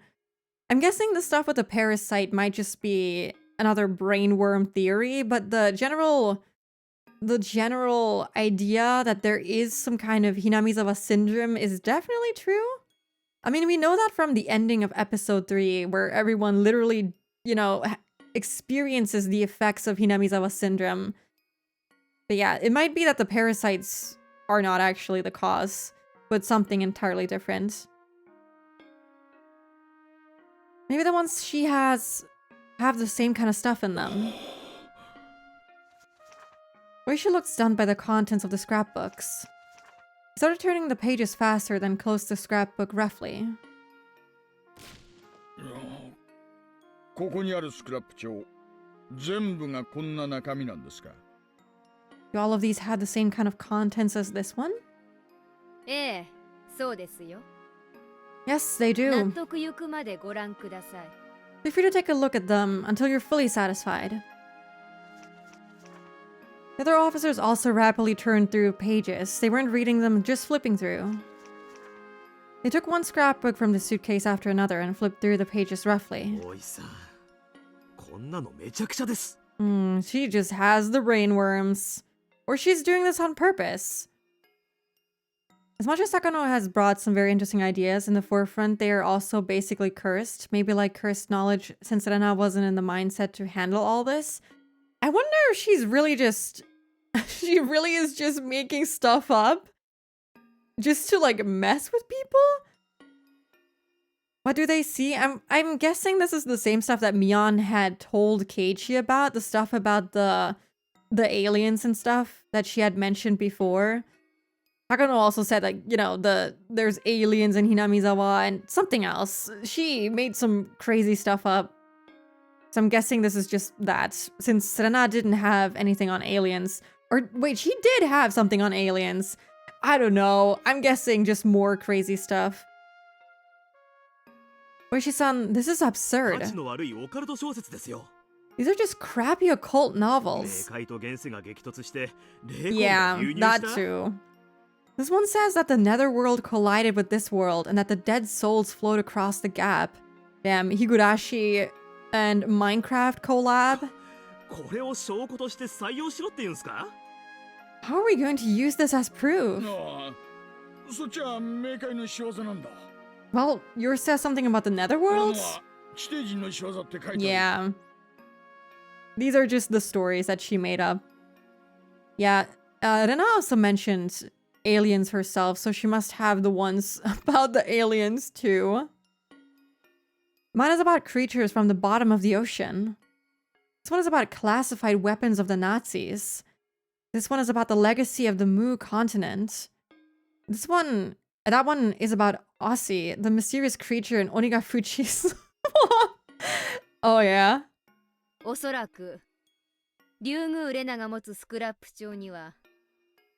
I'm guessing the stuff with the parasite might just be another brainworm theory, but the general idea that there is some kind of Hinamizawa syndrome is definitely true. I mean, we know that from the ending of episode 3, where everyone literally, you know, experiences the effects of Hinamizawa syndrome. But yeah, it might be that the parasites are not actually the cause, but something entirely different. Maybe the ones she has have the same kind of stuff in them. Oishi looked stunned by the contents of the scrapbooks. He started turning the pages faster, then closed the scrapbook roughly. ここにあるスクラップ帳、全部がこんな中身なんですか？ Do all of these have the same kind of contents as this one? ええ、そうですよ。 Yes, they 納 do. 得ゆくまでご覧ください。 Feel free to take a look at them until you're fully satisfied. The other officers also rapidly turned through pages. They weren't reading them, just flipping through. They took one scrapbook from the suitcase after another and flipped through the pages roughly. おいさん、こんなのめちゃくちゃです。She just has the brainworms. Or she's doing this on purpose. As much as Sakano has brought some very interesting ideas in the forefront, they are also basically cursed. Maybe like cursed knowledge, since Rena wasn't in the mindset to handle all this. I wonder if she's really just... she really is just making stuff up? Just to like mess with people? What do they see? I'm guessing this is the same stuff that Mion had told Keiichi about. The stuff about the aliens and stuff that she had mentioned before. Hakano also said, like, you know, there's aliens in Hinamizawa and something else. She made some crazy stuff up. So I'm guessing this is just that, since Serena didn't have anything on aliens. Or wait, she did have something on aliens. I don't know. I'm guessing just more crazy stuff. Oishi-san, this is absurd. 価値の悪いオカルト小説ですよ。 These are just crappy occult 霊 novels. 界と現世が激突して霊魂 Yeah, が流入 that した。 too. This one says that the netherworld collided with this world and that the dead souls float across the gap. Damn, Higurashi and Minecraft collab? これを証拠として採用しろって言うんすか？ How are we going to use this as proof? ああ、そっちは冥界の仕業なんだ。 Well, yours says something about the これの netherworld? は地底人の仕業って書いてある。 Yeah. These are just the stories that she made up. Yeah, Rena also mentioned aliens herself, so she must have the ones about the aliens too. Mine is about creatures from the bottom of the ocean. This one is about classified weapons of the Nazis. This one is about the legacy of the Mu continent. That one is about Aussie, the mysterious creature in Onigafuchi's. Oh yeah. おそらく竜宮レナが持つスクラップ帳には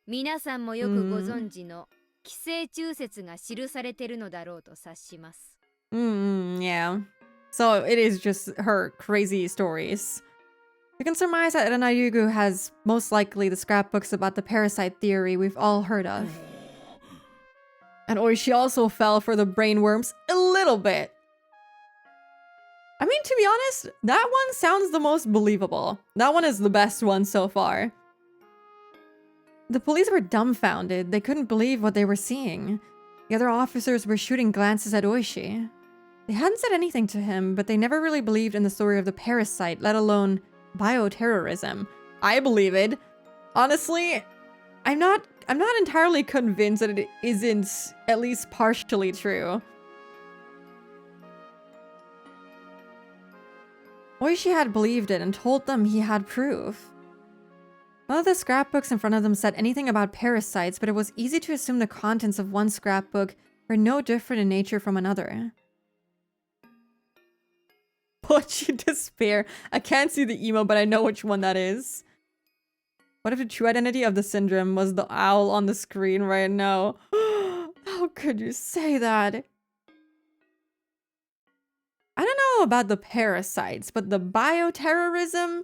皆さんもよくご存知の寄生虫説が記されているのだろうと察します。 Yeah. So it is just her crazy stories. We can surmise that Rena Yugu has most likely the scrapbooks about the parasite theory we've all heard of. And Oishi also fell for the brainworms a little bit. I mean, to be honest, that one sounds the most believable. That one is the best one so far. The police were dumbfounded. They couldn't believe what they were seeing. The other officers were shooting glances at Oishi. They hadn't said anything to him, but they never really believed in the story of the parasite, let alone bioterrorism. I believe it. Honestly, I'm not entirely convinced that it isn't at least partially true. Oishi had believed it and told them he had proof. None of the scrapbooks in front of them said anything about parasites, but it was easy to assume the contents of one scrapbook were no different in nature from another. Pochi despair. I can't see the emo, but I know which one that is. What if the true identity of the syndrome was the owl on the screen right now? How could you say that? I don't know about the parasites, but the bioterrorism?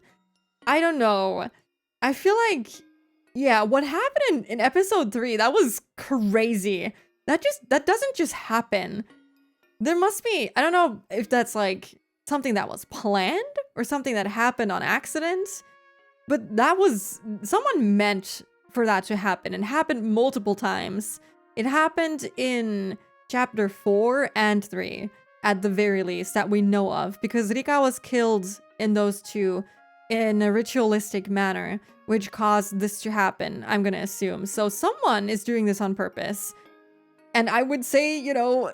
I don't know. I feel like, yeah, what happened in episode 3, that was crazy. That doesn't just happen. There must be, I don't know if that's like something that was planned or something that happened on accident, but that was, someone meant for that to happen and happened multiple times. It happened in chapter 4 and 3. At the very least, that we know of, because Rika was killed in those two in a ritualistic manner, which caused this to happen, I'm gonna assume. So someone is doing this on purpose. And I would say, you know,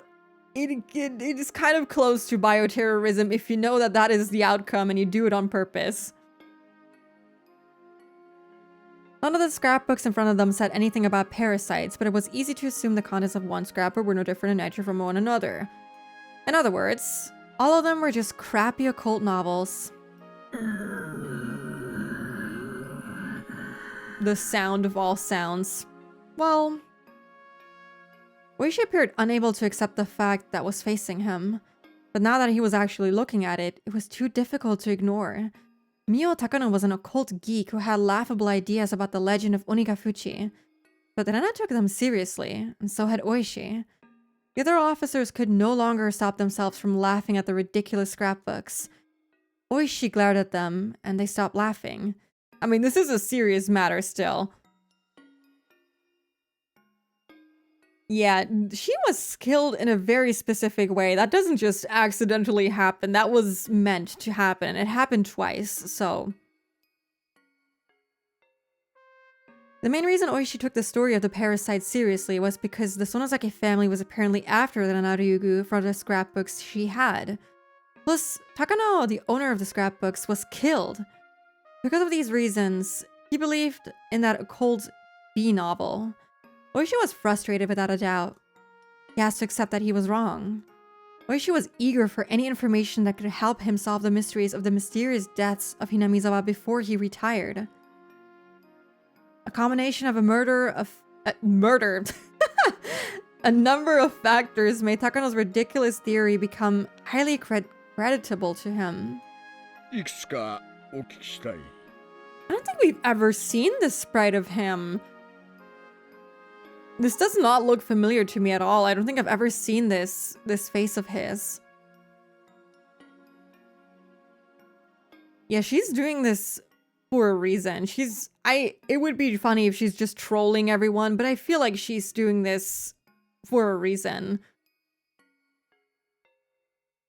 it is kind of close to bioterrorism if you know that that is the outcome and you do it on purpose. None of the scrapbooks in front of them said anything about parasites, but it was easy to assume the contents of one scrapbook were no different in nature from one another. In other words, All of them were just crappy occult novels. The sound of all sounds. Well, Oishi appeared unable to accept the fact that was facing him. But now that he was actually looking at it, it was too difficult to ignore. Mio Takano was an occult geek who had laughable ideas about the legend of Onigafuchi. But Rena took them seriously, and so had Oishi. The other officers could no longer stop themselves from laughing at the ridiculous scrapbooks. Oishi glared at them, and they stopped laughing. I mean, this is a serious matter still. Yeah, she was skilled in a very specific way. That doesn't just accidentally happen. That was meant to happen. It happened twice, so... The main reason Oishi took the story of the parasite seriously was because the Sonozaki family was apparently after the Naryugu for the scrapbooks she had. Plus, Takano, the owner of the scrapbooks, was killed. Because of these reasons, he believed in that occult B novel. Oishi was frustrated without a doubt. He has to accept that he was wrong. Oishi was eager for any information that could help him solve the mysteries of the mysterious deaths of Hinamizawa before he retired. A combination of a number of factors made Takano's ridiculous theory become highly creditable to him. I don't think we've ever seen this sprite of him. This does not look familiar to me at all. I don't think I've ever seen this face of his. Yeah, she's doing this for a reason. It would be funny if she's just trolling everyone, but I feel like she's doing this for a reason.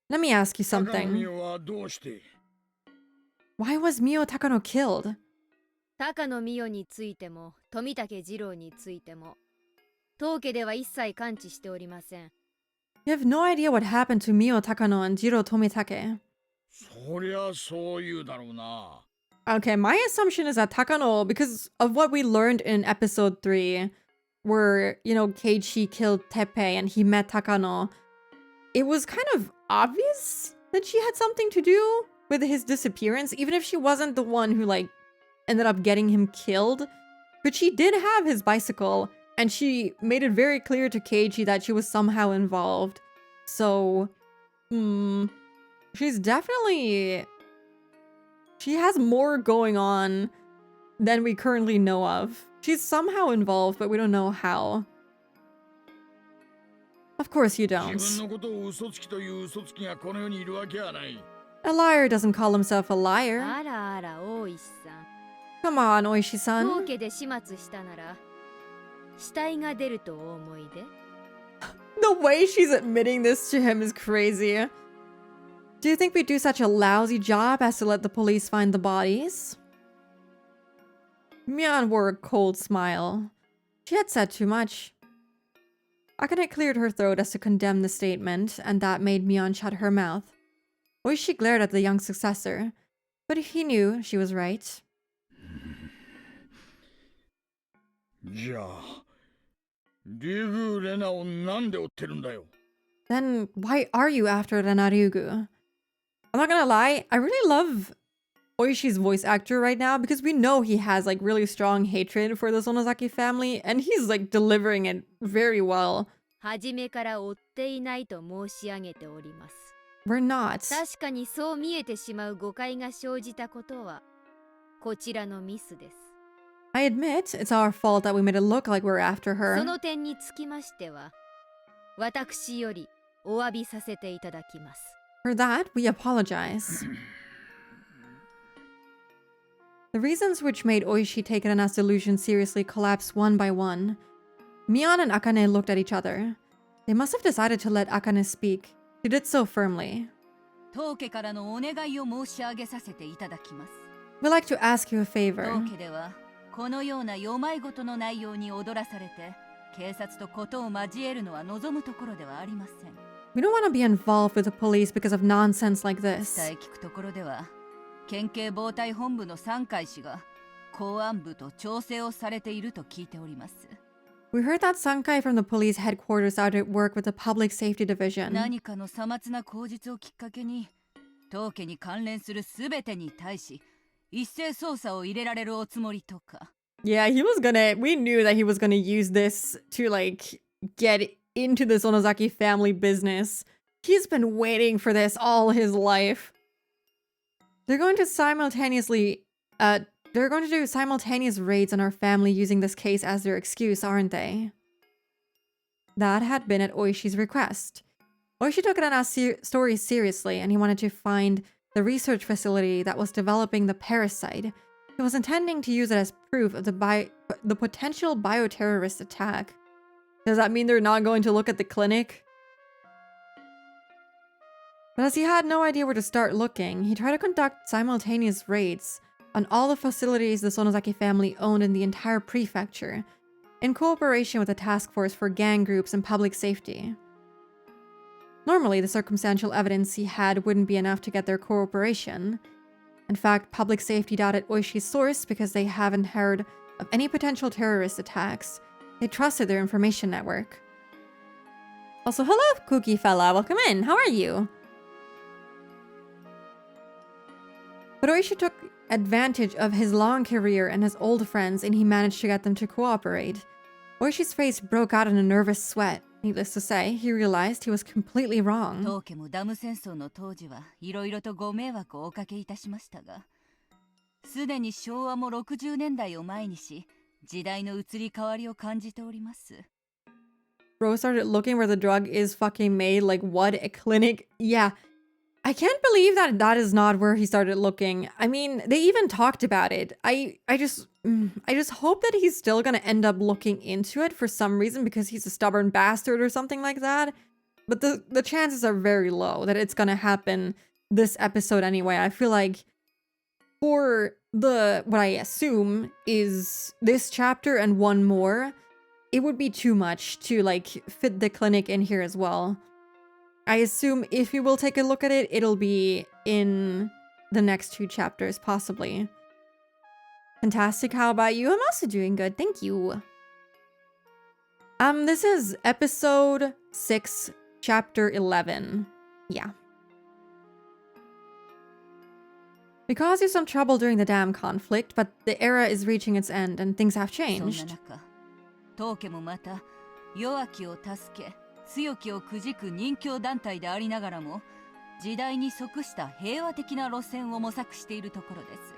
Let me ask you something. Why was Mio Takano killed? 高野美代についても富武二郎についても当家では一切関知しておりません。 You have no idea what happened to Mio Takano and Jiro Tomitake. Okay, my assumption is that Takano, because of what we learned in episode 3, where, you know, Keiichi killed Teppei and he met Takano, it was kind of obvious that she had something to do with his disappearance, even if she wasn't the one who, like, ended up getting him killed. But she did have his bicycle, and she made it very clear to Keiichi that she was somehow involved. So, she's definitely... She has more going on than we currently know of. She's somehow involved, but we don't know how. Of course you don't. A liar doesn't call himself a liar. あらあら大石さん。 Come on, Oishi-san. 当家で始末したなら死体が出るとお思いで。 The way she's admitting this to him is crazy. Do you think we do such a lousy job as to let the police find the bodies? Mion wore a cold smile. She had said too much. Akane cleared her throat as to condemn the statement, and that made Mion shut her mouth. Oishi glared at the young successor, but he knew she was right. Then why are you after Renaryugu? I'm not gonna lie, I really love Oishi's voice actor right now because we know he has like really strong hatred for the Sonozaki family and he's like delivering it very well. 初めから追っていないと申し上げております。 We're not. 確かにそう見えてしまう誤解が生じたことはこちらのミスです。 I admit it's our fault that we made it look like we're after そ her. の点につきましては私よりお詫びさせていただきます。 For that, we apologize. The reasons which made Oishi take Rena's delusion seriously collapsed one by one. Mion and Akane looked at each other. They must have decided to let Akane speak. She did so firmly. 当家からのお願いを申し上げさせていただきます。 We'd like to ask you a favor. 当家ではこのような世まいごとの内容に踊らされて警察とことを交えるのは望むところではありません。 We don't want to be involved with the police because of nonsense like 伝 this. え聞くところでは県警防隊本部の三海氏が公安部と調整をされていると聞いております。We heard that Sankai from the police headquarters started work with the public safety division. 何かのさまつな口実をきっかけに当家に関連するすべてに対し一斉捜査を入れられるおつもりとか。 Yeah, we knew that he was gonna use this to like get into the Sonozaki family business. He's been waiting for this all his life. They're going to do simultaneous raids on our family using this case as their excuse, aren't they? That had been at Oishi's request. Oishi took Rena's story seriously, and he wanted to find the research facility that was developing the parasite. He was intending to use it as proof of the potential bioterrorist attack. Does that mean they're not going to look at the clinic? But as he had no idea where to start looking, he tried to conduct simultaneous raids on all the facilities the Sonozaki family owned in the entire prefecture, in cooperation with the task force for gang groups and public safety. Normally, the circumstantial evidence he had wouldn't be enough to get their cooperation. In fact, public safety doubted Oishi's source because they haven't heard of any potential terrorist attacks. They trusted their information network. Also, hello, Cookie fella. Welcome in. How are you? But Oishi took advantage of his long career and his old friends, and he managed to get them to cooperate. Oishi's face broke out in a nervous sweat. Needless to say, he realized he was completely wrong. 当家もダム戦争の当時はいろいろとご迷惑をおかけいたしましたが、すでに昭和も60年代を前にし、時代の移り変わりを感じております。 Rose started looking where the drug is fucking made. Like, what? A clinic? Yeah. I can't believe that that is not where he started looking. I mean, they even talked about it. I just hope that he's still gonna end up looking into it for some reason because he's a stubborn bastard or something like that. But the chances are very low that it's gonna happen this episode anyway. I feel like for what I assume is this chapter and one more, it would be too much to like fit the clinic in here as well. I assume if we will take a look at it, it'll be in the next 2 chapters, possibly. Fantastic. How about you? I'm also doing good. Thank you. This is episode 6, chapter 11. Yeah. We caused you some trouble during the dam conflict, but the era is reaching its end and things have そんな changed. 中、当家もまた弱きを助け、強きをくじく任教団体でありながらも、時代に即した平和的な路線を模索しているところです。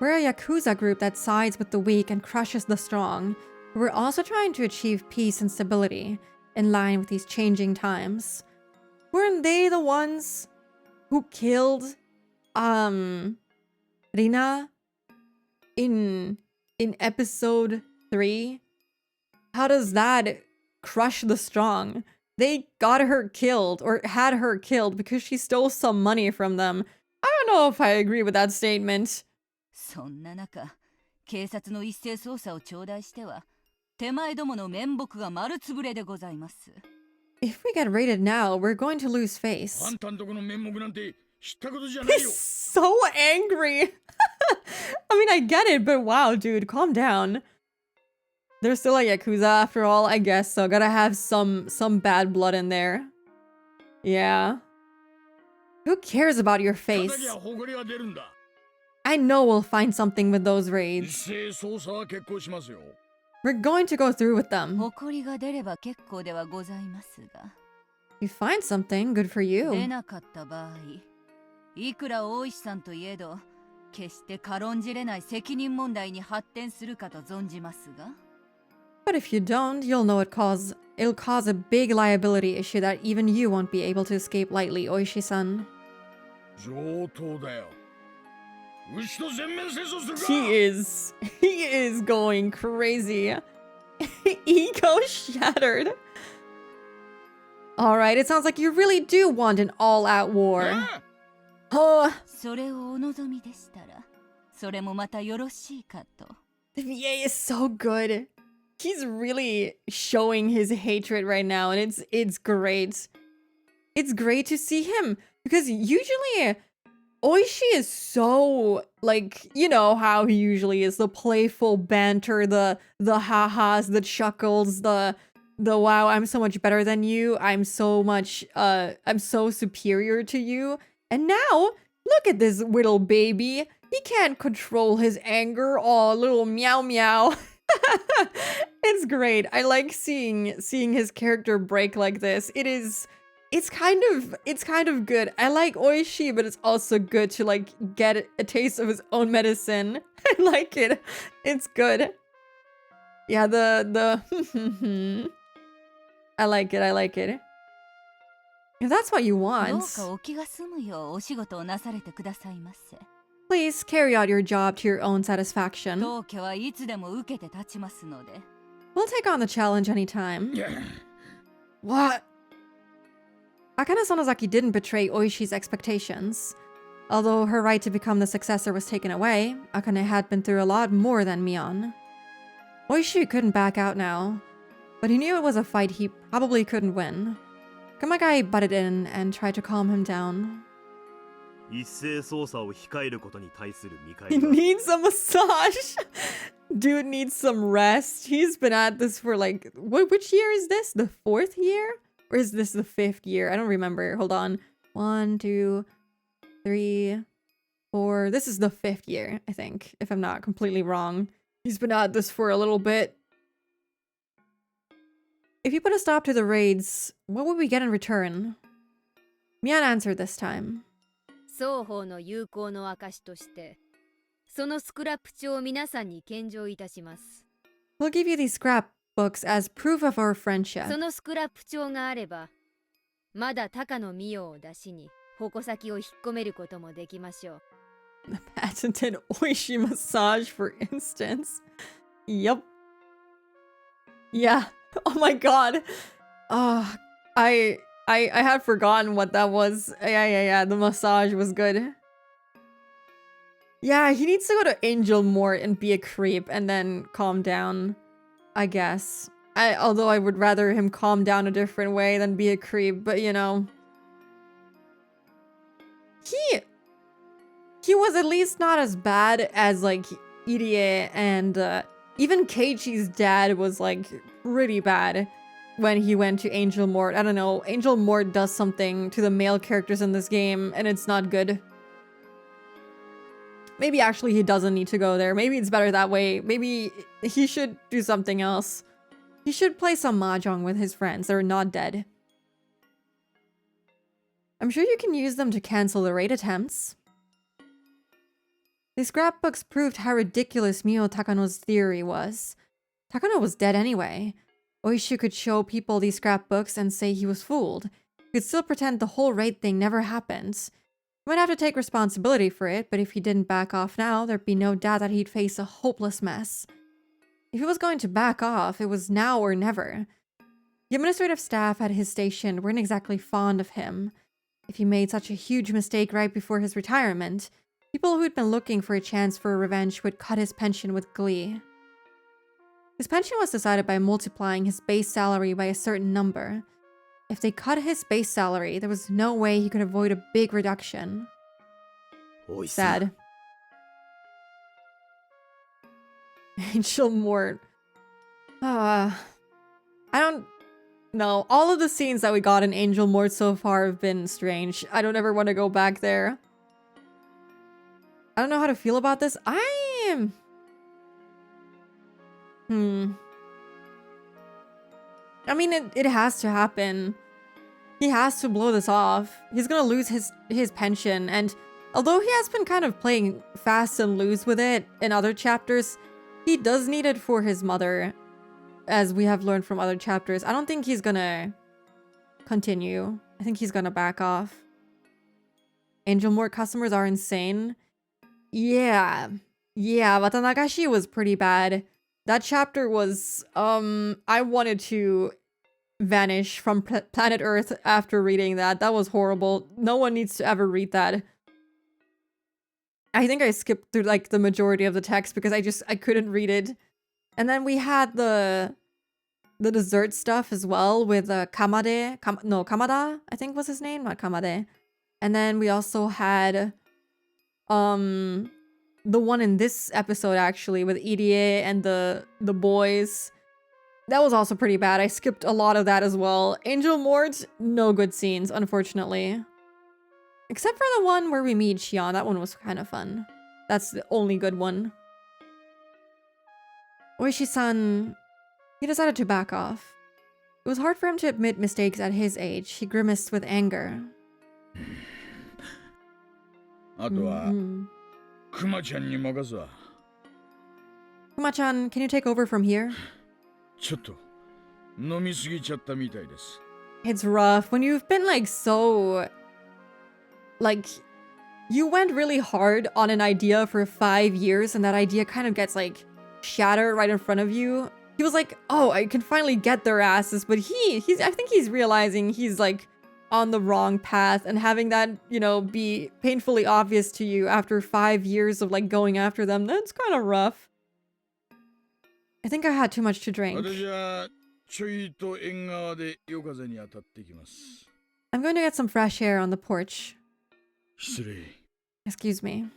We're a Yakuza group that sides with the weak and crushes the strong. But we're also trying to achieve peace and stability in line with these changing times. Weren't they the ones who killed Rina in episode 3? How does that crush the strong? They got her killed or had her killed because she stole some money from them. I don't know if I agree with that statement. そんな中、警察の一斉捜査を頂戴しては、手前どもの面目が丸つぶれでございます。 If we get raided now, we're going to lose face. あんたんとこの面目なんて知ったことじゃないよ。 He's so angry. I mean, I get it, but wow, dude, calm down. They're still a Yakuza after all, I guess, so gotta have some bad blood in there. Yeah. Who cares about your 叩 face? きゃ誇りが出るんだ。 I know we'll find something with those 一 raids. 斉捜査は決行しますよ。 We're going to go through with them. 誇りが出れば結構ではございますが、 You find something, good for 出 you. なかった場合、いくら大石さんといえど、決して軽んじれない責任問題に発展するかと存じますが。 But if you don't, you'll know it'll cause a big liability issue that even you won't be able to escape lightly, Oishi-san. 上等だよ。牛と全面戦争するか。 He is going crazy. Ego shattered. Alright, it sounds like you really do want an all-out war. ああ Oh, それをお望みでしたら、それもまたよろしいかと。 VA is so good. He's really showing his hatred right now, and it's great. It's great to see him because usually Oishi is so, like, you know how he usually is, the playful banter, the ha-has, the chuckles, the wow, I'm so much better than you, I'm so superior to you. And now, look at this little baby. He can't control his anger. Oh, little meow meow. It's great. I like seeing his character break like this. It's kind of good. I like Oishi, but it's also good to like get a taste of his own medicine. I like it. It's good. Yeah, the I like it. I like it. If that's what you どう want, かお気が済むようお仕事をなされてくださいませ。 please carry out your job to your own satisfaction. 当家はいつでも受けて立ちますので。 We'll take on the challenge anytime. What? Akane Sonozaki didn't betray Oishi's expectations. Although her right to become the successor was taken away, Akane had been through a lot more than Mion. Oishi couldn't back out now, but he knew it was a fight he probably couldn't win. Kumagai butted in and tried to calm him down. 一斉操作を控えることに対する見返 He りは needs a massage! Dude needs some rest. He's been at this for like... which year is this? The 4th year? Or is this the 5th year? I don't remember. Hold on. 1, 2, 3, 4... This is the 5th year, I think, if I'm not completely wrong. He's been at this for a little bit. If you put a stop to the raids, what would we get in return? Mian answered this time. 双方の友好の証としてそのスクラップ帳を皆さんに献上いたします。 We'll give you these scrapbooks as proof of our friendship. そのスクラップ帳があればまだ高野美代を出しに矛先を引っ込めることもできましょう。 The patented Oishi massage, for instance. Yep. Yeah. Oh my god. Oh, I had forgotten what that was. Yeah. The massage was good. Yeah, he needs to go to Angel Mort and be a creep and then calm down, I guess. Although I would rather him calm down a different way than be a creep, but you know. He was at least not as bad as like Irie, and even Keiichi's dad was like pretty bad when he went to Angel Mort. I don't know, Angel Mort does something to the male characters in this game and it's not good. Maybe actually he doesn't need to go there. Maybe it's better that way. Maybe he should do something else. He should play some mahjong with his friends that are not dead. I'm sure you can use them to cancel the raid attempts. The scrapbooks proved how ridiculous Mio Takano's theory was. Takano was dead anyway. Oishi could show people these scrapbooks and say he was fooled. He could still pretend the whole raid thing never happened. He might have to take responsibility for it, but if he didn't back off now, there'd be no doubt that he'd face a hopeless mess. If he was going to back off, it was now or never. The administrative staff at his station weren't exactly fond of him. If he made such a huge mistake right before his retirement, people who'd been looking for a chance for revenge would cut his pension with glee. His pension was decided by multiplying his base salary by a certain number. If they cut his base salary, there was no way he could avoid a big reduction. おいさ Sad. Angel Mort. I don't know. All of the scenes that we got in Angel Mort so far have been strange. I don't ever want to go back there. I don't know how to feel about this. I am... I mean, it has to happen. He has to blow this off. He's gonna lose his pension, and although he has been kind of playing fast and loose with it in other chapters, he does need it for his mother, as we have learned from other chapters. I don't think he's gonna continue. I think he's gonna back off. Angel Mort customers are insane. Yeah, Watanagashi was pretty bad. That chapter was, I wanted to vanish from planet Earth after reading that. That was horrible. No one needs to ever read that. I think I skipped through like the majority of the text because I couldn't read it. And then we had the dessert stuff as well with Kamada, I think was his name, not Kamade. And then we also had The one in this episode actually with EDA and the boys. That was also pretty bad. I skipped a lot of that as well. Angel Mort, no good scenes, unfortunately. Except for the one where we meet Xion. That one was kind of fun. That's the only good one. Oishi-san, he decided to back off. It was hard for him to admit mistakes at his age. He grimaced with anger. あとは、クマちゃんに任すわ。Kuma-chan, can you take over from here? ちょっと飲みすぎちゃったみたいです。 It's rough when you've been like so... Like, you went really hard on an idea for 5 years and that idea kind of gets like shattered right in front of you. He was like, oh, I can finally get their asses, but I think he's realizing he's like on the wrong path, and having that, you know, be painfully obvious to you after 5 years of like going after them, that's kind of rough. I think I had too much to drink. 私はちょいと縁側で夜風に当たってきます。 I'm going to get some fresh air on the porch. 失礼。 Excuse me.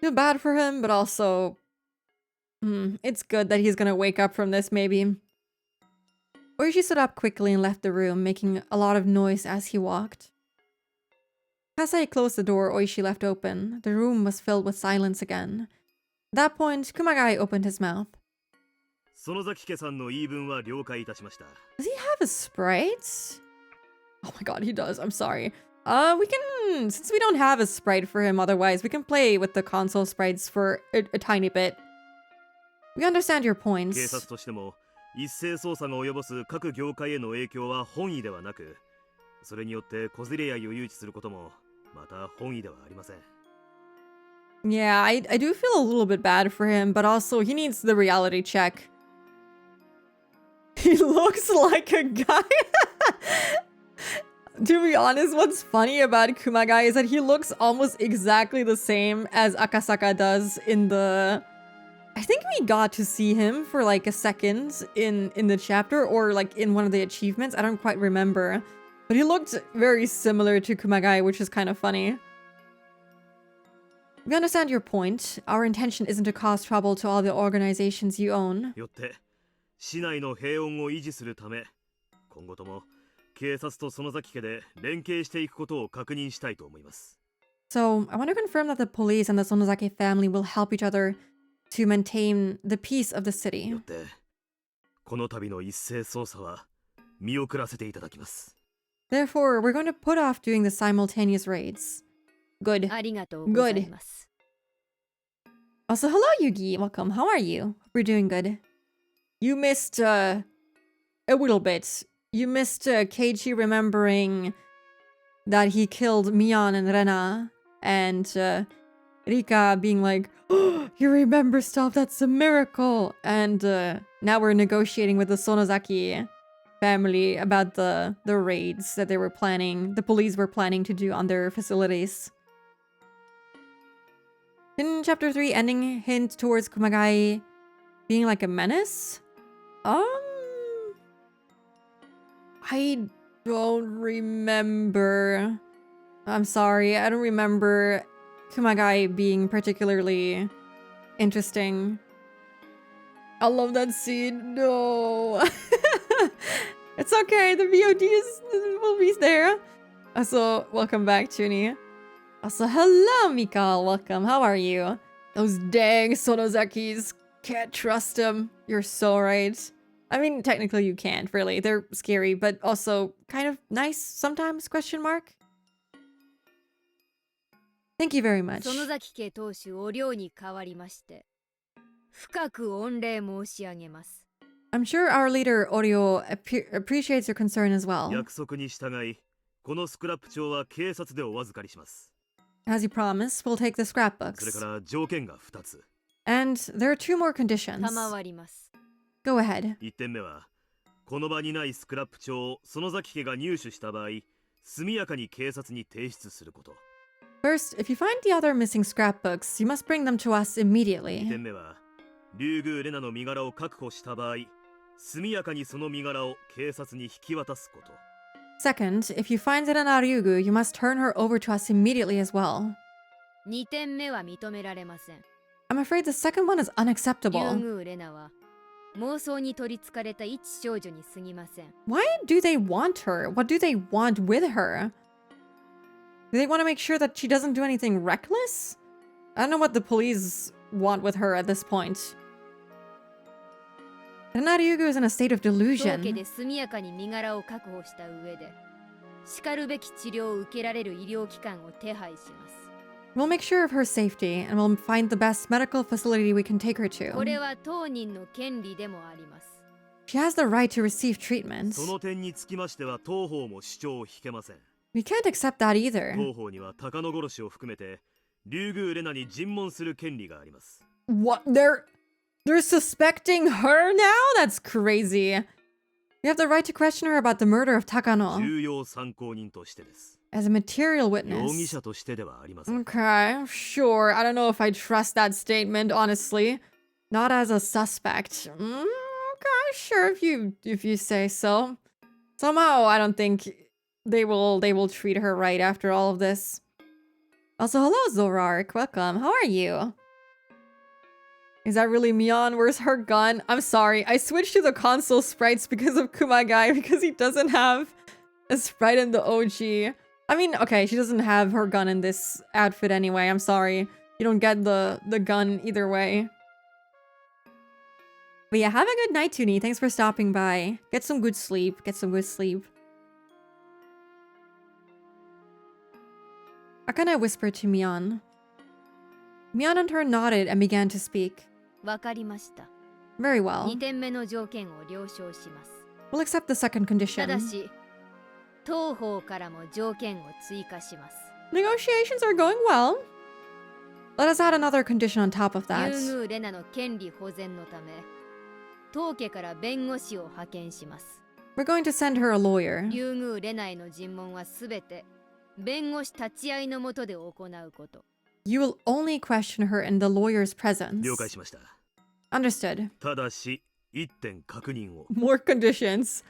Feel bad for him, but also... it's good that he's gonna wake up from this, maybe. Oishi stood up quickly and left the room, making a lot of noise as he walked. Kasai closed the door Oishi left open. The room was filled with silence again. At that point, Kumagai opened his mouth. 園崎家さんの言い分は了解いたしました。 Does he have a sprite? Oh my god, he does. I'm sorry. We can... Since we don't have a sprite for him otherwise, we can play with the console sprites for a tiny bit. We understand your 警 points. 察としても一斉捜査が及ぼす各業界への影響は本意ではなく、それによって小競り合いを誘致することもまた本意ではありません。 Yeah, I do feel a little bit bad for him, but also he needs the reality check. He looks like a guy. To be honest, what's funny about Kumagai is that he looks almost exactly the same as Akasaka does in the... I think we got to see him for like a second in the chapter, or like in one of the achievements. I don't quite remember. But he looked very similar to Kumagai, which is kind of funny. We understand your point. Our intention isn't to cause trouble to all the organizations you own. よって市内の平穏を維持するため、今後とも警察と園崎家で連携していくことを確認したいと思います。 So, I want to confirm that the police and the Sonozaki family will help each other to maintain the peace of the city. よってこの度の一斉捜査は見送らせていただきます。 Therefore, we're going to put off doing the simultaneous raids. Good. ありがとうございます。 Also, hello, Yugi. Welcome. How are you? We're doing good. You missed, a little bit. You missed, Keiichi remembering that he killed Mion and Rena, and, Rika being like, oh, you remember stuff, that's a miracle! And, now we're negotiating with the Sonozaki family about the raids that they were planning, the police were planning to do on their facilities. Didn't chapter 3 ending hint towards Kumagai being like a menace? I don't remember. I'm sorry, I don't remember Kumagai being particularly interesting. I love that scene. No. It's okay, the VOD will be there. Also, welcome back, Chuni. Also, hello, Mikal. Welcome. How are you? Those dang Sonozakis. Can't trust them. You're so right. I mean, technically you can't, really. They're scary, but also kind of nice sometimes, question mark? Thank you very much. 園崎家当主お領に代わりまして、深く御礼申し上げます。 I'm sure our leader, Oryo, appreciates your concern as well. 約束に従い、このスクラップ帳は警察でお預かりします。 As you promised, we'll take the それか scrapbooks. ら条件が2つ。 And there are 2 more conditions. 賜ります。 Go ahead. 1点目は、この場にないスクラップ帳を園崎家が入手した場合、速やかに警察に提出すること。 First, if you find the other missing scrapbooks, you must bring them to us 2 immediately. 点目は、竜宮レナの身柄を確保した場合、速やかにその身柄を警察に引き渡すこと。Second, if you find it in Aryugu, you must turn her over to us immediately as well. 2点目は認められません。 I'm afraid the second one is 竜 unacceptable. 宮レナは妄想に取りつかれた一少女に過ぎません。 Why do they want her? What do they want with her? Do they want to make sure that she doesn't do anything reckless? I don't know what the police want with her at this point. And Naryugu is in a state of 当家 delusion. で速やかに身柄を確保した上で、しかるべき治療を受けられる医療機関を手配します。 We'll make sure of her safety and we'll find the best medical facility we can take her これ to. は当人の権利でもあります。 She has the right to receive treatment. その点につきましては当方も主張を引けません。 We can't accept that either. 当方には高野殺しを含めて竜宮レナに尋問する権利があります。 What? They're suspecting her now? That's crazy. We have the right to question her about the murder of Takano 重要参考人としてです。 as a material 容疑 witness. 者としてではありません。 Okay, sure. I don't know if I trust that statement, honestly. Not as a suspect. Okay, sure if you say so. Somehow, I don't think they will treat her right after all of this. Also, hello, Zorark. Welcome. How are you? Is that really Mion? Where's her gun? I'm sorry. I switched to the console sprites because of Kumagai because he doesn't have a sprite in the OG. I mean, okay, she doesn't have her gun in this outfit anyway. I'm sorry. You don't get the gun either way. But yeah, have a good night, Toonie. Thanks for stopping by. Get some good sleep. Get some good sleep. Akane whispered to Mion. Mion in turn nodded and began to speak. わかりました。 Very well. 2点目の条件を了承します。 We'll accept the second ただ condition. し、当方からも条件を追加します。 Negotiations are going well. Let us add another condition on top of 竜 that. 宮レナの権利保全のため、当家から弁護士を派遣します。 We're going to send her a lawyer. 竜宮レナへの尋問はすべて弁護士立ち会いのもとで行うこと。 You will only question her in the lawyer's presence. 了解しました。 Understood. ただし一点確認を。 More conditions.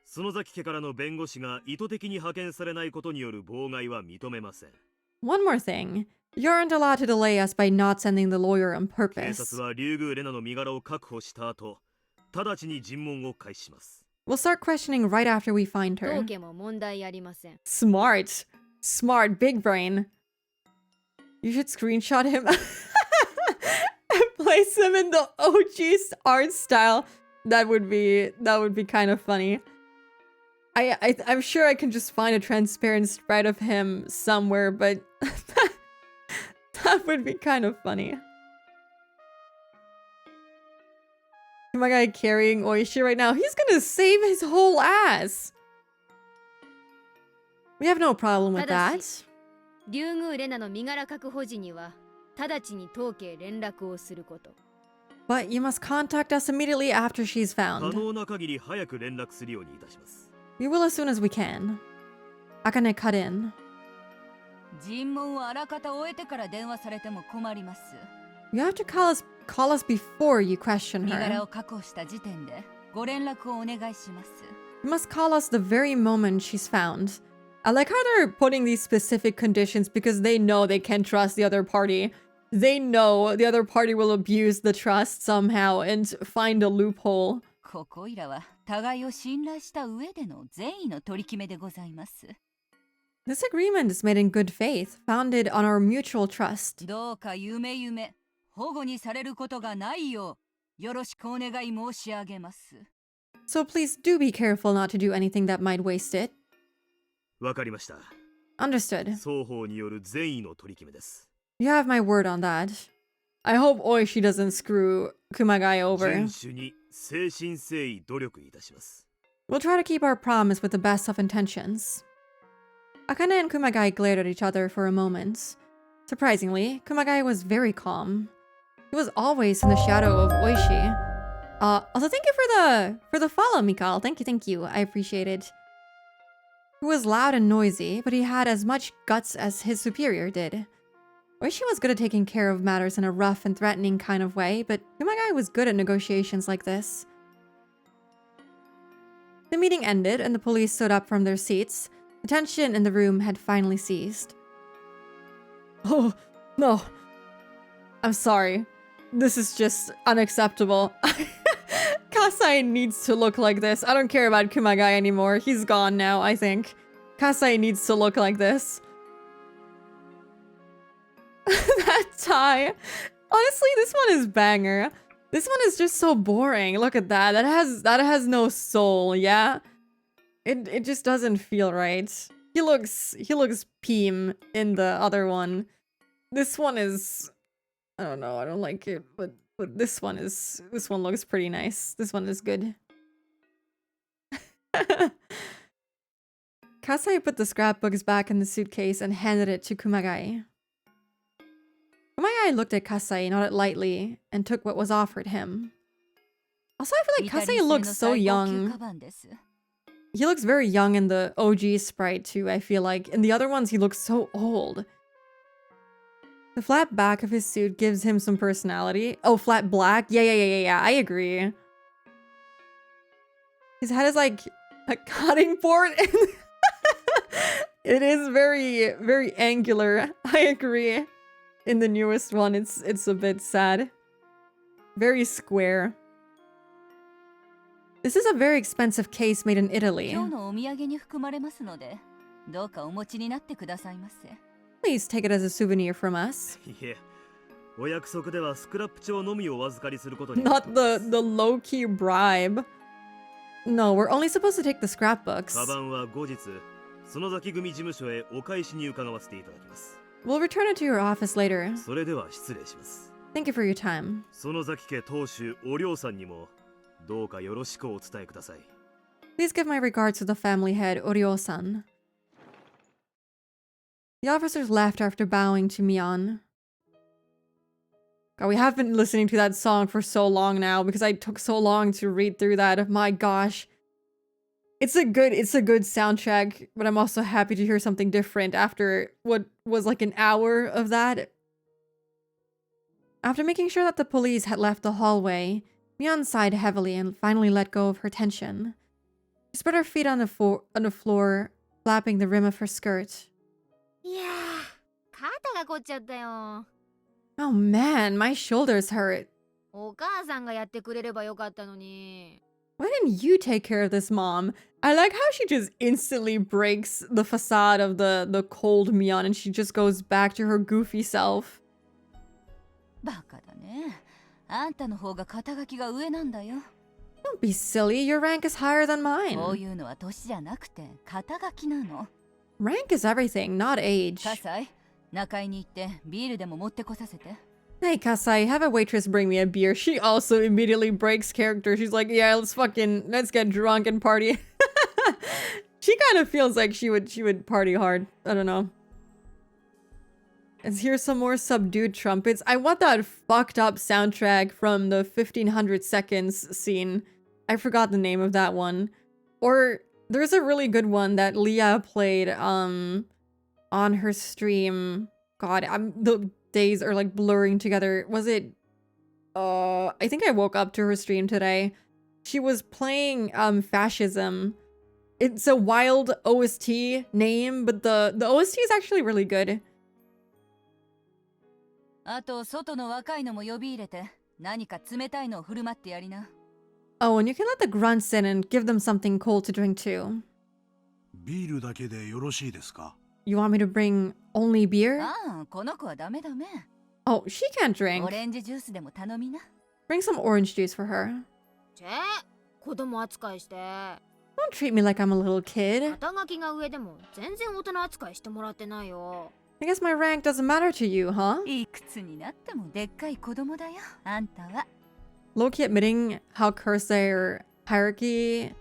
園崎家からの弁護士が意図的に派遣されないことによる妨害は認めません。 One more thing. You aren't allowed to delay us by not sending the lawyer on 警 purpose. 察は竜宮レナの身柄を確保した後、直ちに尋問を開始します。 We'll start questioning right after we find 当 her. 家も問題ありません。 Smart. Smart. Big brain. You should screenshot him and place him in the OG art style. That would be kind of funny. I'm sure I can just find a transparent sprite of him somewhere, but that would be kind of funny. My guy carrying Oishi right now. He's gonna save his whole ass. We have no problem with that. 竜宮レナの身柄確保時には直ちに当家へ連絡をすること。 But you must contact us immediately after she's 可 found. 能な限り早く連絡するようにいたします。 We will as soon as we can. Akane cut in. 尋問をあらかた終えてから電話されても困ります。 You have to call us before you question 身柄 her. を確保した時点でご連絡をお願いします。 You must call us the very moment she's found. I like how they're putting these specific conditions because they know they can't trust the other party. They know the other party will abuse the trust somehow and find a loophole. ここいらは互いを信頼した上での善意の取り決めでございます。 This agreement is made in good faith, founded on our mutual trust. どうか夢保護にされることがないようよろしくお願い申し上げます。 So please do be careful not to do anything that might waste it. わかりました。 Understood. 双方による善意の取り決めです。 You have my word on that. I hope Oishi doesn't screw Kumagai over. 遵守に誠心誠意努力いたします。 We'll try to keep our promise with the best of intentions. Akane and Kumagai glared at each other for a moment. Surprisingly, Kumagai was very calm. He was always in the shadow of Oishi. Also thank you for the follow, Mikal. Thank you. I appreciate it. He was loud and noisy, but he had as much guts as his superior did. Oishi was good at taking care of matters in a rough and threatening kind of way, but Kumagai was good at negotiations like this. The meeting ended and the police stood up from their seats. The tension in the room had finally ceased. Oh, no. I'm sorry. This is just unacceptable. Kasai needs to look like this. I don't care about Kumagai anymore. He's gone now, I think. Kasai needs to look like this. That tie. Honestly, this one is banger. This one is just so boring. Look at that. That has no soul, yeah? It just doesn't feel right. He looks Peem in the other one. This one is, I don't know, I don't like it, but this one looks pretty nice. This one is good. Kasai put the scrapbooks back in the suitcase and handed it to Kumagai. Kumagai looked at Kasai, nodded lightly, and took what was offered him. Also, I feel like Kasai looks so young. He looks very young in the OG sprite too, I feel like. In the other ones, he looks so old. The flat back of his suit gives him some personality. Oh, flat black? Yeah, I agree. His head is like a cutting board. It is very, very angular. I agree. In the newest one, it's a bit sad. Very square. This is a very expensive case made in Italy. Please take it as a souvenir from us. Not the low-key bribe. No, we're only supposed to take the scrapbooks. We'll return it to your office later. Thank you for your time. Please give my regards to the family head, Oryo-san. The officers left after bowing to Mion. God, we have been listening to that song for so long now because I took so long to read through that. My gosh. It's a good soundtrack, but I'm also happy to hear something different after what was like an hour of that. After making sure that the police had left the hallway, Mion sighed heavily and finally let go of her tension. She spread her feet on the floor, flapping the rim of her skirt. Oh man, my shoulders hurt. Why didn't you take care of this, Mom? I like how she just instantly breaks the facade of the cold Mion and she just goes back to her goofy self. Don't be silly, your rank is higher than mine. Rank is everything, not age. Hey Kasai, have a waitress bring me a beer. She also immediately breaks character. She's like, yeah, let's get drunk and party. She kind of feels like she would party hard. I don't know. Let's hear some more subdued trumpets. I want that fucked up soundtrack from the 1500 seconds scene. I forgot the name of that one. Or there's a really good one that Leah played on her stream. God, the days are like blurring together. Was it I think I woke up to her stream today. She was playing Fascism. It's a wild OST name, but the OST is actually really good. Oh, and you can let the grunts in and give them something cold to drink too. You want me to bring only beer? Oh, she can't drink. Bring some orange juice for her. Don't treat me like I'm a little kid. I guess my rank doesn't matter to you, huh? Low-key admitting how cursed their hierarchy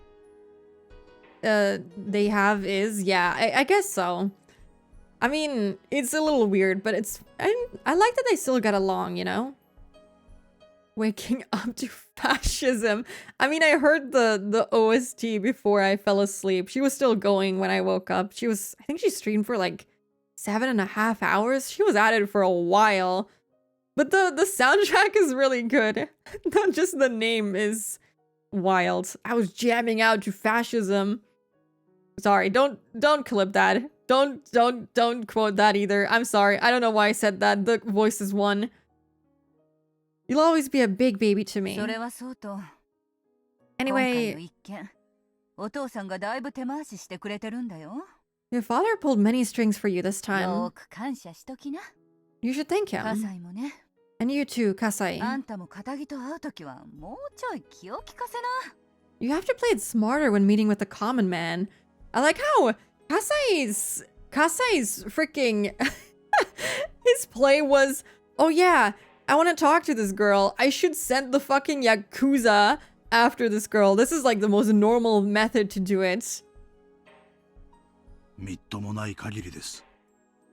they have is, yeah, I guess so. I mean, it's a little weird, but I like that they still get along, you know? Waking up to fascism. I mean, I heard the OST before I fell asleep. She was still going when I woke up. I think she streamed for like 7.5 hours. She was at it for a while. But the soundtrack is really good. Not just the name is wild. I was jamming out to fascism. Sorry, don't clip that. Don't quote that either. I'm sorry. I don't know why I said that. The voice is one. You'll always be a big baby to me. それはそうと、今回の Anyway, 一件、お父さんがだいぶ手回ししてくれてるんだよ。 your father pulled many strings for you this よ time. く感謝しときな。 You should thank 葛 him. 西もね。 And you too, Kasai. あんたも片木と会うときはもうちょい気を利かせな。 You have to play it smarter when meeting with the common man. I like how Kasai's freaking his play was, oh yeah, I want to talk to this girl. I should send the fucking Yakuza after this girl. This is like the most normal method to do it. みっともない限りです。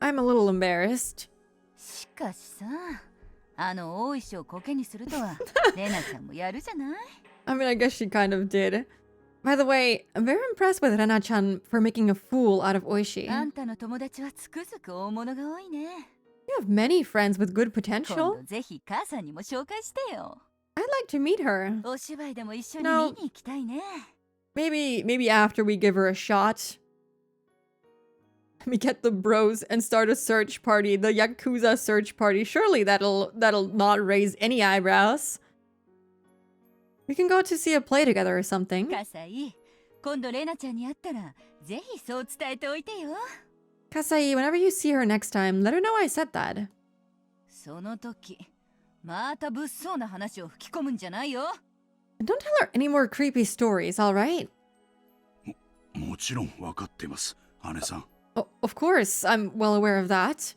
I'm a little embarrassed. しかしさ、あの大石をコケにするとはレナちゃんもやるじゃない。 I mean, I guess she kind of did. By the way, I'm very impressed with Rena-chan for making a fool out of Oishi. あんたの友達はつくづく大物が多いね。 You have many friends with good 今 potential. 度ぜひ母さんにも紹介してよ。 I'd like to meet her. お芝居でも一緒に No. 見に行きたいね。 Maybe after we give her a shot. We get the bros and start a search party, the Yakuza search party. Surely that'll not raise any eyebrows. We can go to see a play together or something. 葛西、今度レナちゃんに会ったらぜひそう伝えておいてよ。 Kasai, whenever you see her next time, let her know I said that. その時、また物騒な話を吹き込むんじゃないよ。 And don't tell her any more creepy stories, alright? もちろん分かっています、姉さん。 Oh, of course, I'm well aware of that.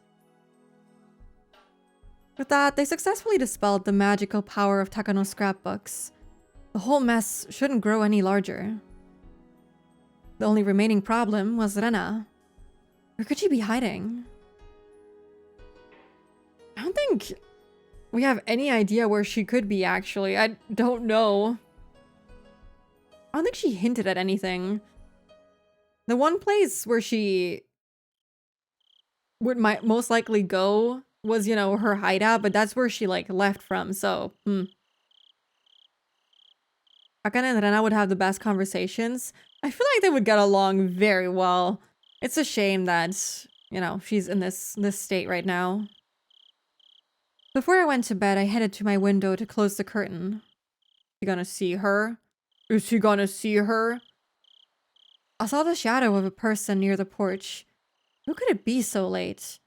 With that, they successfully dispelled the magical power of Takano's scrapbooks. The whole mess shouldn't grow any larger. The only remaining problem was Rena. Where could she be hiding? I don't think we have any idea where she could be, actually. I don't know. I don't think she hinted at anything. The one place where she might most likely go was, you know, her hideout, but that's where she, like, left from, so, Akane and Rena would have the best conversations. I feel like they would get along very well. It's a shame that, you know, she's in this state right now. Before I went to bed, I headed to my window to close the curtain. You gonna see her? Is she gonna see her? I saw the shadow of a person near the porch. Who could it be so late?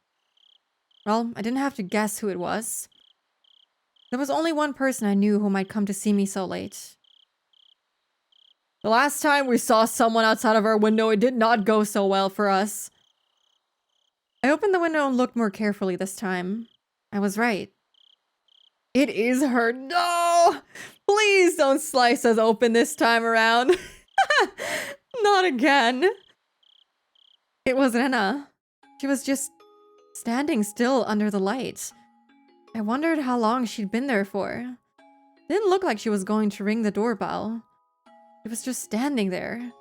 Well, I didn't have to guess who it was. There was only one person I knew who might come to see me so late. The last time we saw someone outside of our window, it did not go so well for us. I opened the window and looked more carefully this time. I was right. It is her. No! Please don't slice us open this time around. Not again. It was Rena. She was just standing still under the light. I wondered how long she'd been there for. Didn't look like she was going to ring the doorbell. She was just standing there.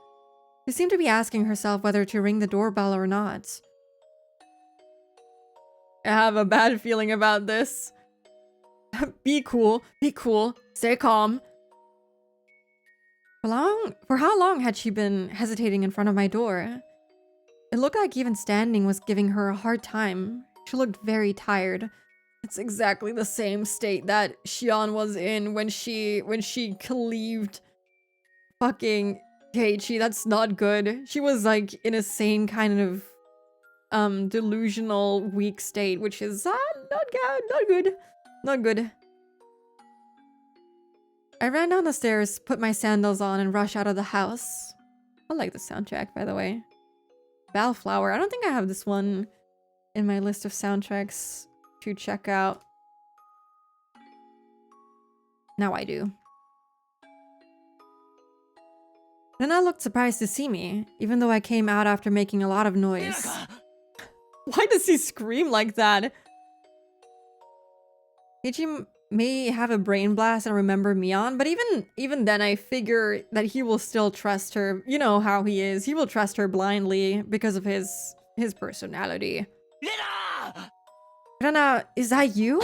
She seemed to be asking herself whether to ring the doorbell or not. I have a bad feeling about this. Be cool. Be cool. Stay calm. For how long had she been hesitating in front of my door? It looked like even standing was giving her a hard time. She looked very tired. It's exactly the same state that Shion was in when she cleaved fucking Keiichi. That's not good. She was like in a sane kind of delusional weak state, which is not good. I ran down the stairs, put my sandals on, and rushed out of the house. I like the soundtrack, by the way. Bellflower. I don't think I have this one in my list of soundtracks to check out. Now I do. Rena looked surprised to see me, even though I came out after making a lot of noise. Why does he scream like that? Keiichi may have a brain blast and remember Mion, but even then I figure that he will still trust her. You know how he is. He will trust her blindly because of his personality. Rena, is that you?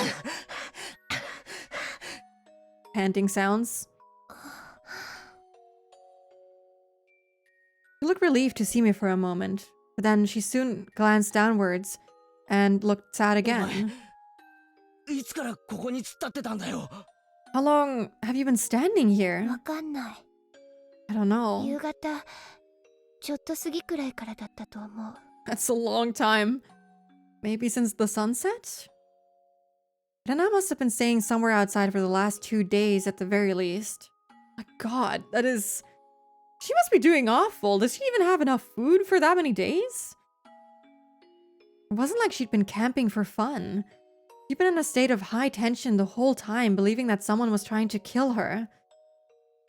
looked relieved to see me for a moment, but then she soon glanced downwards and looked sad again. いつからここに突っ立ってたんだよ。 How long have you been standing わ here? かんない。 I don't know. 夕方ちょっと過ぎくらいからだったと思う。 That's a long time. Maybe since the sunset? Rena must have been staying somewhere outside for the last 2 days at the very least. My god, that is... She must be doing awful. Does she even have enough food for that many days? It wasn't like she'd been camping for fun. She'd been in a state of high tension the whole time, believing that someone was trying to kill her.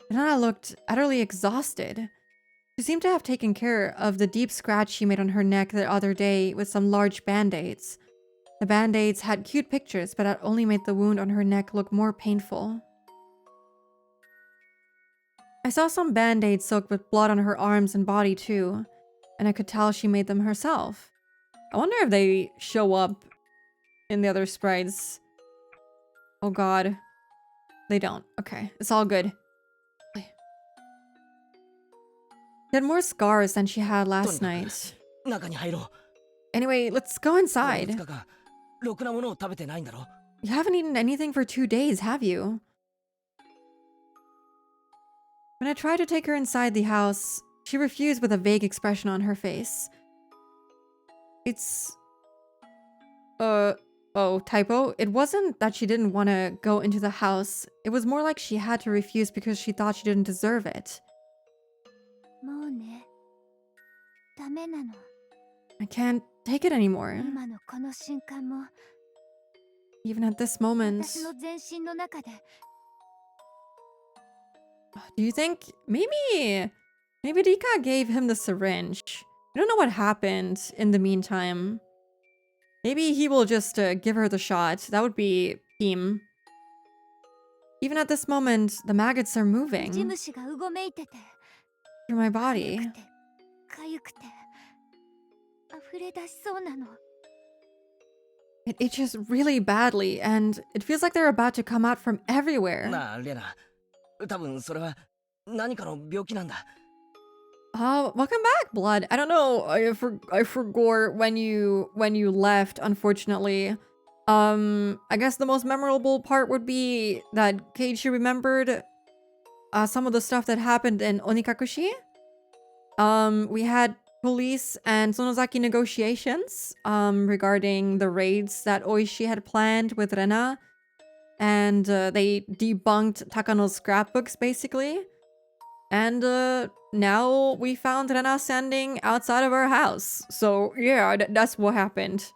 Rena looked utterly exhausted. She seemed to have taken care of the deep scratch she made on her neck the other day with some large band-aids. The band-aids had cute pictures, but that only made the wound on her neck look more painful. I saw some band-aids soaked with blood on her arms and body too, and I could tell she made them herself. I wonder if they show up in the other sprites. Oh god. They don't. Okay, it's all good. She had more scars than she had last night. 中に入ろ Anyway, let's go う。 inside. 2日間ろくなものを食べてないんだろ。 You haven't eaten anything for 2 days, have you? When I tried to take her inside the house, she refused with a vague expression on her face. It's... Oh, typo. It wasn't that she didn't want to go into the house. It was more like she had to refuse because she thought she didn't deserve it. もうね。ダメなの。 I can't take it anymore. 今のこの瞬間も Even at this moment. 私の全身の中で Do you think... Maybe Rika gave him the syringe. I don't know what happened in the meantime. Maybe he will just give her the shot. That would be team. Even at this moment, the maggots are ジ moving ムシがうごめいてて through my 痒 body. くてかゆくて溢れ出しそうなの。 It itches really badly, and it feels like they're about to come out from everywhere. なあ、レナ。多分それは何かの病気なんだ。 Welcome back, Blood. I don't know. I forgot when you left, unfortunately. I guess the most memorable part would be that Keiichi remembered some of the stuff that happened in Onikakushi. We had police and Sonozaki negotiations regarding the raids that Oishi had planned with Rena. And they debunked Takano's scrapbooks, basically. And now we found Rena standing outside of our house. So yeah, that's what happened.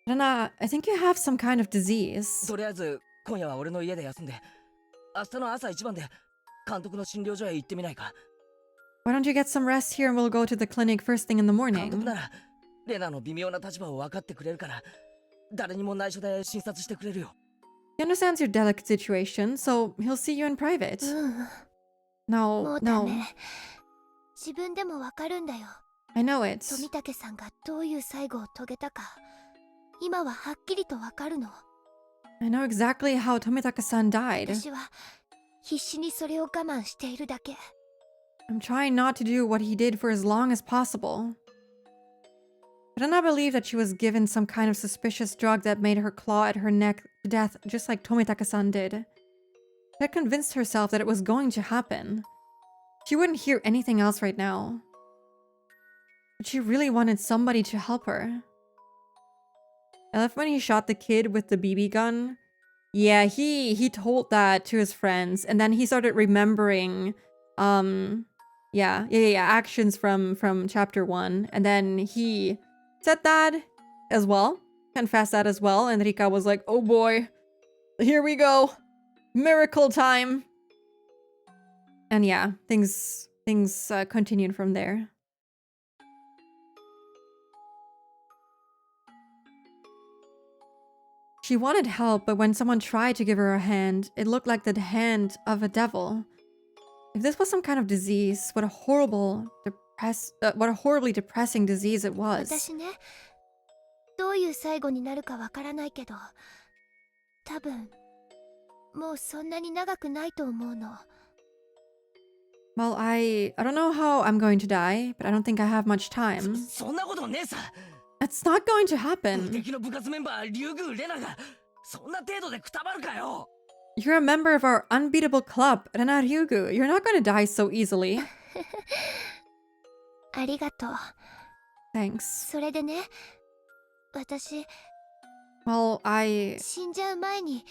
Rena, I think you have some kind of disease. とりあえず今夜は俺の家で休んで、明日の朝一番で監督の診療所へ行ってみないか。 Why don't you get some rest here and we'll go to the clinic first thing in the 監督 morning? ならレナの微妙な立場を分かってくれるから、誰にも内緒で診察してくれるよ。 He understands your delicate situation, so he'll see you in private. うん。も No, うダ no, メ。自分でもわかるんだよ。 I know it. 富武さんがどういう最後を遂げたか、今ははっきりとわかるの。 I know exactly how Tomitaka-san died. 私は必死にそれを我慢しているだけ。 I'm trying not to do what he did for as long as possible. I do not believe that she was given some kind of suspicious drug that made her claw at her neck to death just like Tomitaka-san did. She had convinced herself that it was going to happen. She wouldn't hear anything else right now. But she really wanted somebody to help her. I left when he shot the kid with the BB gun. Yeah, he told that to his friends, and then he started remembering actions from chapter 1, and then he said that as well, confessed that as well, and Rika was like, oh boy, here we go, miracle time. And yeah, things continued from there. She wanted help, but when someone tried to give her a hand, it looked like the hand of a devil. If this was some kind of disease, what a horribly depressing disease it was. 私ね、どういう最後になるかわからないけど、多分もうそんなに長くないと思うの。Well, I don't know how I'm going to die, but I don't think I have much time. そんなことねえさ。 It's not going to 無 happen. 敵の部活メンバー竜宮レナがそんな程度でくたばるかよ。 You're a member of our unbeatable club, Rena Ryugu. You're not going to die so easily. ありがとう。 Thanks. それでね、私 Well, I 死んじゃう前に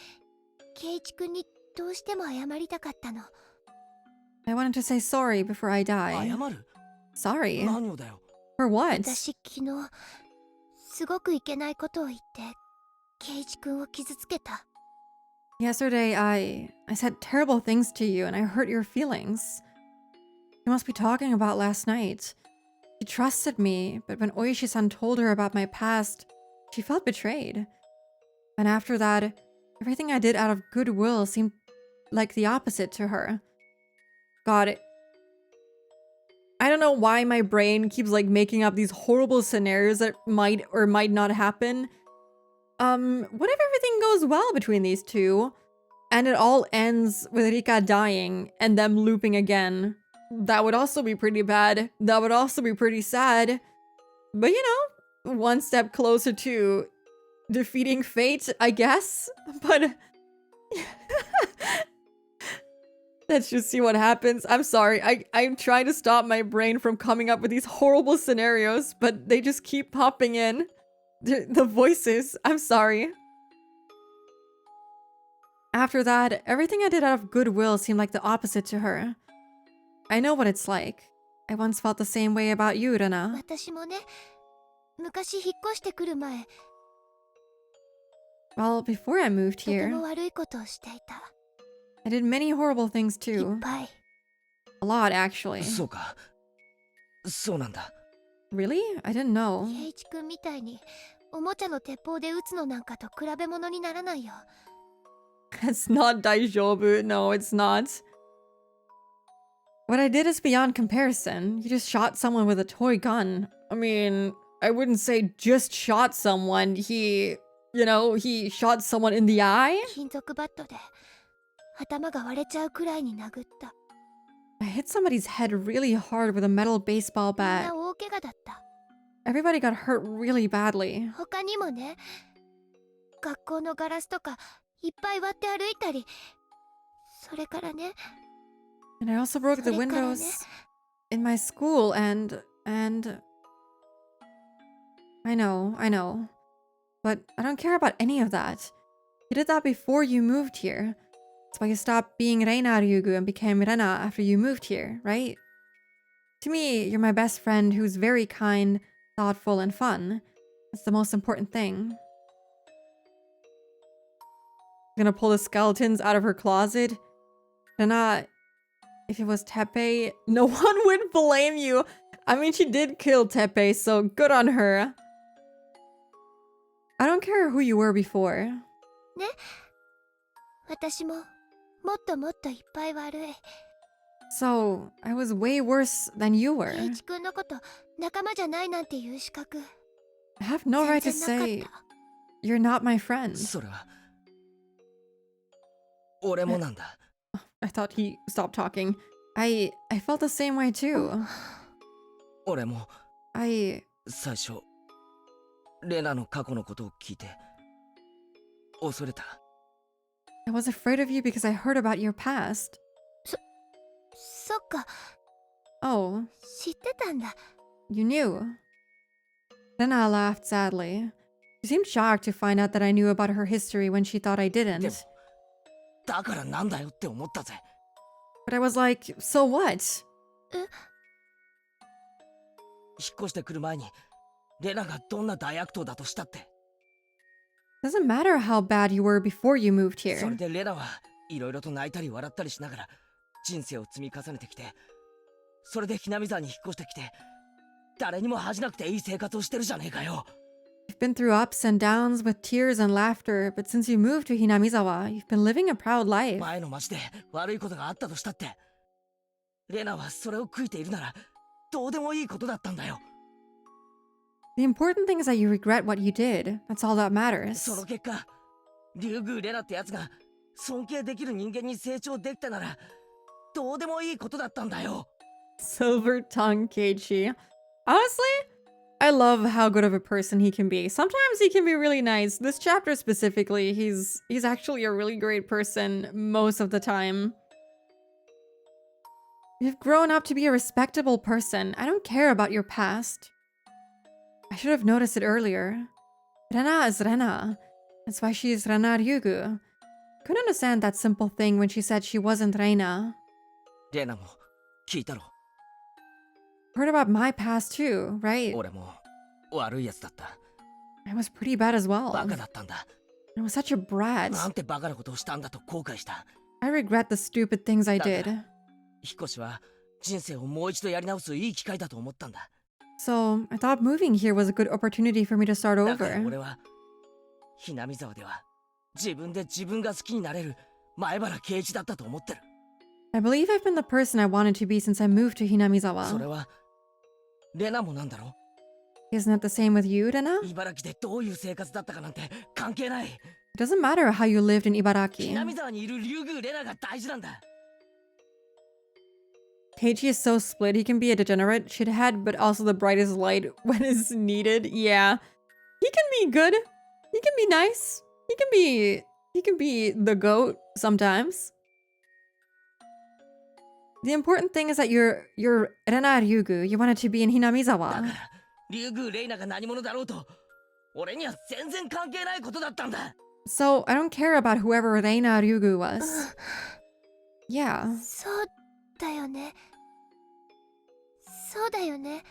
圭一君にどうしても謝りたかったの。 wanted to say sorry before I 謝 die. る Sorry? 何をだよ。 For what? 私昨日すごくいけないことを言って圭一君を傷つけた。 Yesterday, I said terrible things to you and I hurt your feelings. You must be talking about last night. She trusted me, but when Oishi-san told her about my past, she felt betrayed. And after that, everything I did out of goodwill seemed like the opposite to her. God, I don't know why my brain keeps like making up these horrible scenarios that might or might not happen. What if everything goes well between these two and it all ends with Rika dying and them looping again? That would also be pretty bad. That would also be pretty sad. But you know, one step closer to defeating fate, I guess. But let's just see what happens. I'm sorry. I'm trying to stop my brain from coming up with these horrible scenarios, but they just keep popping in. The voices. I'm sorry. After that, everything I did out of goodwill seemed like the opposite to her. I know what it's like. I once felt the same way about you, Rena. 私もね、昔引っ越してくる前、 Well, before I moved とて here, も悪いことをしていた。 I did many horrible things いっ too. ぱい。 A lot, actually. そうか。そうなんだ。 Really? I didn't know. 圭一君みたいにおもちゃの鉄砲で撃つのなんかと比べ物にならないよ。 It's not daijoubu. No, it's not. What I did is beyond comparison. You just shot someone with a toy gun. I mean, I wouldn't say just shot someone. He shot someone in the eye. 金属バットで頭が割れちゃうくらいに殴った。 I hit somebody's head really hard with a metal baseball みん bat. な大怪我だった。 Everybody got hurt really badly. 他にもね、学校のガラスとかいっぱい割って歩いたり、それからね、 And I also broke the それからね。 windows in my school and I know. But I don't care about any of that. You did that before you moved here. That's why you stopped being Reina Ryugu and became Rena after you moved here, right? To me, you're my best friend who's very kind, thoughtful, and fun. That's the most important thing. Gonna pull the skeletons out of her closet. Rena, if it was Teppei, no one would blame you. I mean, she did kill Teppei, so good on her. I don't care who you were before. ね、私ももっともっといっぱい悪い。 So, I was way worse than you were. 圭一君のこと仲間じゃないなんていう資格 I have no right to 全然なか say った。 you're not my friend. それは俺もなんだ。 I thought he stopped talking. I felt the same way too. 俺も I 最初レナの過去のことを聞いて恐れた。 was afraid of you because I heard about your past. そっか、 Oh, 知ってたんだ。 you knew. Rena laughed sadly. She seemed shocked to find out that I knew about her history when she thought I でも didn't. だからなんだよって思ったぜ。 But I was like, so what? 引っ越してくる前にレナがどんな大悪党だとしたって。 Doesn't matter how bad you were before you moved それ here. でレナはいろいろと泣いたり笑ったりしながら人生を積み重ねてきて、それでひなみ沢に引っ越してきて誰にも恥じなくていい生活をしてるじゃねえかよ。 You've been through ups and downs with tears and laughter, but since you moved to Hinamizawa, you've been living a proud life. 前の町で悪いことがあったとしたってレナはそれを悔いているならどうでもいいことだったんだよ。 The important thing is that you regret what you did. That's all that matters. その結果竜宮レナってやつが尊敬できる人間に成長できたならどうでもいいことだったんだよ。 Silver tongue Keiichi. Honestly, I love how good of a person he can be. Sometimes he can be really nice. This chapter specifically, he's actually a really great person most of the time. You've grown up to be a respectable person. I don't care about your past. I should have noticed it earlier. Rena is Rena. That's why she is Rena Ryugu. Couldn't understand that simple thing when she said she wasn't Reina. レナも聞いたろ。 Heard about my past too, right? 俺も悪いやつだった。 I was pretty bad as well. バカだったんだ。 I was such a brat. なんてバカなことをしたんだと後悔した。 I regret the stupid things I だから did. 引っ越しは人生をもう一度やり直すいい機会だと思ったんだ。 So, I thought moving here was a good opportunity for me to start だから俺 over. はひなみ沢では自分で自分が好きになれる前原圭一だったと思ってる。 I believe I've been the person I wanted to be since I moved to それ Hinamizawa. はレナもなんだろ。 Isn't it the same with you, Rena? 茨城でどういう生活だったかなんて関係ない。 It doesn't matter how you lived in ひ Ibaraki. なみ沢にいる竜宮レナが大事なんだ。 Keiichi is so split. He can be a degenerate, shithead, but also the brightest light when it's needed. Yeah. He can be good. He can be nice. He can be the goat sometimes. The important thing is that you're Rena Ryugu. You wanted to be in だか Hinamizawa. ら竜宮レイナが何者だろうと俺には全然関係ないことだったんだ。 So I don't care about whoever Reina Ryugu was. Yeah. そうだよね。そうだよね。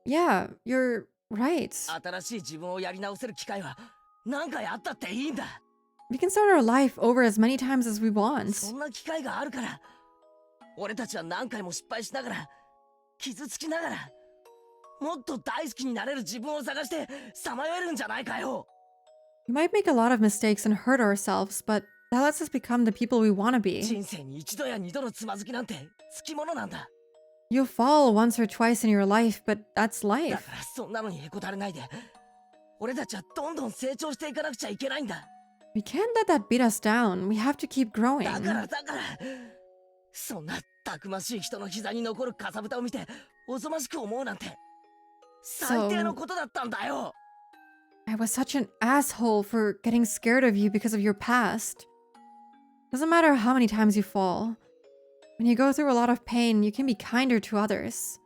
Yeah, you're right. 新しい自分をやり直せる機会は何回あったっていいんだ。 We can start our life over as many times as we そ want. んな機会があるから俺たちは何回も失敗しながら傷つきながらもっと大好きになれる自分を探してさまよえるんじゃないかよ。 We might make a lot of mistakes and hurt ourselves, but that lets us become the people we want to be. 人生に一度や二度のつまずきなんてつきものなんだ。 You'll fall once or twice in your life, but that's だ life. からそんなのにへこたれないで俺たちはどんどん成長していかなくちゃいけないんだ。 We can't let that beat us down. We have to keep だ growing. からそんなたくましい人の膝に残るかさぶたを見ておぞましく思うなんて最低のことだったんだよ。 I was such an asshole for getting scared of you because of your past. Doesn't matter how many times you fall. When you go through a lot of pain, you can be kinder to others.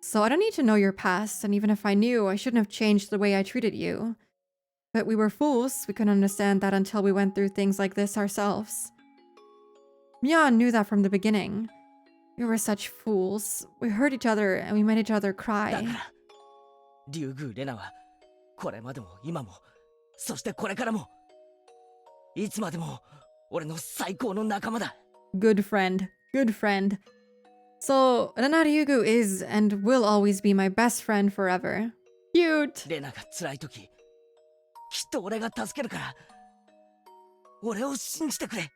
So I don't need to know your past, and even if I knew, I shouldn't have changed the way I treated you. But we were fools. We couldn't understand that until we went through things like this ourselves. Mia knew that from the beginning. We were such fools. We hurt each other and we made each other だか cry. ら竜宮レナはこれまでも今もそしてこれからもいつまでも俺の最高の仲間だ。 Good friend. Good friend. So, Rena Ryugu is and will always be my best friend forever. Cute. レナが辛い時きっと俺が助けるから俺を信じてくれ。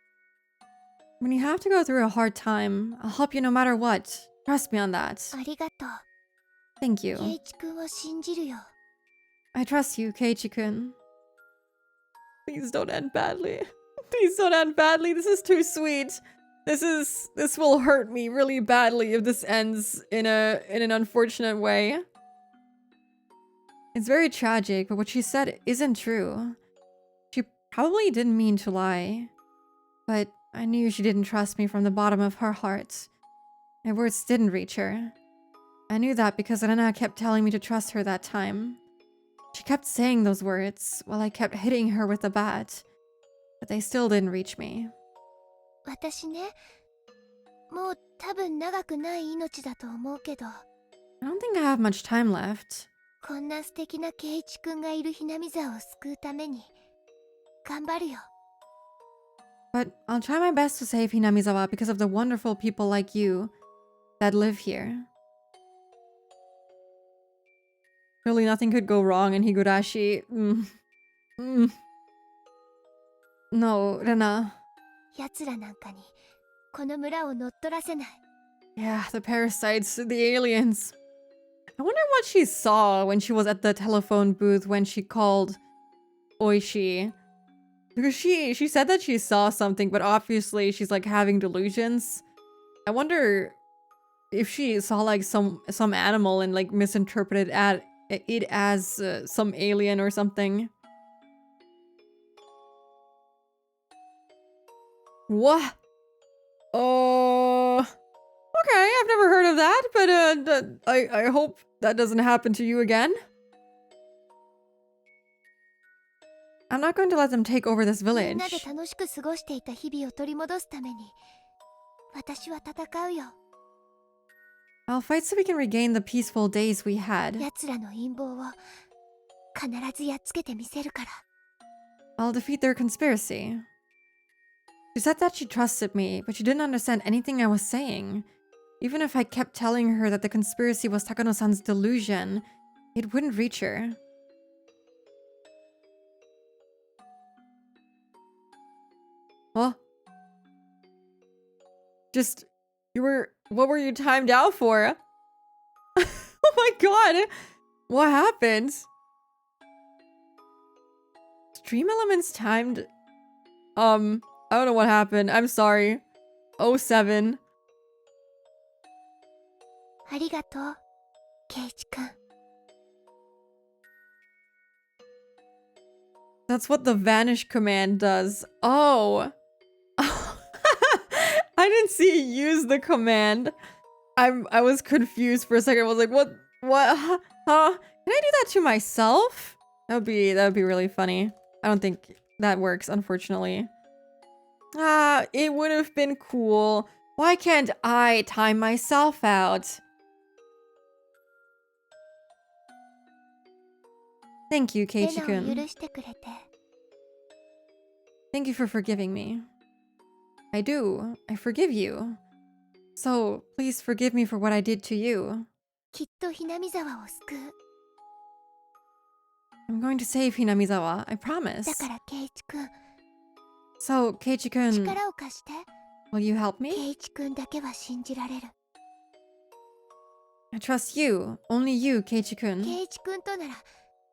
When you have to go through a hard time, I'll help you no matter what. Trust me on that. ありがとう。 Thank ケ you. イチ君を信じるよ。 I trust you, Keiichi-kun. Please don't end badly. Please don't end badly. This is too sweet. This will hurt me really badly if this ends in an unfortunate way. It's very tragic, but what she said isn't true. She probably didn't mean to lie. But I knew she didn't trust me from the bottom of her heart. My words didn't reach her. I knew that because Rena kept telling me to trust her that time. She kept saying those words while I kept hitting her with the bat. But they still didn't reach me. 私ね、もう多分長くない命だと思うけど、 I don't think I have much time left. こんな素敵なケイチ君がいるひなみ沢を救うために頑張るよ。 But I'll try my best to save Hinamizawa because of the wonderful people like you that live here. Surely nothing could go wrong in Higurashi. No, Rena. 奴らなんかにこの村を乗っ取らせない。 Yeah, the parasites, the aliens. I wonder what she saw when she was at the telephone booth when she called Oishi. Because she said that she saw something, but obviously she's like having delusions. I wonder if she saw like some animal and like misinterpreted it as some alien or something. What? Okay, I've never heard of that, but I hope that doesn't happen to you again. I'm not going to let them take over this みん village. なで楽しく過ごしていた日々を取り戻すために私は戦うよ。 I'll fight so we can regain the peaceful days we had. 奴らの陰謀を必ずやっつけてみせるから。 I'll defeat their conspiracy. She said that she trusted me, but she didn't understand anything I was saying. Even if I kept telling her that the conspiracy was Takano-san's delusion, it wouldn't reach her. Huh? Just, what were you timed out for? Oh my god! What happened? Stream elements timed? I don't know what happened. I'm sorry. 07. ありがとう、ケイチ君。 That's what the vanish command does. Oh. I didn't see you use the command. I was confused for a second. I was like, what? Huh? Can I do that to myself? That would be really funny. I don't think that works, unfortunately. Ah, it would have been cool. Why can't I time myself out? Thank you, レナを Keiichi-kun. 許してくれて Thank you for forgiving me. I do. I forgive you. So, please forgive me for what I did to you. きっとひなみ沢を救う。 I'm going to save Hinamizawa. I promise. だからケイチ君、 So, Keiichi-kun, 力を貸して。 will you help ケ me? イチ君だけは信じられる。 I trust you. Only you, Keiichi-kun. ケイチ君となら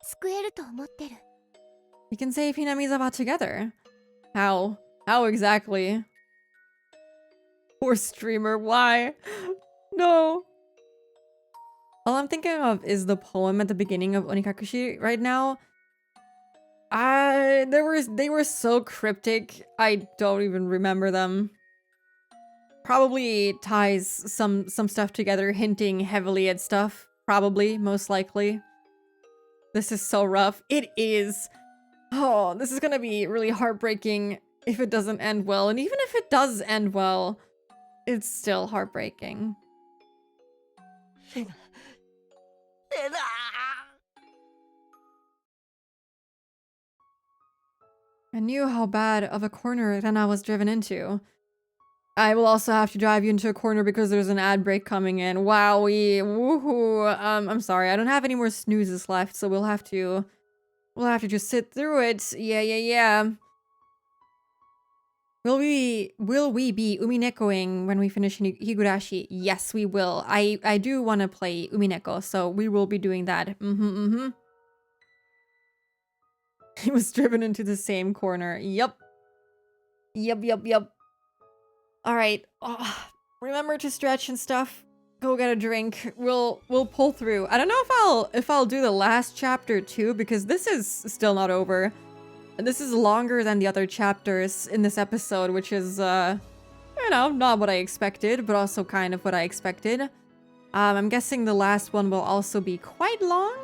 救えると思ってる。 We can save Hinamizawa together. How? How exactly? Poor streamer, why? No. All I'm thinking of is the poem at the beginning of Onikakushi right now. They were so cryptic, I don't even remember them. Probably ties some stuff together, hinting heavily at stuff. Probably, most likely. This is so rough. It is. Oh, this is gonna be really heartbreaking if it doesn't end well. And even if it does end well, it's still heartbreaking. レナ。I knew how bad of a corner Rena was driven into. I will also have to drive you into a corner because there's an ad break coming in. Wowie. Woohoo. I'm sorry. I don't have any more snoozes left, so we'll have to just sit through it. Yeah. Will we be Uminekoing when we finish Higurashi? Yes, we will. I do want to play Umineko, so we will be doing that. He was driven into the same corner. Yup. All right. Remember to stretch and stuff. Go get a drink. We'll pull through. I don't know if I'll do the last chapter too, because this is still not over. And this is longer than the other chapters in this episode, which is you know, not what I expected, but also kind of what I expected. I'm guessing the last one will also be quite long,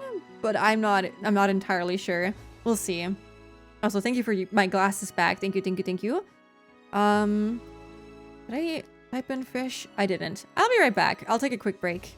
but I'm not entirely sure. We'll see. Also, thank you for my glasses back. Thank you. Did I type in fish? I didn't. I'll be right back. I'll take a quick break.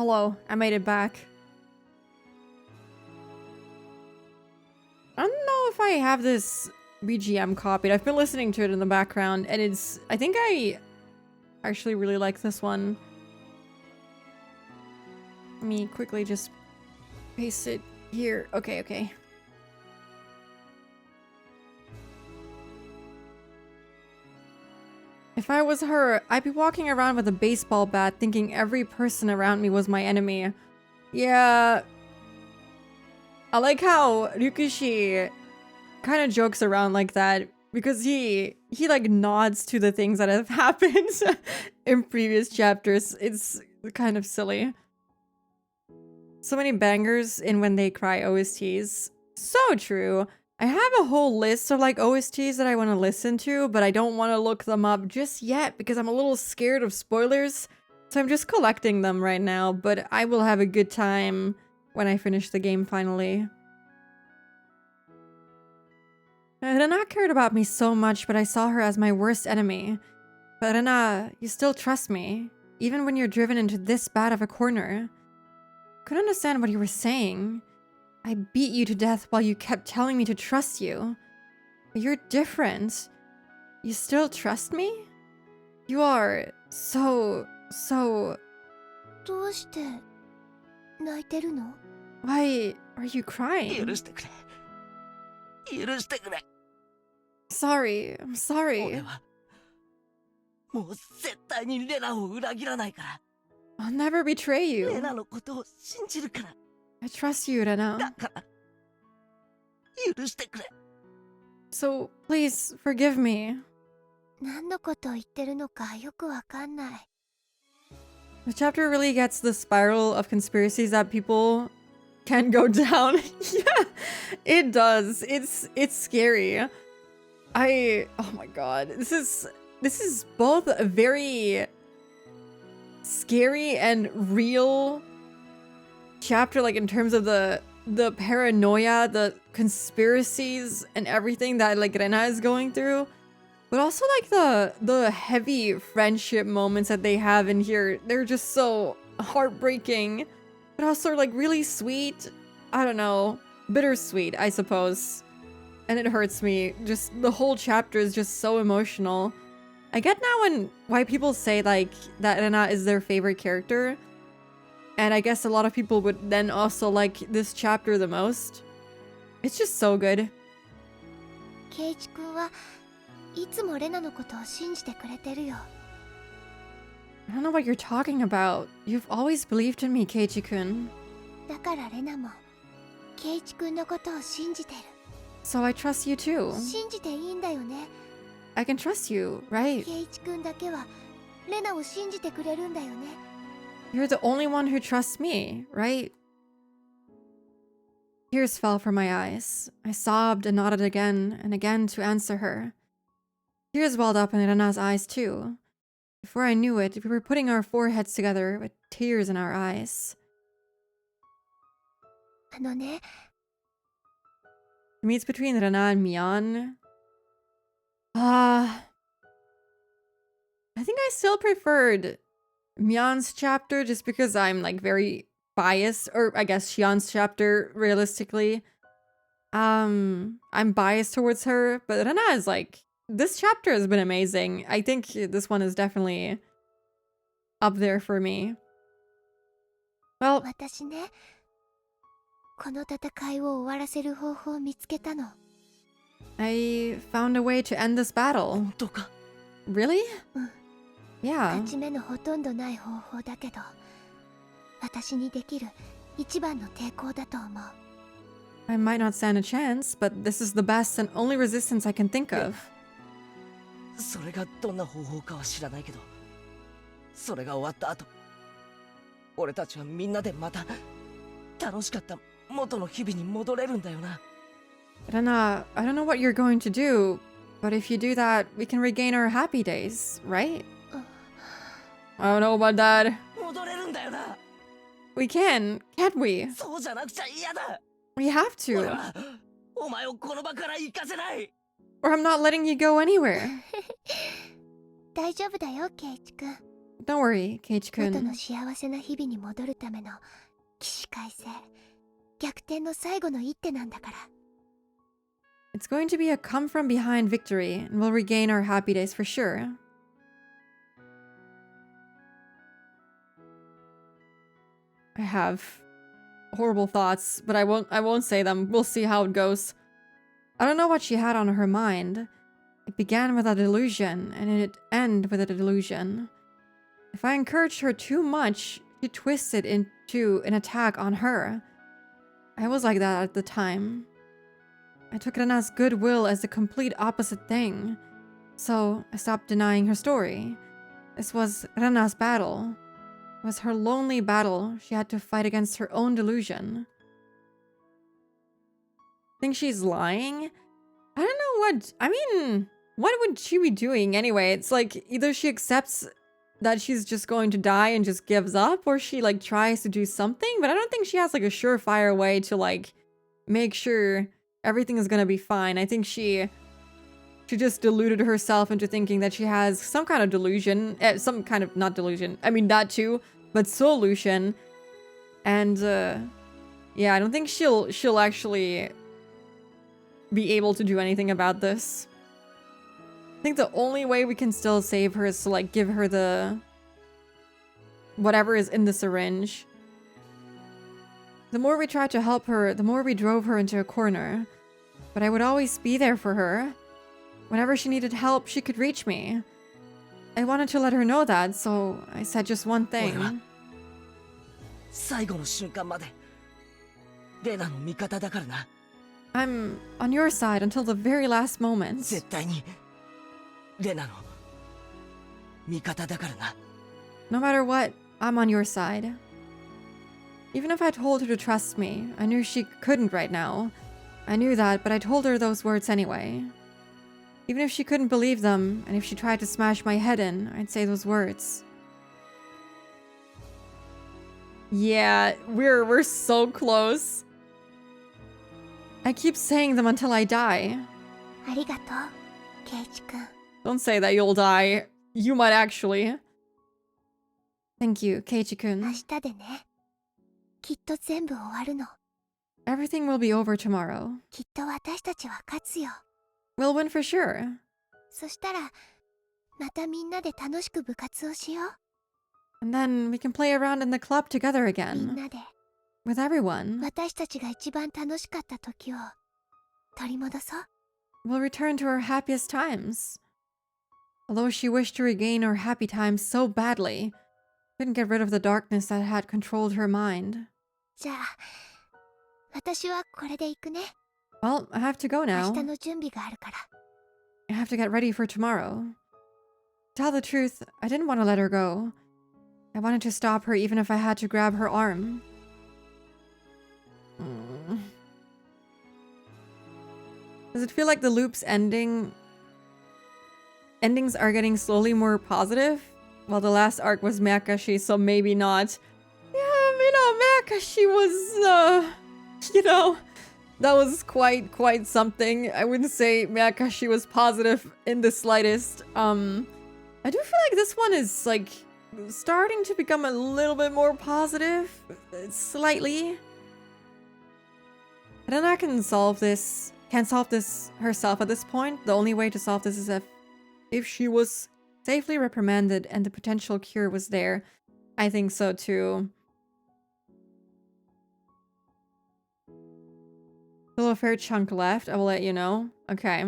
Hello, I made it back. I don't know if I have this BGM copied. I've been listening to it in the background, and I think I actually really like this one. Let me quickly just paste it here. Okay. If I was her, I'd be walking around with a baseball bat thinking every person around me was my enemy. Yeah. I like how Ryukishi kind of jokes around like that because he like nods to the things that have happened in previous chapters. It's kind of silly. So many bangers in When They Cry OSTs. So true. I have a whole list of like OSTs that I want to listen to, but I don't want to look them up just yet because I'm a little scared of spoilers. So I'm just collecting them right now, but I will have a good time when I finish the game finally. Rena cared about me so much, but I saw her as my worst enemy. But Rena, you still trust me, even when you're driven into this bad of a corner. Couldn't understand what you were saying. I beat you to death while you kept telling me to trust you. But you're different. You still trust me? You are so... どうして泣いてるの？ Why are you crying? 許してくれ。許してくれ。 Sorry, I'm 俺 sorry. はもう絶対にレナを裏切らないから。 I'll never betray レ you. ナのことを信じるから。 I trust you, Rena. だから許してくれ。 So please forgive me. 何のことを言ってるのかよくわかんない。 The chapter really gets the spiral of conspiracies that people can go down. Yeah, it does. It's scary. Oh my god. This is both a very scary and real chapter, like in terms of the paranoia, the conspiracies and everything that like Rena is going through. But also like the heavy friendship moments that they have in here. They're just so heartbreaking, but also like really sweet. I don't know, bittersweet, I suppose. And it hurts me. Just the whole chapter is just so emotional. I get now why people say like that Rena is their favorite character. And I guess a lot of people would then also like this chapter the most. It's just so good. ケイチ君はいつもレナのことを信じてくれてるよ。 I don't know what you're talking about. You've always believed in me, Keiichi-kun. だからレナもケイチ君のことを信じてる。 So I trust you too. 信じていいんだよね。 I can trust you, right? ケイチ君だけはレナを信じてくれるんだよね。 You're the only one who trusts me, right? Tears fell from my eyes. I sobbed and nodded again and again to answer her. Tears welled up in Rena's eyes too. Before I knew it, we were putting our foreheads together with tears in our eyes. あのね、 The meets between Rena and Mian. I think I still preferred Mian's chapter just because I'm like very biased, or I guess Xian's chapter realistically. I'm biased towards her, but Rena is like, this chapter has been amazing. I think this one is definitely up there for me. Well, 私ね、この戦いを終わらせる方法を見つけたの。 I found a way to end this battle. 本当か？ Really? うん。 Yeah. 勝ち目のほとんどない方法だけど、私にできる一番の抵抗だと思う。 I might not stand a chance, but this is the best and only resistance I can think of. それがどんな方法かは知らないけど、それが終わった後、俺たちはみんなでまた楽しかった元の日々に戻れるんだよな。 Rena, I don't know what you're going to do, but if you do that, we can regain our happy days, right? I don't know about that. 戻れるんだよな。 We can, can't we? そうじゃなくちゃ嫌だ。 We have 俺 to, はお前をこの場から行かせない。 or I'm not letting you go anywhere. 大丈夫だよ、ケイチ君。Don't worry, 元 Keiichi-kun. の幸せな日々に戻るための起死回生、逆転の最後の一手なんだから。 It's going to be a come from behind victory, and we'll regain our happy days for sure. I have horrible thoughts, but I won't say them. We'll see how it goes. I don't know what she had on her mind. It began with a delusion, and it'd end with a delusion. If I encouraged her too much, she twisted into an attack on her. I was like that at the time. I took Rena's goodwill as the complete opposite thing. So I stopped denying her story. This was Rena's battle. It was her lonely battle she had to fight against her own delusion. Think she's lying? I don't know what... I mean, what would she be doing anyway? It's like either she accepts that she's just going to die and just gives up, or she like tries to do something, but I don't think she has like a surefire way to like make sure everything is gonna be fine. I think she just deluded herself into thinking that she has some kind of delusion, some kind of, not delusion, I mean that too, but solution. And yeah, I don't think she'll actually be able to do anything about this. I think the only way we can still save her is to like give her the whatever is in the syringe. The more we tried to help her, the more we drove her into a corner. But I would always be there for her. Whenever she needed help, she could reach me. I wanted to let her know that, so I said just one thing. 最後の瞬間までレナの味方だからな。 I'm on your side until the very last moment. 絶対にレナの味方だからな。 No matter what, I'm on your side. Even if I told her to trust me, I knew she couldn't right now. I knew that, but I told her those words anyway. Even if she couldn't believe them, and if she tried to smash my head in, I'd say those words. Yeah, we're so close. I keep saying them until I die. ありがとう、ケイチ君。 Don't say that you'll die. You might actually. Thank you, Keiichi-kun. 明日でね。きっと全部終わるの。 Everything will be over tomorrow. きっと私たちは勝つよ。 We'll win for sure. そしたら、またみんなで楽しく部活をしよう。 And then we can play around in the club together みん again. なで With everyone. 私たちが一番楽しかった時を取り戻そう。 We'll return to our happiest times. Although she wished to regain her happy times so badly, couldn't get rid of the darkness that had controlled her mind. じゃあ、私はこれで行くね。 Well, I have to go 明 now. 日の準備があるから。 I have to get ready for tomorrow. To tell the truth, I didn't want to let her go. I wanted to stop her even if I had to grab her arm. Does it feel like the loop's endings are getting slowly more positive? Well, the last arc was Miyakashi, so maybe not. Yeah, Miyakashi was, that was quite something. I wouldn't say Miyakashi was positive in the slightest. I do feel like this one is, like, starting to become a little bit more positive. Slightly. Rena can't solve this herself at this point. The only way to solve this is if she was safely reprimanded and the potential cure was there. I think so too. Still a fair chunk left, I will let you know. Okay.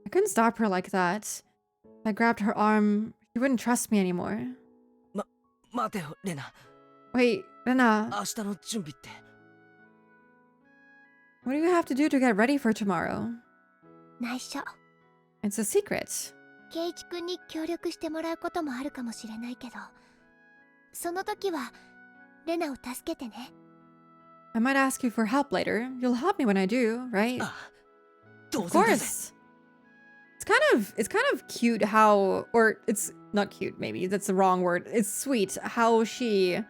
I couldn't stop her like that. If I grabbed her arm, she wouldn't trust me anymore. 待てよ、レナ。 Wait, Rena, 明日の準備って。 what do you have to do to get ready for tomorrow? 内緒。 It's a secret. ケイチ君に協力してもらうこともあるかもしれないけど、その時はレナを助けてね。 I might ask you for help later. You'll help me when I do, right? ああ、当 Of 然だぜ。 course. It's kind of cute how, or it's not cute, maybe that's the wrong word. It's sweet how she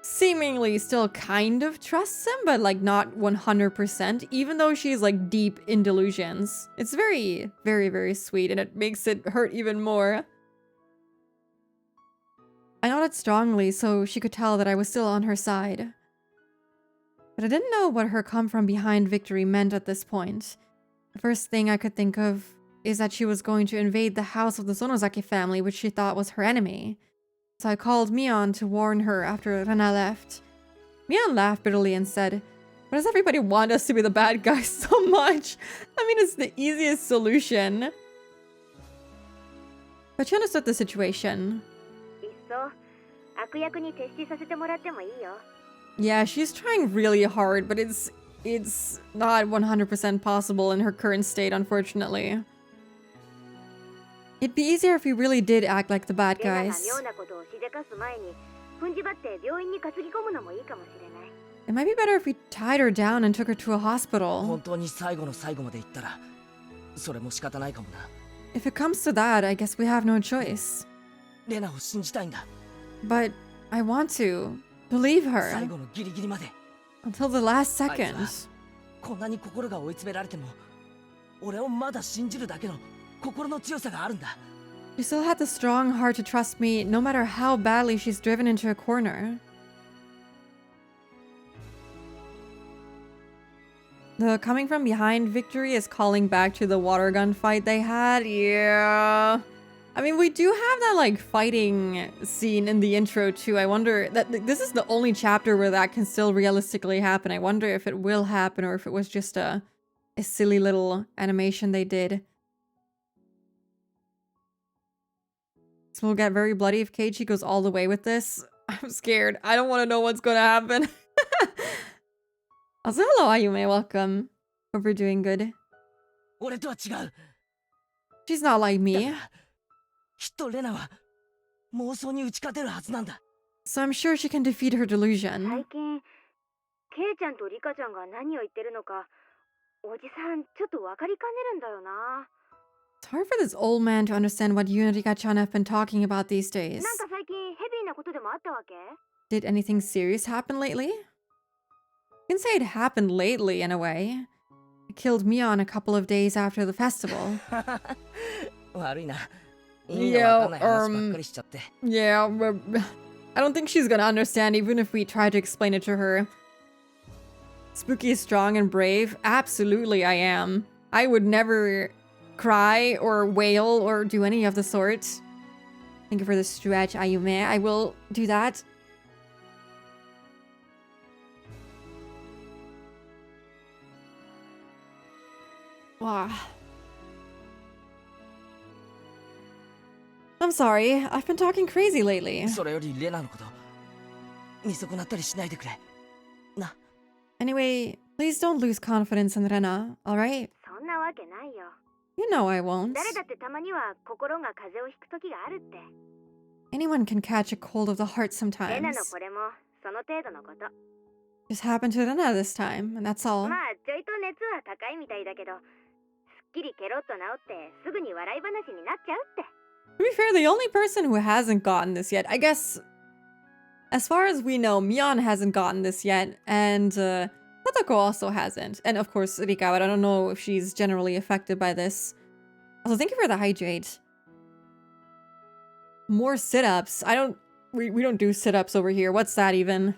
seemingly still kind of trusts him, but like not 100%, even though she's like deep in delusions. It's very, very, very sweet, and it makes it hurt even more. I nodded strongly so she could tell that I was still on her side. But I didn't know what her come from behind victory meant at this point. The first thing I could think of is that she was going to invade the house of the Sonozaki family, which she thought was her enemy. So I called Mion to warn her after Rena left. Mion laughed bitterly and said, "Why does everybody want us to be the bad guys so much? I mean, it's the easiest solution." But she understood the situation. Yeah, she's trying really hard, but it's not 100% possible in her current state, unfortunately. It'd be easier if we really did act like the bad guys. It might be better if we tied her down and took her to a hospital. 本当に最後の最後まで行ったら、それも仕方ないかもな。 If it comes to that, I guess we have no choice. レナを信じたいんだ。 But I want to believe 最 her 後のギリギリまで。 until the last second. こんなに心が追い詰められても、俺をまだ信じるだけの心の強さがあるんだ。 She still had the strong heart to trust me no matter how badly she's driven into a corner. The coming from behind victory is calling back to the water gun fight they had. Yeah. I mean, we do have that like fighting scene in the intro too. I wonder that this is the only chapter where that can still realistically happen. I wonder if it will happen or if it was just a silly little animation they did. So we'll get very bloody if Keiichi goes all the way with this. I'm scared. I don't want to know what's going to happen. Also, hello, Ayume. Welcome. Hope you're doing good. 俺とは違う。 She's not like me. きっとレナは妄想に打ち勝てるはずなんだ。 So I'm sure she can defeat her delusion. 最近ケイちゃんとリカちゃんが何を言ってるのかおじさんちょっと分かりかねるんだよな。 It's hard for this old man to understand what you and Rika-chan have been talking about these days. なんか最近ヘビーなことでもあったわけ？ Did anything serious happen lately? You can say it happened lately in a way. I killed Mion a couple of days after the festival. 悪いな。意味がわかんない話ばっかりしちゃって。 Yeah, I don't think she's gonna understand even if we try to explain it to her. Spooky is strong and brave? Absolutely I am. I would never cry or wail or do any of the sort. Thank you for the stretch, Ayume. I will do that. Wow. I'm sorry. I've been talking crazy lately. それよりレナのこと見損なったりしないでくれ。な。 Anyway, please don't lose confidence in Rena, alright? そんなわけないよ。 You know I won't. 誰だってたまには心が風邪をひく時があるって。 Anyone can catch a cold of the heart レナ sometimes. のこれもその程度のこと。 Just happened to Rena this time, and that's all. まあちょいと熱は高いみたいだけど、すっきりケロッと治ってすぐに笑い話になっちゃうって。 To be fair, the only person who hasn't gotten this yet, I guess, as far as we know, Mion hasn't gotten this yet, and Satoko also hasn't. And of course, Rika, but I don't know if she's generally affected by this. Also, thank you for the hydrate. More sit-ups. We don't do sit-ups over here. What's that even?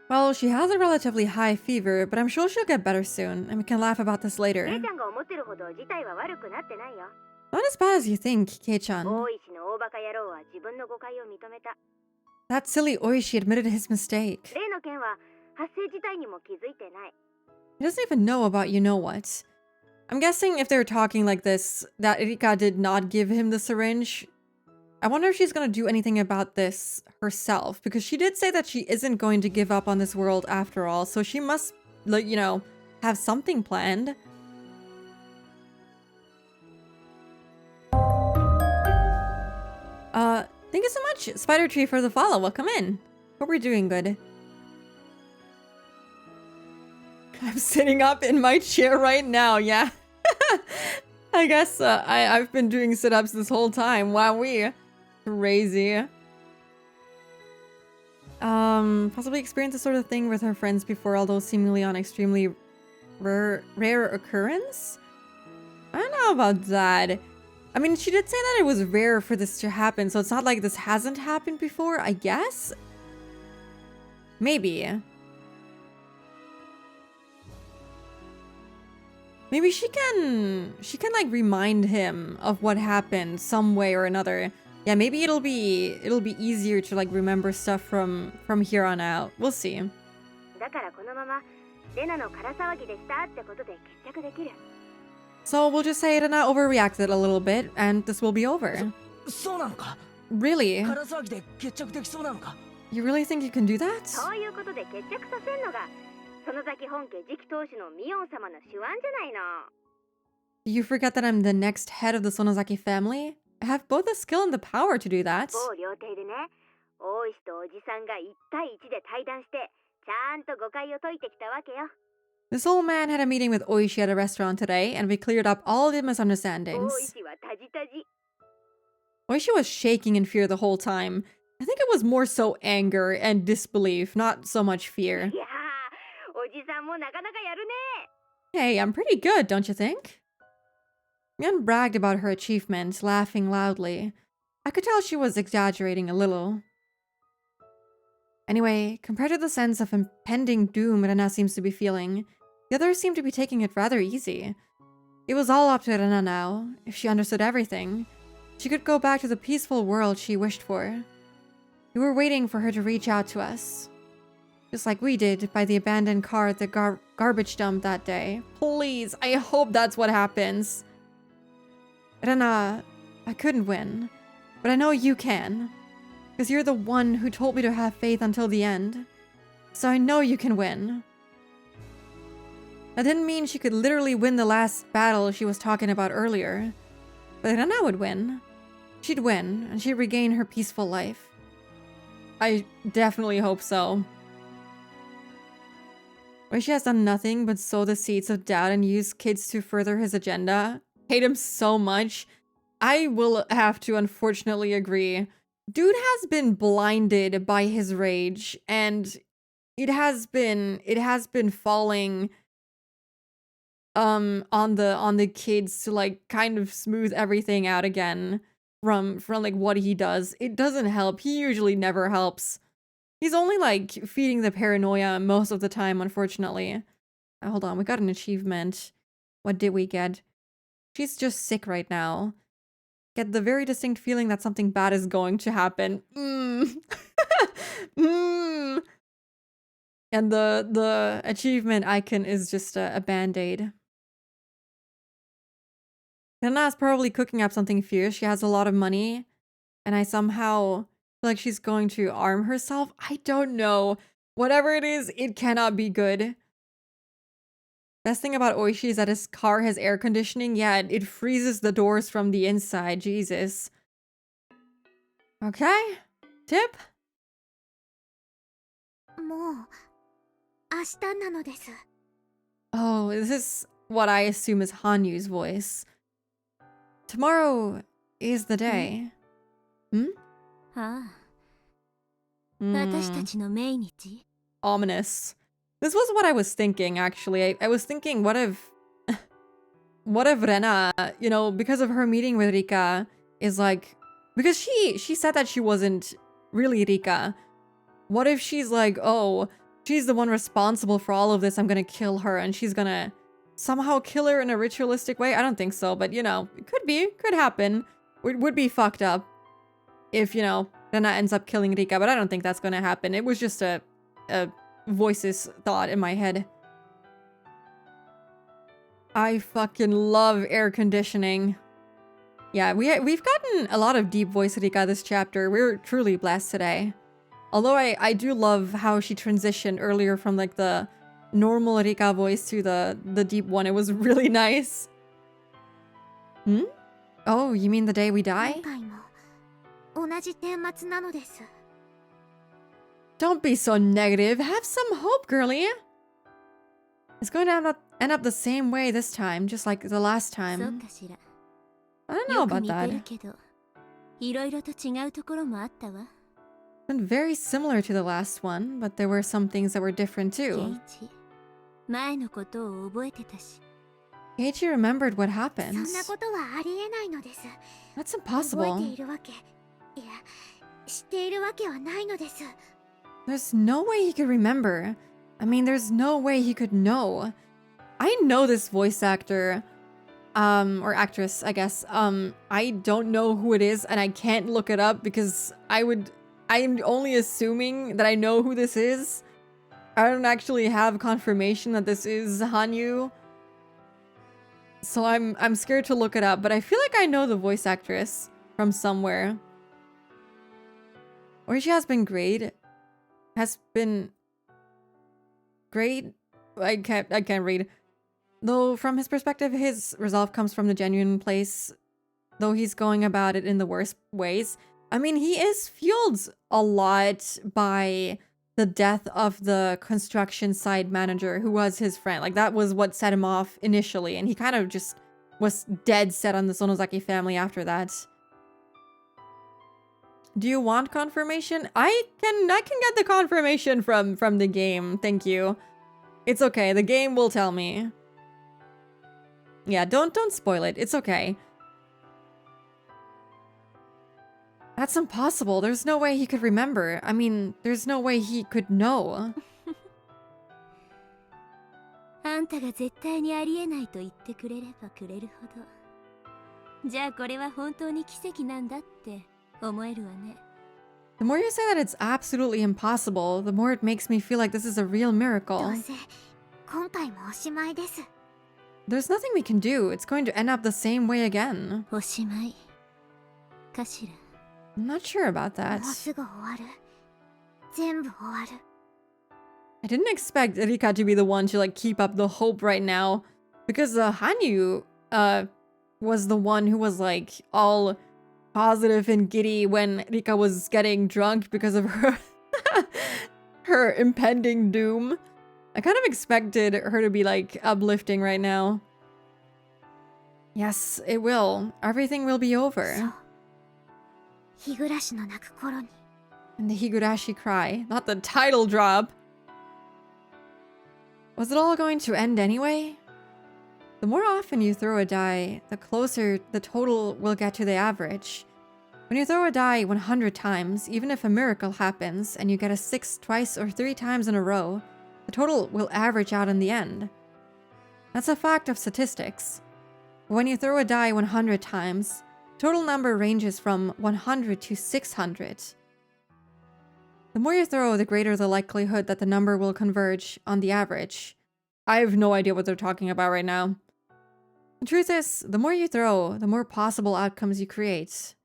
Well, she has a relatively high fever, but I'm sure she'll get better soon, and we can laugh about this later. ケイちゃんが思ってるほど事態は悪くなってないよ。 Not as bad as you think, Kei-chan. 大石の大バカ野郎は自分の誤解を認めた。 That silly Oishi admitted his mistake. 例の件は発生自体にも気づいてない。 He doesn't even know about you-know-what. I'm guessing if they're talking like this, that Rika did not give him the syringe. I wonder if she's gonna do anything about this herself, because she did say that she isn't going to give up on this world after all, so she must, like, you know, have something planned. Thank you so much, Spider Tree, for the follow. Welcome in. Hope we're doing good. I'm sitting up in my chair right now, yeah. I guess I've been doing sit-ups this whole time. Wowee. Crazy. Possibly experienced this sort of thing with her friends before, although seemingly on extremely rare occurrence? I don't know about that. I mean, she did say that it was rare for this to happen, so it's not like this hasn't happened before, I guess? Maybe. Maybe she can like remind him of what happened some way or another. Yeah, maybe it'll be easier to like remember stuff from here on out. We'll see. だからこのままレナの空騒ぎでしたってことで決着できる。 So we'll just say Rena overreacted a little bit, and this will be over. そうなのか Really? 空騒ぎで決着できそうなのか You really think you can do that? そういうことで決着させんのが園崎本家次期当主のミオン様の手腕じゃないの。 Do you forget that I'm the next head of the Sonozaki family? I have both the skill and the power to do that. 某料亭でね、大石とおじさんが1対1で対談してちゃんと誤解を解いてきたわけよ。 This old man had a meeting with Oishi at a restaurant today, and we cleared up all the 大 misunderstandings. 石はタジタジ。 Oishi was shaking in fear the whole time. I think it was more so anger and disbelief, not so much fear. いやー、おじさんもなかなかやるね。 Hey, I'm pretty good, don't you think? Mian bragged about her achievement, laughing loudly. I could tell she was exaggerating a little. Anyway, compared to the sense of impending doom Rena seems to be feeling, the others seem to be taking it rather easy. It was all up to Rena now. If she understood everything, she could go back to the peaceful world she wished for. We were waiting for her to reach out to us. Just like we did by the abandoned car at the garbage dump that day. Please, I hope that's what happens. Rena, I couldn't win, but I know you can. Because you're the one who told me to have faith until the end. So I know you can win. That didn't mean she could literally win the last battle she was talking about earlier. But Rena would win. She'd win, and she'd regain her peaceful life. I definitely hope so. Oishi has done nothing but sow the seeds of doubt and use kids to further his agenda. Hate him so much. I will have to unfortunately agree. Dude has been blinded by his rage, and it has been falling on the kids to like kind of smooth everything out again from like what he does. It doesn't help. He usually never helps. He's only like feeding the paranoia most of the time, unfortunately. Hold on, we got an achievement. What did we get? She's just sick right now. Get the very distinct feeling that something bad is going to happen. And the achievement icon is just a band-aid. Rena's probably cooking up something fierce. She has a lot of money. And I somehow feel like she's going to arm herself. I don't know. Whatever it is, it cannot be good. Best thing about Oishi is that his car has air conditioning. Yeah, it freezes the doors from the inside. Jesus. Okay. Tip? もう明日なのです。 Oh, this is what I assume is Hanyu's voice. Tomorrow is the day. Hmm? ああ、私たちの命日。 Ominous. This was what I was thinking, actually. I was thinking, what if Rena, you know, because of her meeting with Rika, is like, because she said that she wasn't really Rika. What if she's like, oh, she's the one responsible for all of this, I'm gonna kill her, and she's gonna somehow kill her in a ritualistic way? I don't think so, but you know, it could happen. It would be fucked up if, you know, Rena ends up killing Rika, but I don't think that's gonna happen. It was just a voices thought in my head. I fucking love air conditioning. Yeah, we've gotten a lot of deep voice Rika this chapter. We're truly blessed today. Although I do love how she transitioned earlier from like the normal Rika voice to the deep one. It was really nice. Hmm? Oh, you mean the day we die? 今回も同じ顛末なのです。 Don't be so negative. Have some hope, girlie. It's going to end up the same way this time, just like the last そう time. かしら。 I don't know よく about 似て that. るけど、いろいろと違うところもあったわ。 Been very similar to the last one, but there were some things that were different 圭 too. 一、前のことを覚えてたし。 Keiichi remembered what そ happened. んなことはありえないのです。 That's 覚えて impossible. いるわけ、いや、知っているわけはないのです。 There's no way he could remember. I mean, there's no way he could know. I know this voice actor, or actress, I guess. I don't know who it is, and I can't look it up because I'm only assuming that I know who this is. I don't actually have confirmation that this is Hanyu. So I'm scared to look it up, but I feel like I know the voice actress from somewhere. Or she has been great. Has been great. I can't read. Though from his perspective, his resolve comes from the genuine place. Though he's going about it in the worst ways. I mean, he is fueled a lot by the death of the construction site manager who was his friend. Like, that was what set him off initially, and he kind of just was dead set on the Sonozaki family after that. Do you want confirmation? I can get the confirmation from the game. Thank you. It's okay. The game will tell me. Yeah, don't spoil it. It's okay. That's impossible. There's no way he could remember. I mean, there's no way he could know. あんたが絶対にありえないと言ってくれればくれるほど。じゃあこれは本当に奇跡なんだって思えるわね。 The more you say that it's absolutely impossible, the more it makes me feel like this is a real ど miracle. うせ今回もおしまいです。 There's nothing we can do. It's going to end up the same way again. おしまいかしら。 I'm not sure about も that. うすぐ終わる。全部終わる。 I didn't expect Rika to be the one to like keep up the hope right now, because Hanyu was the one who was like all positive and giddy when Rika was getting drunk because of her her impending doom. I kind of expected her to be like uplifting right now. Yes, it will. Everything will be そ over. う。日暮らしの泣く頃に。 And the Higurashi cry, not the title drop. Was it all going to end anyway? The more often you throw a die, the closer the total will get to the average. When you throw a die 100 times, even if a miracle happens and you get a 6 twice or 3 times in a row, the total will average out in the end. That's a fact of statistics. When you throw a die 100 times, total number ranges from 100 to 600. The more you throw, the greater the likelihood that the number will converge on the average. I have no idea what they're talking about right now. The truth is, the more you throw, the more possible outcomes you create.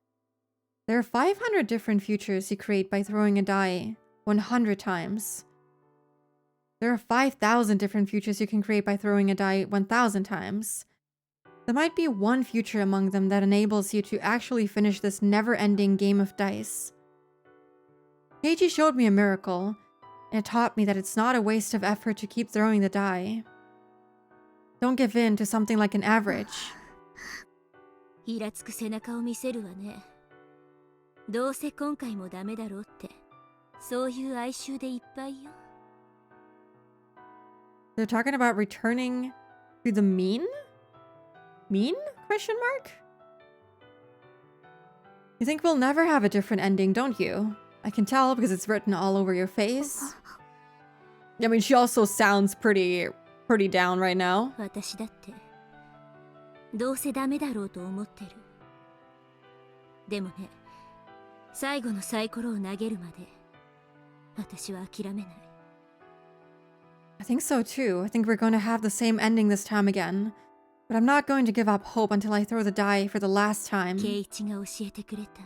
There are 500 different futures you create by throwing a die 100 times. There are 5,000 different futures you can create by throwing a die 1,000 times. There might be one future among them that enables you to actually finish this never-ending game of dice. Keiichi showed me a miracle, and it taught me that it's not a waste of effort to keep throwing the die. Don't give in to something like an average. イラつく背中を見せるわね。どうせ今回もダメだろうって、そういう哀愁でいっぱいよ。 They're talking about returning to the mean? Mean? Question mark? You think we'll never have a different ending, don't you? I can tell because it's written all over your face. I mean, she also sounds pretty down right now. 私だってどうせダメだろうと思ってる。でもね、最後のサイコロを投げるまで私は諦めない。 I think so too. I think we're going to have the same ending this time again. But I'm not going to give up hope until I throw the die for the last time. 圭一が教えてくれた。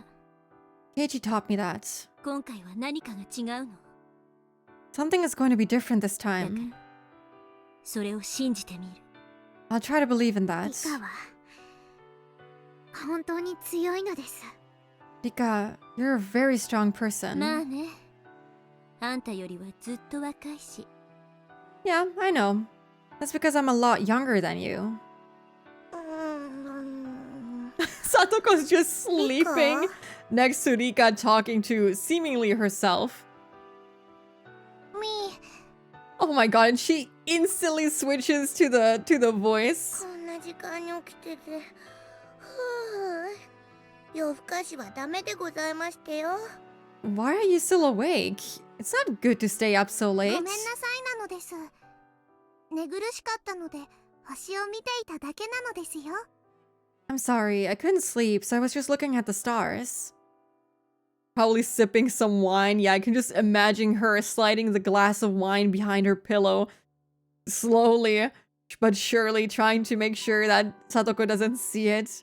Keiichi taught me that. 今回は何かが違うの。 Something is going to be different this だから time. それを信じてみる。 I'll try to believe in リ that. カは本当に強いのです。 Rika, you're a very strong person. まあね、あんたよりはずっと若いし。 Yeah, I know. That's because I'm a lot younger than you. Satoko's just sleeping next to Rika, talking to seemingly herself. Me. Oh my god, and she instantly switches to the voice. こんな時間に起きてて。ふう。夜更かしはダメでございましてよ。 Why are you still awake? It's not good to stay up so ご late. めんなさいなのです。寝苦しかったので星を見ていただけなのですよ。 I'm sorry, I couldn't sleep, so I was just looking at the stars. Probably sipping some wine. Yeah, I can just imagine her sliding the glass of wine behind her pillow. Slowly, but surely trying to make sure that Satoko doesn't see it.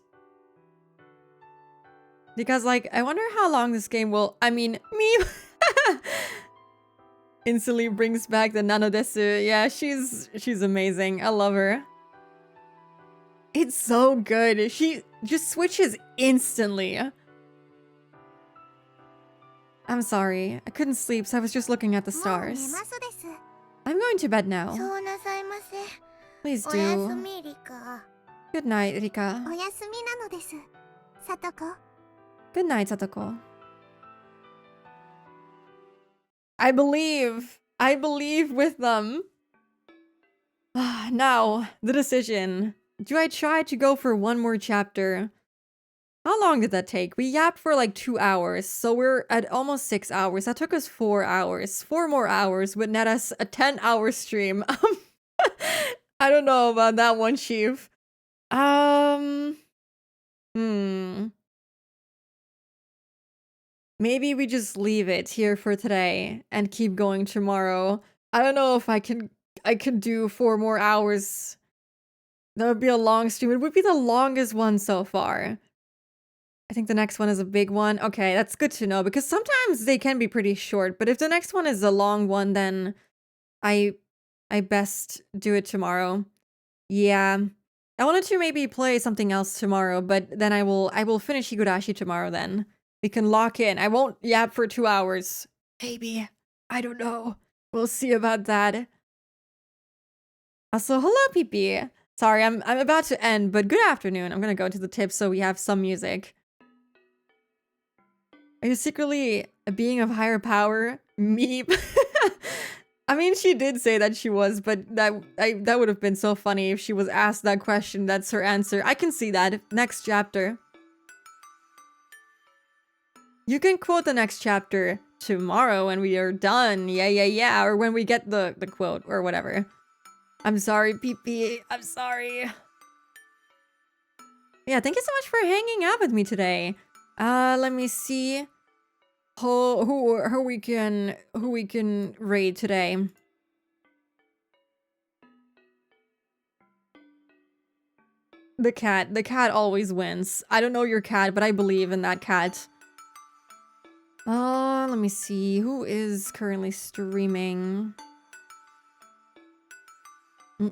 Because, like, I wonder how long this game will... I mean, me... Instantly brings back the Nanodesu. Yeah, she's amazing. I love her. It's so good. She just switches instantly. I'm sorry. I couldn't sleep, so I was just looking at the もう寝 stars. ますです。 I'm going to bed now. そうなさいませ。 Please おやす do. みリカ。 Good night, Rika. おやすみなのです。さとこ。 Good night, Satoko. I believe with them. Now, the decision. Do I try to go for one more chapter? How long did that take? We yapped for like 2 hours, so we're at almost 6 hours. That took us 4 hours. 4 more hours would net us a 10-hour stream. I don't know about that one, Chief. Maybe we just leave it here for today and keep going tomorrow. I don't know if I can do 4 more hours. That would be a long stream. It would be the longest one so far. I think the next one is a big one. Okay, that's good to know because sometimes they can be pretty short, but if the next one is a long one, then I best do it tomorrow. Yeah. I wanted to maybe play something else tomorrow, but then I will finish Higurashi tomorrow then. We can lock in. I won't yap for 2 hours. Maybe. I don't know. We'll see about that. Also, hello, Pipi. Sorry, I'm about to end, but good afternoon. I'm gonna go to the tips so we have some music. Are you secretly a being of higher power? Meep. I mean, she did say that she was, but that would have been so funny if she was asked that question. That's her answer. I can see that. Next chapter. You can quote the next chapter tomorrow when we are done. Yeah. Or when we get the quote or whatever. I'm sorry, PP. I'm sorry. Yeah, thank you so much for hanging out with me today. Let me see who we can raid today. The cat always wins. I don't know your cat, but I believe in that cat. Let me see who is currently streaming. I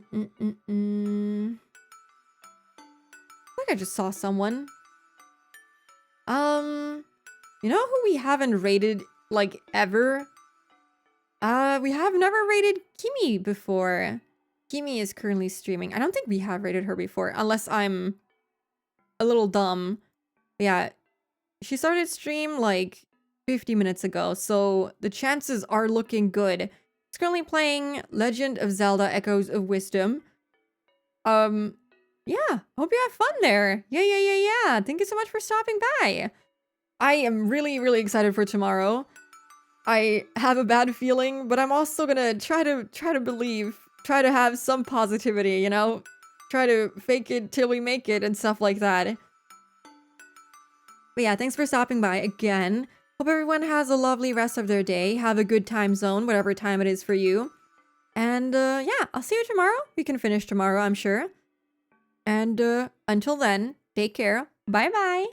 think I just saw someone. You know who we haven't rated, like, ever? We have never rated Kimi before. Kimi is currently streaming. I don't think we have rated her before, unless I'm a little dumb. Yeah, she started stream, like, 50 minutes ago, so the chances are looking good. She's currently playing Legend of Zelda Echoes of Wisdom. Yeah, hope you have fun there. Yeah. Thank you so much for stopping by. I am really excited for tomorrow. I have a bad feeling, but I'm also gonna try to believe, try to have some positivity, you know? Try to fake it till we make it and stuff like that. But yeah, thanks for stopping by again. Hope everyone has a lovely rest of their day. Have a good time zone, whatever time it is for you. And yeah, I'll see you tomorrow. We can finish tomorrow, I'm sure. And until then, take care. Bye-bye.